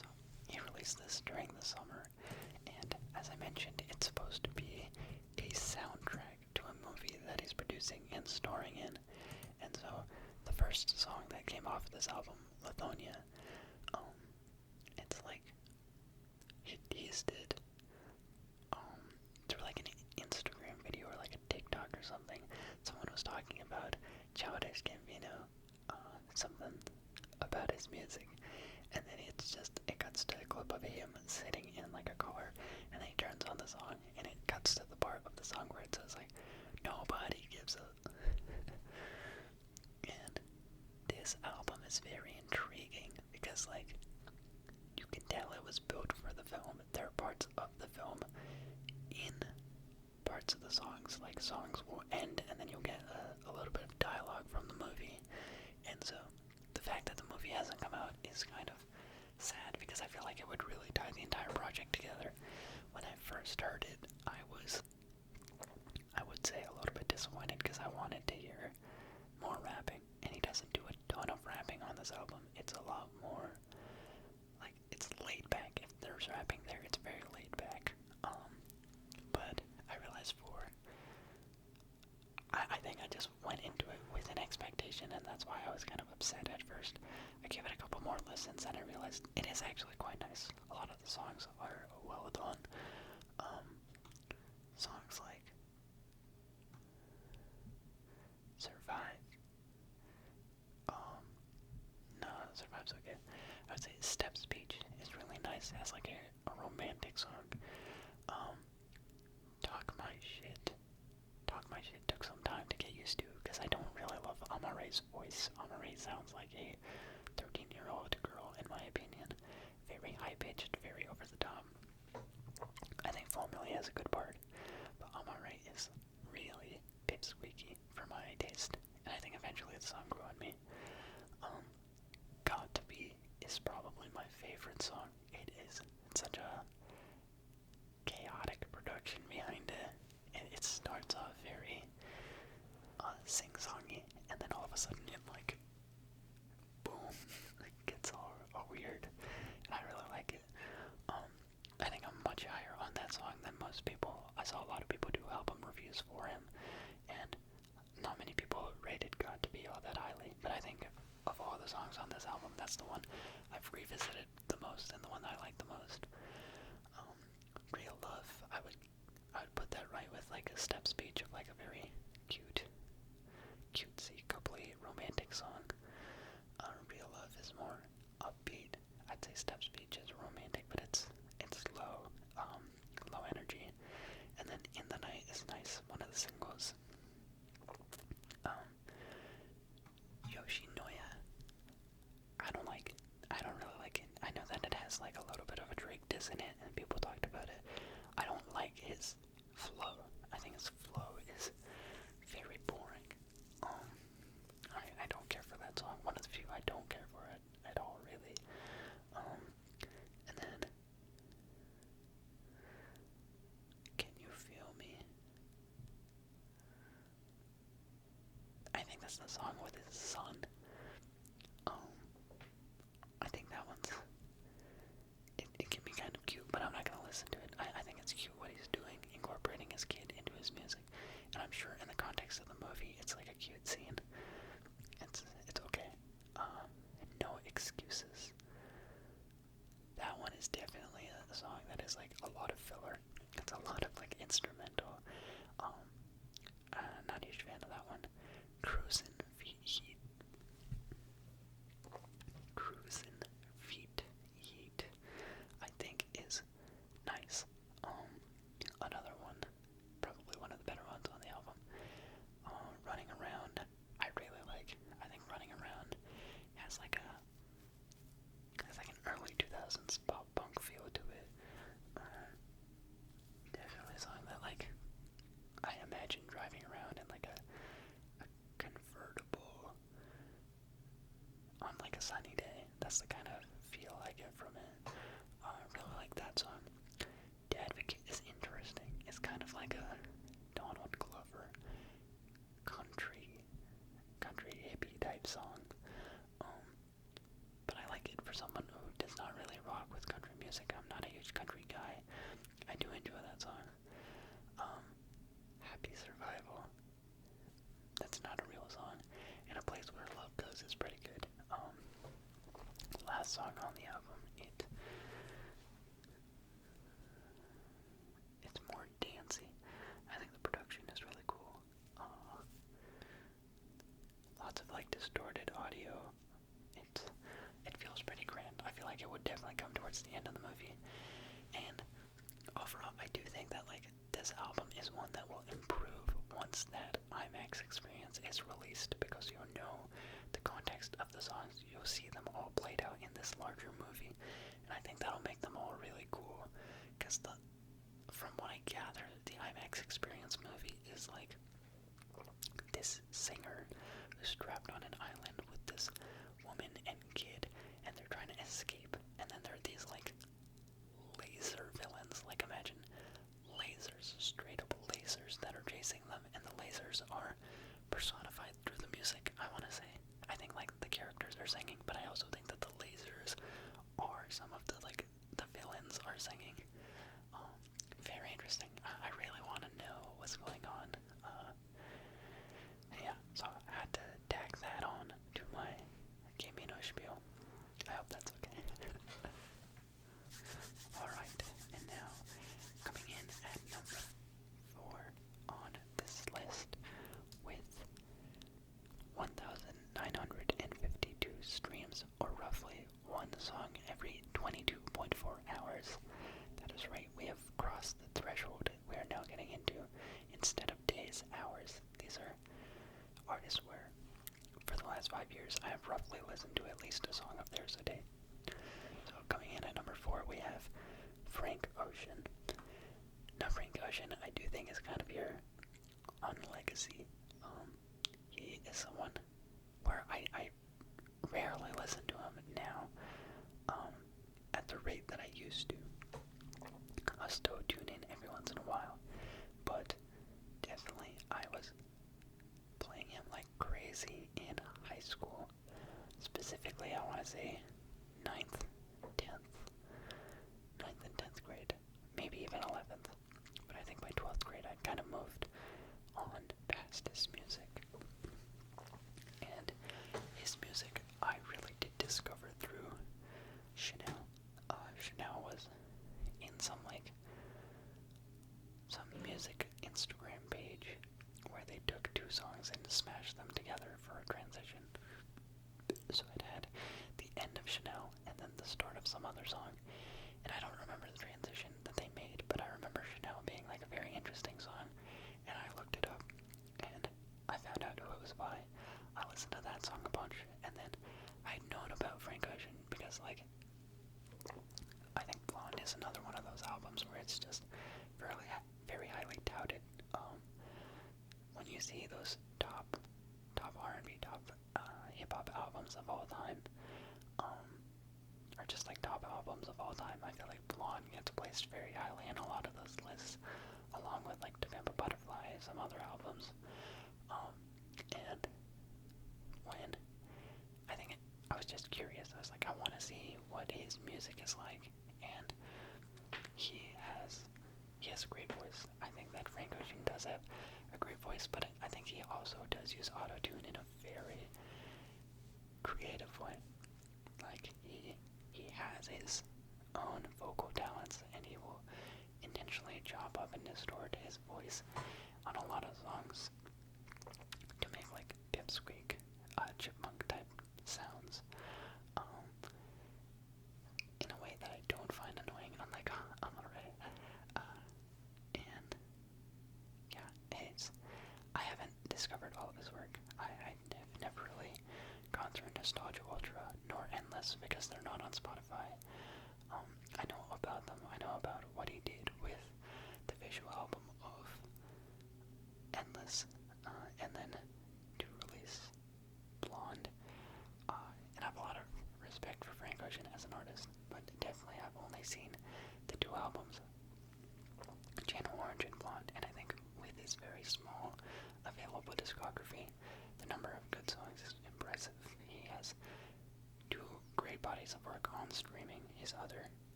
So he released this during the summer, and as I mentioned, it's supposed to be a soundtrack to a movie that he's producing and starring in. And so the first song that came off this album, Lithonia, it's like he teased it through like an Instagram video or like a TikTok or something. Someone was talking about Childish Gambino, something about his music, and then it cuts to a clip of him sitting in like a car, and then he turns on the song, and it cuts to the part of the song where it says like, nobody gives a and this album is very intriguing because like you can tell it was built for the film. There are parts of the film in parts of the songs, like songs will end and then you'll get a little bit of dialogue from the movie. And so the fact that the movie hasn't come out is kind of sad because I feel like it would really tie the entire project together. When I first heard it, I would say a little bit disappointed because I wanted to hear more rapping, and he doesn't do a ton of rapping on this album. It's a lot more like it's laid back. If there's rapping there, it's very laid back. But I realized I think I just went into it with an expectation, and that's why I was kind of upset at first. I gave it a couple more listens, and I realized it is actually quite nice. A lot of the songs are well done. Songs like Survive. No, Survive's okay. I would say Step Speech is really nice. It has like a romantic song. Talk My Shit. Talk My Shit took some time to get used to because I don't really love Amare's voice. Amare sounds like a 13-year-old girl in my opinion. Very high-pitched, very over the top. I think Formula has a good part, but Amare is really pipsqueaky for my taste, and I think eventually the song grew on me. Got to Be is probably my favorite song. It is such a chaotic production behind it. It starts off very sing-songy, and then all of a sudden it like boom, it gets all weird, and I really like it. I think I'm much higher on that song than most people. I saw a lot of people do album reviews for him, and not many people rated Got to Be all that highly, but I think of all the songs on this album, that's the one I've revisited the most and the one that I like the most. Real Love, I would put that right with like a Step Speech of like a very cutesy, coupley, romantic song. Real Love is more upbeat. I'd say Step Speech is romantic, but it's low, low energy. And then In the Night is nice, one of the singles. Yoshinoya, I don't like it. I don't really like it. I know that it has like a little bit of a Drake diss in it, and people talked about it. I don't like his flow. I think his flow is very boring. I don't care for that song. One of the few I don't care for it at all, really. And then Can You Feel Me? I think that's the song with his son. I think that one's it can be kind of cute, but I'm not gonna listen to it. I think it's cute what he's doing, incorporating his kid into his music, and I'm sure in the context of the movie, it's like a cute scene. It's okay. No Excuses. That one is definitely a song that is like a lot of filler. It's a lot of like instrumental. Not a huge fan of that one. Cruisin' Feet. Cruisin' Feet Heat, I think is nice. Another one, probably one of the better ones on the album. Running Around, I really like. I think Running Around has like an early 2000s pop punk feel to it. Definitely a song that like I imagine driving around in like a a sunny day. That's the kind of feel I get from it. I really like that song. The Advocate is interesting. It's kind of like a Donald Glover country hippie type song. But I like it for someone who does not really rock with country music. I'm not a huge country guy. I do enjoy that song. Happy Survival. That's not a real song. And A Place Where Love Goes is pretty good. Last song on the album, it's more dancey. I think the production is really cool. Lots of like distorted audio. It feels pretty grand. I feel like it would definitely come towards the end of the movie. And overall, I do think that like this album is one that will improve once that IMAX experience is released, because you'll know the context of the songs. You'll see them all played out in this larger movie, and I think that'll make them all really cool. Because from what I gather, the IMAX experience movie is like this singer who's trapped on an island with this woman and kid, and they're trying to escape. And then there are these like laser villains. Like imagine lasers, straight up lasers that are chasing them, and the lasers are personified through the music. I want to say, I think like the characters are singing, but I also think that the lasers are some of the like the villains are singing. Very interesting. I really want to know what's going on. Yeah, so I had to tag that on to my Camino spiel. I hope that's okay. Alright, and now coming in at number 4 on this list with 1,952 streams, or roughly one song every 22.4 hours. That is right, we have crossed the threshold we are now getting into. Instead of days, hours. These are artists where, for the last 5 years, I have roughly listened to at least a song of theirs a day. So coming in at number 4, we have Frank Ocean. Now, Frank Ocean, I do think is kind of your legacy. He is someone where I rarely listen to him now, at the rate that I used to. I still tune in every once in a while, but definitely I was playing him like crazy in high school. Specifically, I want to say 9th, and 10th grade, maybe even 11th. But I think by 12th grade I'd kind of moved on past his music. And his music I really did discover through Chanel. Chanel was in some music Instagram page where they took 2 songs and smashed them together for a transition. So it had the end of Chanel and then the start of some other song. And I don't remember the transition that they made, but I remember Chanel being like a very interesting song. And I looked it up and I found out who it was by. I listened to that song a bunch, and then I'd known about Frank Ocean because like I think Blonde is another one of those albums where it's just very highly touted. When you see those top R&B, top hip-hop albums of all time, or just like top albums of all time, I feel like Blonde gets placed very highly in a lot of those lists, along with like To Pimp a Butterfly and some other albums. And when I was just curious, I was like, I want to see what his music is like, and he has a great voice. I think that Frank Ocean does have a great voice, but I think he also does use auto-tune in a very creative way. Like, he has his own vocal talents, and he will intentionally chop up and distort his voice on a lot of songs to make like pipsqueak, chipmunk type sounds, in a way that I don't find annoying, unlike Amare. And yeah, I haven't discovered all of his work. I've never really gone through Nostalgia Ultra nor Endless because they're not on Spotify. I know about them. I know about what he did with the visual album of Endless, and then to release Blonde. And I have a lot of his very small available discography. The number of good songs is impressive. He has 2 great bodies of work on streaming. His other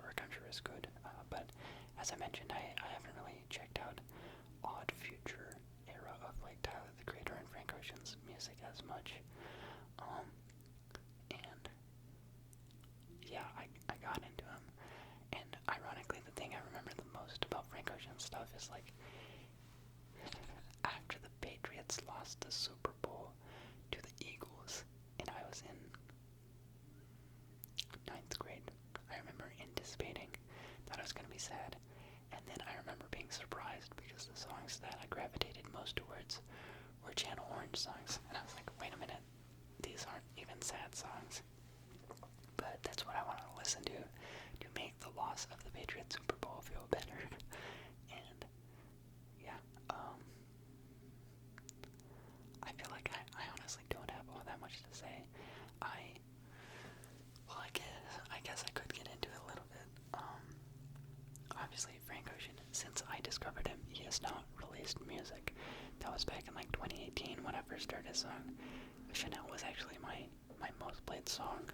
work I'm sure is good, but as I mentioned, I haven't really checked out Odd Future era of like Tyler the Creator and Frank Ocean's music as much. And yeah, I got into him. And ironically, the thing I remember the most about Frank Ocean's stuff is like after the Patriots lost the Super Bowl to the Eagles, and I was in 9th grade. I remember anticipating that I was going to be sad, and then I remember being surprised because the songs that I gravitated most towards were Channel Orange songs, and I was like, wait a minute, these aren't even sad songs. But that's what I wanted to listen to make the loss of the Patriots Super Bowl feel better. And yeah, I feel like I honestly don't have all that much to say. I guess I could get into it a little bit. Obviously Frank Ocean, since I discovered him, he has not released music. That was back in like 2018 when I first started his song. Chanel was actually my most played song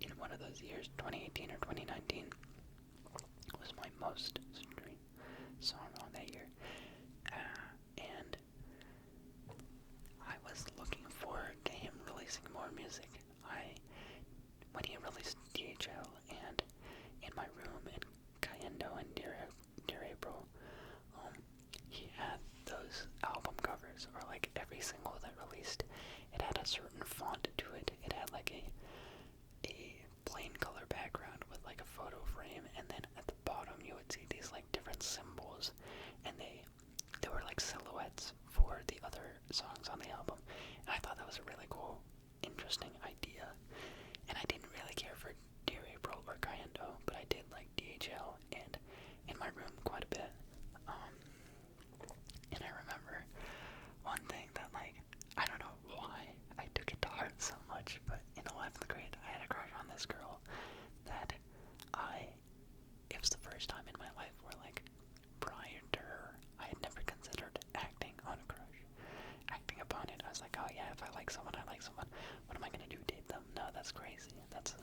in one of those years, 2018 or 2019, was my most streamed song on that year. And I was looking forward to him releasing more music. When he released DHL and In My Room and Cayendo and Dear April, he had those album covers, or like every single that released, it had a certain font to it. It had like a plain color background with like a photo frame, and then at the bottom you would see these like different symbols, and they were like silhouettes for the other songs on the album. And I thought that was a really cool, interesting idea. And I didn't really care for Dear April or Cayendo, but I did like DHL and In My Room quite a bit. And I remember one thing that, like, I don't know why I took it to heart so much, but in 11th grade I had a crush on this girl that it was the first time in my life where, like, prior to her, I had never considered acting on a crush. Acting upon it, I was like, oh yeah, if I like someone, I like someone. What am I gonna do, date them? No, that's crazy. That's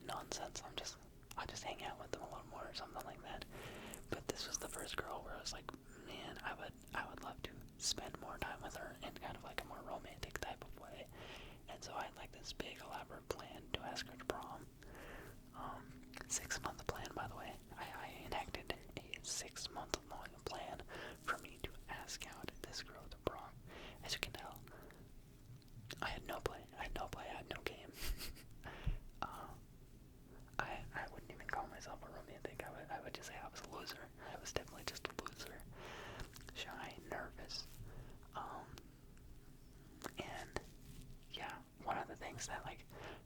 nonsense. I'll just hang out with them a little more or something like that. But this was the first girl where I was like, man, I would love to spend more time with her in kind of like a more romantic type of way. And so I had like this big elaborate plan to ask her to prom. 6-month plan, by the way. I enacted a 6-month long plan for me to ask out this girl to prom. As you can tell, I had no play. I had no game. I wouldn't even call myself a romantic. I would just say I was a loser. I was definitely just a loser. Shy, nervous. And yeah, one of the things that, like,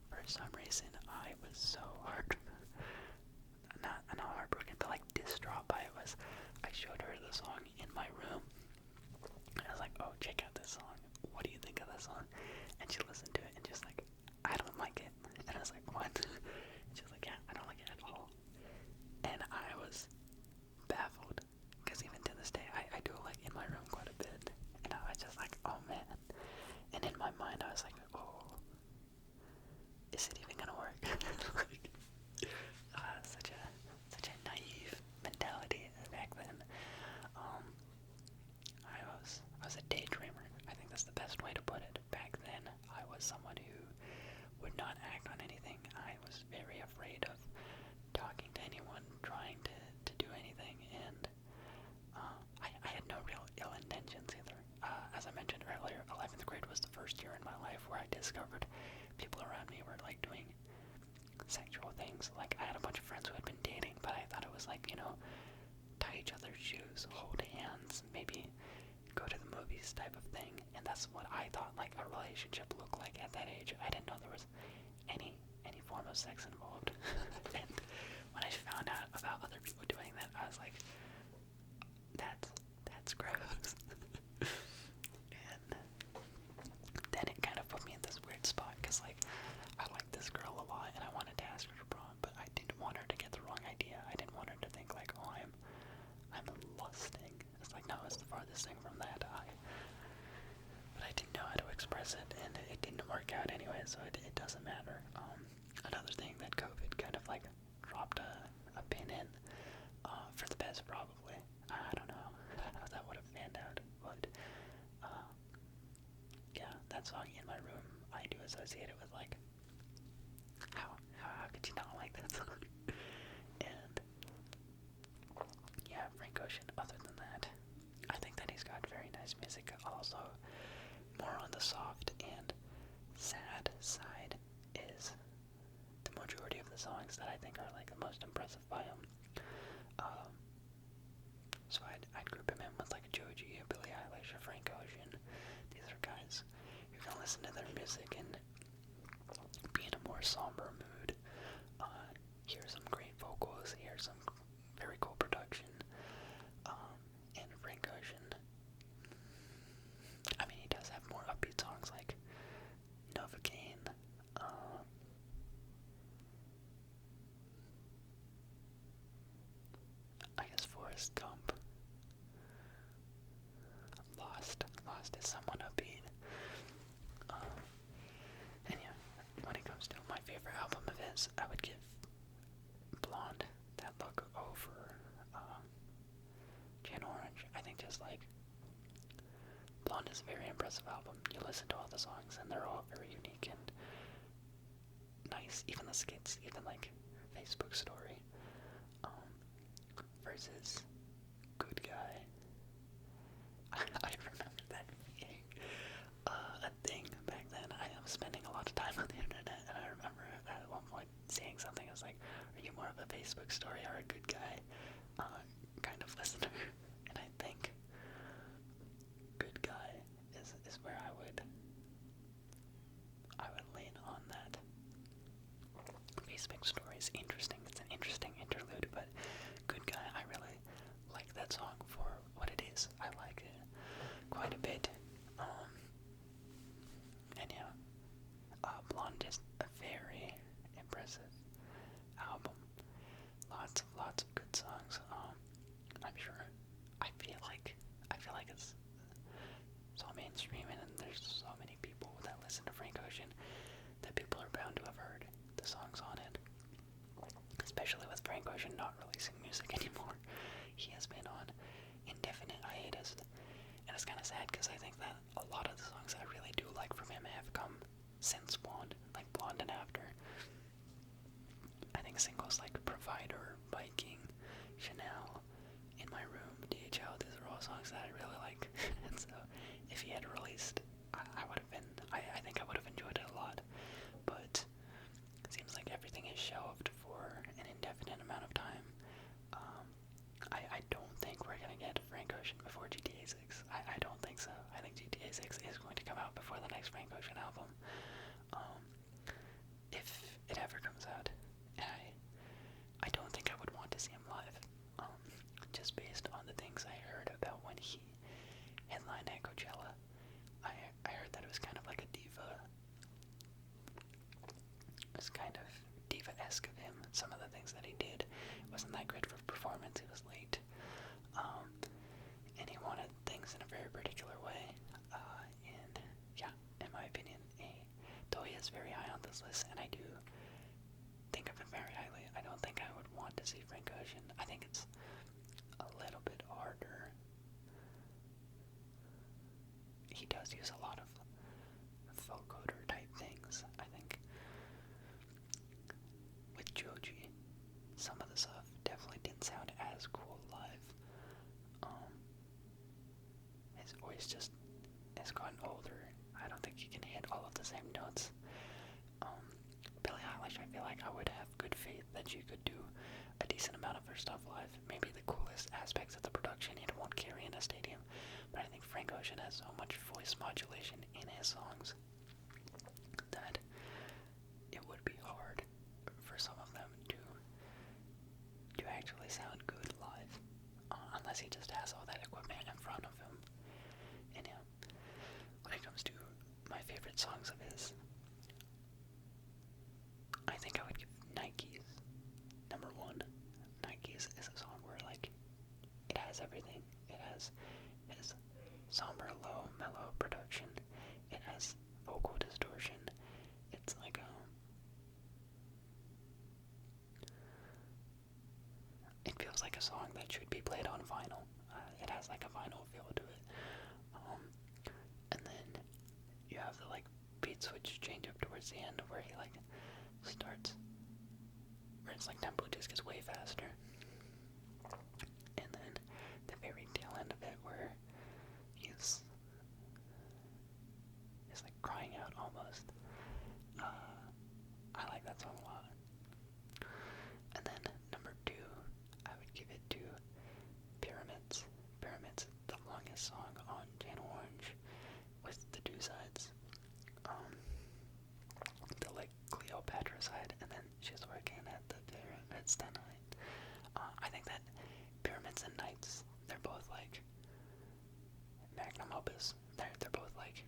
for some reason I was so not heartbroken, but like distraught by it was, I showed her the song In My Room. And I was like, oh, check out this song. What do you think of this song? And she listened to it and just like, I don't like it. And I was like, what? And she was like, yeah, I don't like it at all. And I was baffled, because even to this day, I do like In My Room quite a bit. And I was just like, oh man. And in my mind, I was like, oh, is it even gonna work? Like, such a naive mentality back then. I was a daydreamer. I think that's the best way to put it. Back then, I was someone who would not act on anything. I was very afraid of talking to anyone, trying to do anything, and I had no real ill intentions either. As I mentioned earlier, 11th grade was the first year in my life where I discovered people around me were like doing sexual things. Like, I had a bunch of friends who had been dating, but I thought it was like, tie each other's shoes, hold hands, maybe go to the movies type of thing. And that's what I thought like a relationship looked like at that age. I didn't know there was any form of sex involved. And when I found out about other people doing that, I was like, that's gross. And then it kind of put me in this weird spot, because like, I liked this girl a lot and I wanted to ask her to prom, but I didn't want her to get the wrong idea. I didn't want her to think like, oh, I'm lusting. It's like, No, it's the farthest thing from that. But I didn't know how to express it, and it didn't work out anyway, so it doesn't matter. Another thing that COVID kind of like dropped a pin in, for the best probably. I don't know how that would have panned out, but yeah, that song In My Room, I do associate it with like, how could you not like that song? And yeah, Frank Ocean, other than that, I think that he's got very nice music, also more on the soft and sad side is the majority of the songs that I think are like the most impressive by him. So I'd group him in with like Joji, Billie Eilish, or Frank Ocean. These are guys who can listen to their music and be in a more somber mood. Hear some great vocals, hear some very cool production. And Frank Ocean, I mean, he does have more upbeat songs like Novocaine. I guess Forrest Gump. Lost is somewhat upbeat. And yeah, when it comes to my favorite album of his, I would give Blonde that look over Jan Orange. I think just like Blonde is a very impressive album. You listen to all the songs and they're all very unique and nice. Even the skits, even like Facebook story. Versus Good Guy. I remember that being a thing back then. I was spending a lot of time on the internet, and I remember at one point seeing something. I was like, "Are you more of a Facebook story or a Good Guy kind of listener?" And I think Good Guy is where I would lean on that. Facebook story is interesting. It's an interesting interlude, but Good Guy, I really like that song for what it is. I like it quite a bit. And yeah, Blonde is a very impressive album. Lots of good songs. I'm sure. I feel like it's so mainstream, and there's so many people that listen to Frank Ocean that people are bound to have heard the songs on it. Especially with Frank Ocean not releasing music anymore. He has been on indefinite hiatus. And it's kind of sad because I think that a lot of the songs I really do like from him have come since Blonde, like Blonde and After. I think singles like Provider, Biking, Chanel, In My Room, DHL, these are all songs that I really like. And so if he had released, I would have been, I think I would have enjoyed it a lot. But it seems like everything is shelved for an indefinite amount of time. I don't think we're going to get Frank Ocean before GTA 6. I don't think so. I think GTA 6 is going to come out before the next Frank Ocean album. If it ever comes out. I don't think I would want to see him live. Just based on the things I heard about when he headlined at Coachella. I heard that it was kind of like a diva. It was kind of diva-esque of him. Some of the things that he did wasn't that great for performance. He was late. And he wanted things in a very particular way. And yeah, in my opinion, though he is very high on this list, and I do think of him very highly, I don't think I would want to see Frank Ocean. I think it's a little bit harder. He does use a lot of vocoder type things. I think with Joji, some of the stuff definitely didn't sound as cool live. His voice just has gotten older. I don't think he can hit all of the same notes. Billie Eilish, I feel like I would have good faith that she could do a decent amount of her stuff live. Maybe the coolest aspects of the production it won't carry in a stadium, but I think Frank Ocean has so much voice modulation in his songs that it would be hard for some of them to actually sound good live, unless he just has all that equipment in front of him. And yeah, when it comes to my favorite songs of his, I think I would give Nikes number one. Nikes is a song where like it has everything. It has a song that should be played on vinyl. It has like a vinyl feel to it. And then you have the like beat switch change up towards the end where he like starts, where it's like tempo just gets way faster. And then the very tail end of it where he's like crying out almost. I like that song a lot. And then number 2, I would give it to Pyramids. Pyramids, the longest song on Channel Orange with the 2 sides. The like Cleopatra side, and then she's working at the Pyramids tonight. I think that Pyramids and Nights, they're both like magnum opus. They're both like,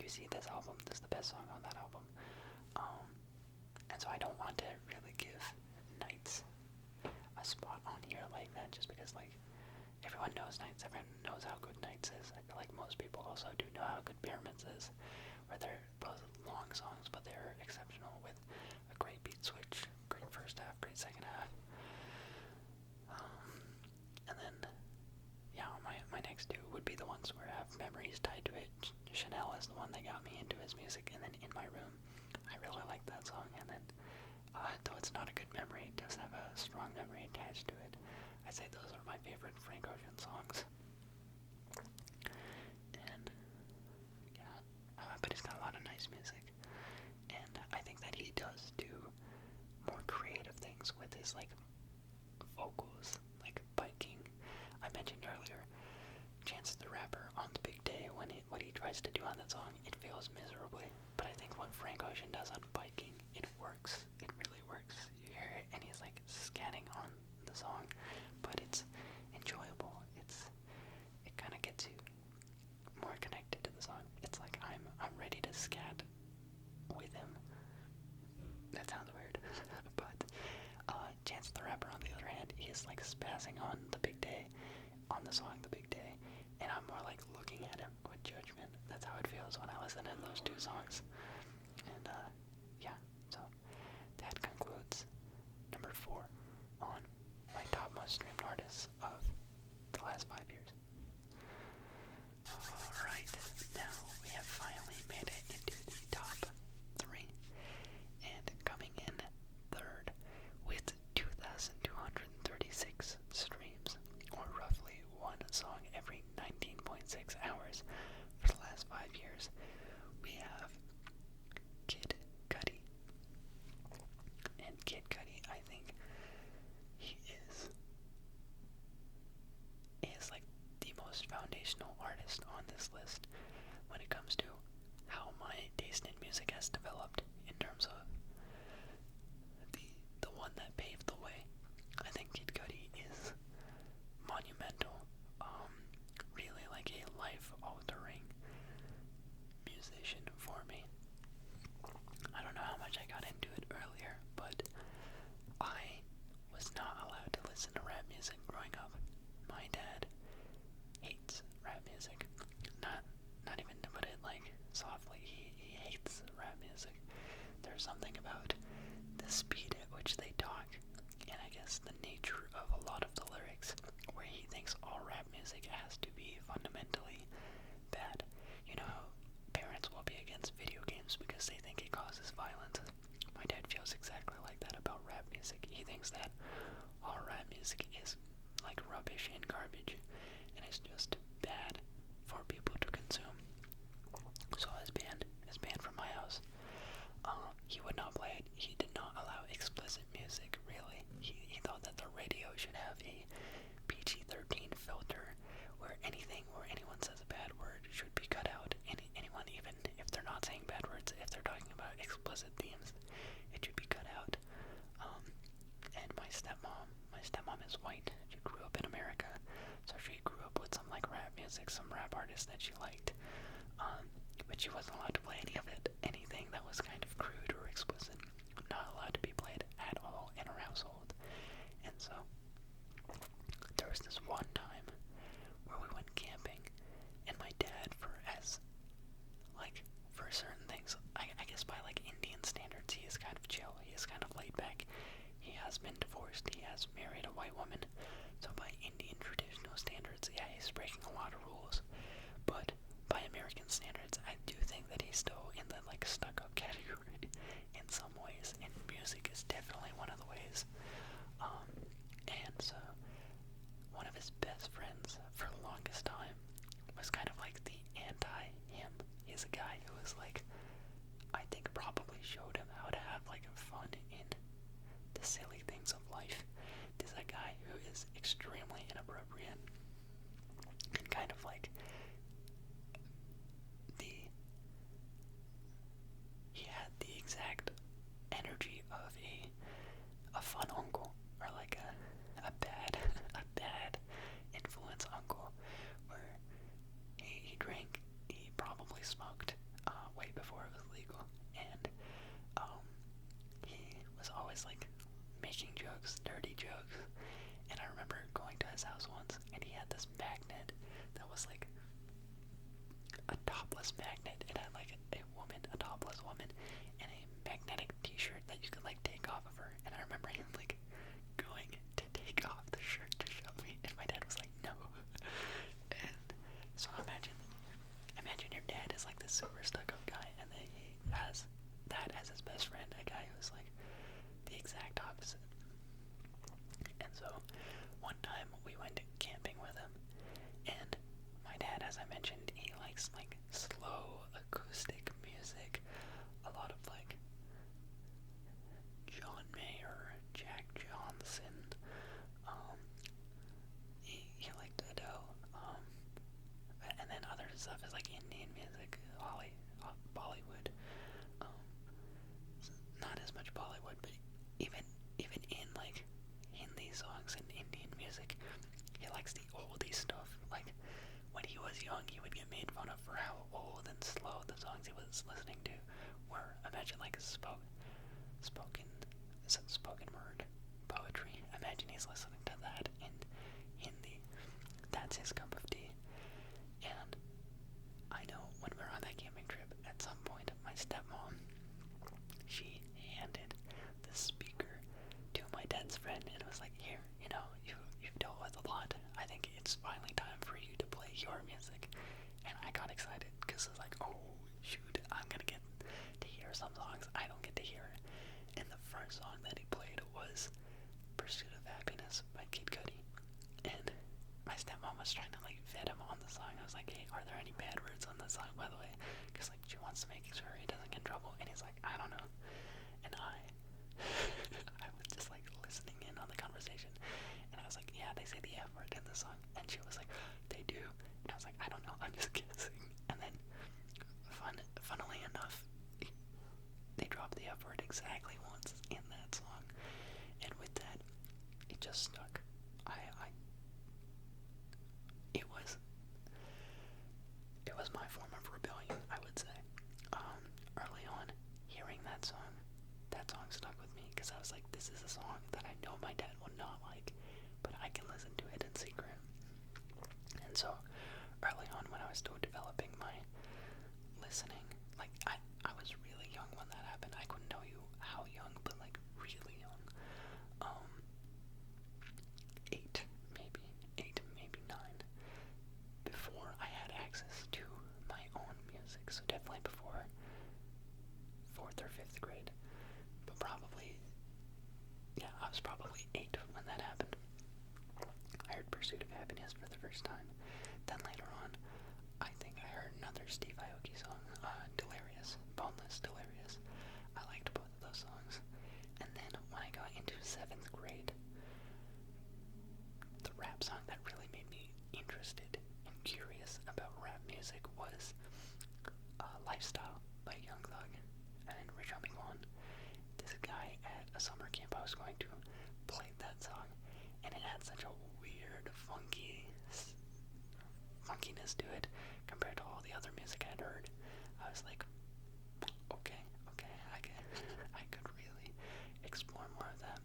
you see this album, this is the best song on that album. And so I don't want to really give Nights a spot on here like that, just because like everyone knows Nights, everyone knows how good Nights is. I feel like most people also do know how good Pyramids is, where they're both long songs, but they're exceptional with a great beat switch, great first half, great second half. And then, yeah, my next 2 would be the ones where I have memories tied to it. Chanel is the one that got me into his music, and then In My Room, I really like that song. And then, though it's not a good memory, it does have a strong memory attached to it. I'd say those are my favorite Frank Ocean songs. And, yeah, but he's got a lot of nice music. And I think that he does do more creative things with his, like, vocals, like biking. I mentioned earlier, Chance the Rapper on The Big Day, what he tries to do on that song, it fails miserably. But I think what Frank Ocean does on biking, it works. It really works. You hear it, and he's like scanning on the song, but it's enjoyable. It kind of gets you more connected to the song. It's like I'm ready to scat with him. That sounds weird, but Chance the Rapper, on the other hand, he is like spazzing on The Big Day, on the song The Big Day, and I'm more like looking at him with judgment. That's how it feels when I listen to those 2 songs. And yeah, so that concludes number 4 on my top most streamed artists of the last 5 years. Alright, now we have finally made it into the top 3, and coming in third with 2,236 streams, or roughly one song every 19.6 hours for the last 5 years, we have Kid Cudi. And Kid Cudi, I think he is like the most foundational artist on this list when it comes to how my taste in music has developed in terms of the one that paved the way. I think Kid Cudi is monumental, really like a life-altering musician for me. I don't know how much I got into it earlier, but I was not allowed to listen to rap music growing up. My dad hates rap music. Not even to put it like softly, he hates rap music. There's something about the speed at which they talk, and I guess the nature of a lot of the lyrics, where he thinks all rap music has to be fundamentally bad. You know, parents will be against video games because they think it causes violence. My dad feels exactly like that about rap music. He thinks that all rap music is like rubbish and garbage, and it's just bad for people to consume. So his band from my house, he would not play it. He did not allow explicit music, really. He thought that the radio should have a PG-13 filter where anyone says a bad word should be cut out. Anyone, even if they're not saying bad words, if they're talking about explicit themes, it should be cut out. And my stepmom is white. She grew up in America, so she grew up with some like rap music, some rap artists that she liked. But she wasn't allowed to play any of it. Anything that was kind of crude or explicit, not allowed to be played at all in her household. And so there was this one time where we went camping, and my dad, for certain things, I guess by like Indian standards, he is kind of chill. He is kind of laid back. He has been divorced. He has married a white woman. So by Indian traditional standards, yeah, he's breaking a lot of rules. But by American standards, I do think that he's still in the like stuck-up category in some ways, and music is definitely one of the ways. And so one of his best friends for the longest time was kind of like the anti-him. He's a guy who was like, I think probably showed him how to have like fun in the silly things of life. This is a guy who is extremely inappropriate and kind of like he had the exact energy of a fun uncle, or like a bad a bad influence uncle, where he drank, he probably smoked way before it was legal, and he was always like making jokes, dirty jokes. And I remember going to his house once, and he had this magnet that was like a topless magnet. It had like a topless woman, and a magnetic t-shirt that you could like take off of her. And I remember him like going to take off the shirt to show me, and my dad was like, no. And so imagine your dad is like this super stuck-up guy, and then he has that as his best friend, a guy who's like the exact opposite. And so one time we went camping with him, and my dad, as I mentioned, he likes like slow acoustic music, a lot of like John Mayer, Jack Johnson. He liked Adele, and then other stuff is like Indian music, Bollywood. Not as much Bollywood, but even in like Hindi songs and Indian music, he likes the oldie stuff. Like when he was young, he would get made fun of for how old and slow the songs he was listening to were. Imagine like spoken word poetry. Imagine he's listening to that in Hindi. That's his cup of tea. And I know when we were on that camping trip, at some point, my stepmom, she handed the speaker to my dad's friend, and it was like, here, you've dealt with a lot. I think it's finally time for you to play your music. And I got excited, because it was like, oh, shoot, I'm gonna get to hear some songs I don't get to hear. And the first song that he played was Pursuit of Happiness by Kid Cudi. And my stepmom was trying to like vet him on the song. I was like, hey, are there any bad words on the song, by the way? Because like she wants to make sure he doesn't get in trouble. And he's like, I don't know. And I was just like listening in on the conversation, and I was like, yeah, they say the F word in the song. And she was like, they do. And I was like, I don't know, I'm just guessing. And then funnily enough, they dropped the F word exactly once in that song, and with that, it just stuck. It was my form of rebellion, I would say. Early on, hearing that song stuck with me, because I was like, this is a song that I know my dad will not like, but I can listen to it in secret. And so, early on, when I was still developing my listening, like, I was really young when that happened. I couldn't tell you how young, but like really young. 8, maybe 9. Before I had access to my own music, so definitely before 4th or 5th grade, but probably, yeah, I was probably 8 when that happened. I heard Pursuit of Happiness for the first time. Then later on, I think I heard another Steve Aoki song, Delirious, Boneless Delirious. I liked both of those songs. And then when I got into 7th grade, the rap song that really made me interested and curious about rap music was Lifestyle by Young Thug and Rich Homie Quan. This guy at a summer camp I was going to played that song, and it had such a weird, funkiness to it compared to all the other music I'd heard. I was like, okay, I could really explore more of that.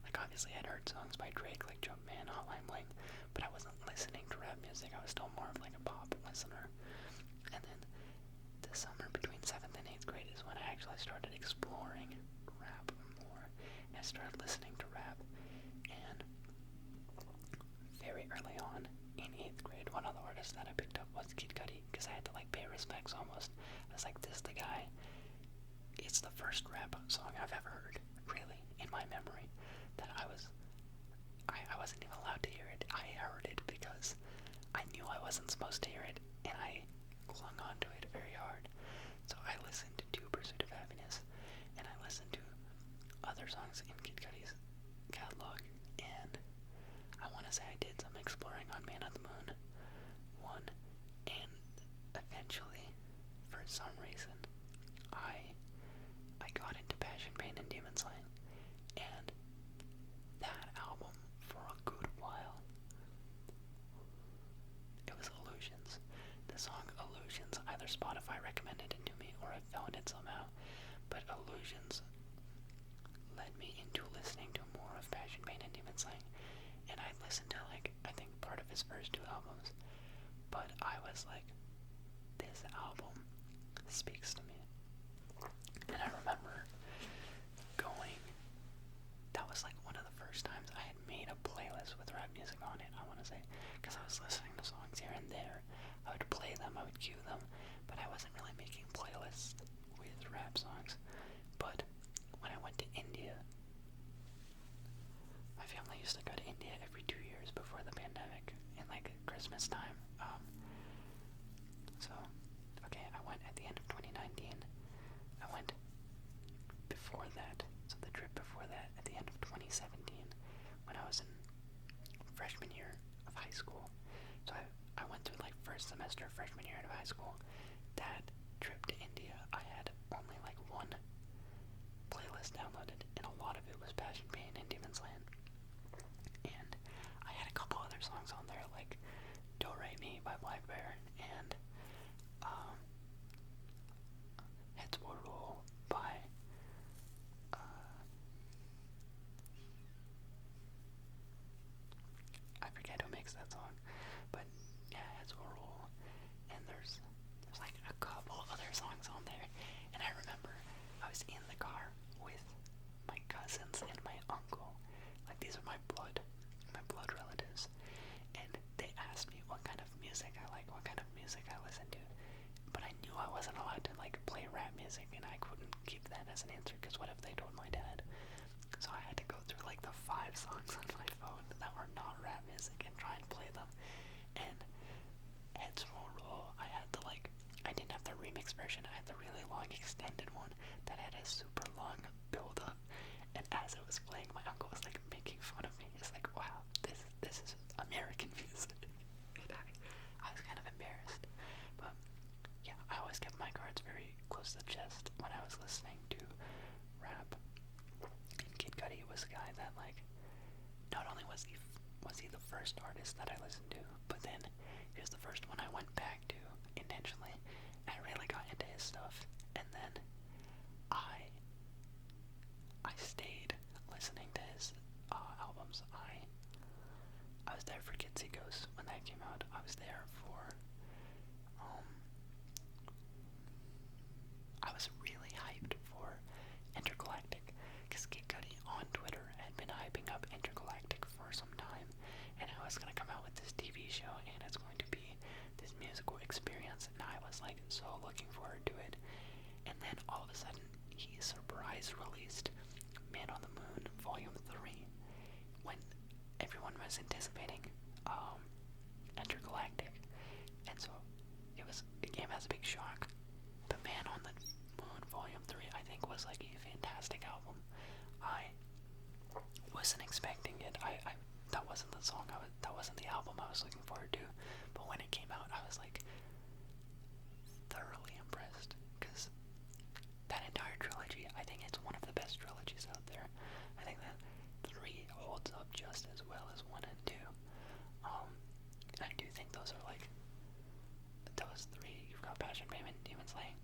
Like, obviously I'd heard songs by Drake, like Jumpman, Hotline Bling, but I wasn't listening to rap music. I was still more of like a pop listener. And then the summer between 7th and 8th grade is when I actually started exploring rap more. and I started listening to rap. And very early on, in 8th grade, one of the artists that I picked up was Kid Cudi, because I had to like pay respects almost. I was like, this is the guy. It's the first rap song I've ever heard, really, in my memory, that I wasn't even allowed to hear it. I heard it because I knew I wasn't supposed to hear it, and I clung on to it very hard. So I listened to Pursuit of Happiness, and I listened to other songs in Kid Cudi's catalog, and I want to say I did some exploring on Man on the Moon 1, and eventually, for some reason, I got into Passion, Pain, and Demon Slaying, and that album, for a good while, it was Illusions. The song Illusions, either Spotify recommended it to me or I found it somehow, but Illusions led me into listening to more of Passion, Pain, and Demon Slaying, and I listened to, like, I think part of his first 2 albums, but I was like, this album speaks to me. And I remember that was like one of the first times I had made a playlist with rap music on it, I want to say, because I was listening to songs here and there. I would play them, I would cue them, but I wasn't really making playlists with rap songs. But when I went to India, my family used to go to India every 2 years before the pandemic, in like Christmas time. Okay, I went at the end of 2019. I went before that, so the trip before that, at the end of 2017, when I was in freshman year of high school. So I went through like first semester of freshman year of high school. That trip to India, I had only like one playlist downloaded, and a lot of it was Passion, Pain, and Demon Slaying. And I had a couple other songs on there, like Do Re Mi by Black Bear, and Heads Will Roll by I forget who makes that song, but yeah, Heads Will Roll, and there's like a couple other songs on there, and I remember I was in the car with my cousins and my uncle, like these are my blood relatives, and they asked me what kind of music I like, what kind of music I listen to, but I knew I wasn't allowed to like play rap music, and I couldn't keep that as an answer, because what if they told my dad? So I had to go through like the 5 songs on my phone that were not rap music and try and play them. And Heads Will Roll, I didn't have the remix version, I had the really long extended one that had a super long build up. And as it was playing, my uncle was like making fun of me. He's like, wow, this is American music. And I was kind of embarrassed. But yeah, I always kept my cards very close to the chest when I was listening to rap. And Kid Cudi was a guy that, like, not only was he the first artist that I listened to, but then he was the first one I went back to intentionally, and I really got into his stuff. And then I stayed listening to his albums. I was there for Kids See Ghosts when that came out. I was there for I was really hyped for Intergalactic, because Kid Cudi on Twitter had been hyping up Intergalactic for some time, and I was going to come out with this TV show, and it's going to be this musical experience, and I was like so looking forward to it. And then all of a sudden, he surprise released Man on the Moon Volume 3, when everyone was anticipating Intergalactic, and so it came as a big shock. But Man on the Moon Volume 3, I think, was like a fantastic album. I wasn't expecting it. That wasn't the song that wasn't the album I was looking forward to. But when it came out, I was like thoroughly impressed, because that entire trilogy, I think it's one of the best trilogies out there. I think that 3 holds up just as well as 1 and 2. I do think those are like those 3. You've got Passion, Pain, and Demon Slaying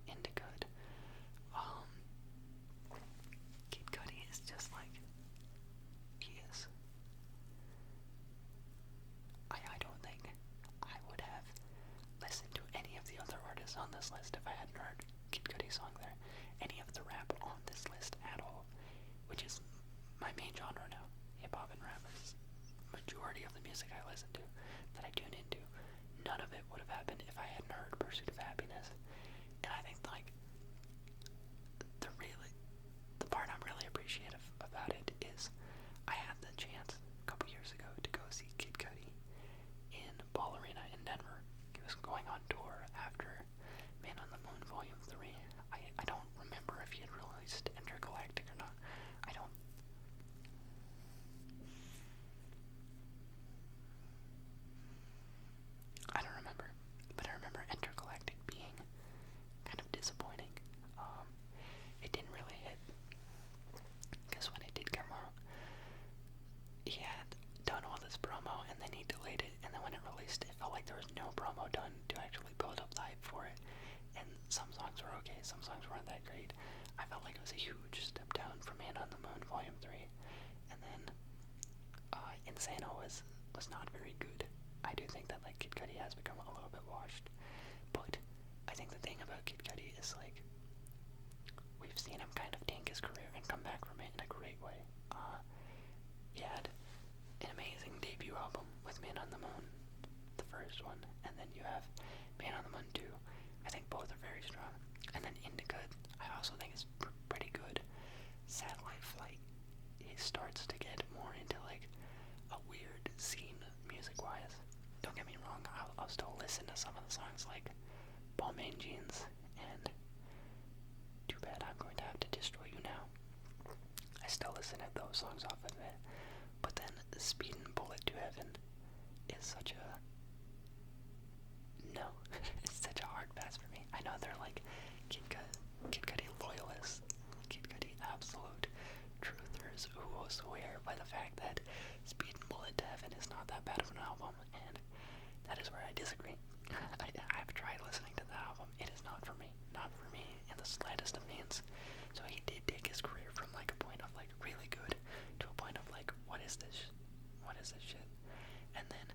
into good. Kid Cudi is just like, he is. I don't think I would have listened to any of the other artists on this list if I hadn't heard Kid Cudi's song there. Any of the rap on this list at all. Which is Robin Rabbit's majority of the music I listen to, that I tune into, none of it would have happened if I hadn't heard Pursuit of Happiness. And I think, like, the part I'm really appreciative about it is I had the chance a couple years ago to go see Kid Cudi in Ball Arena in Denver. He was going on tour after Man on the Moon Volume 3. I don't remember if he had released Intergalactic or not. I don't remember, but I remember Intergalactic being kind of disappointing. It didn't really hit, because when it did come out, he had done all this promo, and then he delayed it, and then when it released, it felt like there was no promo done to actually build up the hype for it, and some songs were okay, some songs weren't that great. I felt like it was a huge step down from Man on the Moon Volume 3, and then Insano was not very good. I do think that, like, Kid Cudi has become a little bit washed, but I think the thing about Kid Cudi is, like, we've seen him kind of tank his career and come back from it in a great way. He had an amazing debut album with Man on the Moon, the first one, and then you have Man on the Moon 2. I think both are very strong. And then Indica, I also think is pretty good. Satellite Flight, he starts to get more into, like, a weird scene music-wise. Don't get me wrong, I'll still listen to some of the songs like Balmain Jeans and Too Bad I'm Going to Have to Destroy You Now. I still listen to those songs off of it. But then Speed and Bullet to Heaven is such a... No. It's such a hard pass for me. I know they're like Kid Cudi loyalists, Kid Cudi absolute truthers who will swear by the fact that Speed and Bullet to Heaven is not that bad of an album, and that is where I disagree. I've tried listening to the album. It is not for me. Not for me in the slightest of means. So he did take his career from, like, a point of, like, really good to a point of, like, what is this? What is this shit? And then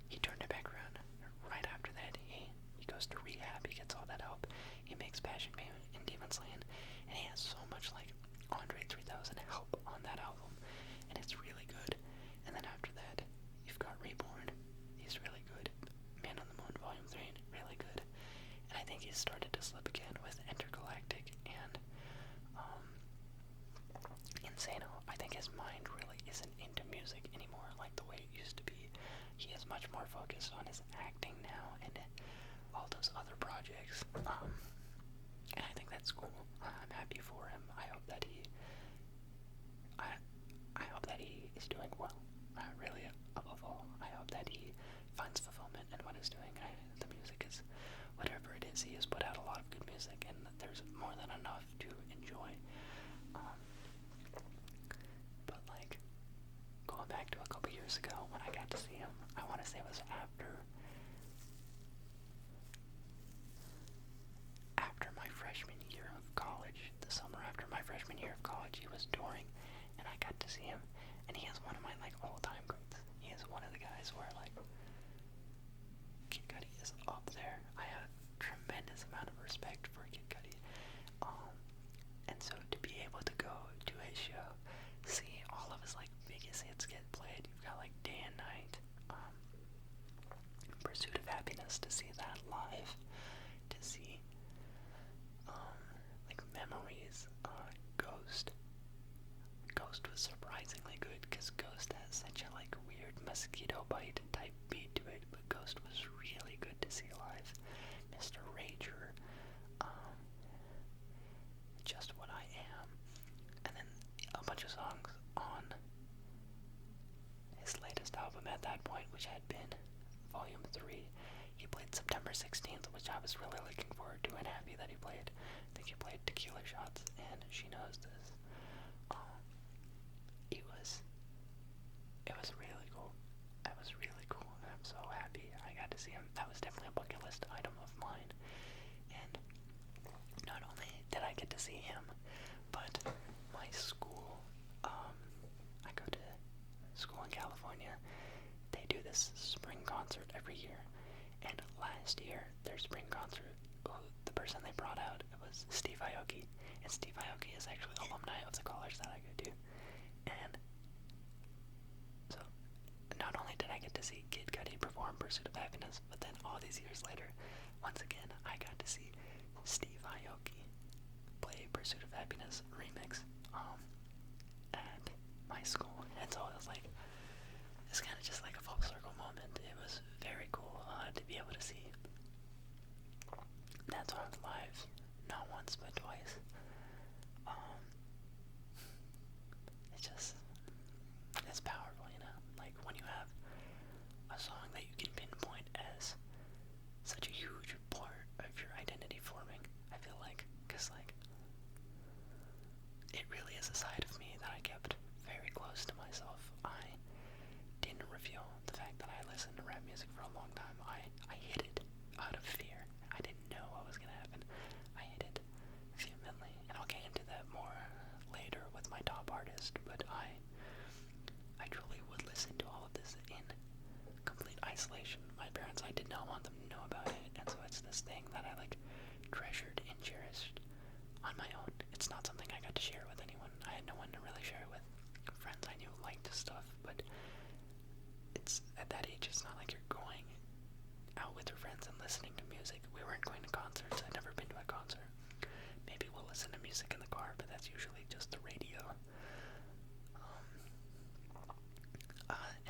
he turned it back around. Right after that, he goes to rehab. He gets all that help. He makes Passion Payment and Demon Slayin', and he has so much, like, Andre 3000 help on that album, and it's really good. And then after that, you've got Reborn. He's really good. Man on the Moon Volume 3, really good. And I think he's started to slip again with Intergalactic and Insano. I think his mind really isn't into music anymore like the way it used to be. He is much more focused on his acting now and all those other projects. And I think that's cool. I'm happy for him. I hope that he is doing well. Really, above all, I hope that he finds fulfillment in what he's doing. The music is, whatever it is, he has put out a lot of good music, and there's more than enough to enjoy. But, like, going back to a couple years ago when I got to see him, I want to say it was after my freshman year of college, the summer after my freshman year of college, he was touring, and I got to see him, and he is one of my, like, all-time greats. He is one of the guys where, like, Kid Cudi is up there. I have a tremendous amount of respect for Kid Cudi. And so to be able to go to his show, see all of his, like, biggest hits get played, you've got, like, Day and Night, Pursuit of Happiness, to see that live, to see, like, Memories, Ghost. Ghost was surprisingly good, because Ghost has such a, like, weird mosquito bite type beat to it, but Ghost was really good to see live. Mr. Rager, Just What I Am, and then a bunch of songs on his latest album at that point, which had been Volume 3. He played September 16th, which I was really looking forward to and happy that he played. I think he played Tequila Shots and She Knows This. It was really cool. It was really cool, and I'm so happy I got to see him. That was definitely a bucket list item of mine. And not only did I get to see him, but my school, I go to school in California, they do this spring concert every year, and last year, their spring concert, the person they brought out, it was Steve Aoki, and Steve Aoki is actually alumni of the college that I go to, and Pursuit of Happiness, but then all these years later, once again, I got to see Steve Aoki play Pursuit of Happiness remix at my school, and so it was like, it's kind of just like a full circle moment. It was very cool to be able to see that song live, not once but twice. It's powerful, you know, like when you have a song that you can pinpoint as such a huge part of your identity forming, I feel like, because like, it really is a side of me that I kept very close to myself. I didn't reveal the fact that I listened to rap music for a long time. I hid it out of fear. I didn't know what was going to happen. I hid it vehemently, and I'll get into that more later with my top artist, but I truly would listen to all of this in complete isolation. My parents, I did not want them to know about it, and so it's this thing that I like treasured and cherished on my own. It's not something I got to share with anyone. I had no one to really share it with. Friends I knew liked stuff, but it's at that age, it's not like you're going out with your friends and listening to music. We weren't going to concerts. I'd never been to a concert. Maybe we'll listen to music in the car, but that's usually just the radio.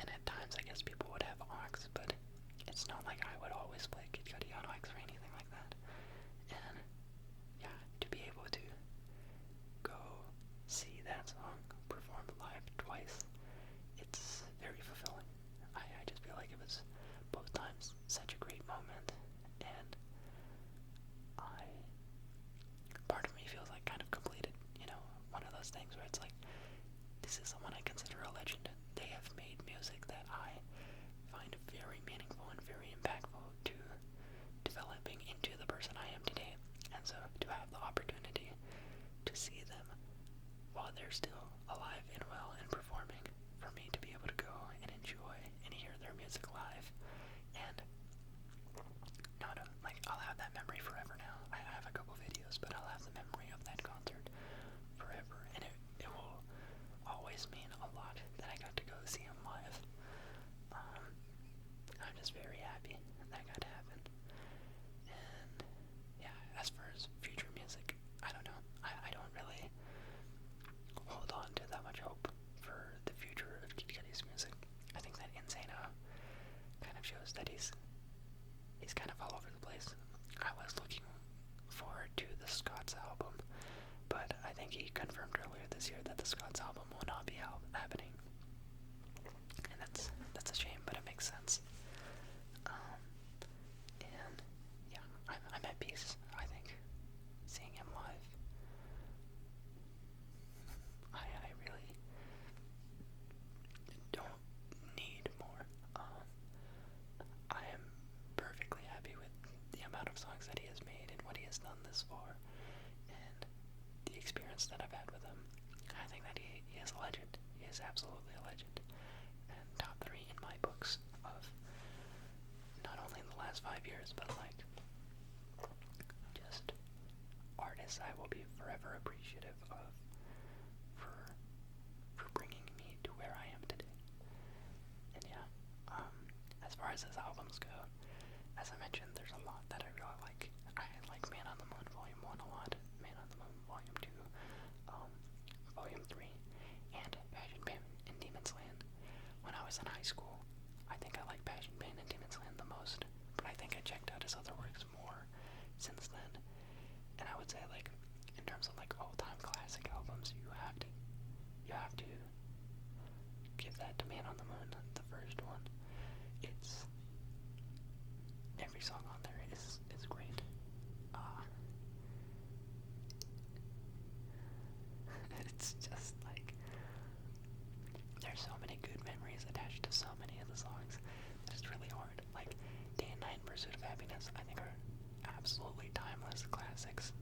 And at times, I guess people would have aux, but it's not like I would always play Kid Cudi on aux or anything like that. And yeah, to be able to go see that song performed live twice, it's very fulfilling. I just feel like it was both times such a great moment, and part of me feels like kind of completed, you know, one of those things where it's like, this is someone I consider a legend. They have made music that I find very meaningful and very impactful to developing into the person I am today. And so to have the opportunity to see them while they're still alive and well and performing, for me to be able to go and enjoy and hear their music live, and no, like, I'll have that memory forever now. I have a couple videos, but I'll have the memory of that concert forever, and it will always mean a lot that I got to go see him live. I'm just very happy that got to happen. And yeah, as far as future music, I don't know. I don't really hold on to that much hope for the future of Kid Cudi's music. I think that Insano kind of shows that he's kind of all over the place. I was looking forward to the Scott's album, but I think he confirmed earlier this year that the Scott's album will not be happening, and that's a shame, but it makes sense. And yeah, I'm at peace. I think seeing him live, I really don't need more. I am perfectly happy with the amount of songs that he has made and what he has done this far, and the experience that I've had with him. I think that he is a legend. He is absolutely a legend, and top 3 in my books of not only in the last 5 years, but like just artists I will be forever appreciative of for bringing me to where I am today. And yeah, as far as his albums go, as I mentioned, there's a lot that I really like. I like Man on the Moon Volume 1 a lot, Man on the Moon Volume 2, Volume 3, and Passion Pain and Demon's Land. When I was in high school, I think I liked Passion Pain and Demon's Land the most, but I think I checked out his other works more since then. And I would say, like, in terms of like all-time classic albums, you have to give that to Man on the Moon, the first one. It's every song on there is great. It's just like there's so many good memories attached to so many of the songs that it's really hard. Like Day and Night and Pursuit of Happiness, I think are absolutely timeless classics.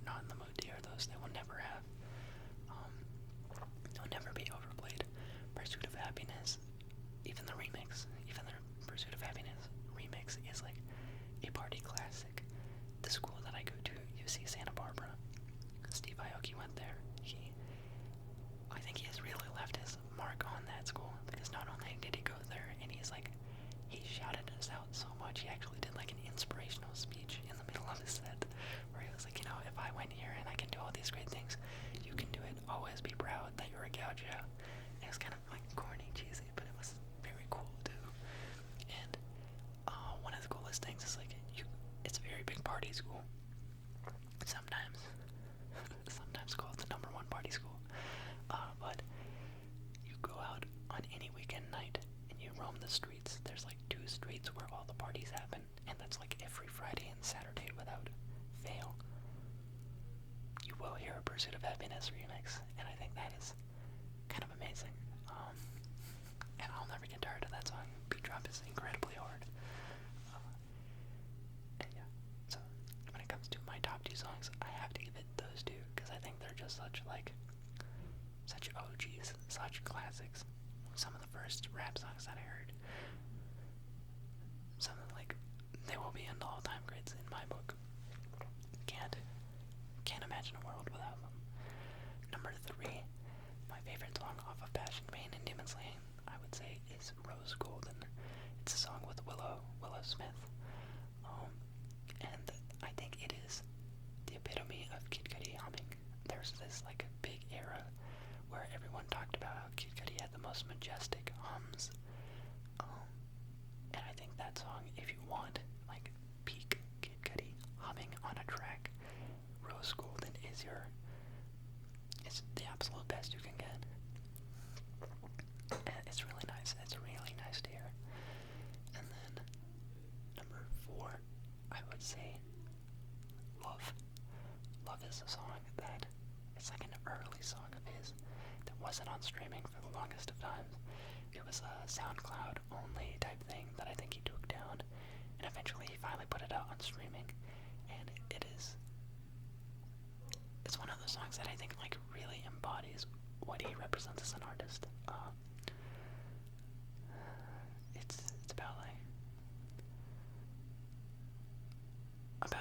Not in the mood to hear those. They will never have. They'll never be overplayed. Pursuit of Happiness, even the Pursuit of Happiness remix is like a party classic. The school that I go to, UC Santa Barbara, Steve Aoki went there. I think he has really left his mark on that school, because not only did he go there and he shouted speech in the middle of his set where he was like, if I went here and I can do all these great things, you can do it. Always be proud that you're a gaucho. It was kind of like corny, cheesy, but it was very cool too. And one of the coolest things is like it's a very big party school. Sometimes called the #1 party school. But you go out on any weekend night and you roam the streets. There's like 2 streets where all the parties happen, and that's like every Friday and Saturday without fail. You will hear a Pursuit of Happiness remix, and I think that is kind of amazing. And I'll never get tired of that song. Beat drop is incredibly hard. And yeah, so when it comes to my top 2 songs, I have to give it those 2 because I think they're just such OGs, such classics. Some of the first rap songs that I heard, they will be in the all-time greats in my book. Can't imagine a world without them. Number 3, my favorite song off of Passion, Pain, and Demon Slaying, I would say, is Rose Golden. It's a song with Willow Smith. And I think it is the epitome of Kid Cudi humming. There's this like big era where everyone talked about how Kid Cudi had the most majestic hums. And I think that song, if you want like peak Kid Cudi humming on a track, Rose Golden is it's the absolute best you can get. And it's really nice. It's really nice to hear. And then number 4, I would say Love. Love is a song that it's like an early song of his that wasn't on streaming for the longest of times. It was a SoundCloud only type thing that I think he took down, and eventually he finally put it out on streaming. And it's one of those songs that I think like really embodies what he represents as an artist. It's about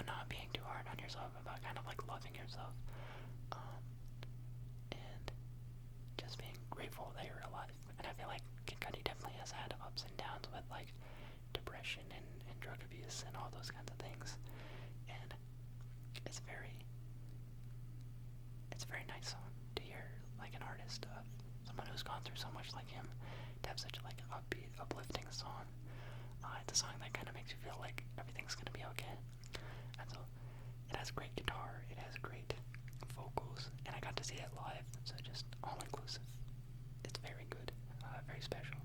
not being too hard on yourself, about kind of like loving yourself, and just being grateful that you're alive. And I feel like Kid Cudi definitely has had ups and downs with like depression and drug abuse and all those kinds of things. And it's a very nice song to hear, like an artist, someone who's gone through so much like him, to have such like an upbeat, uplifting song. It's a song that kind of makes you feel like everything's gonna be okay. And so it has great guitar, it has great vocals, and I got to see it live, so just all inclusive. It's very good, very special.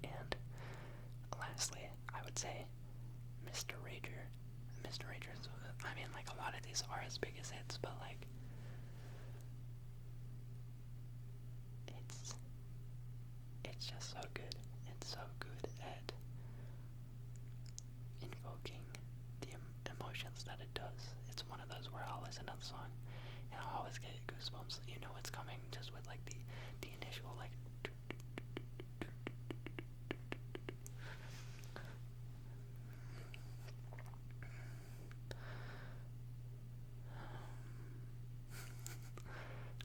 And lastly, I would say Mr. Rager. Mr. Rager's, I mean, like a lot of these are his biggest hits, but like it's just so good. It's so good at invoking the emotions that it does. It's one of those where I'll listen to the song and I'll always get goosebumps. You know it's coming just with like the initial like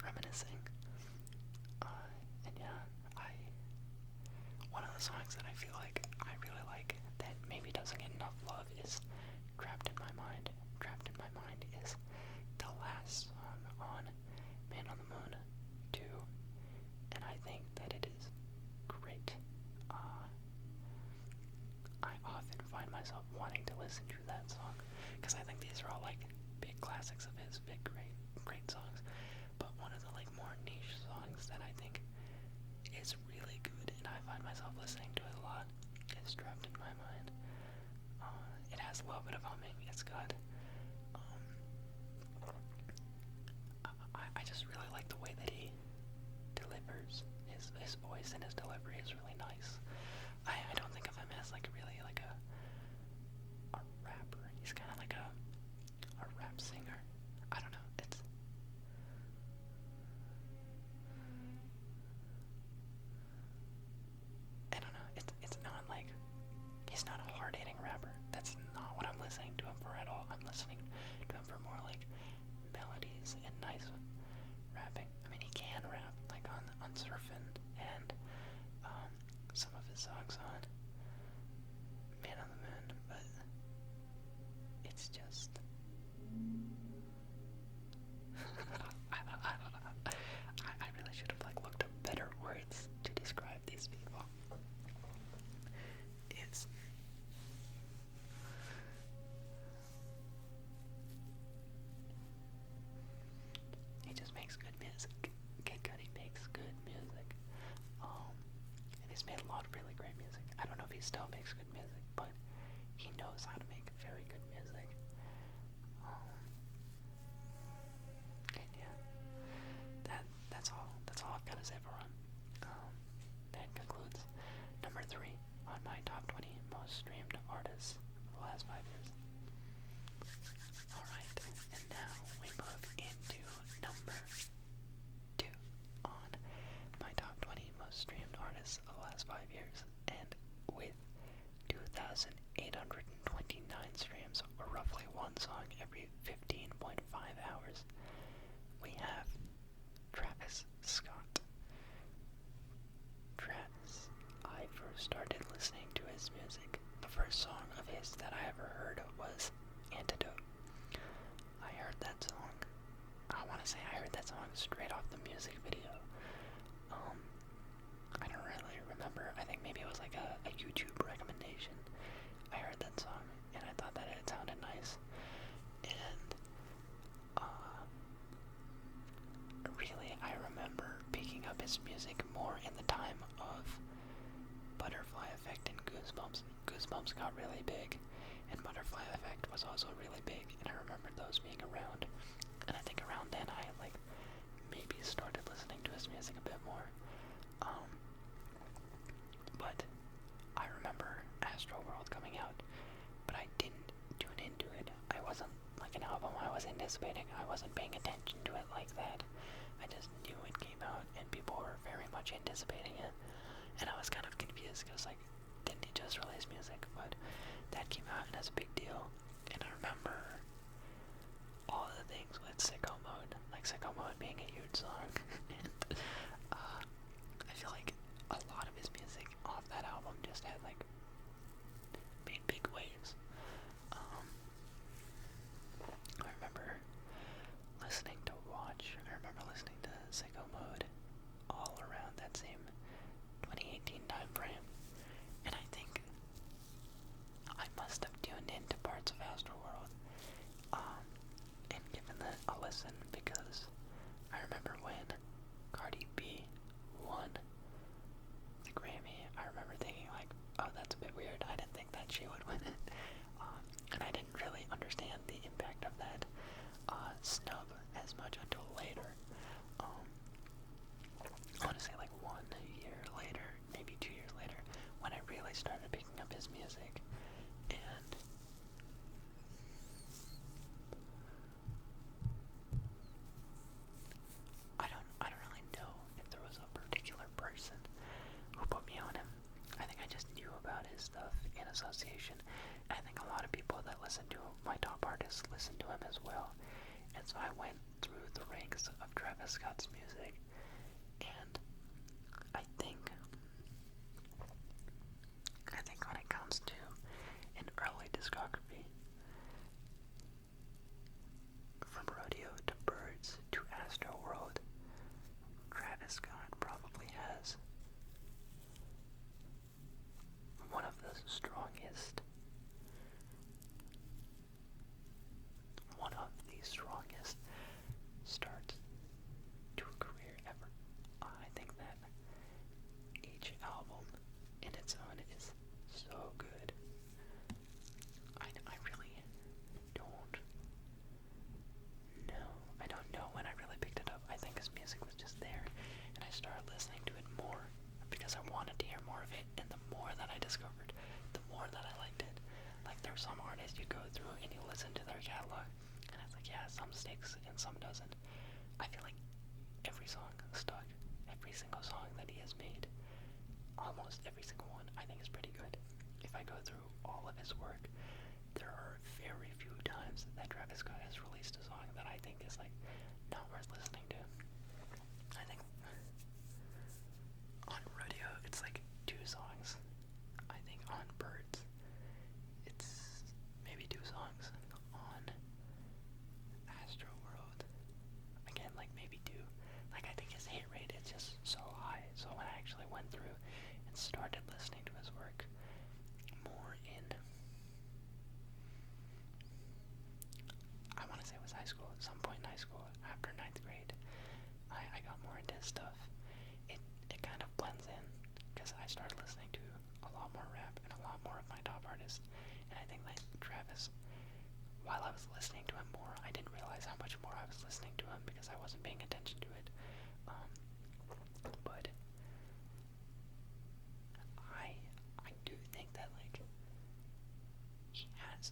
reminiscing. And yeah, one of the songs that I feel like I really like that maybe doesn't get enough love is Trapped in My Mind. Trapped in My Mind is the last song on Man on the Moon 2, and I think that it is great. I often find myself wanting to listen to that song, because I think these are all like big classics of his, big great songs. But one of the like more niche songs that I think is really good, and I find myself listening to it a lot, is Trapped in My Mind. It has a little bit of humming. It's got I just really like the way that he delivers. His voice and his delivery is really nice. I don't think of him as like really like a rapper. He's kind of like a rap singer. I don't know. It's not like he's not a hard-hitting rapper. That's not what I'm listening to him for at all. I'm listening to him for more like melodies and nice rapping. I mean, he can rap like on Surfin' and some of his songs on Man on the Moon, but It's just I really should have looked up better words to describe these people. It's he just makes good music. Kid Cudi makes good music. And he's made a lot of really great music. I don't know if he still makes good music, but he knows how to make very good music. And yeah, that's all I've got to say for him. That concludes number 3 on my top 20 most streamed artists for the last 5 years. Alright, and now we move into number 2 on my top 20 most streamed artists of the last 5 years. And with 2,829 streams, or roughly one song every 15.5 hours, we have Travis Scott. Travis, I first started listening to his music. The first song of his that I ever heard was Antidote. I heard that song. I want to say I heard that song straight off the music video. I don't really remember. I think maybe it was like a YouTube recommendation. I heard that song and I thought that it sounded nice. And really, I remember picking up his music more in the time of Butterfly Effect and Goosebumps. Goosebumps got really big, and Butterfly Effect was also really big, and I remember those being around. And I think around then I maybe started listening to his music a bit more. But I remember Astroworld coming out, but I didn't tune into it. I wasn't like an album I was anticipating. I wasn't paying attention to it like that. I just knew it came out and people were very much anticipating it. And I was kind of confused because, didn't he just release music? But that came out and that's a big deal. And I remember all the things with Sicko Mode, like Sicko Mode being a huge song. And I feel like a lot of his music off that album just had big waves. I remember listening to Watch. I remember listening to Sicko Mode all around that same 2018 time frame. And I think I must have tuned into parts of Astroworld and given that a listen, because I remember when Cardi B won the Grammy, I remember thinking oh, that's a bit weird. I didn't think that she would win it. And I didn't really understand the impact of that snub as much until later. I want to say 1 year later, maybe 2 years later, when I really started picking up his music. And I don't really know if there was a particular person who put me on him. I think I just knew about his stuff in association. I think a lot of people that listen to my top artists listen to him as well. And so I went through the ranks of Travis Scott's music, and I think when it comes to an early discography, from Rodeo to Birds to Astroworld, Travis Scott probably has one of the strongest starts to a career ever. I think that each album in its own is so good. I really don't know. I don't know when I really picked it up. I think his music was just there, and I started listening to it more because I wanted to hear more of it, and the more that I discovered, the more that I liked it. There's some artists you go through and you listen to their catalog, and it's yeah, some sticks and some doesn't. I feel like every song stuck. Every single song that he has made, almost every single one, I think is pretty good. If I go through all of his work, there are very few times that Travis Scott has released a song that I think is not worth listening to. I think on Rodeo it's 2 songs. I think on Birds it's maybe 2 songs. On started listening to his work more in, I want to say it was high school, at some point in high school, after 9th grade, I got more into his stuff. It kind of blends in, because I started listening to a lot more rap and a lot more of my top artists, and I think that Travis, while I was listening to him more, I didn't realize how much more I was listening to him because I wasn't paying attention to it. But I do think that, like, he has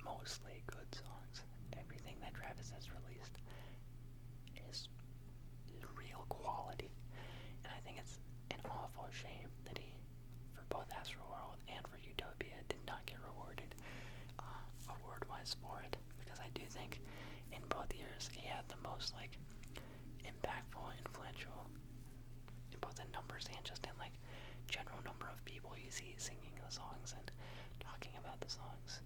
mostly good songs. Everything that Travis has released is real quality, and I think it's an awful shame that he, for both Astroworld and for Utopia, did not get rewarded award-wise for it, because I do think in both years he had the most, like, impactful, influential, in both in numbers and just in, like, general number of people you see singing the songs and talking about the songs.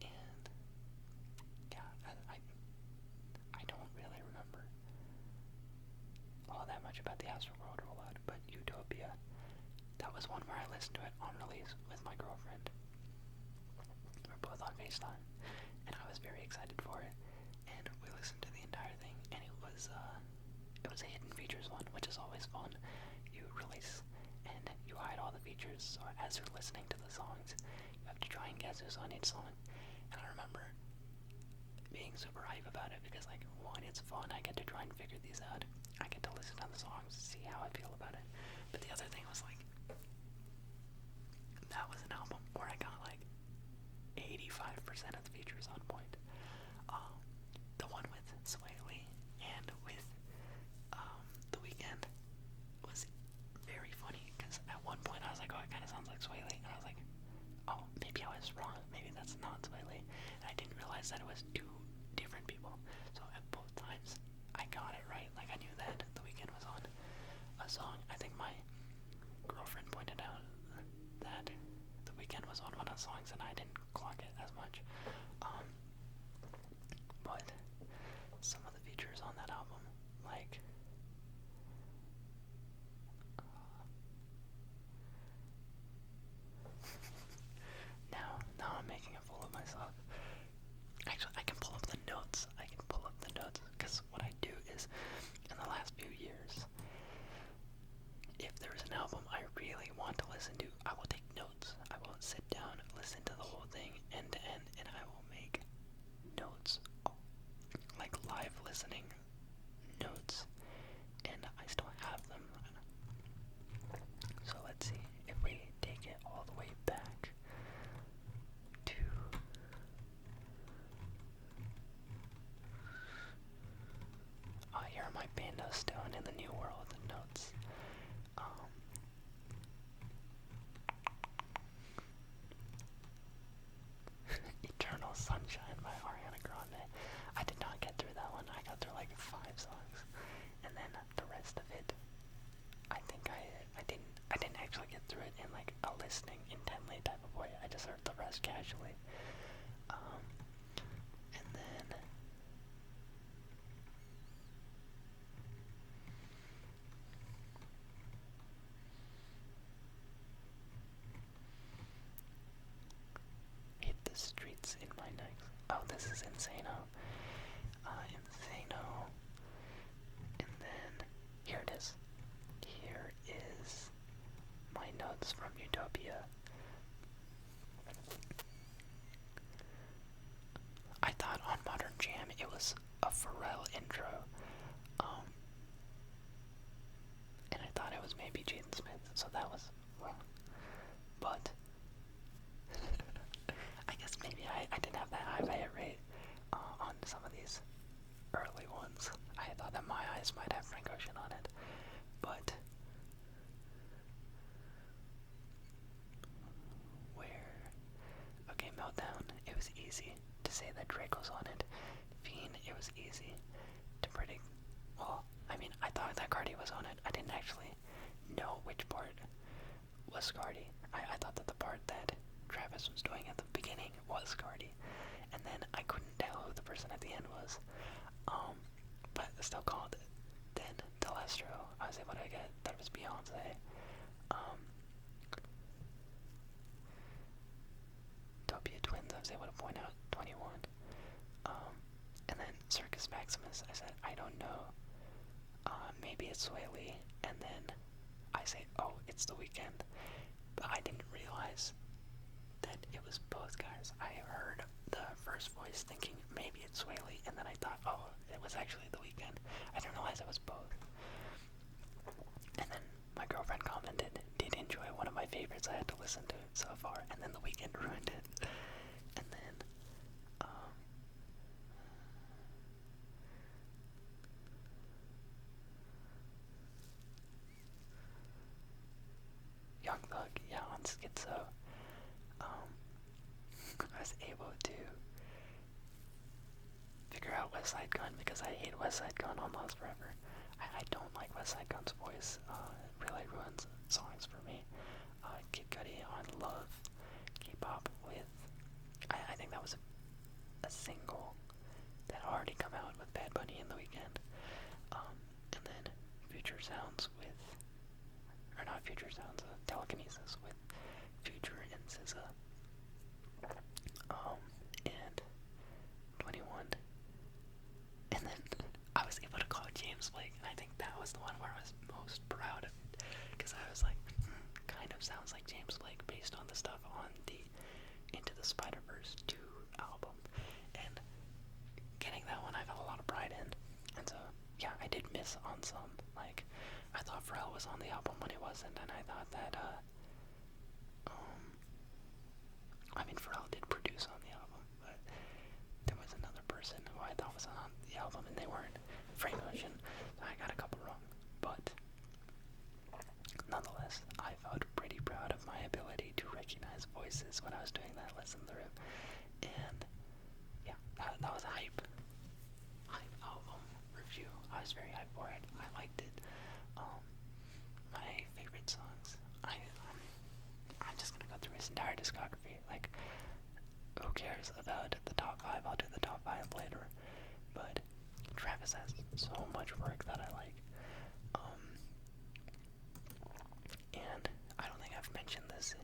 And yeah, I don't really remember all that much about the Astroworld rollout, but Utopia, that was one where I listened to it on release with my girlfriend. We were both on FaceTime, and I was very excited for it, and we listened to the entire thing, and it was a hidden features one, which is always fun. You release and you hide all the features, so as you're listening to the songs, you have to try and guess who's on each song. And I remember being super hype about it because, like, one, it's fun, I get to try and figure these out. I get to listen to the songs, see how I feel about it. But the other thing was, like, that was an album where I got, like, 85% of the features on point. The one with Sway Lee and with The Weeknd was very funny, because at one point I was like, oh, it kind of sounds like Sway Lee, and I was like, oh, maybe I was wrong, maybe that's not Sway Lee, and I didn't realize that it was two different people. So at both times I got it right. Like, I knew that The Weeknd was on a song. I think my girlfriend pointed out that The Weeknd was on one of the songs, and I didn't clock it as much. But some of the features on that album, like, now I'm making a fool of myself. Actually, I can pull up the notes. Because what I do is, in the last few years, if there's an album I really want to listen to, I will take notes. I will sit down, listen to the whole thing end to end, and I will make notes, like live listening notes, and I still have them. So let's see, if we take it all the way back to here are my Panda Stone in the New World notes. Eternal Sunshine by Ariana Grande. I did not get through that one. I got through like 5 songs, and then the rest of it, I think I didn't actually get through it in like a listening intently type of way. I just heard the rest casually. And then Hit the Streets in my next. Oh, this is Insano. Insano. And then here it is. Here is my notes from Utopia. I thought on Modern Jam it was a Pharrell intro. And I thought it was maybe Jaden Smith, so that was wrong. But I guess maybe I didn't have that high of a hit rate on some of these early ones. I thought that My Eyes might have Frank Ocean on it, but okay, Meltdown, it was easy to say that Drake was on it. Fiend, it was easy to predict. Well, I mean, I thought that Cardi was on it. I didn't actually know which part was Cardi. I thought that the part that Travis was doing at the beginning was Cardi, and then I couldn't tell who the person at the end was. But still called it. Then Telestro, I say what I get. That was Beyonce. Um, Topia Twins, I was able to point out 21. And then Circus Maximus, I said, I don't know. Maybe it's Sway Lee. And then I say, oh, it's The Weeknd. But I didn't realize that it was both guys. I heard the first voice thinking maybe it's Sway Lee, and then I thought, oh, it was actually The Weeknd. I didn't realize it was both. And then my girlfriend commented, did enjoy one of my favorites I had to listen to so far, and then The Weeknd ruined it. And then, Young Thug, yeah, on Schizo. I was able to figure out West Side Gun because I hate West Side Gun on Lost Forever. I don't like West Side Gun's voice. It really ruins songs for me. Kid Cudi on Love, K-pop with, I think that was a single that already come out with Bad Bunny and The Weeknd. And then Future Sounds with, or not Future Sounds, Telekinesis with Future and SZA. And 21. And then I was able to call James Blake, and I think that was the one where I was most proud of it, because I was like, kind of sounds like James Blake based on the stuff on the Into the Spider-Verse 2 album, and getting that one I felt a lot of pride in. And so, yeah, I did miss on some, like, I thought Pharrell was on the album when he wasn't, and I thought that, I mean, Pharrell did produce on the album, but there was another person who I thought was on the album, and they weren't. Frank Ocean, I got a couple wrong, but nonetheless, I felt pretty proud of my ability to recognize voices when I was doing that listen through, and yeah, that was a hype album review. I was very hyped for it. I liked it. My favorite songs, I'm just gonna go through his entire discography. Like, who cares about the top 5? I'll do the top 5 later. But Travis has so much work that I like. And I don't think I've mentioned this,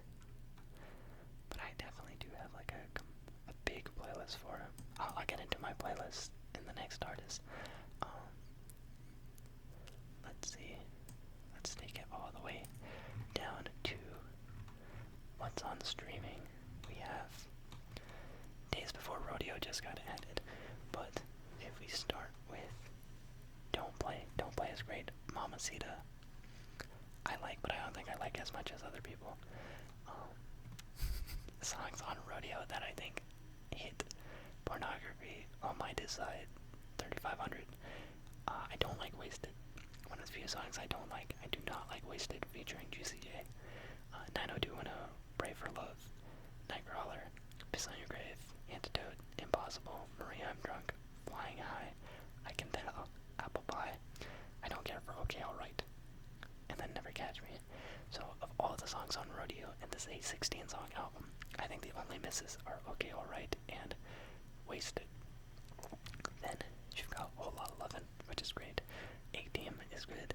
but I definitely do have like a big playlist for him. I'll get into my playlist in the next artist. Let's see. Let's take it all the way down to what's on streaming. We have Days Before Rodeo just got added, but if we start with Don't Play is great. Mamacita, I like, but I don't think I like as much as other people. Songs on Rodeo that I think hit Pornography, All My Decide, 3500. I don't like Wasted. One of the few songs I don't like. I do not like Wasted featuring Juicy J. 90210, Pray for Love, Nightcrawler, Piss on Your Grave, Antidote, Impossible, Maria I'm Drunk, Flying High, I Can Tell, Apple Pie, I Don't Care for Okay Alright, and then Never Catch Me. So of all the songs on Rodeo and this 16 song album, I think the only misses are Okay Alright and Wasted. Then you've got Whole Lot of Lovin', which is great. A-Team is good.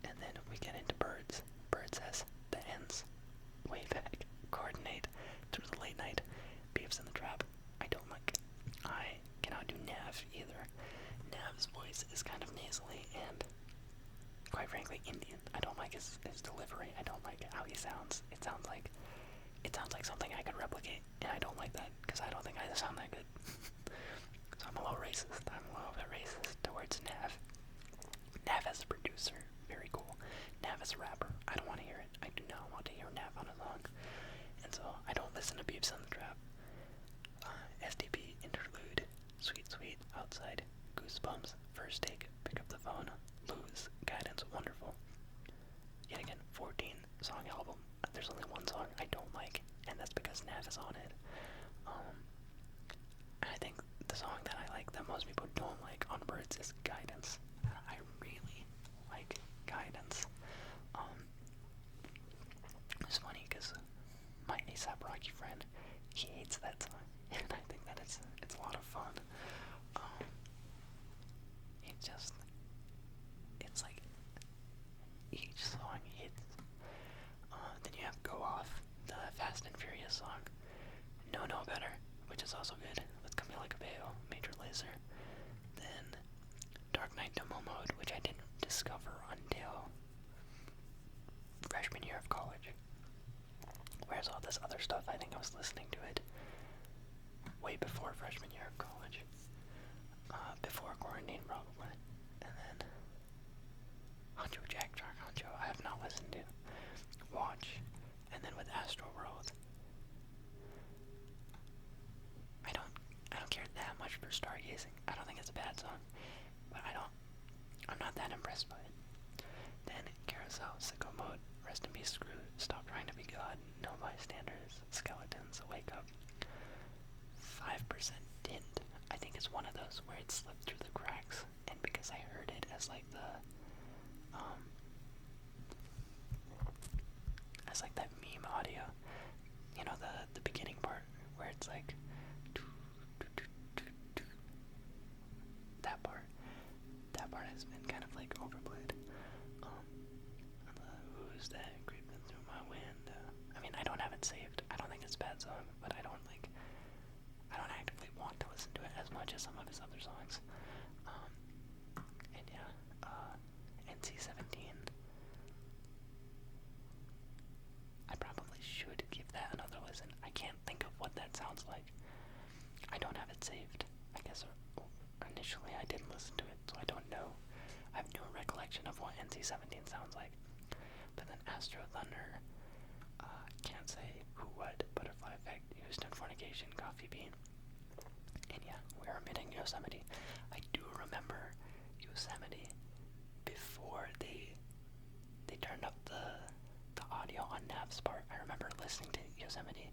And then we get into Birds. Birds has The Ends, Way Back, Coordinate, Through the Late Night, Beefs in the Trap. I don't like. I cannot do Nav either. Nav's voice is kind of nasally and, quite frankly, Indian. I don't like his delivery. I don't like how he sounds. It sounds like something I could replicate, and I don't like that because I don't think I sound that good. So I'm a little racist. I'm a little bit racist towards Nav. Nav as a producer, very cool. Nav as a rapper, I don't want to hear it. I do not want to hear Nav on a song. And so I don't listen to Beeps in the Trap. SDP Interlude, Sweet Sweet, Outside, Goosebumps, First Take, Pick Up the Phone, Lose, Guidance, Wonderful. Yet again, 14 song album. There's only one song I don't like, and that's because Nav is on it. I think the song that I like that most people don't like on Birds is Guidance. I really like Guidance. It's funny because my A$AP Rocky friend, he hates that song, and I think that it's a lot of fun. discover until freshman year of college. Whereas all this other stuff, I think I was listening to it way before freshman year of college. Before quarantine, probably. And then Honcho Jack Jar Honcho, I have not listened to. Watch. And then with Astro World, I don't care that much for Stargazing. I don't think it's a bad song, but I'm not that impressed by it. Then Carousel, Sicko Mode, Rest in Peace Screw, Stop Trying to Be God, No Bystanders, Skeletons, Wake Up. 5% Tint. I think it's one of those where it slipped through the cracks, and because I heard it as like that meme audio, you know, the beginning part where it's like that part has been kind of like overplayed. Who's that creeping through my window? I mean, I don't have it saved. I don't think it's a bad song, but I don't actively want to listen to it as much as some of his other songs. And yeah, NC-17. I probably should give that another listen. I can't think of what that sounds like. I don't have it saved. I guess initially I didn't listen to it, so I don't know. I have no recollection of what NC-17 sounds like. But then Astro Thunder, can't say who, what, Butterfly Effect, Houston Fornication, Coffee Bean. And yeah, we're omitting Yosemite. I do remember Yosemite before they turned up the audio on Nav's part. I remember listening to Yosemite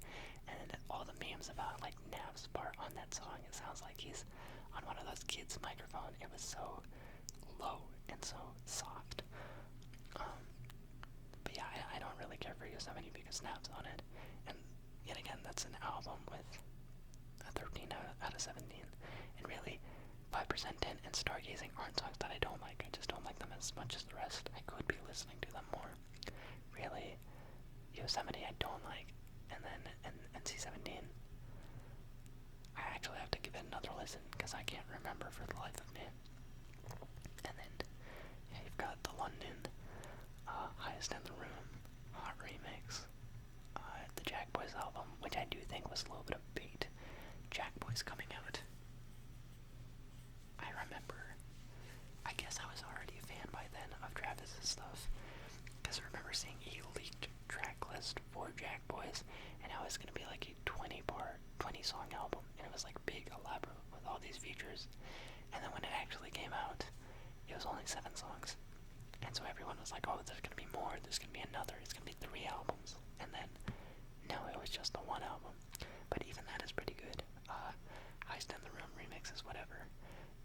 and all the memes about like Nav's part on that song. It sounds like he's on one of those kids' microphone. It was so low and so soft. But yeah, I don't really care for Yosemite because Nav's on it. And yet again, that's an album with a 13 out of 17. And really, 5% Tint and Stargazing aren't songs that I don't like. I just don't like them as much as the rest. I could be listening to them more. Really, Yosemite I don't like. And then NC-17, I actually have to give it another listen because I can't remember for the life of me. And then yeah, you've got the London, Highest in the Room, Hot Remix, the Jack Boys album, which I do think was a little bit of bait. Jack Boys coming out. I remember, I guess I was already a fan by then of Travis's stuff, because I remember seeing a leaked track list for Jack Boys, and how it's going to be like a 20 song album, and it was like big, elaborate, with all these features. And then when it actually came out, it was only 7 songs. And so everyone was like, oh, there's going to be more, there's going to be another, it's going to be 3 albums. And then, no, it was just the 1 album. But even that is pretty good. Heist in the Room remix is whatever.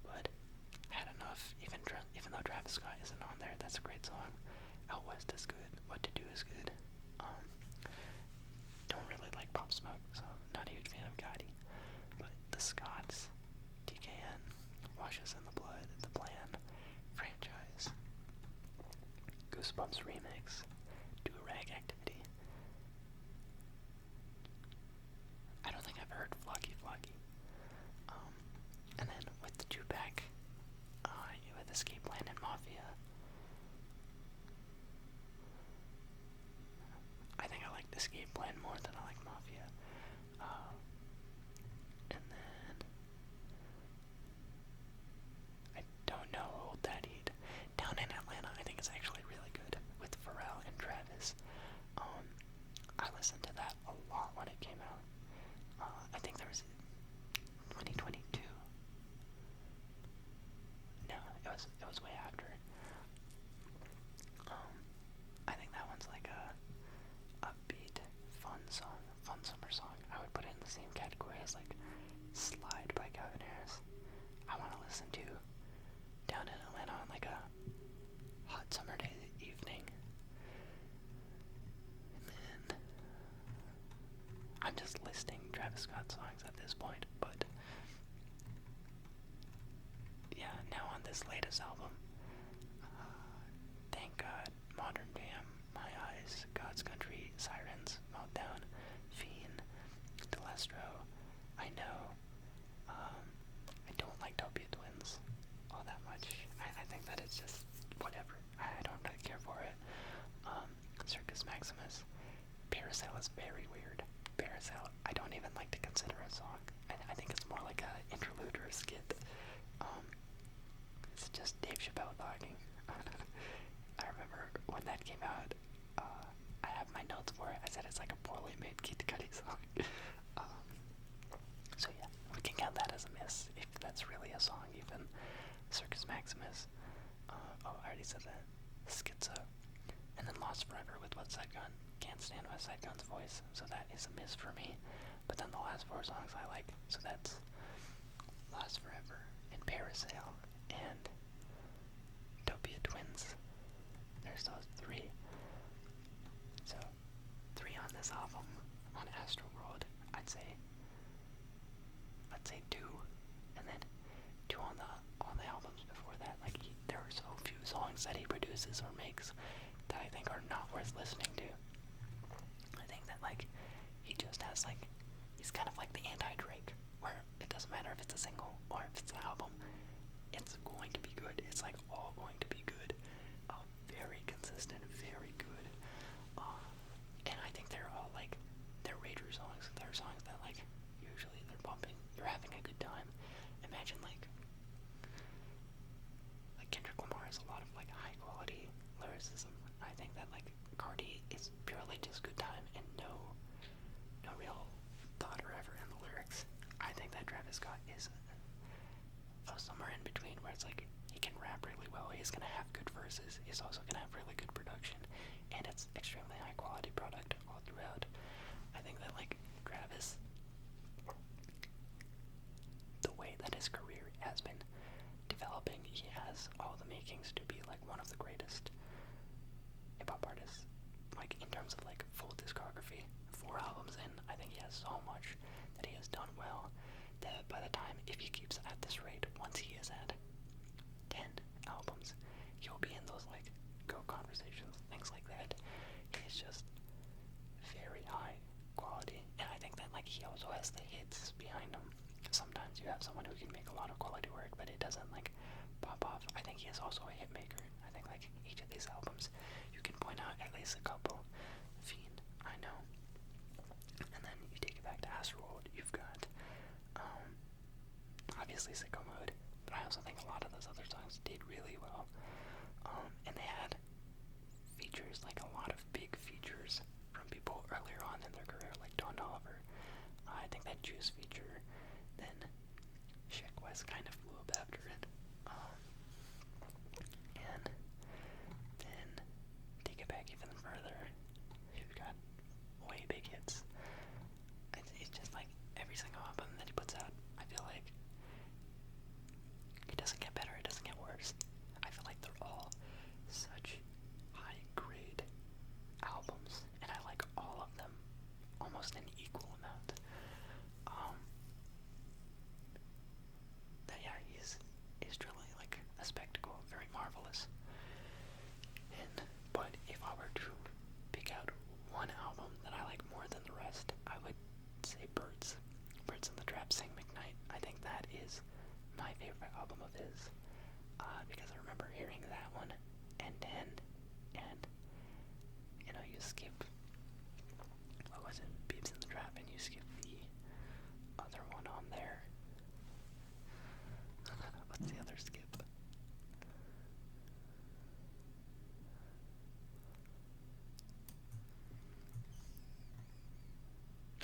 But had enough, even though Travis Scott isn't on there, that's a great song. Out West is good, What to Do is good. Don't really like Pop Smoke, so not a huge fan of Gotti. But the Scotts, TKN, Wash Us in the Blood, The Plan, Franchise, Goosebumps remix, Do a Rag Activity. I don't think I've heard Flocky Flocky. And then with the 2-pack, with Escape Plan and Mafia, I think I like Escape Plan more than I like Mafia. And then I don't know, Hold That Heat. Down in Atlanta, I think is actually really good with Pharrell and Travis. I listened to that a lot when it came out. I think there was 2022. No, it was way after. I think that one's like a upbeat, fun summer song. I would put it in the same category as like Slide by Calvin Harris. I want to listen to Down in Atlanta on like a hot summer day evening. And then I'm just listing Travis Scott songs at this point, but yeah, now on this latest album, Thank God, Modern Jam, My Eyes, God's Country, Sirens, Meltdown, Fiend, Delestro, I Know. I don't like Topia Twins all that much. I think that it's just whatever. here for it. Circus Maximus. Parasail is very weird. Parasail, I don't even like to consider a song. I think it's more like an interlude or a skit. It's just Dave Chappelle talking. I remember when that came out, I have my notes for it. I said it's like a poorly made Kid Cudi song. So yeah, we can count that as a miss, if that's really a song even. Circus Maximus. I already said that. Schizo. And then Lost Forever with West Side Gun. Can't stand West Side Gun's voice, so that is a miss for me. But then the last 4 songs I like, so that's Lost Forever and Parasail and Topia Twins. There's those 3. So 3 on this album. On Astroworld, I'd say 2, and then 2 on the albums before that. Like there are so few songs that he produces or makes that I think are not worth listening to. I think that like he just has like, he's kind of like the anti-Drake, where it doesn't matter if it's a single or if it's an album, it's going to be good. It's like all going to be good. Very consistent, very good. And I think they're all like, they're rager songs. They're songs that like usually they're bumping. You're having a good time. Imagine like Kendrick Lamar has a lot of like high quality lyricism. I think that like Cardi is purely just good time and no real thought or effort in the lyrics. I think that Travis Scott is somewhere in between, where it's like he can rap really well, he's gonna have good verses, he's also gonna have really good production, and it's extremely high quality product all throughout. I think that like Travis, the way that his career has been developing, he has all the makings to be like one of the greatest hip-hop artists, like in terms of like full discography, 4 albums in. I think he has so much that he has done well that by the time, if he keeps at this rate, once he is at 10 albums, he'll be in those like Go Conversations, things like that. He's just very high quality, and I think that like he also has the hits behind him. Sometimes you have someone who can make a lot of quality work, but it doesn't like pop off. I think he is also a hit maker. I think like each of these albums, you can point out at least a couple. Fiend, I know. And then you take it back to Astroworld, you've got obviously Sicko Mode, but I also think a lot of those other songs did really well. And they had features, like a lot of big features from people earlier on in their career, like Don Oliver. I think that Juice feature, then Sheck West kind of blew up after it. And then take it back even further, you've got way big hits. It's just like every single album that he puts out, I feel like it doesn't get better, it doesn't get worse. I feel like they're all such high grade albums, and I like all of them almost in equal amount. That yeah, he's truly like a spectacle, very marvelous. But if I were to pick out one album that I like more than the rest, I would say Birds. Birds in the Trap, Sing McKnight. I think that is my favorite album of his, because I remember hearing that one and you know, you skip, what was it, Beeps in the Trap, and you skip the other one on there. What's the other skip?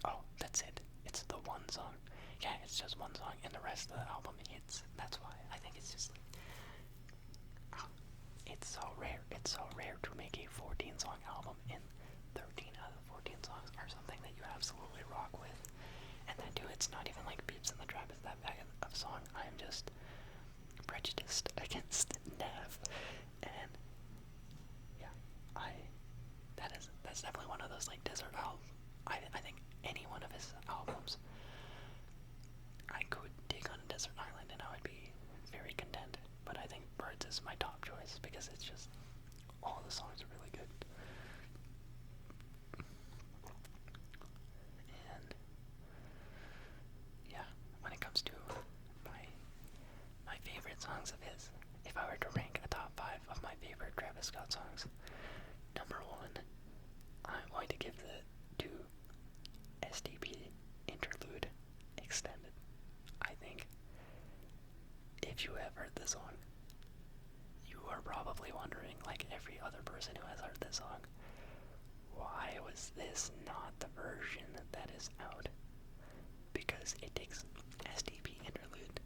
Oh, that's it. It's the one song. Yeah, it's just one song, and the rest of the album hits. That's why I think it's just like, it's so rare. It's so rare to make a 14-song album, and 13 out of the 14 songs are something that you absolutely rock with. And then too, it's not even like Beeps in the Trap is that bad of a song. I am just prejudiced against Nav, and yeah, that's definitely one of those like desert albums. I think any one of his albums I could dig on a desert island and I would be very content. But I think Birds is my top choice because it's just, all the songs are really good. And yeah, when it comes to my favorite songs of his, if I were to rank a top 5 of my my favorite Travis Scott songs. Number one, I'm going to give it to SDP Interlude Extended. I think if you have heard this song, you are probably wondering, like every other person who has heard this song, why was this not the version that is out? Because it takes SDP Interlude,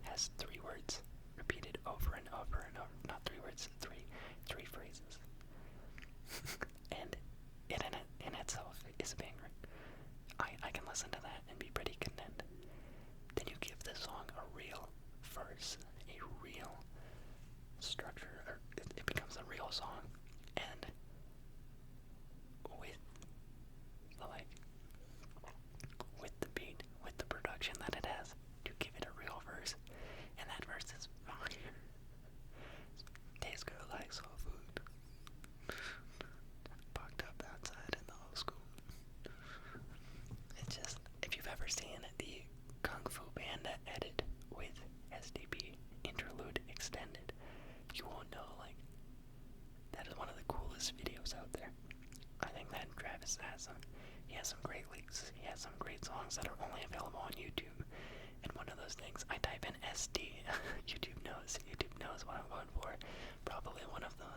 has 3 words repeated over and over and over. Not 3 words, three phrases. And it in itself is a banger. I can listen to that and be pretty content. Then you give this song a real verse, a real structure, or it becomes a real song. And with the beat, with the production that it has, to give it a real verse, and that verse is fire. Tastes good like soul food. Parked up outside in the old school. It's just, if you've ever seen the Kung Fu Panda edit with SDP Interlude Extended, you will know, like, that is one of the coolest videos out there. I think that Travis has some. He has some great leaks. He has some great songs that are only available on YouTube. And one of those things, I type in SD. YouTube knows what I'm going for. Probably one of the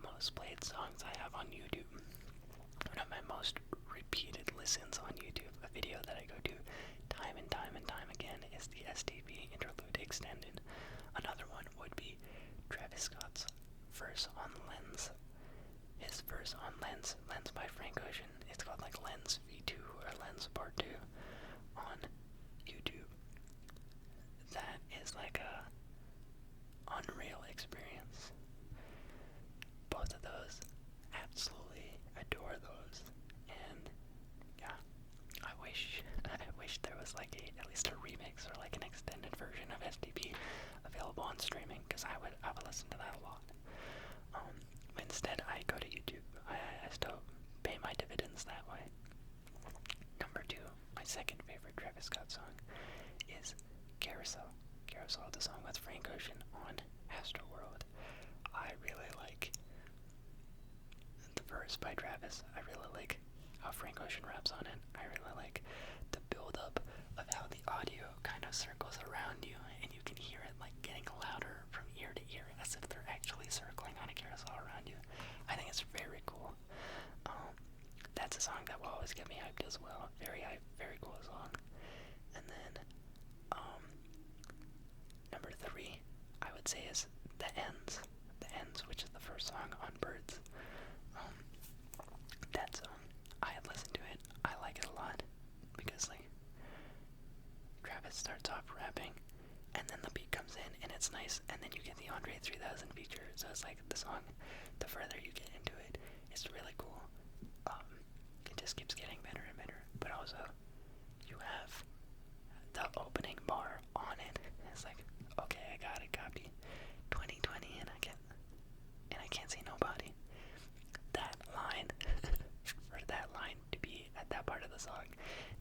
most played songs I have on YouTube. One of my most repeated listens on YouTube. A video that I go to time and time and time again is the SDP Interlude Extended. Another one would be Travis Scott's verse on Lens. His verse on Lens by Frank Ocean. It's called like Lens V2 or Lens Part 2 on YouTube. That is like a unreal experience. Both of those, absolutely adore those. And yeah, I wish there was like at least a remix or like an extended version of SDP available on streaming, because I would listen to that a lot. Instead, I go to YouTube. I still pay my dividends that way. Number 2, my second favorite Travis Scott song is Carousel. Carousel, the song with Frank Ocean on Astroworld. I really like the verse by Travis. I really like how Frank Ocean raps on it. I really like the build-up of how the audio kind of circles around you, and you can hear it like getting louder from ear to ear, as if they're actually circling on a carousel around you. I think it's very cool. That's a song that will always get me hyped as well. Very hype, very cool song. And then, number 3, I would say is The Ends. The Ends, which is the first song on Birds. That song, I had listened to it. I like it a lot because, like, Travis starts off rapping, and then the beat comes in, and it's nice, and then you get the Andre 3000 feature. So it's like the song, the further you get into it, it's really cool. It just keeps getting better and better. But also, you have the opening bar on it. It's like, okay, I got it, copy. 2020, and I can't see nobody. That line, for that line to be at that part of the song,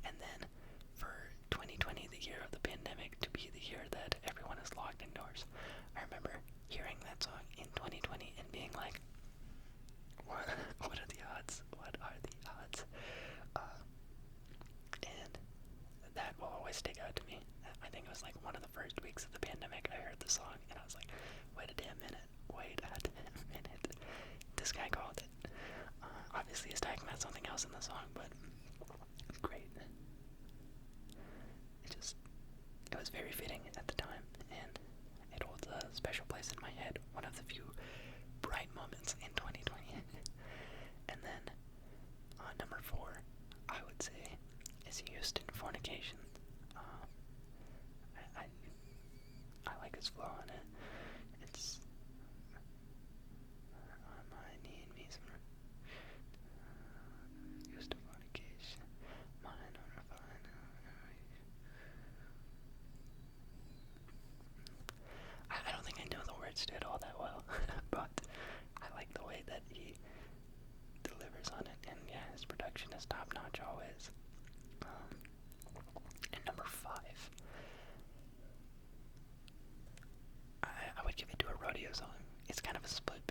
and then for 2020, the year of the pandemic, to be the year that everyone is locked indoors. I remember hearing that song in 2020 and being like, what are the odds? What are the odds? And that will always stick out to me. I think it was like one of the first weeks of the pandemic I heard the song, and I was like, wait a damn minute. This guy called it. Obviously he's talking about something else in the song, but great. It was very fitting at the time, and it holds a special place in my head. One of the few bright moments in 2020. And then, number 4, I would say, is Houston Fornication. I like his flow on it. It's on my knee and me some Houston Fornication. Mine on a fine. I don't think I know the words to it all that well, but I like the way that he delivers on it, and yeah, his production is top notch always. And number 5, I would give it to a rodeo song. It's kind of a split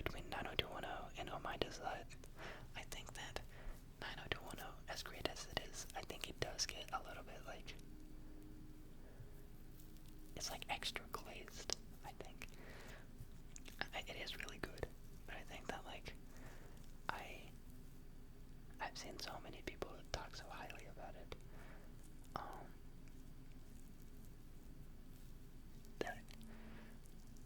I've seen so many people talk so highly about it. That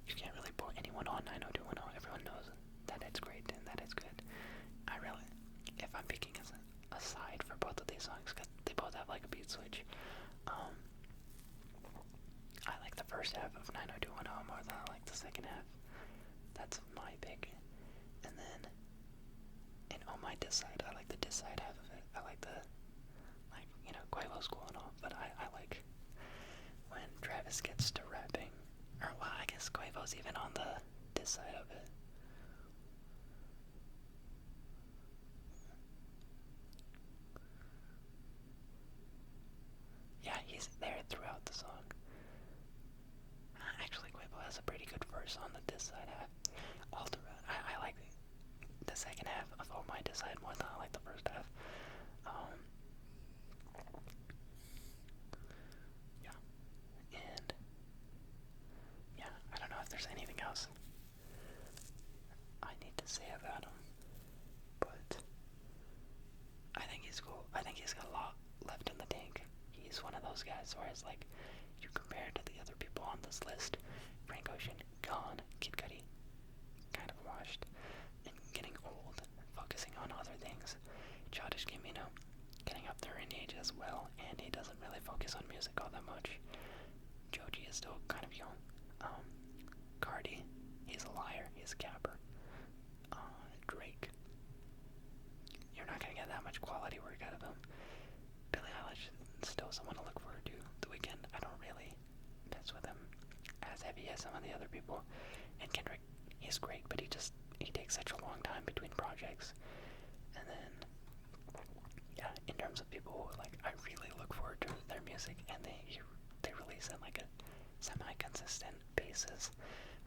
you can't really put anyone on 90210. Everyone knows that it's great and that it's good. I really, if I'm picking a side for both of these songs, because they both have like a beat switch, I like the first half of 90210 more than I like the second half. That's my pick. And then in Oh My Diss Side, I like the diss side half of it. I like the, like, you know, Quavo's cool and all, but I like when Travis gets to rapping. Or, well, I guess Quavo's even on the diss side of it. Yeah, he's there throughout the song. Actually, Quavo has a pretty good verse on the diss side half. All throughout, I like the second half of Oh My Diss Side more than I like the first half. Yeah, and yeah, I don't know if there's anything else I need to say about him, but I think he's cool. I think he's got a lot left in the tank. He's one of those guys where it's like, you compare to the other people on this list, Frank Ocean, gone, Kid Cudi, kind of washed, and getting old, focusing on other things. Childish Gambino, getting up there in age as well, and he doesn't really focus on music all that much. Joji is still kind of young. Cardi, he's a liar, he's a capper. Drake, you're not gonna get that much quality work out of him. Billie Eilish, still someone to look forward to. The Weeknd, I don't really mess with him as heavy as some of the other people. And Kendrick, he's great, but he takes such a long time between projects. And then, yeah, in terms of people who, like, I really look forward to their music, and they release at like a semi-consistent basis.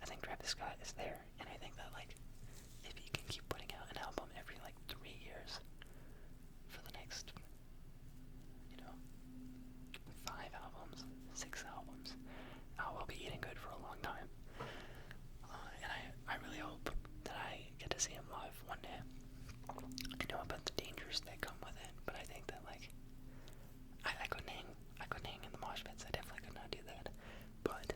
I think Travis Scott is there, and I think that, like, if he can keep putting out an album every like 3 years for the next, you know, 5 albums, 6 albums, we'll be eating good for a long time. And I really hope that I get to see him live one day. I know about the dangers that come with it, but I think that, like, I couldn't hang in the mosh pits. I definitely could not do that. But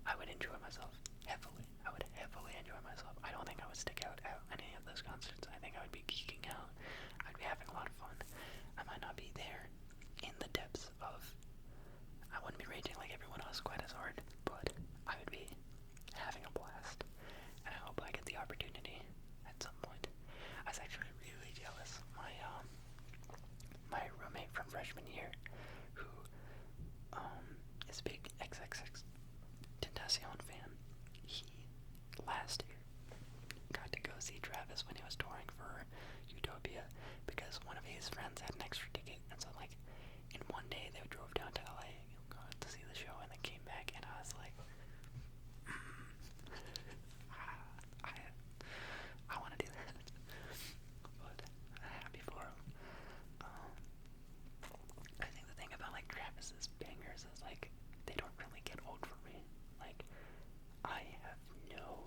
I would enjoy myself heavily. I would heavily enjoy myself. I don't think I would stick out at any of those concerts. I think I would be geeking out. I'd be having a lot of fun. I might not be there in the depths of, I wouldn't be raging like everyone else quite as hard, but I would be having a blast. And I hope I get the opportunity at some point. I was actually really jealous. My roommate from freshman year, who is a big XXX Tentacion fan, he last year got to go see Travis when he was touring for Utopia because one of his friends had an extra ticket, and so, like, in one day they drove down to LA to see the show and then came back, and I was like, I want to do that, but I'm happy for him. I think the thing about, like, Travis's bangers is, like, they don't really get old for me. Like, I have no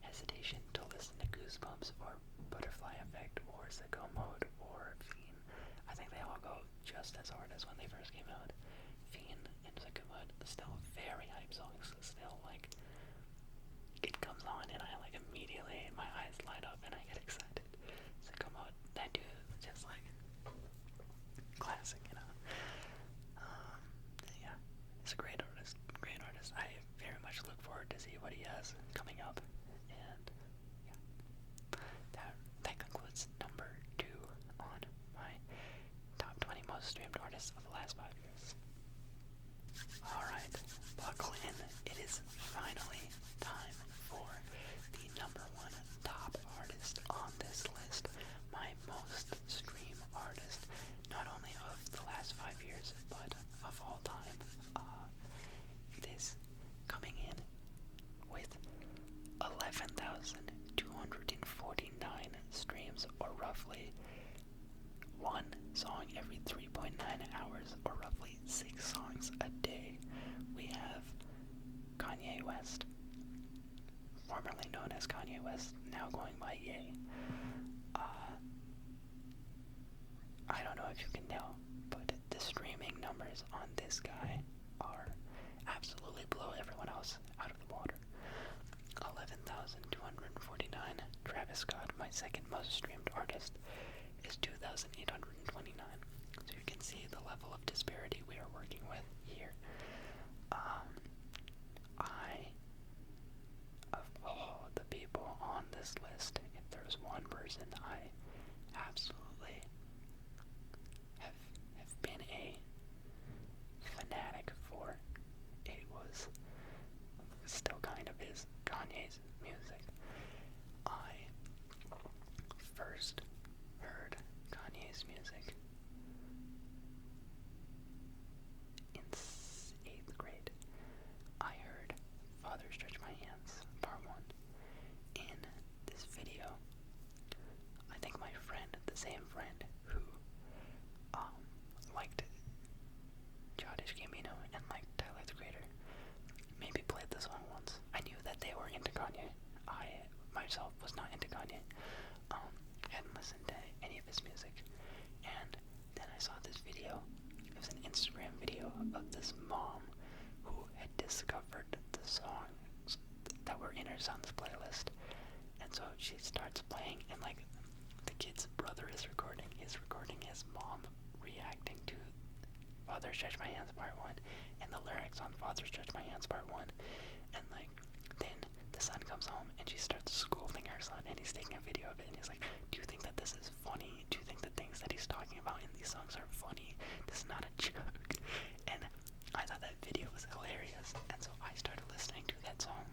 hesitation to listen to Goosebumps or Butterfly Effect or Sicko Mode or Fiend. I think they all go just as hard as when they first came out. Fiend and Sicko Mode are still very hype songs. Still, like, it comes on and I, like, immediately, my eyes light up and I get excited. Sicko Mode, that dude is just, like, classic, you know. Yeah, he's a great artist. Great artist. I very much look forward to see what he has coming up. And yeah, that concludes number 2 on my top 20 most streamed artists of the last 5 years. Alright, buckle in. It is finally time for the number 1 top artist on this list. My most streamed artist, not only of the last 5 years, but of all time. It is coming in with 11,249 streams, or roughly one song every 3.9 hours, or roughly 6 songs a day. We have Kanye West, formerly known as Kanye West, now going by Ye. I don't know if you can tell, but the streaming numbers on this guy are absolutely blow everyone else out of the water. 11,249. Travis Scott, my second most streamed artist, is 2,829. So you can see the level of disparity we are working with here. Of all the people on this list, if there's one person I absolutely have been a fanatic for, it was still kind of is Kanye's music. I first heard Kanye's music in 8th grade. I heard Father Stretch My Hands, Part 1. In this video, I think my friend, the same friend who liked Childish Gambino and liked Tyler the Creator, maybe played the song once. I knew that they were into Kanye. I myself was not into Kanye. Hadn't listened to any of his music. And then I saw this video. It was an Instagram video of this mom who had discovered the songs that were in her son's playlist. And so she starts playing, and like the kid's brother is recording. He's recording his mom reacting to Father Stretch My Hands Part 1 and the lyrics on Father Stretch My Hands Part 1. And like then the son comes home and she starts scolding her son, and he's taking a video of it, and he's like, do you think that this is funny? Do you think the things that he's talking about in these songs are funny? This is not a joke. And I thought that video was hilarious, and so I started listening to that song,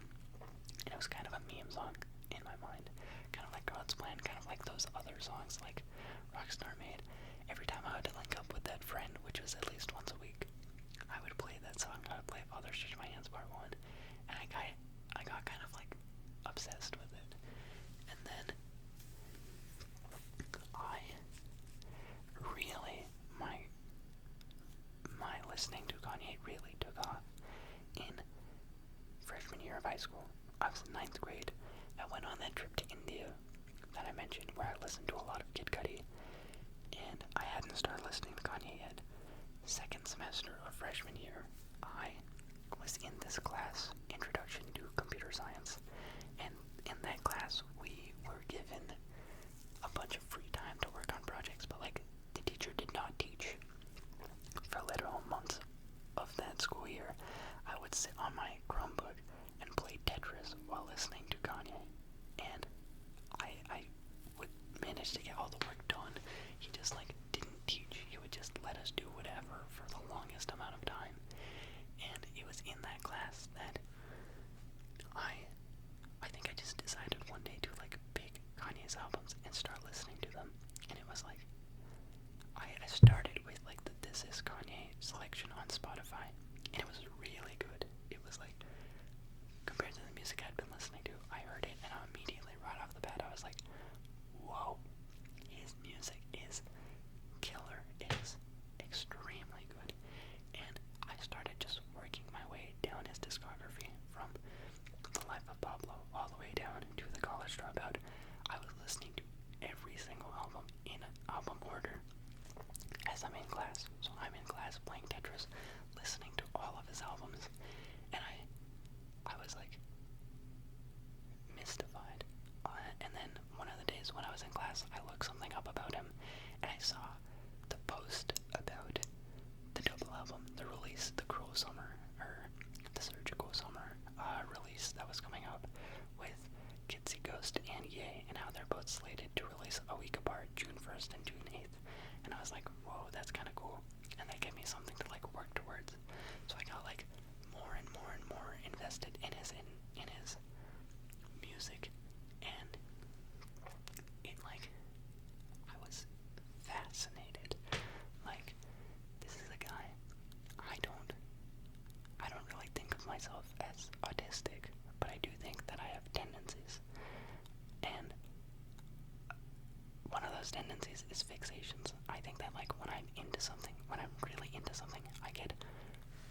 and it was kind of a meme song in my mind, kind of like God's Plan, kind of like those other songs like Rockstar made. Every time I would link up with that friend, which was at least once a week, I would play that song. I would play Father Stretch My Hands Part 1, and I got kind of like obsessed with it. And then I really, my listening to Kanye really took off in freshman year of high school. I was in 9th grade. I went on that trip to India that I mentioned, where I listened to a lot of Kid Cudi, and I hadn't started listening to Kanye yet. Second semester of freshman year, I was in this class, Introduction to Computer Science, and in that class we were given a bunch of free time to work on projects, but like the teacher did not teach. For literal months of that school year, I would sit on my Chromebook and play Tetris while listening to Kanye, and I would manage to get all the work done. He just like didn't teach. He would just let us do whatever for the longest amount of time. And it was in that class that I think I just decided one day to like pick Kanye's albums and start listening to them. And it was like I started with like the This Is Kanye selection on Spotify, and it was really good. It was like, compared to the music I'd been listening to, I heard it and I immediately right off the bat I was like, whoa, his music is killer. It is extremely good. And I started just working my way down his discography from The Life of Pablo all the way down to The College Dropout. I was listening to every single album in album order as I'm in class. So I'm in class playing Tetris, listening to all of his albums, and I was like mystified. And then one of the days when I was in class, I looked something up about him, and I saw the post about the double album, the release, the Cruel Summer, or the Surgical Summer release that was coming up with Kitsy Ghost and Ye, and how they're both slated to release a week apart, June 1st and June 8th. And I was like, whoa, that's kind of cool. And that gave me something to like work towards. So I got like more and more and more invested in his music, and it like I was fascinated. Like, this is a guy, I don't really think of myself as autistic, but I do think that I have tendencies. And one of those tendencies is fixations. I think that like when I'm into something, when I'm really into something, I get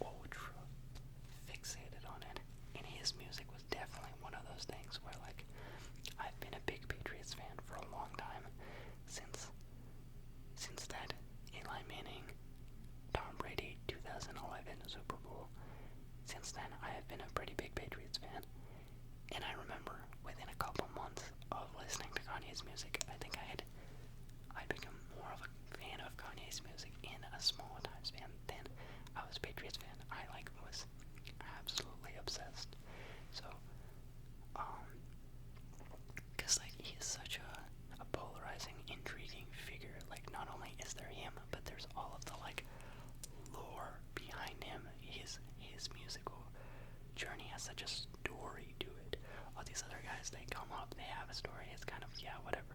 ultra fixated on it. And his music was definitely one of those things where like I've been a big Patriots fan for a long time, since that the Super Bowl. Since then, I have been a pretty big Patriots fan. And I remember within a couple months of listening to Kanye's music, I think I'd become more of a fan of Kanye's music in a small time span than I was a Patriots fan. I was absolutely obsessed. So, because he is such a polarizing, intriguing figure. Not only is there him, but there's all of the lore behind him. His musical journey has such a story to it. All these other guys, they come up, they have a story. It's kind of whatever.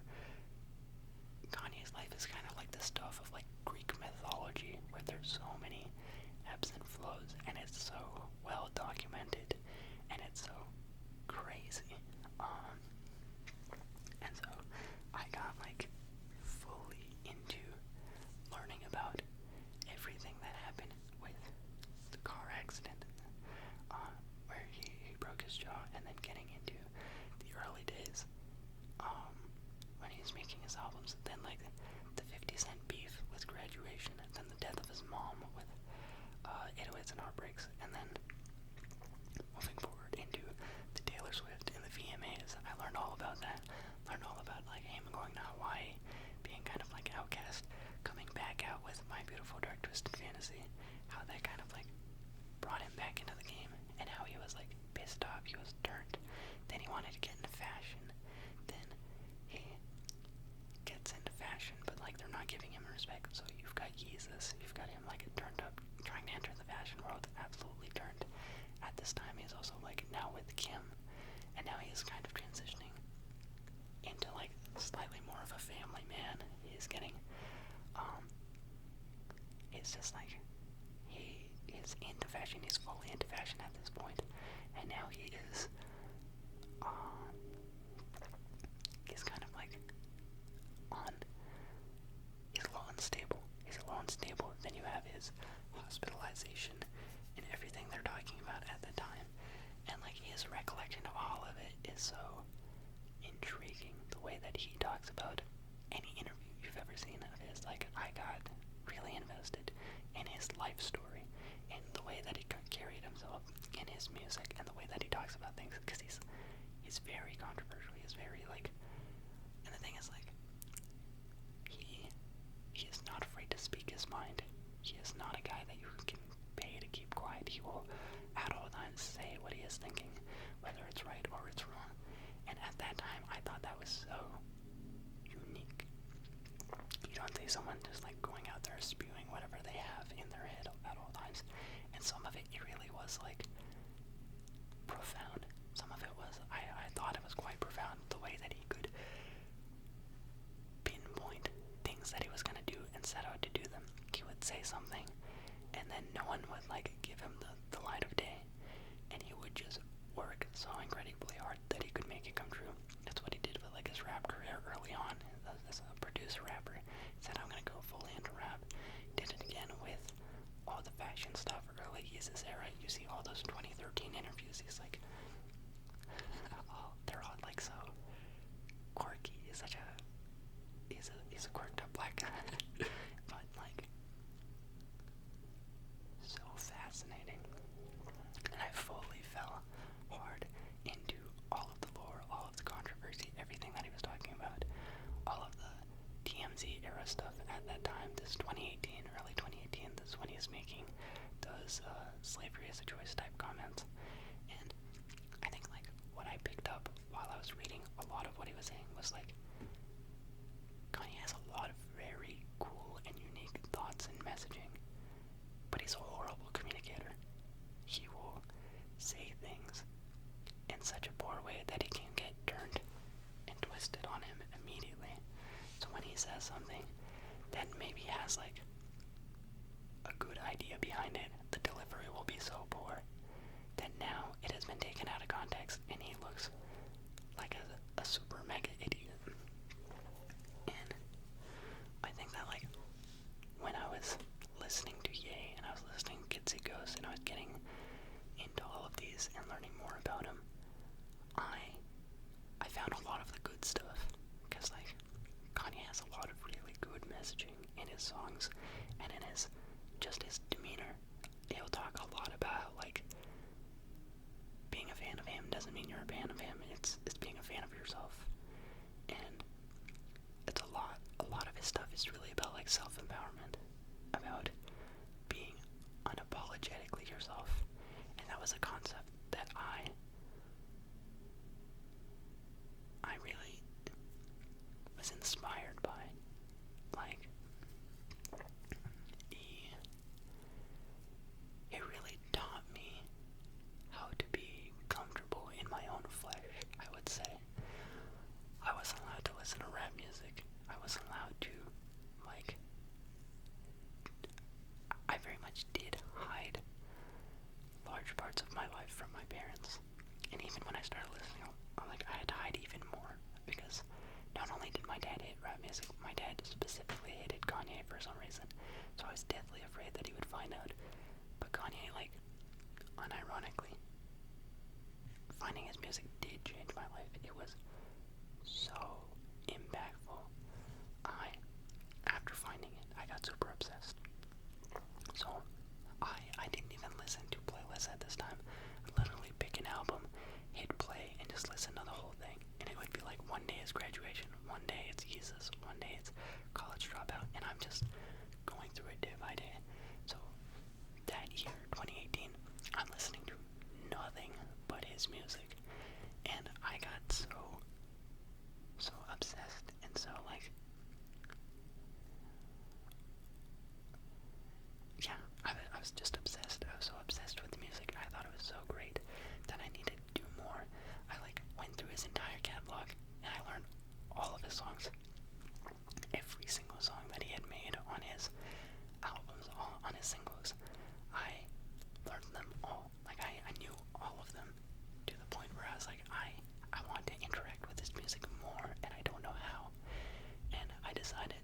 Kanye's life is kind of like the stuff of Greek mythology, where there's so many ebbs and flows, and it's so well documented, and it's so crazy. And so I got fully into learning about everything that happened with the car accident, where he broke his jaw, and then getting into the early days, when he was making his albums, then the 50 Cent beef with Graduation, and then the death of his mom with 808s and Heartbreaks, and then moving forward into the Taylor Swift and the VMAs. I learned all about that. Learned all about him going to Hawaii, being kind of outcast, coming back out with My Beautiful Dark Twisted Fantasy, how that kind of brought him back into the game, and how he was pissed off, he was turned. Then he wanted to get into fashion. Then he gets into fashion, but they're not giving him respect. So you've got Yeezus, you've got him turned up, trying to enter the fashion world, absolutely turned. At this time, he's also now with Kim, and now he's kind of transitioning into slightly more of a family man. He's getting, it's just he is into fashion. He's fully into fashion at this point, and now he is, he's kind of on. He's a little unstable. He's a little unstable. Then you have his hospitalization and everything they're talking about at the time, and his recollection of all of it is so intriguing. The way that he talks about any interview you've ever seen of his, I got really invested in his life story, and the way that he carried himself in his music, and the way that he talks about things, because he's very controversial. He's very and the thing is he is not afraid to speak his mind. He is not a guy that you can pay to keep quiet. He will at all times say what he is thinking, whether it's right or it's wrong. And at that time, I thought that was so unique. You don't see someone just going out there spewing whatever they have in their head at all times. And some of it really was profound. Some of it was, I thought it was quite profound, the way that he could pinpoint things that he was going to do and set out to do them. He would say something, and then no one would give him the light of day, and he would just work so incredibly hard that he could make it come true. That's what he did with his rap career early on as a producer rapper. He said, I'm gonna go fully into rap. Did it again with all the fashion stuff early Yeezus era. You see all those 2013 interviews, he's they're all so quirky. He's such he's a quirked up black guy. But so fascinating. And I fully fell hard into all of the lore, all of the controversy, everything that he was talking about, all of the TMZ era stuff at that time. This 2018, early 2018, this is when he was making those slavery is a choice type comments. And I think what I picked up while I was reading a lot of what he was saying was Kanye has a lot of very cool and unique thoughts and messaging, but he's a horrible communicator. He will say things in such a poor way that it can get turned and twisted on him immediately. So when he says something that maybe has a good idea behind it, the delivery will be so poor that now it has been taken out of context and he looks like a super mega idiot. And I think that when I was listening to Ye and I was listening to Kids See Ghosts and I was getting into all of these and learning more about him, I found a lot of the good stuff, because Kanye has a lot of really good messaging in his songs and in his demeanor. He'll talk a is really about like self-empowerment, about being unapologetically yourself. And that was a concept that I really was inspired by. Like, it really taught me how to be comfortable in my own flesh, I would say. I wasn't allowed to listen to rap music. I wasn't allowed to, like, I very much did hide large parts of my life from my parents. And even when I started listening, I had to hide even more, because not only did my dad hate rap music, my dad specifically hated Kanye for some reason. So I was deathly afraid that he would find out. But Kanye, like, unironically, finding his music did change my life. It was so impactful. After finding it, I got super obsessed. So, I didn't even listen to playlists at this time. I'd literally pick an album, hit play, and just listen to the whole thing. And it would be like, one day is graduation, one day it's Jesus, one day it's college dropout, and I'm just going through it day by day. So, that year, 2018, I'm listening to nothing but his music. And I got so obsessed, and so, like, yeah, I was just obsessed. I was so obsessed with the music. I thought it was so great that I needed to do more. I, like, went through his entire catalog, and I learned all of his songs. Every single song that he had made on his albums, all on his singles. I learned them all. Like, I knew all of them, to the point where I was like, I want to interact with his music more, and I don't know how. And I decided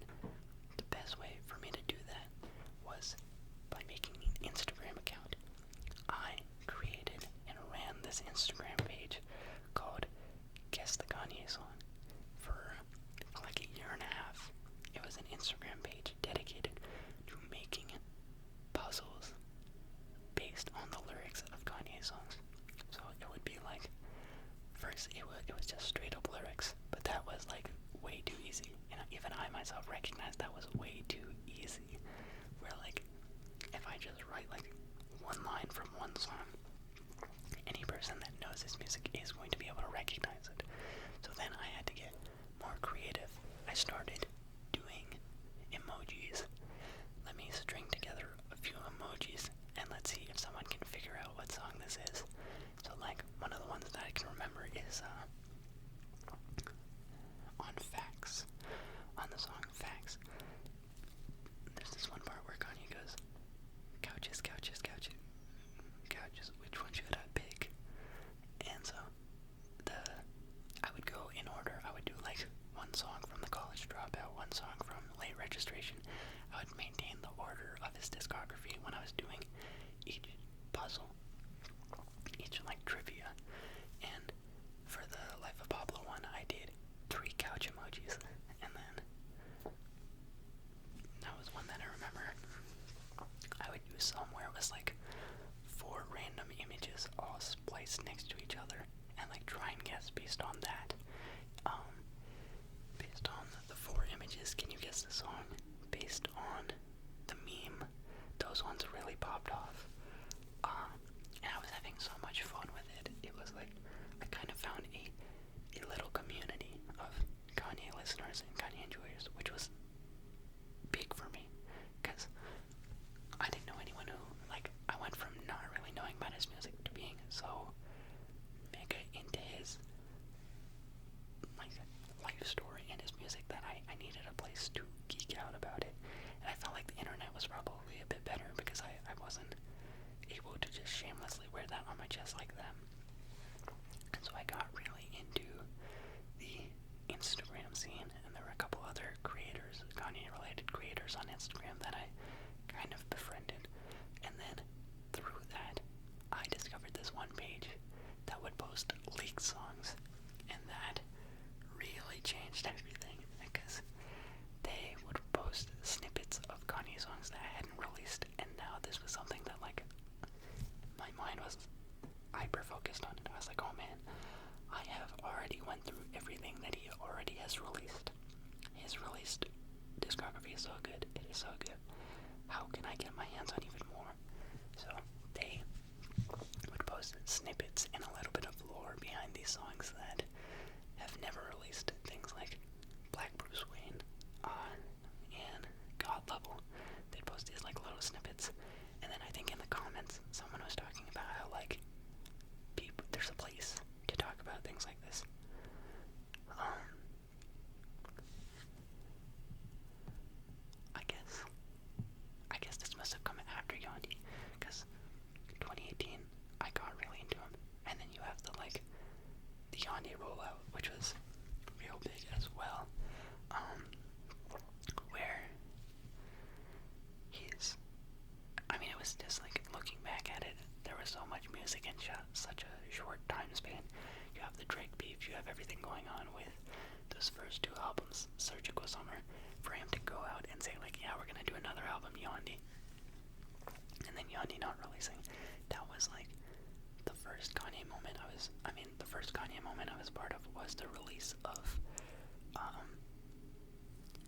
the best way for me to do that was by making an Instagram account. I created and ran this Instagram page called Guess the Kanye Song for like a year and a half. It was an Instagram page dedicated to making puzzles based on the lyrics of Kanye songs. So it would be like, first it was just straight up lyrics, but that was like way too easy. And even I myself recognized that was way too easy. Where, like, if I just write like one line from one song, any person that knows his music is going to be able to recognize it. So then I had to get more creative. I started doing emojis. Let me string together a few emojis and let's see if someone can figure out what song this is. So, like, one of the ones that I can remember is on Facts. On the song Facts, there's this one part where Kanye goes, couches, couches, couches, couches, which one should I pick? And so, I would go in order. I would do like one song from the college dropout, one song from late registration. I would maintain the order of his discography when I was doing each puzzle, each like trivia. And for the Life of Pablo one, I did 3 couch emojis, and then that was one that I remember. I would use some where it was like 4 random images all spliced next to each other, and like try and guess based on that. Based on the 4 images, can you guess the song? Based on the meme, those ones really popped off. And I was having so much fun with it. It was like, I kind of found a little community of Kanye listeners and Kanye enjoyers, which was big for me, because I didn't know anyone who, like, I went from not really knowing about his music to being so mega into his, like, life story and his music that I needed a place to geek out about it. And I felt like the internet was probably a bit better, because I wasn't able to just shamelessly wear that on my chest like that. And so I got really into the Instagram scene, and there were a couple other creators, Kanye-related creators on Instagram that I kind of befriended. And then through that, I discovered this one page that would post leaked songs, and that really changed everything, because they would post snippets of Kanye songs that I hadn't released, and now this was something that, like, my mind was hyper-focused on it. I was like, oh man, I have already went through everything that he already has released. He has released discography is so good. It is so good. How can I get my hands on even more? So they would post snippets and a little bit of lore behind these songs that have never released. Things like Black Bruce Wayne and God Level. They'd post these like little snippets, and then I think in the comments someone was talking about how like there's a place to talk about things like this. I guess this must have come after Yandi, because 2018 I got really into him, and then you have the Yandi rollout, which was real big as well, where it was just like looking back at it, there was so much music in such a short time span. You have the Drake beef, you have everything going on with those first two albums, Surgical Summer, for him to go out and say like, yeah, we're gonna do another album, Yandi, and then Yandi not releasing. That was like the first Kanye moment I was part of was the release of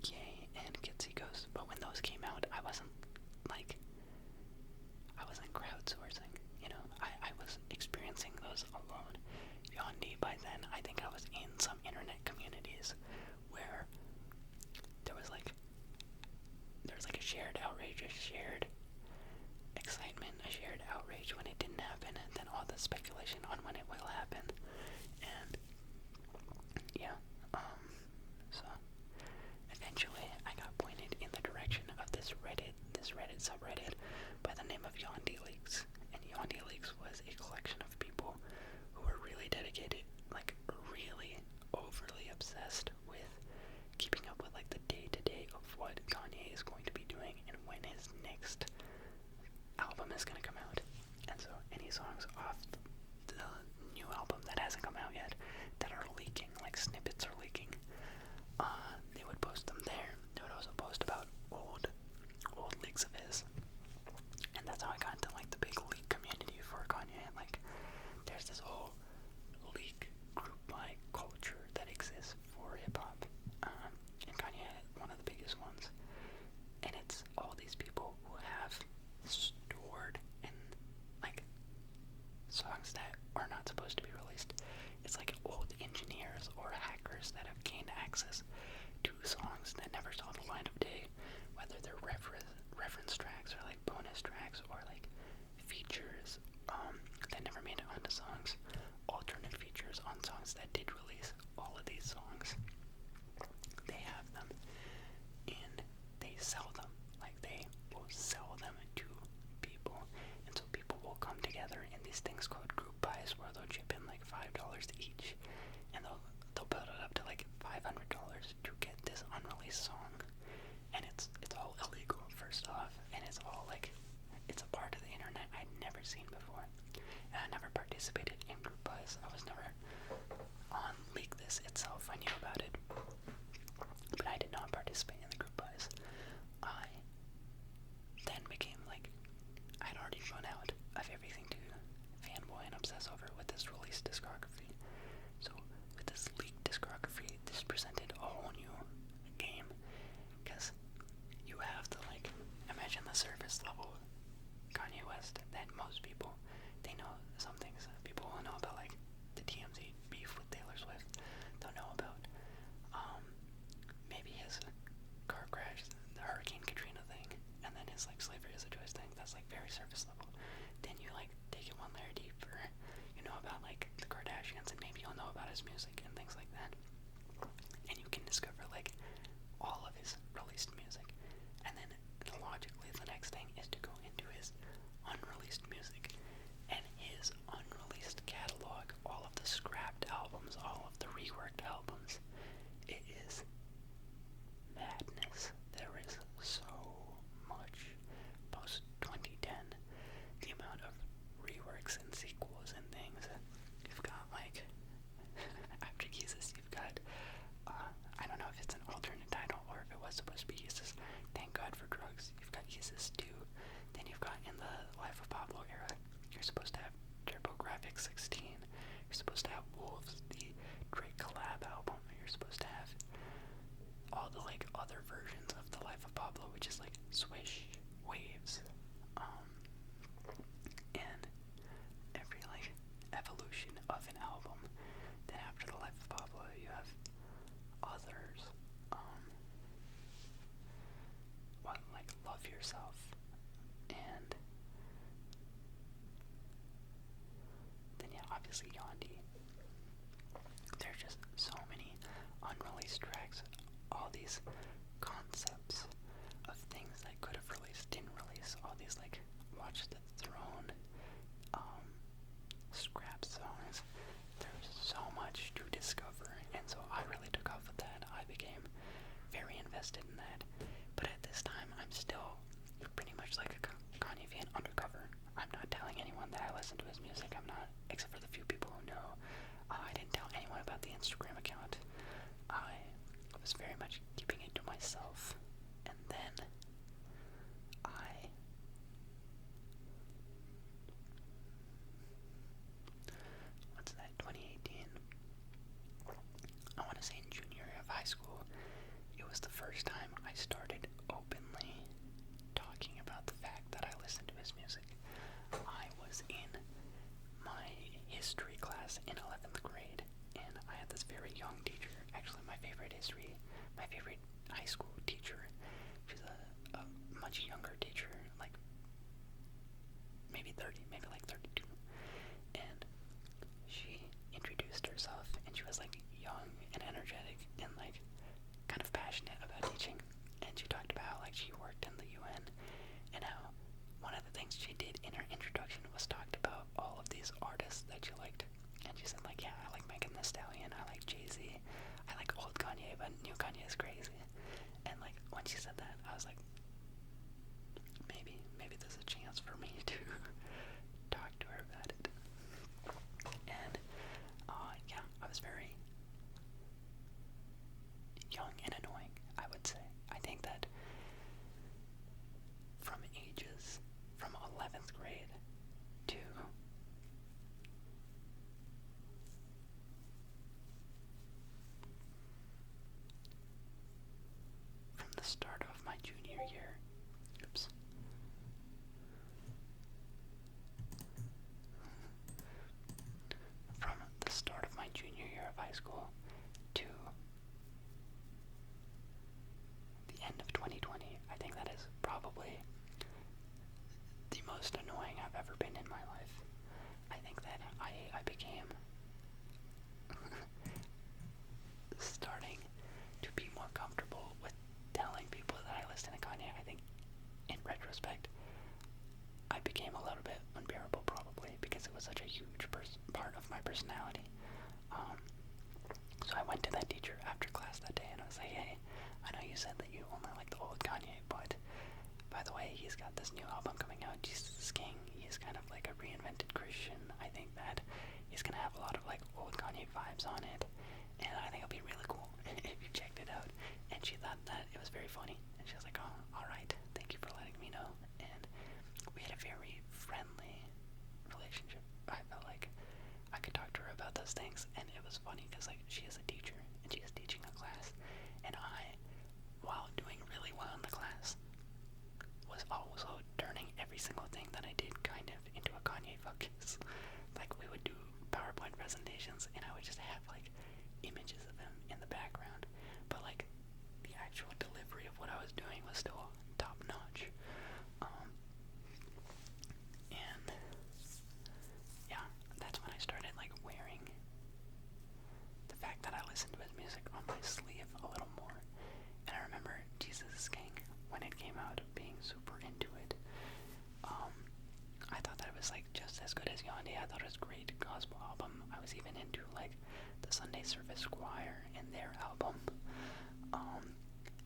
Ye and Kitsy Ghost. But when those came out, I wasn't crowdsourcing, I was experiencing those alone. Yandi, by then, I think I was in some internet communities where there was a shared outrage, a shared excitement, a shared outrage when it didn't happen, and then all the speculation on when it will happen. And yeah, so eventually I got pointed in the direction of this Reddit subreddit by the name of Yandi Leaks. And Yandi Leaks was a collection of people who were really dedicated, like really overly obsessed with keeping up with like the day-to-day of what Kanye is going to be doing and when his next album is going to come out. And so any songs off the new album that hasn't come out yet that are leaking, like snippets are leaking, they would post them there. They would also post about old leaks of his. And that's how I got into like the big leak community for Kanye. Like there's this whole leak group like culture that exists for hip-hop, and Kanye one of the biggest ones. And it's all these people who have stored and like songs that are not supposed to be released. It's like old engineers or hackers that have gained access to songs that never saw the light of day, whether they're reference tracks or like bonus tracks or like features that never made it onto songs, alternate features on songs that did release. All of these songs, they have them and they sell them. Like they will sell them to people, and so people will come together in these things called group buys where they'll chip in like $5 each, and they'll build it up to like $500 to get this unreleased song. And it's all illegal, first off, and it's all like, it's a part of the internet I'd never seen before. And I never participated in group buys. I was never on Leak This itself. I knew about it, but I did not participate in the group buys. I then became like, I'd already run out of everything to fanboy and obsess over with this released discography. So with this leaked discography, this presented a whole new game, because you have to like imagine the surface level Kanye West that most people, they know some things. People will know about like the TMZ beef with Taylor Swift. They'll know about maybe his car crash, the Hurricane Katrina thing, and then his like slavery as a choice thing. That's like very surface level. Then you like take it one layer deeper. You know about like the Kardashians, and maybe you'll know about his music and things like that. And you can discover like all of his released music. And then logically the next thing is to go into his unreleased music. And his unreleased catalog, all of the scrapped albums, all of the reworked albums, it is madness. There is so much post 2010. The amount of reworks and sequels and things. You've got like after Jesus, you've got I don't know if it's an alternate title or if it was supposed to be Jesus Thank God for Drugs. You've got Jesus 2. Then you've got in the Life of Pablo era, you're supposed to have TurboGrafx 16. You're supposed to have Wolves, the Drake collab Watch the Throne, scrap songs. There's so much to discover, and so I really took off with that. I became very invested in that. But at this time, I'm still pretty much like a Kanye fan undercover. I'm not telling anyone that I listen to his music. I'm not, except for the few people who know. I didn't tell anyone about the Instagram account. I was very much keeping it to myself. And then what's that, 2018? I want to say in junior year of high school, it was the first time I started openly talking about the fact that I listened to his music. I was in my history class in 11th grade, and I had this very young teacher, actually my favorite high school teacher. She's a much younger teacher, like maybe 30, maybe like 32, and she introduced herself, and she was like young and energetic and like kind of passionate about teaching, and she talked about how like she worked in the UN, and how one of the things she did in her introduction was talked about all of these artists that she liked, and she said like, yeah, I like Megan Thee Stallion, I like Jay-Z, I like old Kanye, but new Kanye is crazy. And like when she said that, I was like, maybe there's a chance for me to talk to her about it. And yeah, I was very young and annoying, I would say. I think that from 11th grade to from the start of my junior year, from the start of my junior year of high school to the end of 2020, I think that is probably the most annoying I've ever been in my life. I think that I became starting to be more comfortable with telling people that I listen to Kanye. I think in retrospect, I became a little bit unbearable probably because it was such a huge part of my personality. So I went to that teacher after class that day and I was like, hey, I know you said that you only like the old Kanye, but by the way, he's got this new album coming out, Jesus is King. He's kind of like a reinvented Christian. I think that he's gonna have a lot of like old Kanye vibes on it, and I think it'll be really cool if you checked it out. And she thought that it was very funny, and she was like, oh, alright, thank you for letting me know. And we had a very friendly relationship. I felt like I could talk to her about those things, and it was funny because like she is a teacher and she is teaching a class, and I, while doing really well in the class, was also turning every single thing that I did kind of into a Kanye focus. Like we would do PowerPoint presentations and I would just have like images of him in the background, but like the actual delivery of what I was doing was still top notch. And yeah, that's when I started like wearing the fact that I listened to his music on my sleeve a little more. And I remember Jesus is King, when it came out, being super into it. I thought that it was like just as good as Yandi. I thought it was a great gospel album. I was even into like the Sunday Service Choir and their album.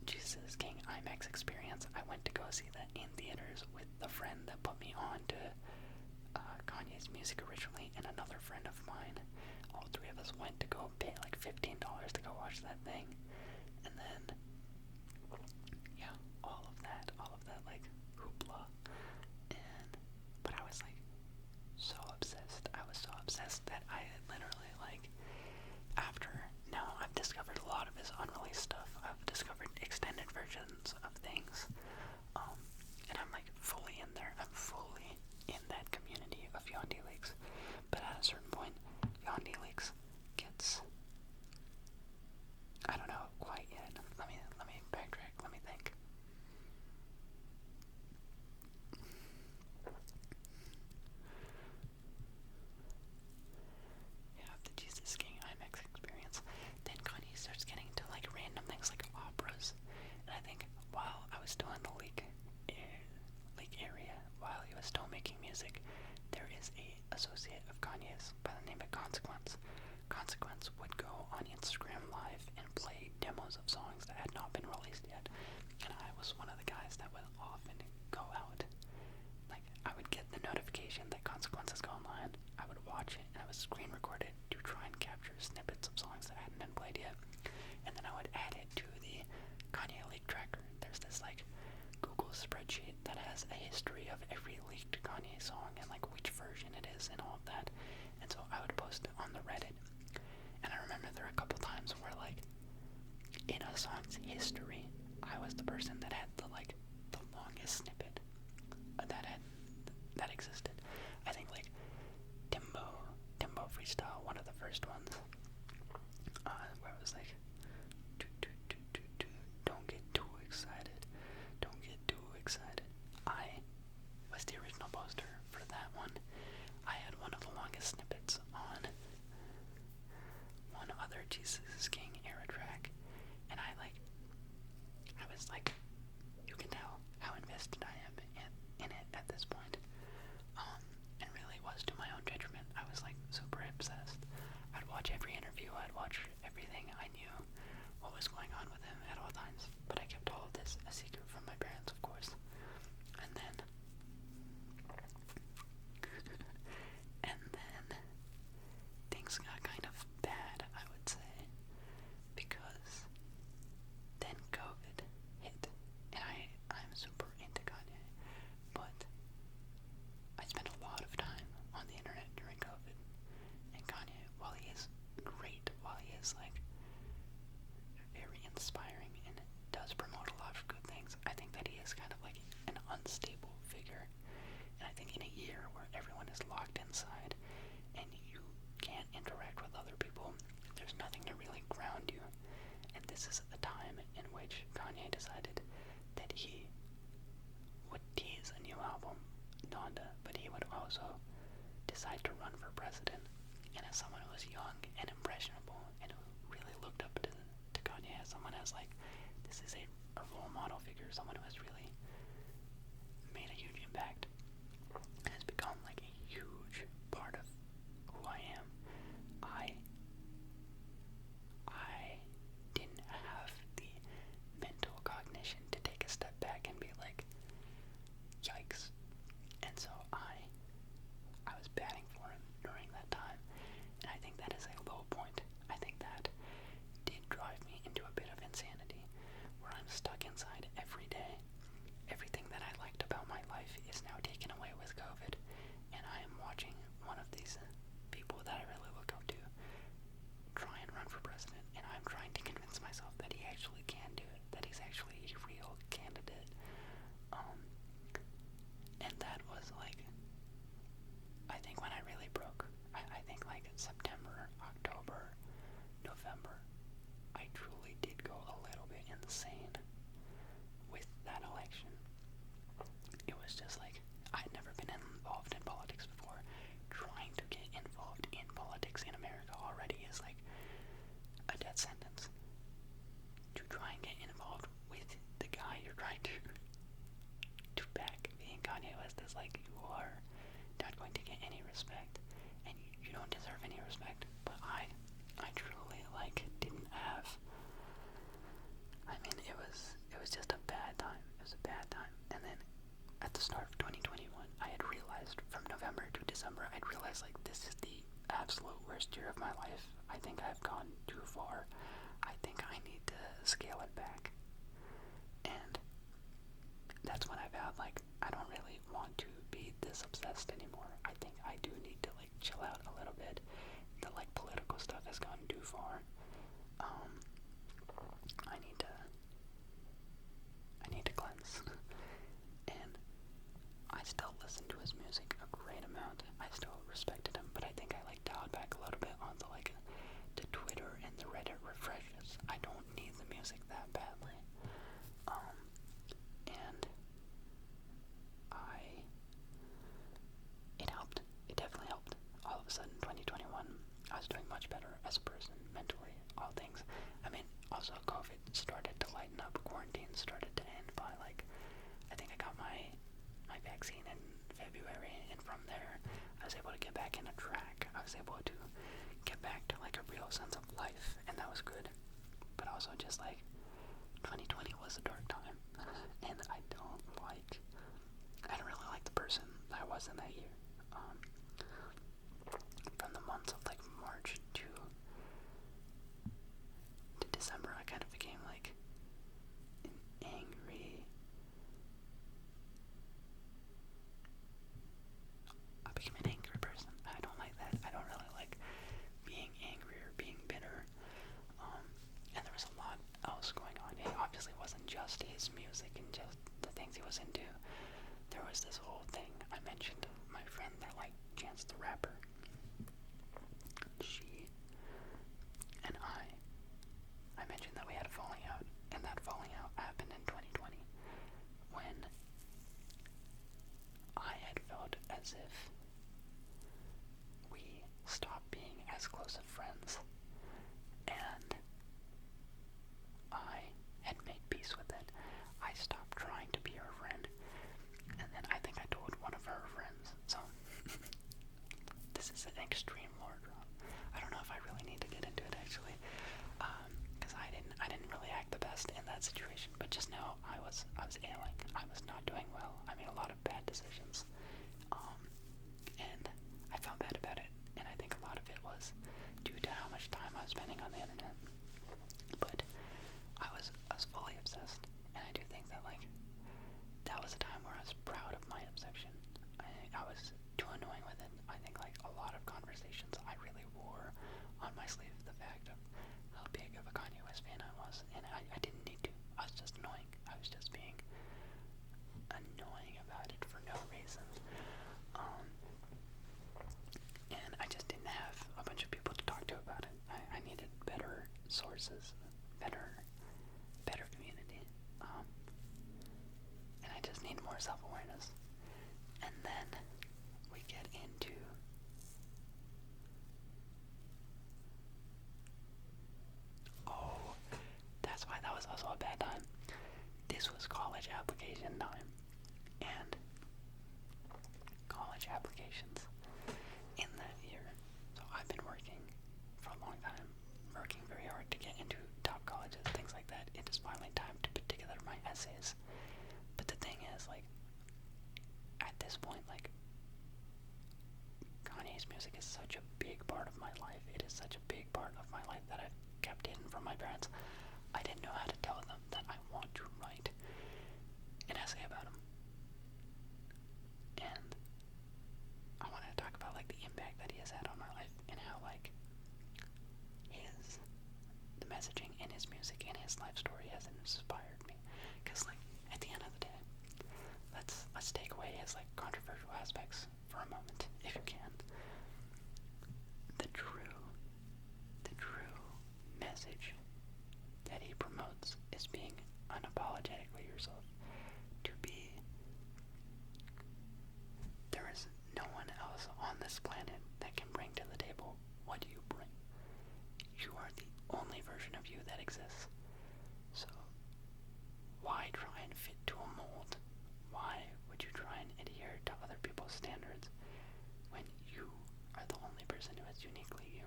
Jesus is King IMAX Experience. I went to go see that in theaters with the friend that put me on to Kanye's music originally, and another friend of mine. All three of us went to go pay like $15 to go watch that thing. And then yeah, all of that like hoopla. But I was like so obsessed. I was so obsessed that I had literally like, after, now I've discovered a lot of his unreleased stuff. I've discovered extended versions of things. And I'm like fully in there. I'm fully in that community of Yandi Leaks. But at a certain point, Yandi Leaks gets, I don't know quite yet. Let me backtrack. Let me think. Yeah, the Jesus still making music. There is a associate of Kanye's by the name of Consequence. Consequence would go on Instagram Live and play demos of songs that had not been released yet. And I was one of the guys that would often go out. Like, I would get the notification that Consequences go online. I would watch it and I would screen record it to try and capture snippets of songs that hadn't been played yet. And then I would add it to the Kanye leak tracker. There's this like Google spreadsheet that has a history of every leaked Kanye song and like which version it is and all of that. And so I would post it on the Reddit. And I remember there were a couple times where like in a song's history, I was the person that had the longest snippet that existed. I think like Timbo Freestyle, one of the first ones, where it was like, don't get too excited, don't get too excited. I was the original poster for that one. I had one of the longest snippets on one other Jesus is King era track, and I was like, you can tell how invested I am in it at this point. And really was to my own detriment. I was like super obsessed. I'd watch every interview, I'd watch everything. I knew what was going on with him at all times, but I kept all of this a secret from my parents, of course. And then things got kind of bad, I would say, because then COVID hit, and I'm super into Kanye, but I spent a lot of time on the internet during COVID, and Kanye, while he is great, while he is like very inspiring and does promote a lot of good things, I think that he is kind of like an unstable figure. And I think in a year where everyone is locked inside and you can't interact with other people, there's nothing to really ground you. And this is a time in which Kanye decided that he would tease a new album, Donda, but he would also decide to run for president. And as someone who was young and impressionable and who really looked up to Kanye as someone as like, this is a role model figure, someone who has really made a huge impact, has become like a huge part of who I am. I didn't have the mental cognition to take a step back and be like, yikes. And so I was batting for him during that time, and I think that is a low point. I think that did drive me into a bit of insanity, where I'm stuck inside every day. Everything that I liked about my life is now taken away with COVID, and I am watching one of these people that I really look up to try and run for president, and I'm trying to convince myself that he actually can do it, that he's actually a real candidate. And that was like, I think when I really broke, I think like September, October, November, I truly did go a little bit insane with that election. It was just like, I'd never been involved in politics before. Trying to get involved in politics in America already is like a death sentence. To try and get involved with the guy you're trying to back, being Kanye West, is like, you are not going to get any respect, and you don't deserve any respect. But I truly like didn't have. I mean, it was just a bad time. It was a bad time. And then at the start of 2021, I had realized from November to December, I'd realized like, this is the absolute worst year of my life. I think I've gone too far. I think I need to scale it back. And that's when I vowed, like, I don't really want to be this obsessed anymore. I think I do need to like chill out a little bit. The like political stuff has gone too far. I need to cleanse. And I still listen to his music a great amount. I still respected him, but I think I like dialed back a little bit on the like the Twitter and the Reddit refreshes. I don't need the music that badly. And it helped. It definitely helped. All of a sudden, 2021, I was doing much better as a person, mentally, all things. I mean, also COVID started to lighten up. Quarantine started to end by like, I think I got my vaccine in February, and from there, I was able to get back in a track. I was able to get back to like a real sense of life, and that was good. But also just like 2020 was a dark time, and I don't really like the person I was in that year. From the months of like March to December, I kind of became like an angry. I became an angry person. I don't like that. I don't really like being angry or being bitter. And there was a lot else going on. It obviously wasn't just his music and just the things he was into. There was this whole thing I mentioned. My friend that liked Chance the Rapper. She and I mentioned that we had a falling out, and that falling out happened in 2020 when I had felt as if we stopped being as close of friends, and I had made peace with it. I stopped trying to be her friend, and then I think I told one of her friends. So this is an extreme lore drop. I don't know if I really need to get into it actually, because I didn't really act the best in that situation. But just know I was ailing. I was not doing well. I made a lot of bad decisions, and I felt bad about it. And I think a lot of it was due to how much time I was spending on the internet. But I was fully obsessed, and I do think that like that was a time where I was proud of my obsession. I was too annoying with it. I think like a lot of conversations I really wore on my sleeve the fact of how big of a Kanye West fan I was, and I didn't need to. I was just annoying. I was just being annoying about it for no reason. And I just didn't have a bunch of people to talk to about it. I needed better sources, better community, and I just need more self-awareness. And then we get into that's why that was also a bad time. This was college application time, and college applications in that year. So I've been working for a long time, working very hard to get into top colleges, things like that. It is finally time to put together my essays. But the thing is, like, at this point, like, Kanye's music is such a big part of my life. It is such a big part of my life that I've kept hidden from my parents. I didn't know how to tell them that I want to write an essay about him. And I wanted to talk about, like, the impact that he has had on my life and how, like, the messaging in his music and his life story has inspired me. Because, like, at the end of the day, let's take away his, like, controversial aspects for a moment, if you can. The true message that he promotes is being unapologetically yourself. There is no one else on this planet that can bring to the table what you bring. You are the only version of you that exists. So why try and fit to a mold? Why would you try and adhere to other people's standards when you are the only person who is uniquely you?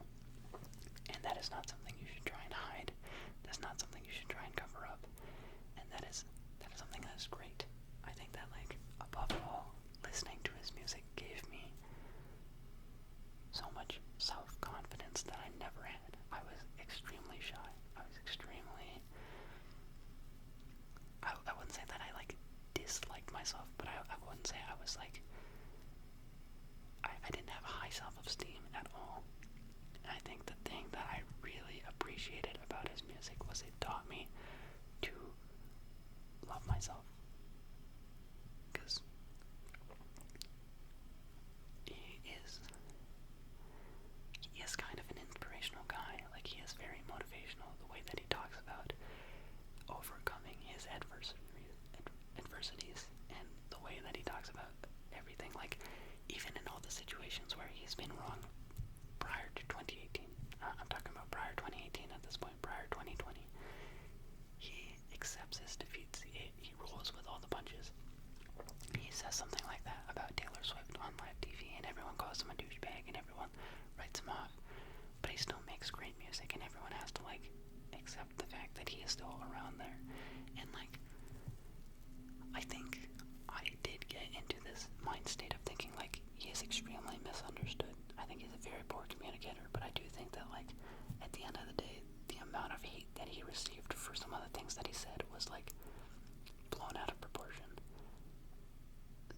And that is not something you should try and hide. That's not something you should try and cover up. And that is something that is great. I think that, like, above all, listening to his music gave me so much self-confidence that I never had. I was extremely shy. I wouldn't say that I, like, disliked myself, but I wouldn't say I was, like, I didn't have high self-esteem at all. And I think the thing that I really appreciated about his music was it taught me to love myself. Because he is kind of an inspirational guy. Like, he is very motivational. The way that he talks about overcoming his adversities, and the way that he talks about everything, like, even in all the situations where he's been wrong prior to 2018. I'm talking about prior 2018 at this point, prior 2020. He accepts his defeats. He rolls with all the punches. He says something like that about Taylor Swift on live TV, and everyone calls him a douchebag, and everyone writes him off. But he still makes great music, and everyone has to, like, accept the fact that he is still around there. And, like, I think I did get into this mind state of thinking, like, he is extremely misunderstood. I think he's a very poor communicator, but I do think that, like, at the end of the day, the amount of hate that he received for some of the things that he said was, like, blown out of proportion.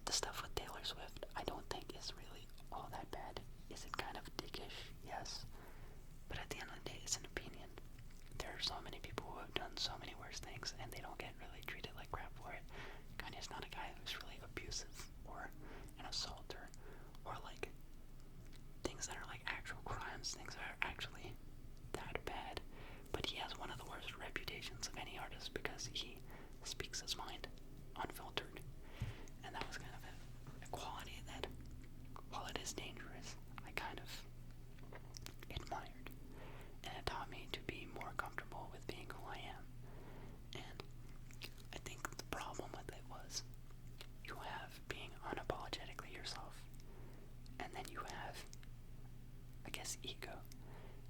The stuff with Taylor Swift, I don't think is really all that bad. Is it kind of dickish? Yes. But at the end of the day, it's an opinion. There are so many people who have done so many worse things, and they don't get really treated like crap for it. Kanye's not a guy who's really abusive, or an assaulter, or, like, things that are, like, actual crimes, things that are actually that bad. But he has one of the worst reputations of any artist because he speaks his mind unfiltered. And that was kind of a quality that, while it is dangerous, I kind of admired. And it taught me to be more comfortable with being who I am. And I think the problem with it was, you have being unapologetically yourself, and then you have, I guess, ego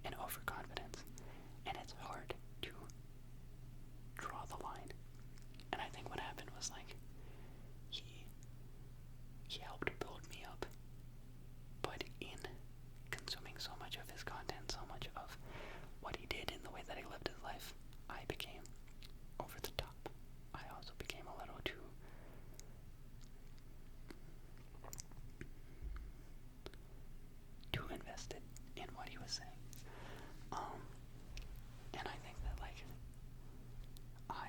and overconfidence. And it's hard to draw the line. And I think what happened was, like, he helped build me up, but in consuming so much of his content, so much of what he did in the way that he lived his life, I became over the top. I also became a little too invested in what he was saying. And I think that, like, I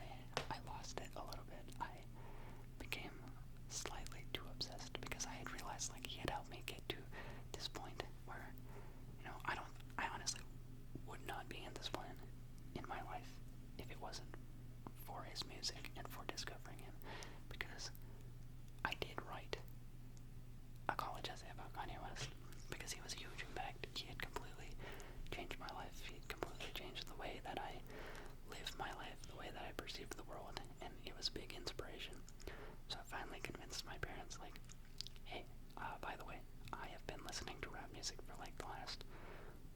lost it a little bit. I became slightly too obsessed because I had realized, like, he had helped me get to this point where, you know, I honestly would not be in this point in my life if it wasn't for his music and for discovering him, because I did write a college essay about Kanye West because he was a huge impact. He had completely changed my life. He had completely changed the way that I live my life, the way that I perceived the world, and it was a big inspiration. So I finally convinced my parents, like, hey, by the way, I have been listening to rap music for, like, the last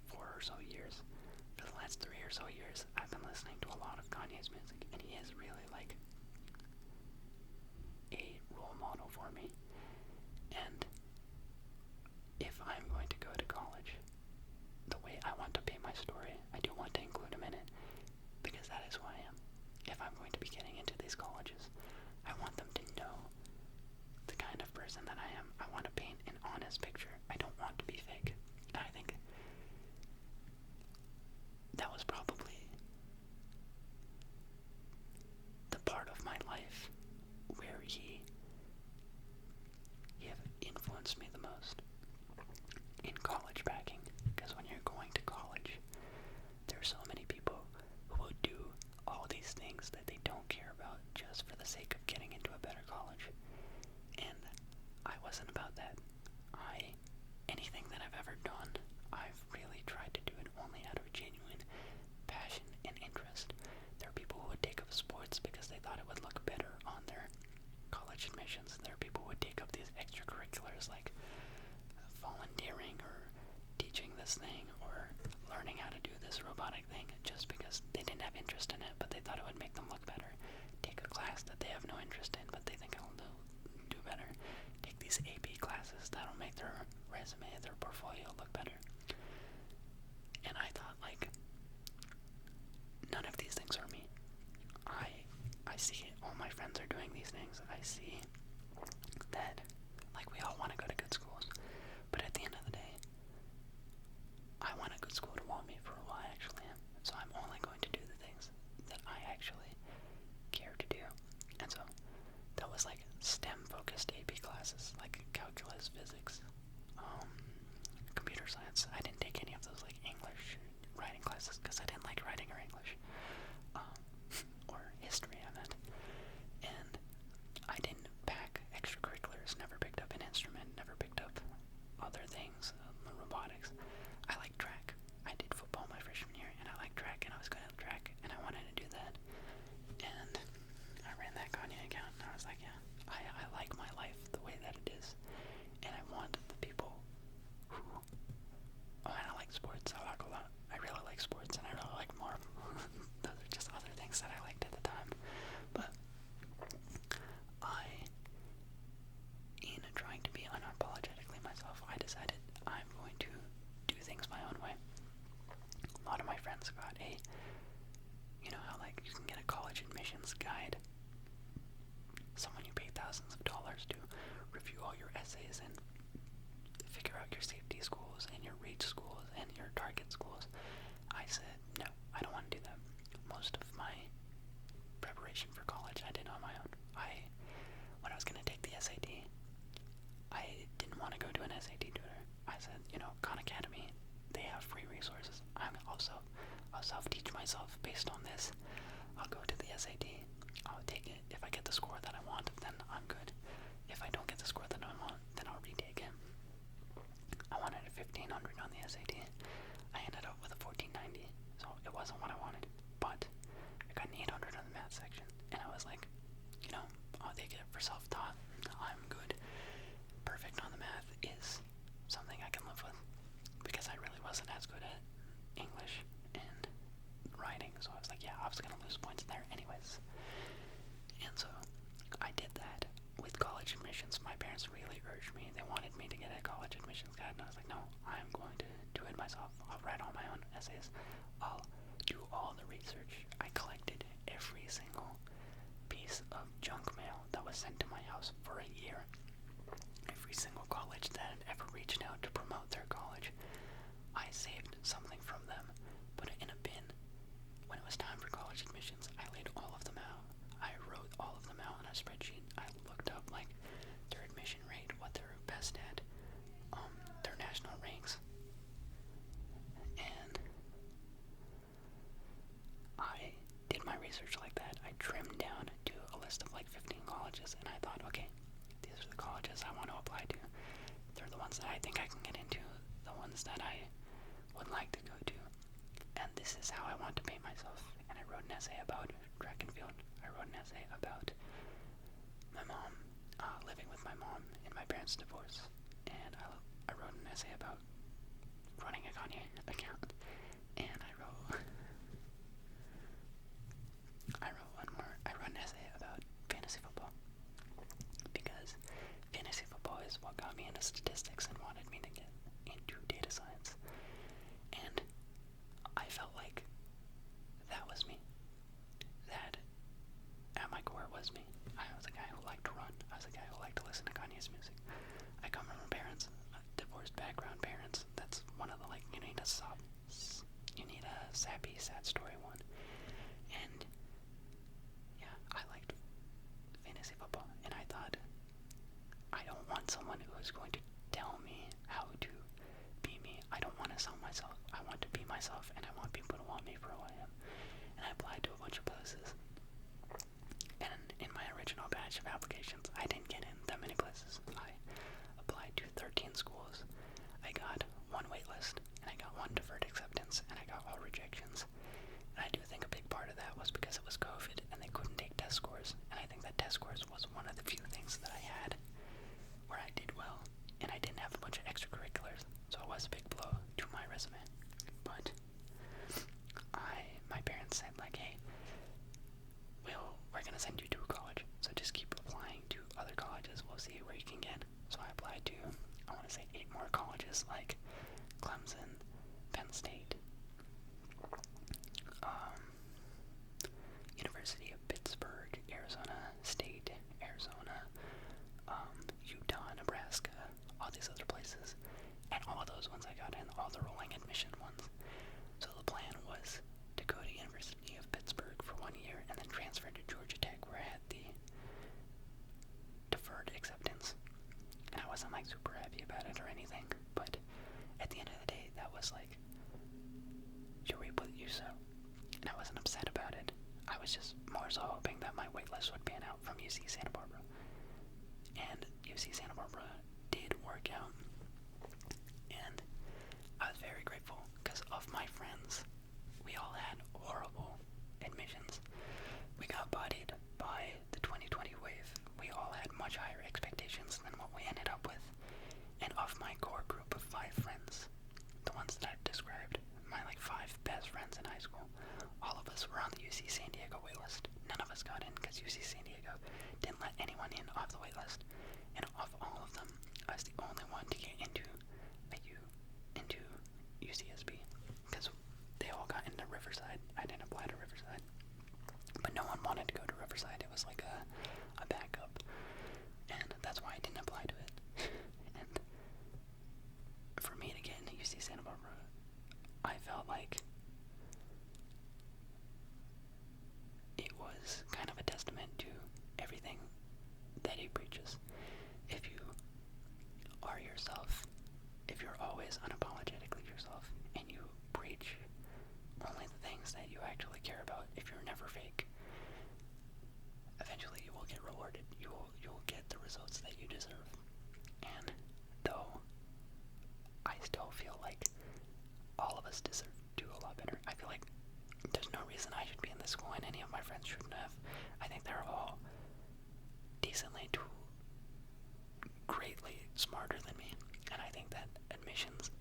4 or so years. For the last 3 or so years, I've been listening to a lot of Kanye's music, and he is really, like, a role model for me. And if I'm going to go to college, the way I want to paint my story, I do want to include him in it, because that is who I am. If I'm going to be getting into these colleges, I want them to know the kind of person that I am. I want to paint an honest picture. I don't want to be fake. And I think that was probably the part of my life where he influenced me the most in college backing. Because when you're going to college, there are so many people who will do all these things that they don't care about just for the sake of getting into a better college. And I wasn't about that. Anything that I've ever done, I've really tried to do it only out of genuine passion and interest. There are people who would take up sports because they thought it would look better on their college admissions. There are people who would take up these extracurriculars like volunteering or teaching this thing or learning how to do this robotic thing just because they didn't have interest in it, but they thought it would make them look better. Take a class that they have no interest in, but they think it'll do better. Take these AP classes that'll make their resume, their portfolio look better. And I thought, like, none of these things are me. I see all my friends are doing these things. I see that, like, we all want to go to good schools, but at the end of the day, I want a good school to want me for who I actually am. So I'm only going to do the things that I actually care to do. And so that was, like, STEM-focused AP classes, like calculus, physics, computer science. I didn't take any of those, like, English writing classes because I didn't like writing or English. Or history, I meant. And I didn't pack extracurriculars, never picked up an instrument, never picked up other things, robotics. I like track. I did football my freshman year, and I like track, and I was good at track, and I wanted to do that. And I ran that Kanye account, and I was like, yeah, I like my life the way that it is. And about your safety schools and your reach schools and your target schools. I said, no, I don't want to do that. Most of my preparation for college I did on my own. When I was going to take the SAT, I didn't want to go to an SAT tutor. I said, Khan Academy, they have free resources. I'll self-teach myself based on this. I'll go to the SAT. I'll take it. If I get the score that I want, then I'm good. If I don't get the score that I want, then I'll retake it. I wanted a 1500 on the SAT. I ended up with a 1490, so it wasn't what I wanted. But I got an 800 on the math section, and I was like, I'll take it for self-taught. I'm good. Perfect on the math is something I can live with, because I really wasn't as good at English and writing, so I was like, yeah, I was gonna lose points there anyways. And so I did that. With college admissions, my parents really urged me. They wanted me to get a college admissions guide, and I was like, no, I'm going to do it myself. I'll write all my own essays. I'll do all the research. I collected every single piece of junk mail that was sent to my house for a year. Every single college that had ever reached out to promote their college, I saved something from them, put it in a bin. When it was time for college admissions, I laid all of them out. I wrote all of them out on a spreadsheet. I looked up their admission rate, what they're best at, their national ranks, and I did my research like that. I trimmed down to a list of 15 colleges, and I thought, okay, these are the colleges I want to apply to. They're the ones that I think I can get into, the ones that I would like to go to, and this is how I want to paint myself. And I wrote an essay about track and field. I wrote an essay about my mom, living with my mom in my parents' divorce, and I wrote an essay about running a Kanye account, and I wrote one more. I wrote an essay about fantasy football, because fantasy football is what got me into statistics and wanted me to get into data science, and I felt like that was me. That at my core was me. I was a guy who liked to run. I was a guy who liked to listen to Kanye's music. I come from parents, divorced background parents. That's one of the you need a sappy, sad story one. And yeah, I liked fantasy football, and I thought, I don't want someone who is going to tell me how to be me. I don't want to sell myself. I want to be myself, and I want people to want me for who I am. And I applied to a bunch of places. And in my original batch of applications, I didn't get in that many places. I applied to 13 schools. I got one waitlist, and I got one deferred acceptance, and I got all rejections. And I do think a big part of that was because it was COVID, and they couldn't take test scores. And I think that test scores was one of the few things that I had where I did well, and I didn't have a bunch of extracurriculars, so it was a big blow to my resume. But my parents said, hey, we're gonna send you to a college, so just keep applying to other colleges. We'll see where you can get. So I applied to, I want to say 8 more colleges, like Clemson, Penn State, University of Pittsburgh, Arizona State, Arizona, Utah, Nebraska, all these other places. And all of those ones I got in, all the rolling admission ones. So the plan was to go to University of Pittsburgh for 1 year and then transfer to Georgia Tech, where I had the deferred acceptance. And I wasn't super happy about it or anything, but at the end of the day, that was you reap what you sow. And I wasn't upset about it. I was just more so hoping that my waitlist would pan out from UC Santa Barbara. And UC Santa Barbara did work out. And I was very grateful, because of my friends, we all had horrible admissions. We got bodied by the 2020 wave. We all had much higher expectations than what we ended up with. And of my core group of 5 friends, the ones that I've described, my 5 best friends in high school, all of us were on the UC San Diego waitlist. None of us got in because UC San Diego didn't let anyone in off the waitlist. And of all of them, I was the only one to get into UCSB, because they all got into Riverside. I didn't apply to Riverside, but no one wanted to go to Riverside. It was like a backup, and that's why I didn't apply to it. And that he preaches. If you are yourself, if you're always unapologetically yourself, and you preach only the things that you actually care about, if you're never fake, eventually you will get rewarded. You'll get the results that you deserve. And though I still feel like all of us deserve to do a lot better. I feel like there's no reason I should be in this school and any of my friends shouldn't have. I think they're all decently to greatly smarter than me. And I think that admissions,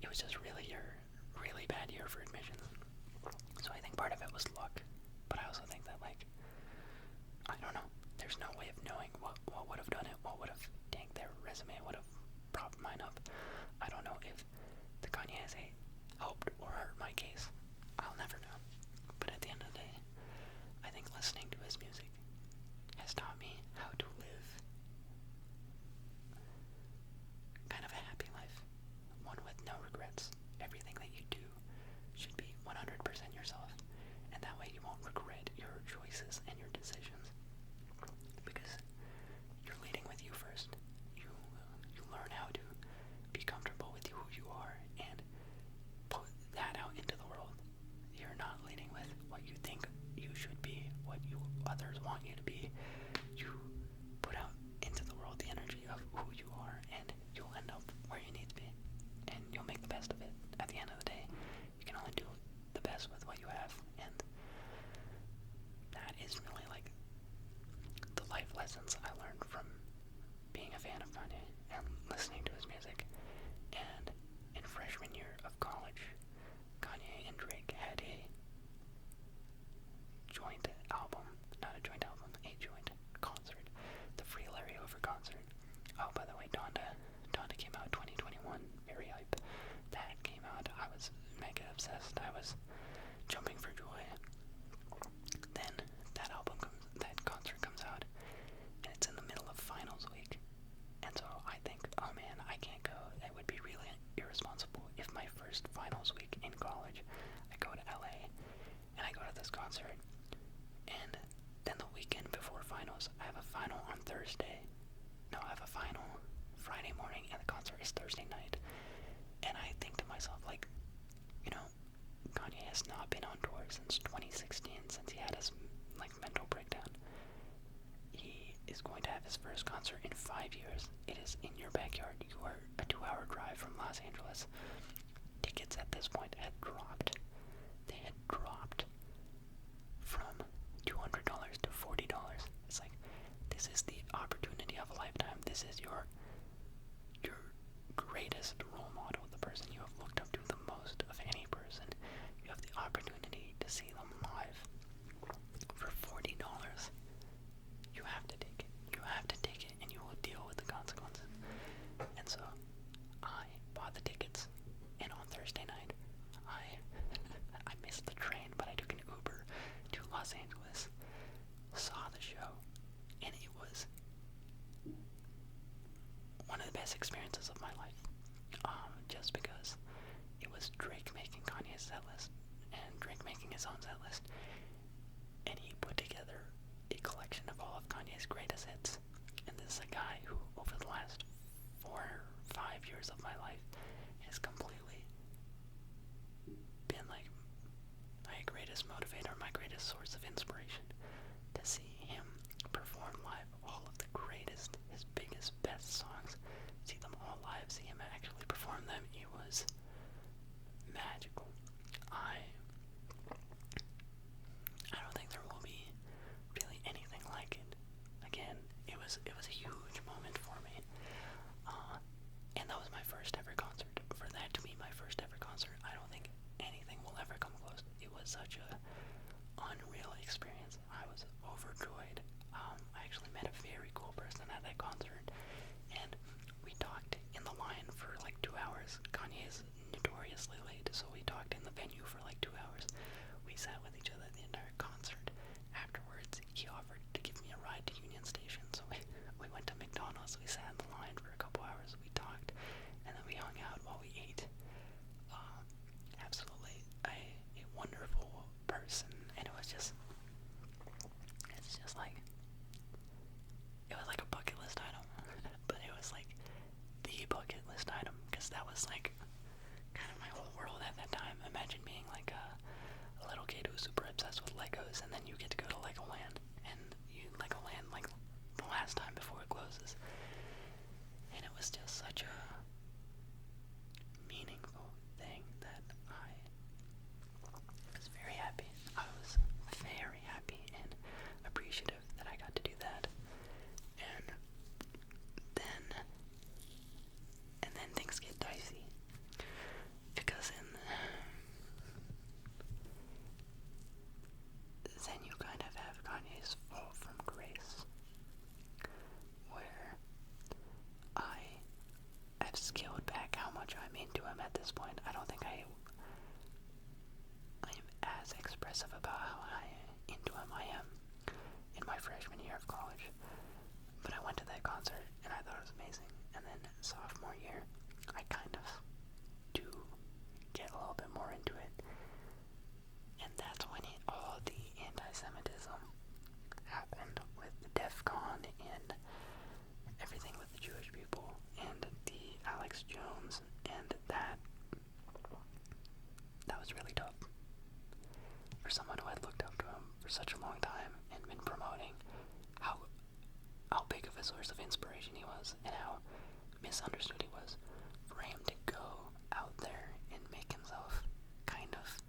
it was just really bad year for admissions. So I think part of it was luck. But I also think that, like, I don't know. There's no way of knowing what would have done it, what would have tanked their resume, would have propped mine up. I don't know if the Kanye's helped or hurt my case. I'll never know. But at the end of the day, I think listening to his music has taught me how to live kind of a happy life. One with no regrets. Everything that you do should be 100% yourself. And that way you won't regret your choices and your decisions. Because you're leading with you first. You learn how to be comfortable with who you are and put that out into the world. You're not leading with what you think you should be, what others want you to be. You put out into the world the energy of who you are, and you'll end up where you need to be. And you'll make the best of it. At the end of the day, you can only do the best with what you have, and that is really like the life lessons I learned from being a fan of Kanye and listening to his music. And in freshman year of college, Kanye and Drake had a joint album, not a joint album, a joint concert, the Free Larry Hoover concert. Oh, by the way, Donda came out 2021, very hype. That came out, I was mega obsessed, I was jumping for joy. Then that concert comes out, and it's in the middle of finals week. And so I think, oh man, I can't go. It would be really irresponsible if my first finals week in college, I go to LA, and I go to this concert, and then the weekend before finals, I have a final on Thursday. No, I have a final Friday morning, and the concert is Thursday night. And I think to myself, like, you know, Kanye has not been on tour since 2016, since he had his, like, mental breakdown. He is going to have his first concert in 5 years. It is in your backyard. You are a 2-hour drive from Los Angeles. Tickets at this point had dropped. They had dropped from $200 to $40. It's like, this is the opportunity of a lifetime. This is your greatest role model, the person you have looked up to the most of any person. You have the opportunity to see them live for $40. You have to take it. You have to take it, and you will deal with the consequences. And so, I bought the tickets, and on Thursday night, I missed the train, but I took an Uber to Los Angeles, saw the show, and it was one of the best experiences of my life. Just because it was Drake making Kanye's set list, and Drake making his own set list, and he put together a collection of all of Kanye's greatest hits. And this is a guy who, over the last 4 or 5 years of my life, has completely been like my greatest motivator, my greatest source of inspiration. To see him perform live all of the greatest, his biggest, best songs, see them all live, see him actually perform them, it was magical. I don't think there will be really anything like it again. It was a huge moment for me, and that was my first ever concert. For that to be my first ever concert, I don't think anything will ever come close. It was such a unreal experience. I was overjoyed. I actually met a very cool person at that concert, and we talked in the line for like 2 hours. Kanye is notoriously late, so we talked in the venue for like 2 hours. We sat with each other the entire concert. Afterwards, he offered to give me a ride to Union Station, so we went to McDonald's. We sat in the line for a couple hours. We talked, and then we hung out while we ate. Absolutely a wonderful person, and it's just like a roses. And it was just such a meaningful thing that I was very happy. I was very happy and appreciative that I got to do that. And then things get dicey. Because then you kind of have Kanye's fall from grace, where I have scaled back how much I'm into him at this point. I don't think I am as expressive about how into him I am in my freshman year of college. But I went to that concert and I thought it was amazing. And then sophomore year, I kind of do get a little bit more into it. And that's when all the anti-Semitism happened with the DEF CON and everything with the Jewish people and the Alex Jones, and that was really tough. For someone who had looked up to him for such a long time and been promoting how big of a source of inspiration he was and how misunderstood he was, for him to go out there and make himself kind of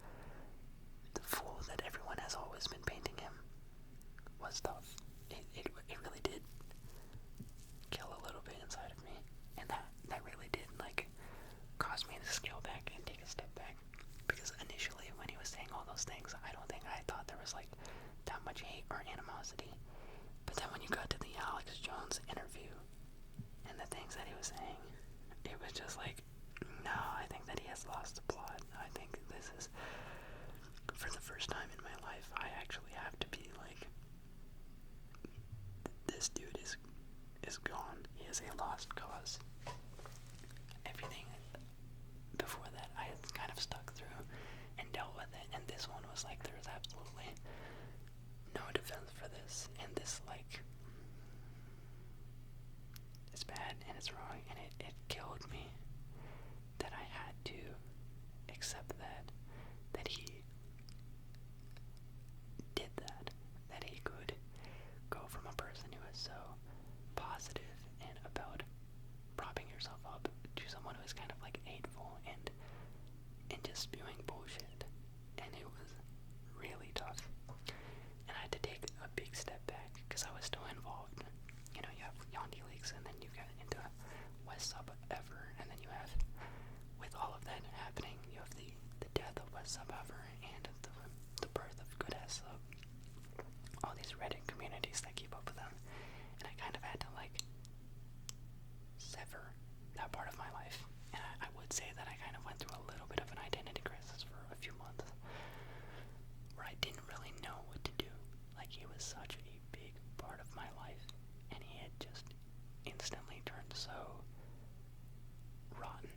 the fool that everyone has always been painting him was tough. It really did kill a little bit inside of me, and that really did cause me to scale back and take a step back, because initially when he was saying all those things, I don't think I thought there was that much hate or animosity. But then when you got to the Alex Jones interview and the things that he was saying, it was just no, I think that he has lost the plot. I think this is, for the first time in my life, I actually have to be this dude is gone. He is a lost cause. Everything before that I had kind of stuck through and dealt with it, and this one was there was absolutely no defense for this, and this it's bad and it's wrong, and it killed me that I had to accept that he did that he could go from a person who is so positive and about propping yourself up to someone who is kind of hateful and just spewing bullshit, and it was really tough. And I had to take a big step back because I was still involved. You have Yondy Leaks, and then you get into West Sub Ever, and then you have, with all of that happening, you have the death of West Sub Ever and the birth of Good Ass Sub. All these Reddit communities that keep up with them, and I kind of had to sever that part of my life. And I would say that I kind of went through a little bit of an identity crisis for a few months, where I didn't really know what to do. He was such a big part of my life, and he had just instantly turned so rotten,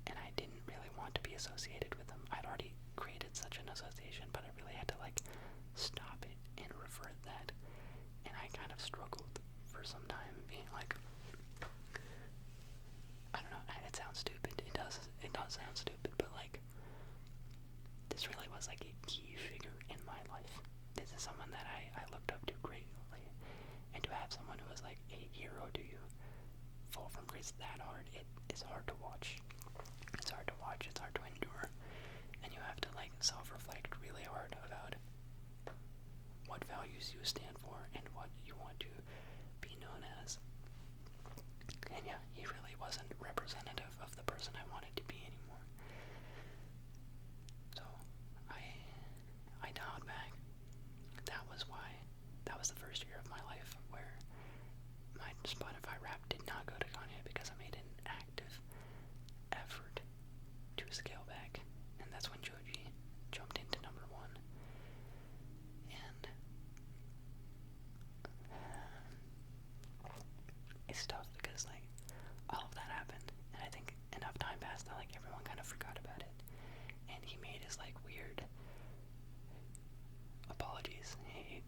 and I didn't really want to be associated with him. I'd already created such an association, but I really had to stop it and revert that. And I kind of struggled for some time, being I don't know, it sounds stupid. It does sound stupid, but this really was a key figure in my life. This is someone that I looked up to greatly, and to have someone who was a hero to you fall from grace that hard, it's hard to watch. It's hard to watch, it's hard to endure, and you have to self-reflect really hard about what values you stand for and what you want to be known as. And yeah, he really wasn't representative of the person I wanted to be anymore. So I dialed back. That was the first year of my life where my Spotify rap did not go to Kanye, because I made an active effort to scale back, and that's when Joji jumped into number one. And it's tough because all of that happened, and I think enough time passed that everyone kind of forgot about it, and he made his weird apologies. He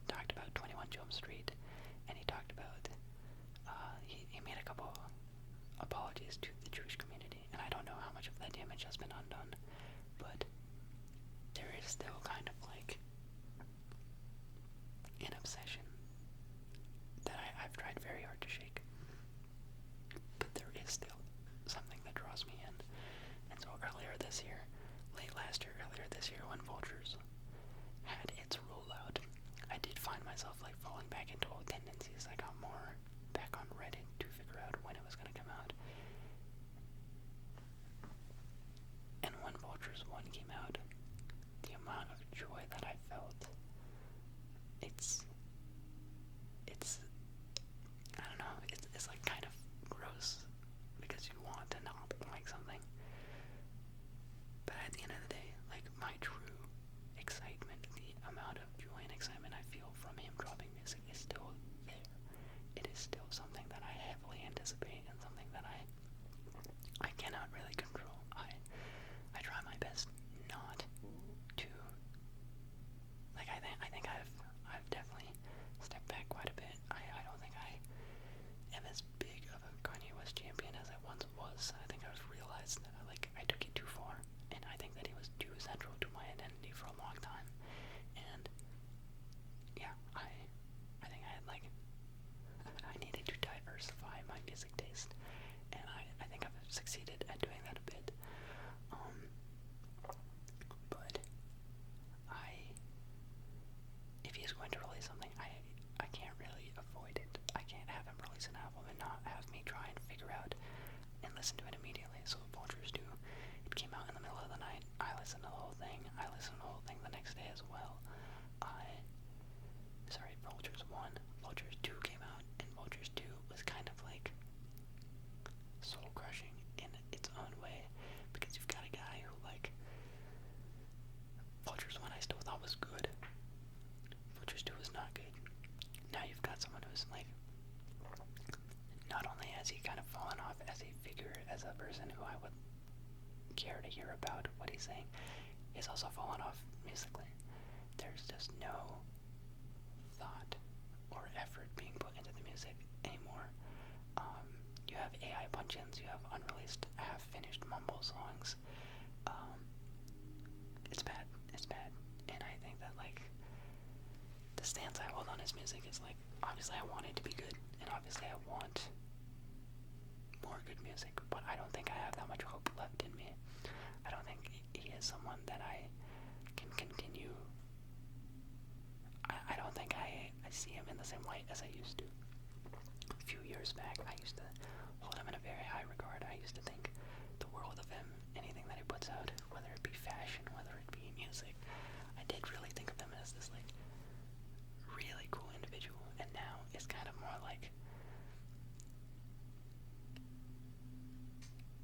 talked about 21 Jump Street, and he talked about he made a couple apologies to the Jewish community, and I don't know how much of that damage has been undone, but there is still kind of an obsession that I've tried very hard to back into old tendencies. I got more back on Reddit to figure out when it was going to come out. And when Vultures 1 came out, the amount of joy that I felt, it's I don't know, it's like kind of gross because you want to not like something. But at the end of the day, like, my true excitement, the amount of joy and excitement I feel from him dropping music is still there. It is still something that I heavily anticipate and something that I cannot really control. I try my best not to, like, I think I've definitely stepped back quite a bit. I don't think I am as big of a Kanye West champion as I once was. I think I've realized that I took it too far, and I think that he was too central to my identity for a long time. And yeah, I think I had I needed to diversify my music taste, and I think I've succeeded at doing that a bit. But if he's going to release something, I can't really avoid it. I can't have him release an album and not have me try and figure out and listen to it immediately. So Vultures 2, it came out in the middle of the night. I listened to the whole thing. I listened to the whole thing the next day as well. Vultures 1. Vultures 2 came out, and Vultures 2 was kind of like soul-crushing in its own way, because you've got a guy who, like, Vultures 1 I still thought was good. Vultures 2 was not good. Now you've got someone who's, like, not only has he kind of fallen off as a figure, as a person who I would care to hear about what he's saying, he's also fallen off musically. There's just no thought or effort being put into the music anymore. You have AI punch-ins, you have unreleased, half-finished mumble songs. It's bad, and I think that, like, the stance I hold on his music is, like, obviously I want it to be good, and obviously I want more good music, but I don't think I have that much hope left in me. I don't think he is someone that I can continue. I don't think I see him in the same light as I used to. A few years back, I used to hold him in a very high regard. I used to think the world of him, anything that he puts out, whether it be fashion, whether it be music. I did really think of him as this, like, really cool individual, and now it's kind of more like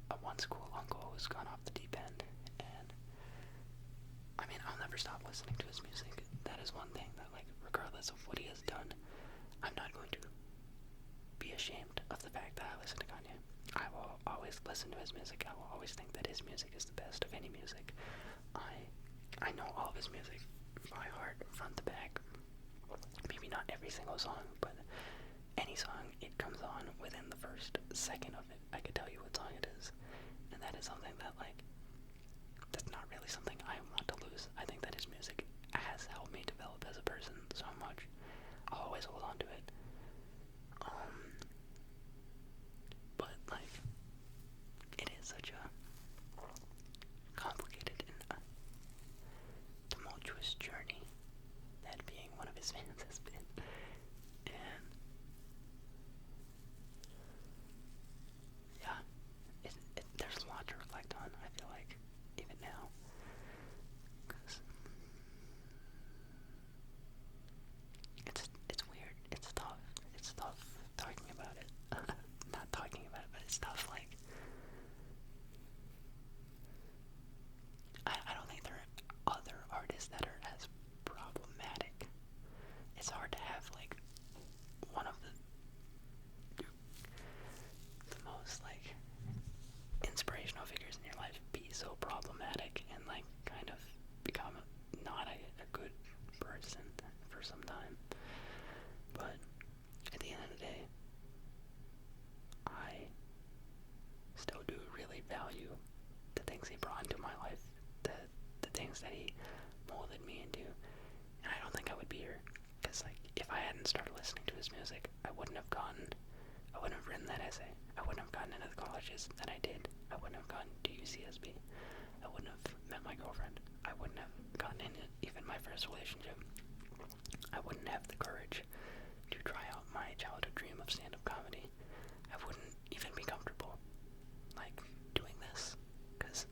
a once cool uncle who's gone off the deep end. And I mean, I'll never stop listening to his music. That is one thing that, like, regardless of what he has done, I'm not going to be ashamed of the fact that I listen to Kanye. I will always listen to his music. I will always think that his music is the best of any music. I know all of his music by heart, front to back. Maybe not every single song, but any song it comes on within the first second of it, I could tell you what song it is. And that is something that, like, that's not really something I want to lose. I think that his music has helped me develop as a person so much. I'll always hold on to it. But, like, it is such a complicated and tumultuous journey that being one of his fans has been. And yeah, there's a lot to reflect on, I feel like, even now. Because it's weird. It's tough. It's tough talking about it. Not talking about it, but it's tough, like, I don't think there are other artists that are as problematic. It's hard to have, like, one of the most, like, inspirational figures in your life be so problematic and, like, kind of become not a good person for some time. But at the end of the day, I still do really value the things he brought into my life, the things that he molded me into, and I don't think I would be here, because, like, if I hadn't started listening to his music, I wouldn't have written that essay, I wouldn't have gotten into the colleges that I did, I wouldn't have gone to UCSB, I wouldn't have met my girlfriend, I wouldn't have gotten into even my first relationship, I wouldn't have the courage to my childhood dream of stand-up comedy, I wouldn't even be comfortable, like, doing this. Because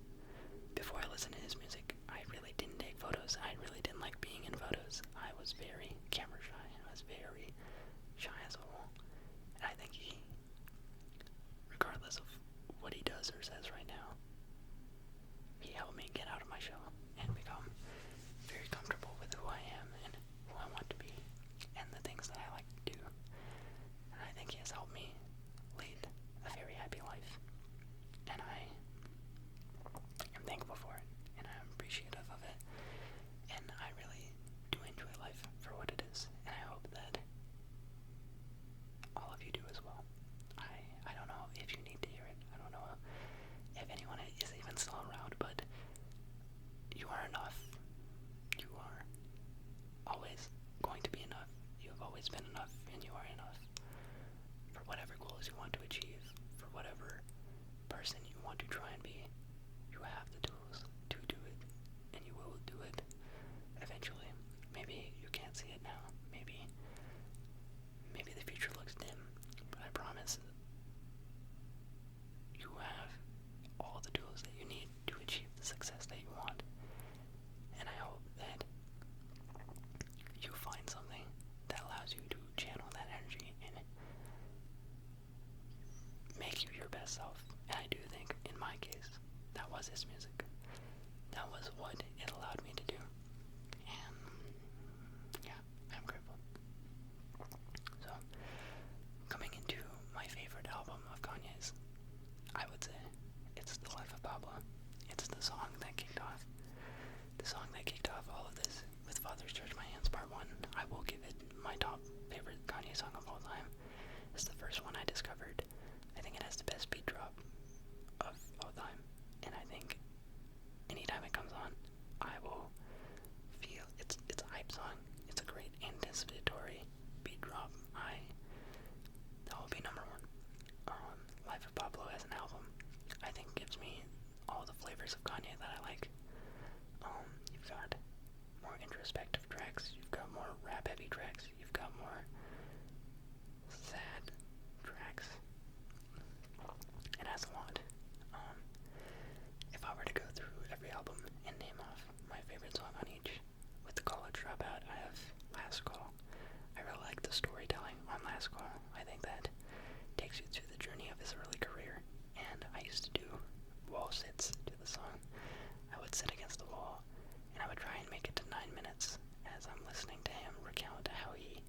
before I listened to his music, I really didn't take photos. I really didn't like being in photos. I was very camera shy. I was very shy as a whole. And I think he, regardless of what he does or says right now, he helped me get out of my shell and become very comfortable with who I am and who I want to be and the things that I like to do. And I think he has helped me lead a very happy life. And I am thankful for it, and I'm appreciative of it. And I really do enjoy life for what it is, and I hope that all of you do as well. I don't know if you need to hear it. I don't know if anyone is even still around, but you are enough. You are always going to be enough. You have always been enough, and you are enough for whatever goals you want to achieve, for whatever person you want to try and be. You have the tools to do it, and you will do it eventually. Maybe you can't see it now. Maybe the future looks dim, but I promise you have all the tools that you need to achieve the success that you want. And I hope that you find something that allows you to channel that energy and make you your best self. And I do think, in my case, that was his music. That was what it allowed me to do. And yeah, I'm grateful. So, coming into my favorite album of Kanye's, I would say it's The Life of Pablo. It's the song that kicked off all of this with Father Stretch My Hands Part 1. I will give it my top favorite Kanye song of all time. It's the first one I discovered. I think it has the best beat drop of all time, and I think anytime it comes on, I will feel it's a hype song. It's a great anticipatory beat drop. That will be number one. Life of Pablo as an album, I think, gives me all the flavors of Kanye that I like. You've got more introspective tracks, you've got more rap-heavy tracks, you've got more sad tracks. It has a lot. If I were to go through every album and name off my favorite song on each, with The College Dropout, I have Last Call. I really like the storytelling on Last Call. I think that takes you through the journey of his early career, and I used to do wall sits to the song. I would sit against the wall, and I would try and make it to 9 minutes as I'm listening to him recount how he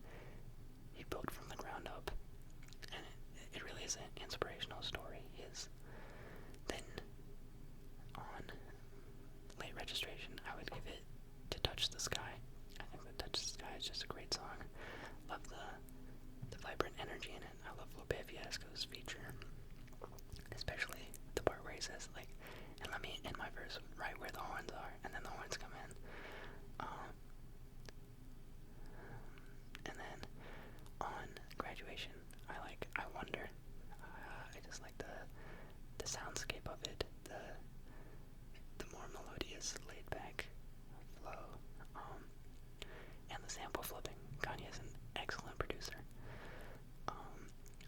built from the ground up. And it really is an inspirational story. Then on Late Registration, I would give it to Touch the Sky. I think that Touch the Sky is just a great song. Love the vibrant energy in it. I love Lupe Fiasco's feature, especially the part where he says, like, and let me end my verse right where the horns are, and then the horns come in. And then on Graduation, I Wonder. I just like the soundscape of it, the more melodious, laid back flow, and the sample flipping. Kanye is an excellent producer.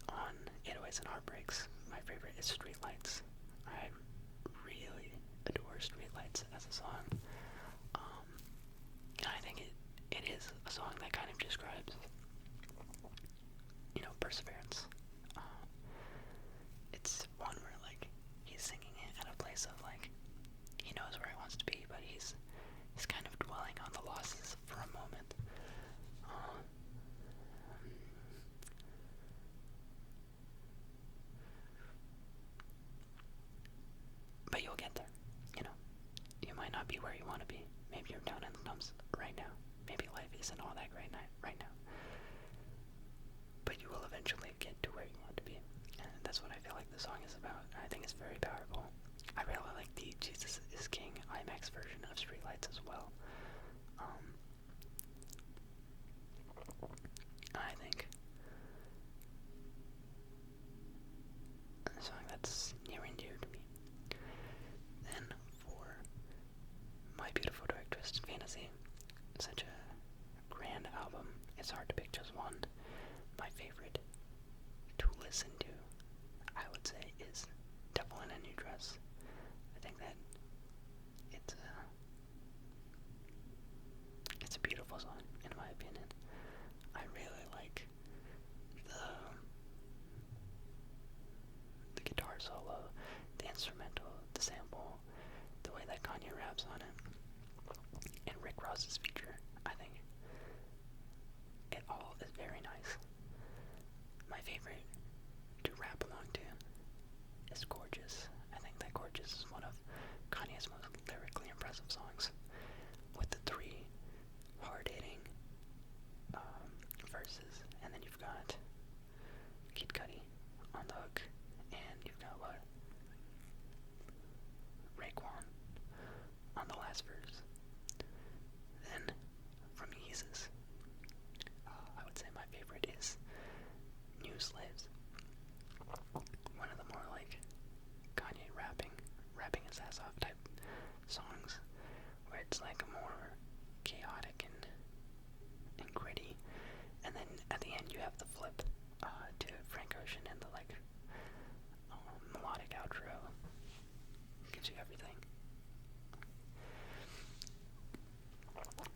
On 808s and Heartbreaks, my favorite is Streetlights. I really adore Streetlights as a song. And I think it is a song that kind of describes, perseverance. It's one where, like, he's singing it at a place of, like, he knows where he wants to be, but he's kind of dwelling on the losses for a moment. But you'll get there, You might not be where you want to be. Maybe you're down in the dumps right now. Maybe life isn't all that great right now. But you will eventually get to where you want to be. And that's what I feel like the song is about. And I think it's very powerful. I really like the Jesus is King IMAX version of Streetlights as well. I think a song that's near and dear to me. Then for My Beautiful Dark Twisted Fantasy, such a grand album, it's hard to pick just one. My my favorite to listen to, I would say, is Devil in a New Dress. I think that it's a beautiful song, in my opinion. I really like the guitar solo, the instrumental, the sample, the way that Kanye raps on it, and Rick Ross's feature. I think it all is very nice. My favorite to rap along to is Gorgeous. I think that Gorgeous is one of Kanye's most lyrically impressive songs, with the three hard-hitting verses, and then you've got Kid Cudi on the hook, and you've got what? Raekwon on the last verse. Then from Yeezus, I would say my favorite is New Slaves. One of the more like Kanye rapping his ass off type songs, where it's like more chaotic and gritty, and then at the end you have the flip to Frank Ocean and the like melodic outro. Gives you everything.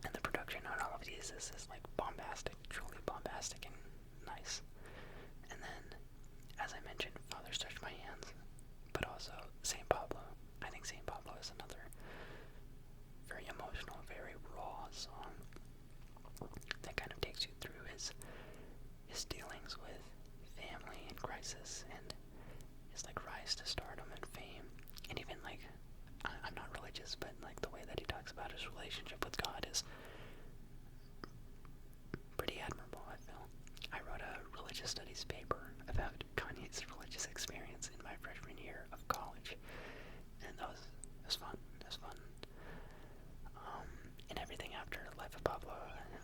And the production on all of these is like bombastic, truly bombastic and nice. And then, as I mentioned, Father's Touched My Hands, but also St. Pablo. I think St. Pablo is another very emotional, very raw song that kind of takes you through his dealings with family and crisis and his like rise to stardom and fame, and even like I'm not religious, but like the way that he talks about his relationship with God is pretty admirable. I feel I wrote a religious studies paper about Kanye's religious experience in my freshman year of college, and it was fun. It was fun. And everything after Life of Pablo,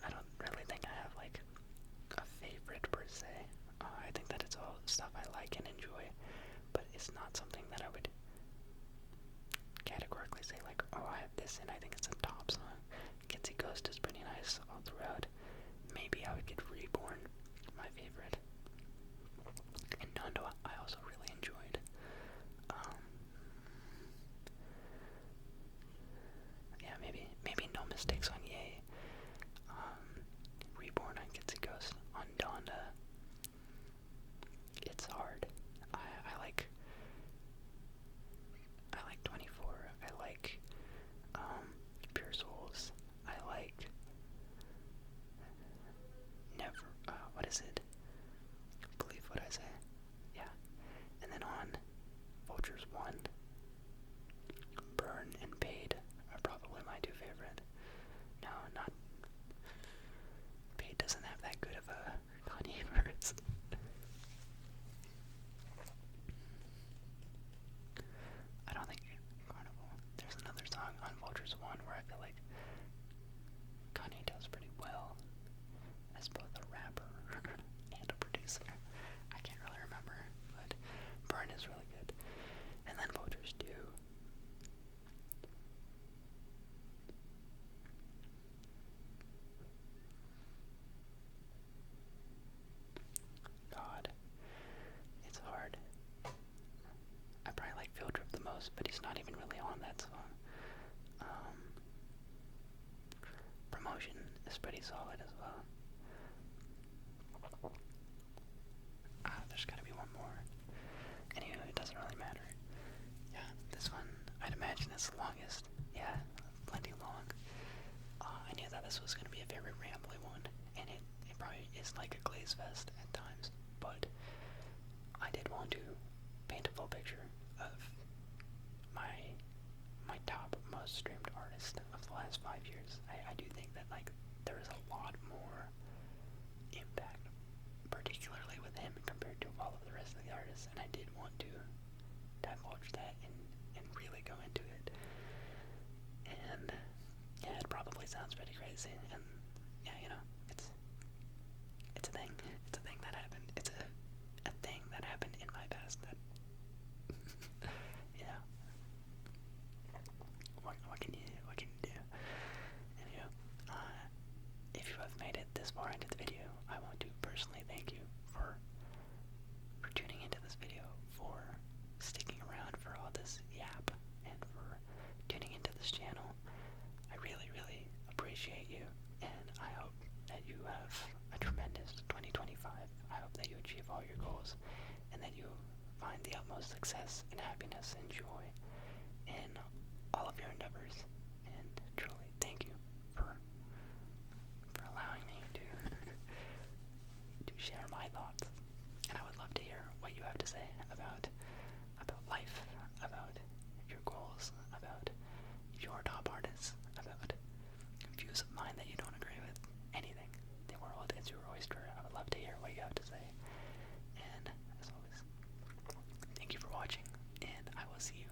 I don't really think I have like a favorite per se. I think that it's all stuff I like and enjoy, but it's not something that I would categorically say like, oh, I have this and I think it's a top song. Kitsy Ghost is pretty nice all throughout. Maybe I would get Reborn, my favorite. And Nando, I also really enjoyed. Yeah, maybe No Mistakes on Ye. Reborn on Kitsy Ghost. On Donda, It's Hard. I like 24. I like Pure Souls. I like Never. What is it? Believe What I Say. Yeah. And then on Vultures 1, Burn and Paid are probably my two favorite. No, not. Paid doesn't have that good of a Kanye verse. I don't think Carnival. There's another song on Vultures 1 where I feel like Kanye does pretty well as both a rapper and a producer. I can't really remember, but Burn is really good. And then Vultures 2. God, It's Hard. I probably like Field Trip the most, but he's not even really on that song. Promotion is pretty solid as well. There's gotta be one more. Anyway, it doesn't really matter. Yeah, this one, I'd imagine is the longest. Yeah, plenty long. I knew that this was gonna be a very rambly one, and it probably is like a glaze fest at times, but I did want to paint a full picture of my top most streamed artist of the last 5 years. I do think that like there is a lot more impact, particularly with him compared to all of the rest of the artists, and I did want to divulge that and really go into it. And yeah, it probably sounds pretty crazy, and yeah, you know, it's a thing. It's a thing that happened. It's a thing that happened in my past that you know, what can you do? Anyway, if you have made it this far into the video, I want to personally thank you tuning into this video, for sticking around for all this yap, and for tuning into this channel. I really, really appreciate you, and I hope that you have a tremendous 2025. I hope that you achieve all your goals, and that you find the utmost success and happiness and joy in all of your endeavors. And truly, thank you for allowing me to share my thoughts. And I would love to hear what you have to say about life, about your goals, about your top artists, about views of mine that you don't agree with, anything. The world is your oyster. I would love to hear what you have to say. And as always, thank you for watching, and I will see you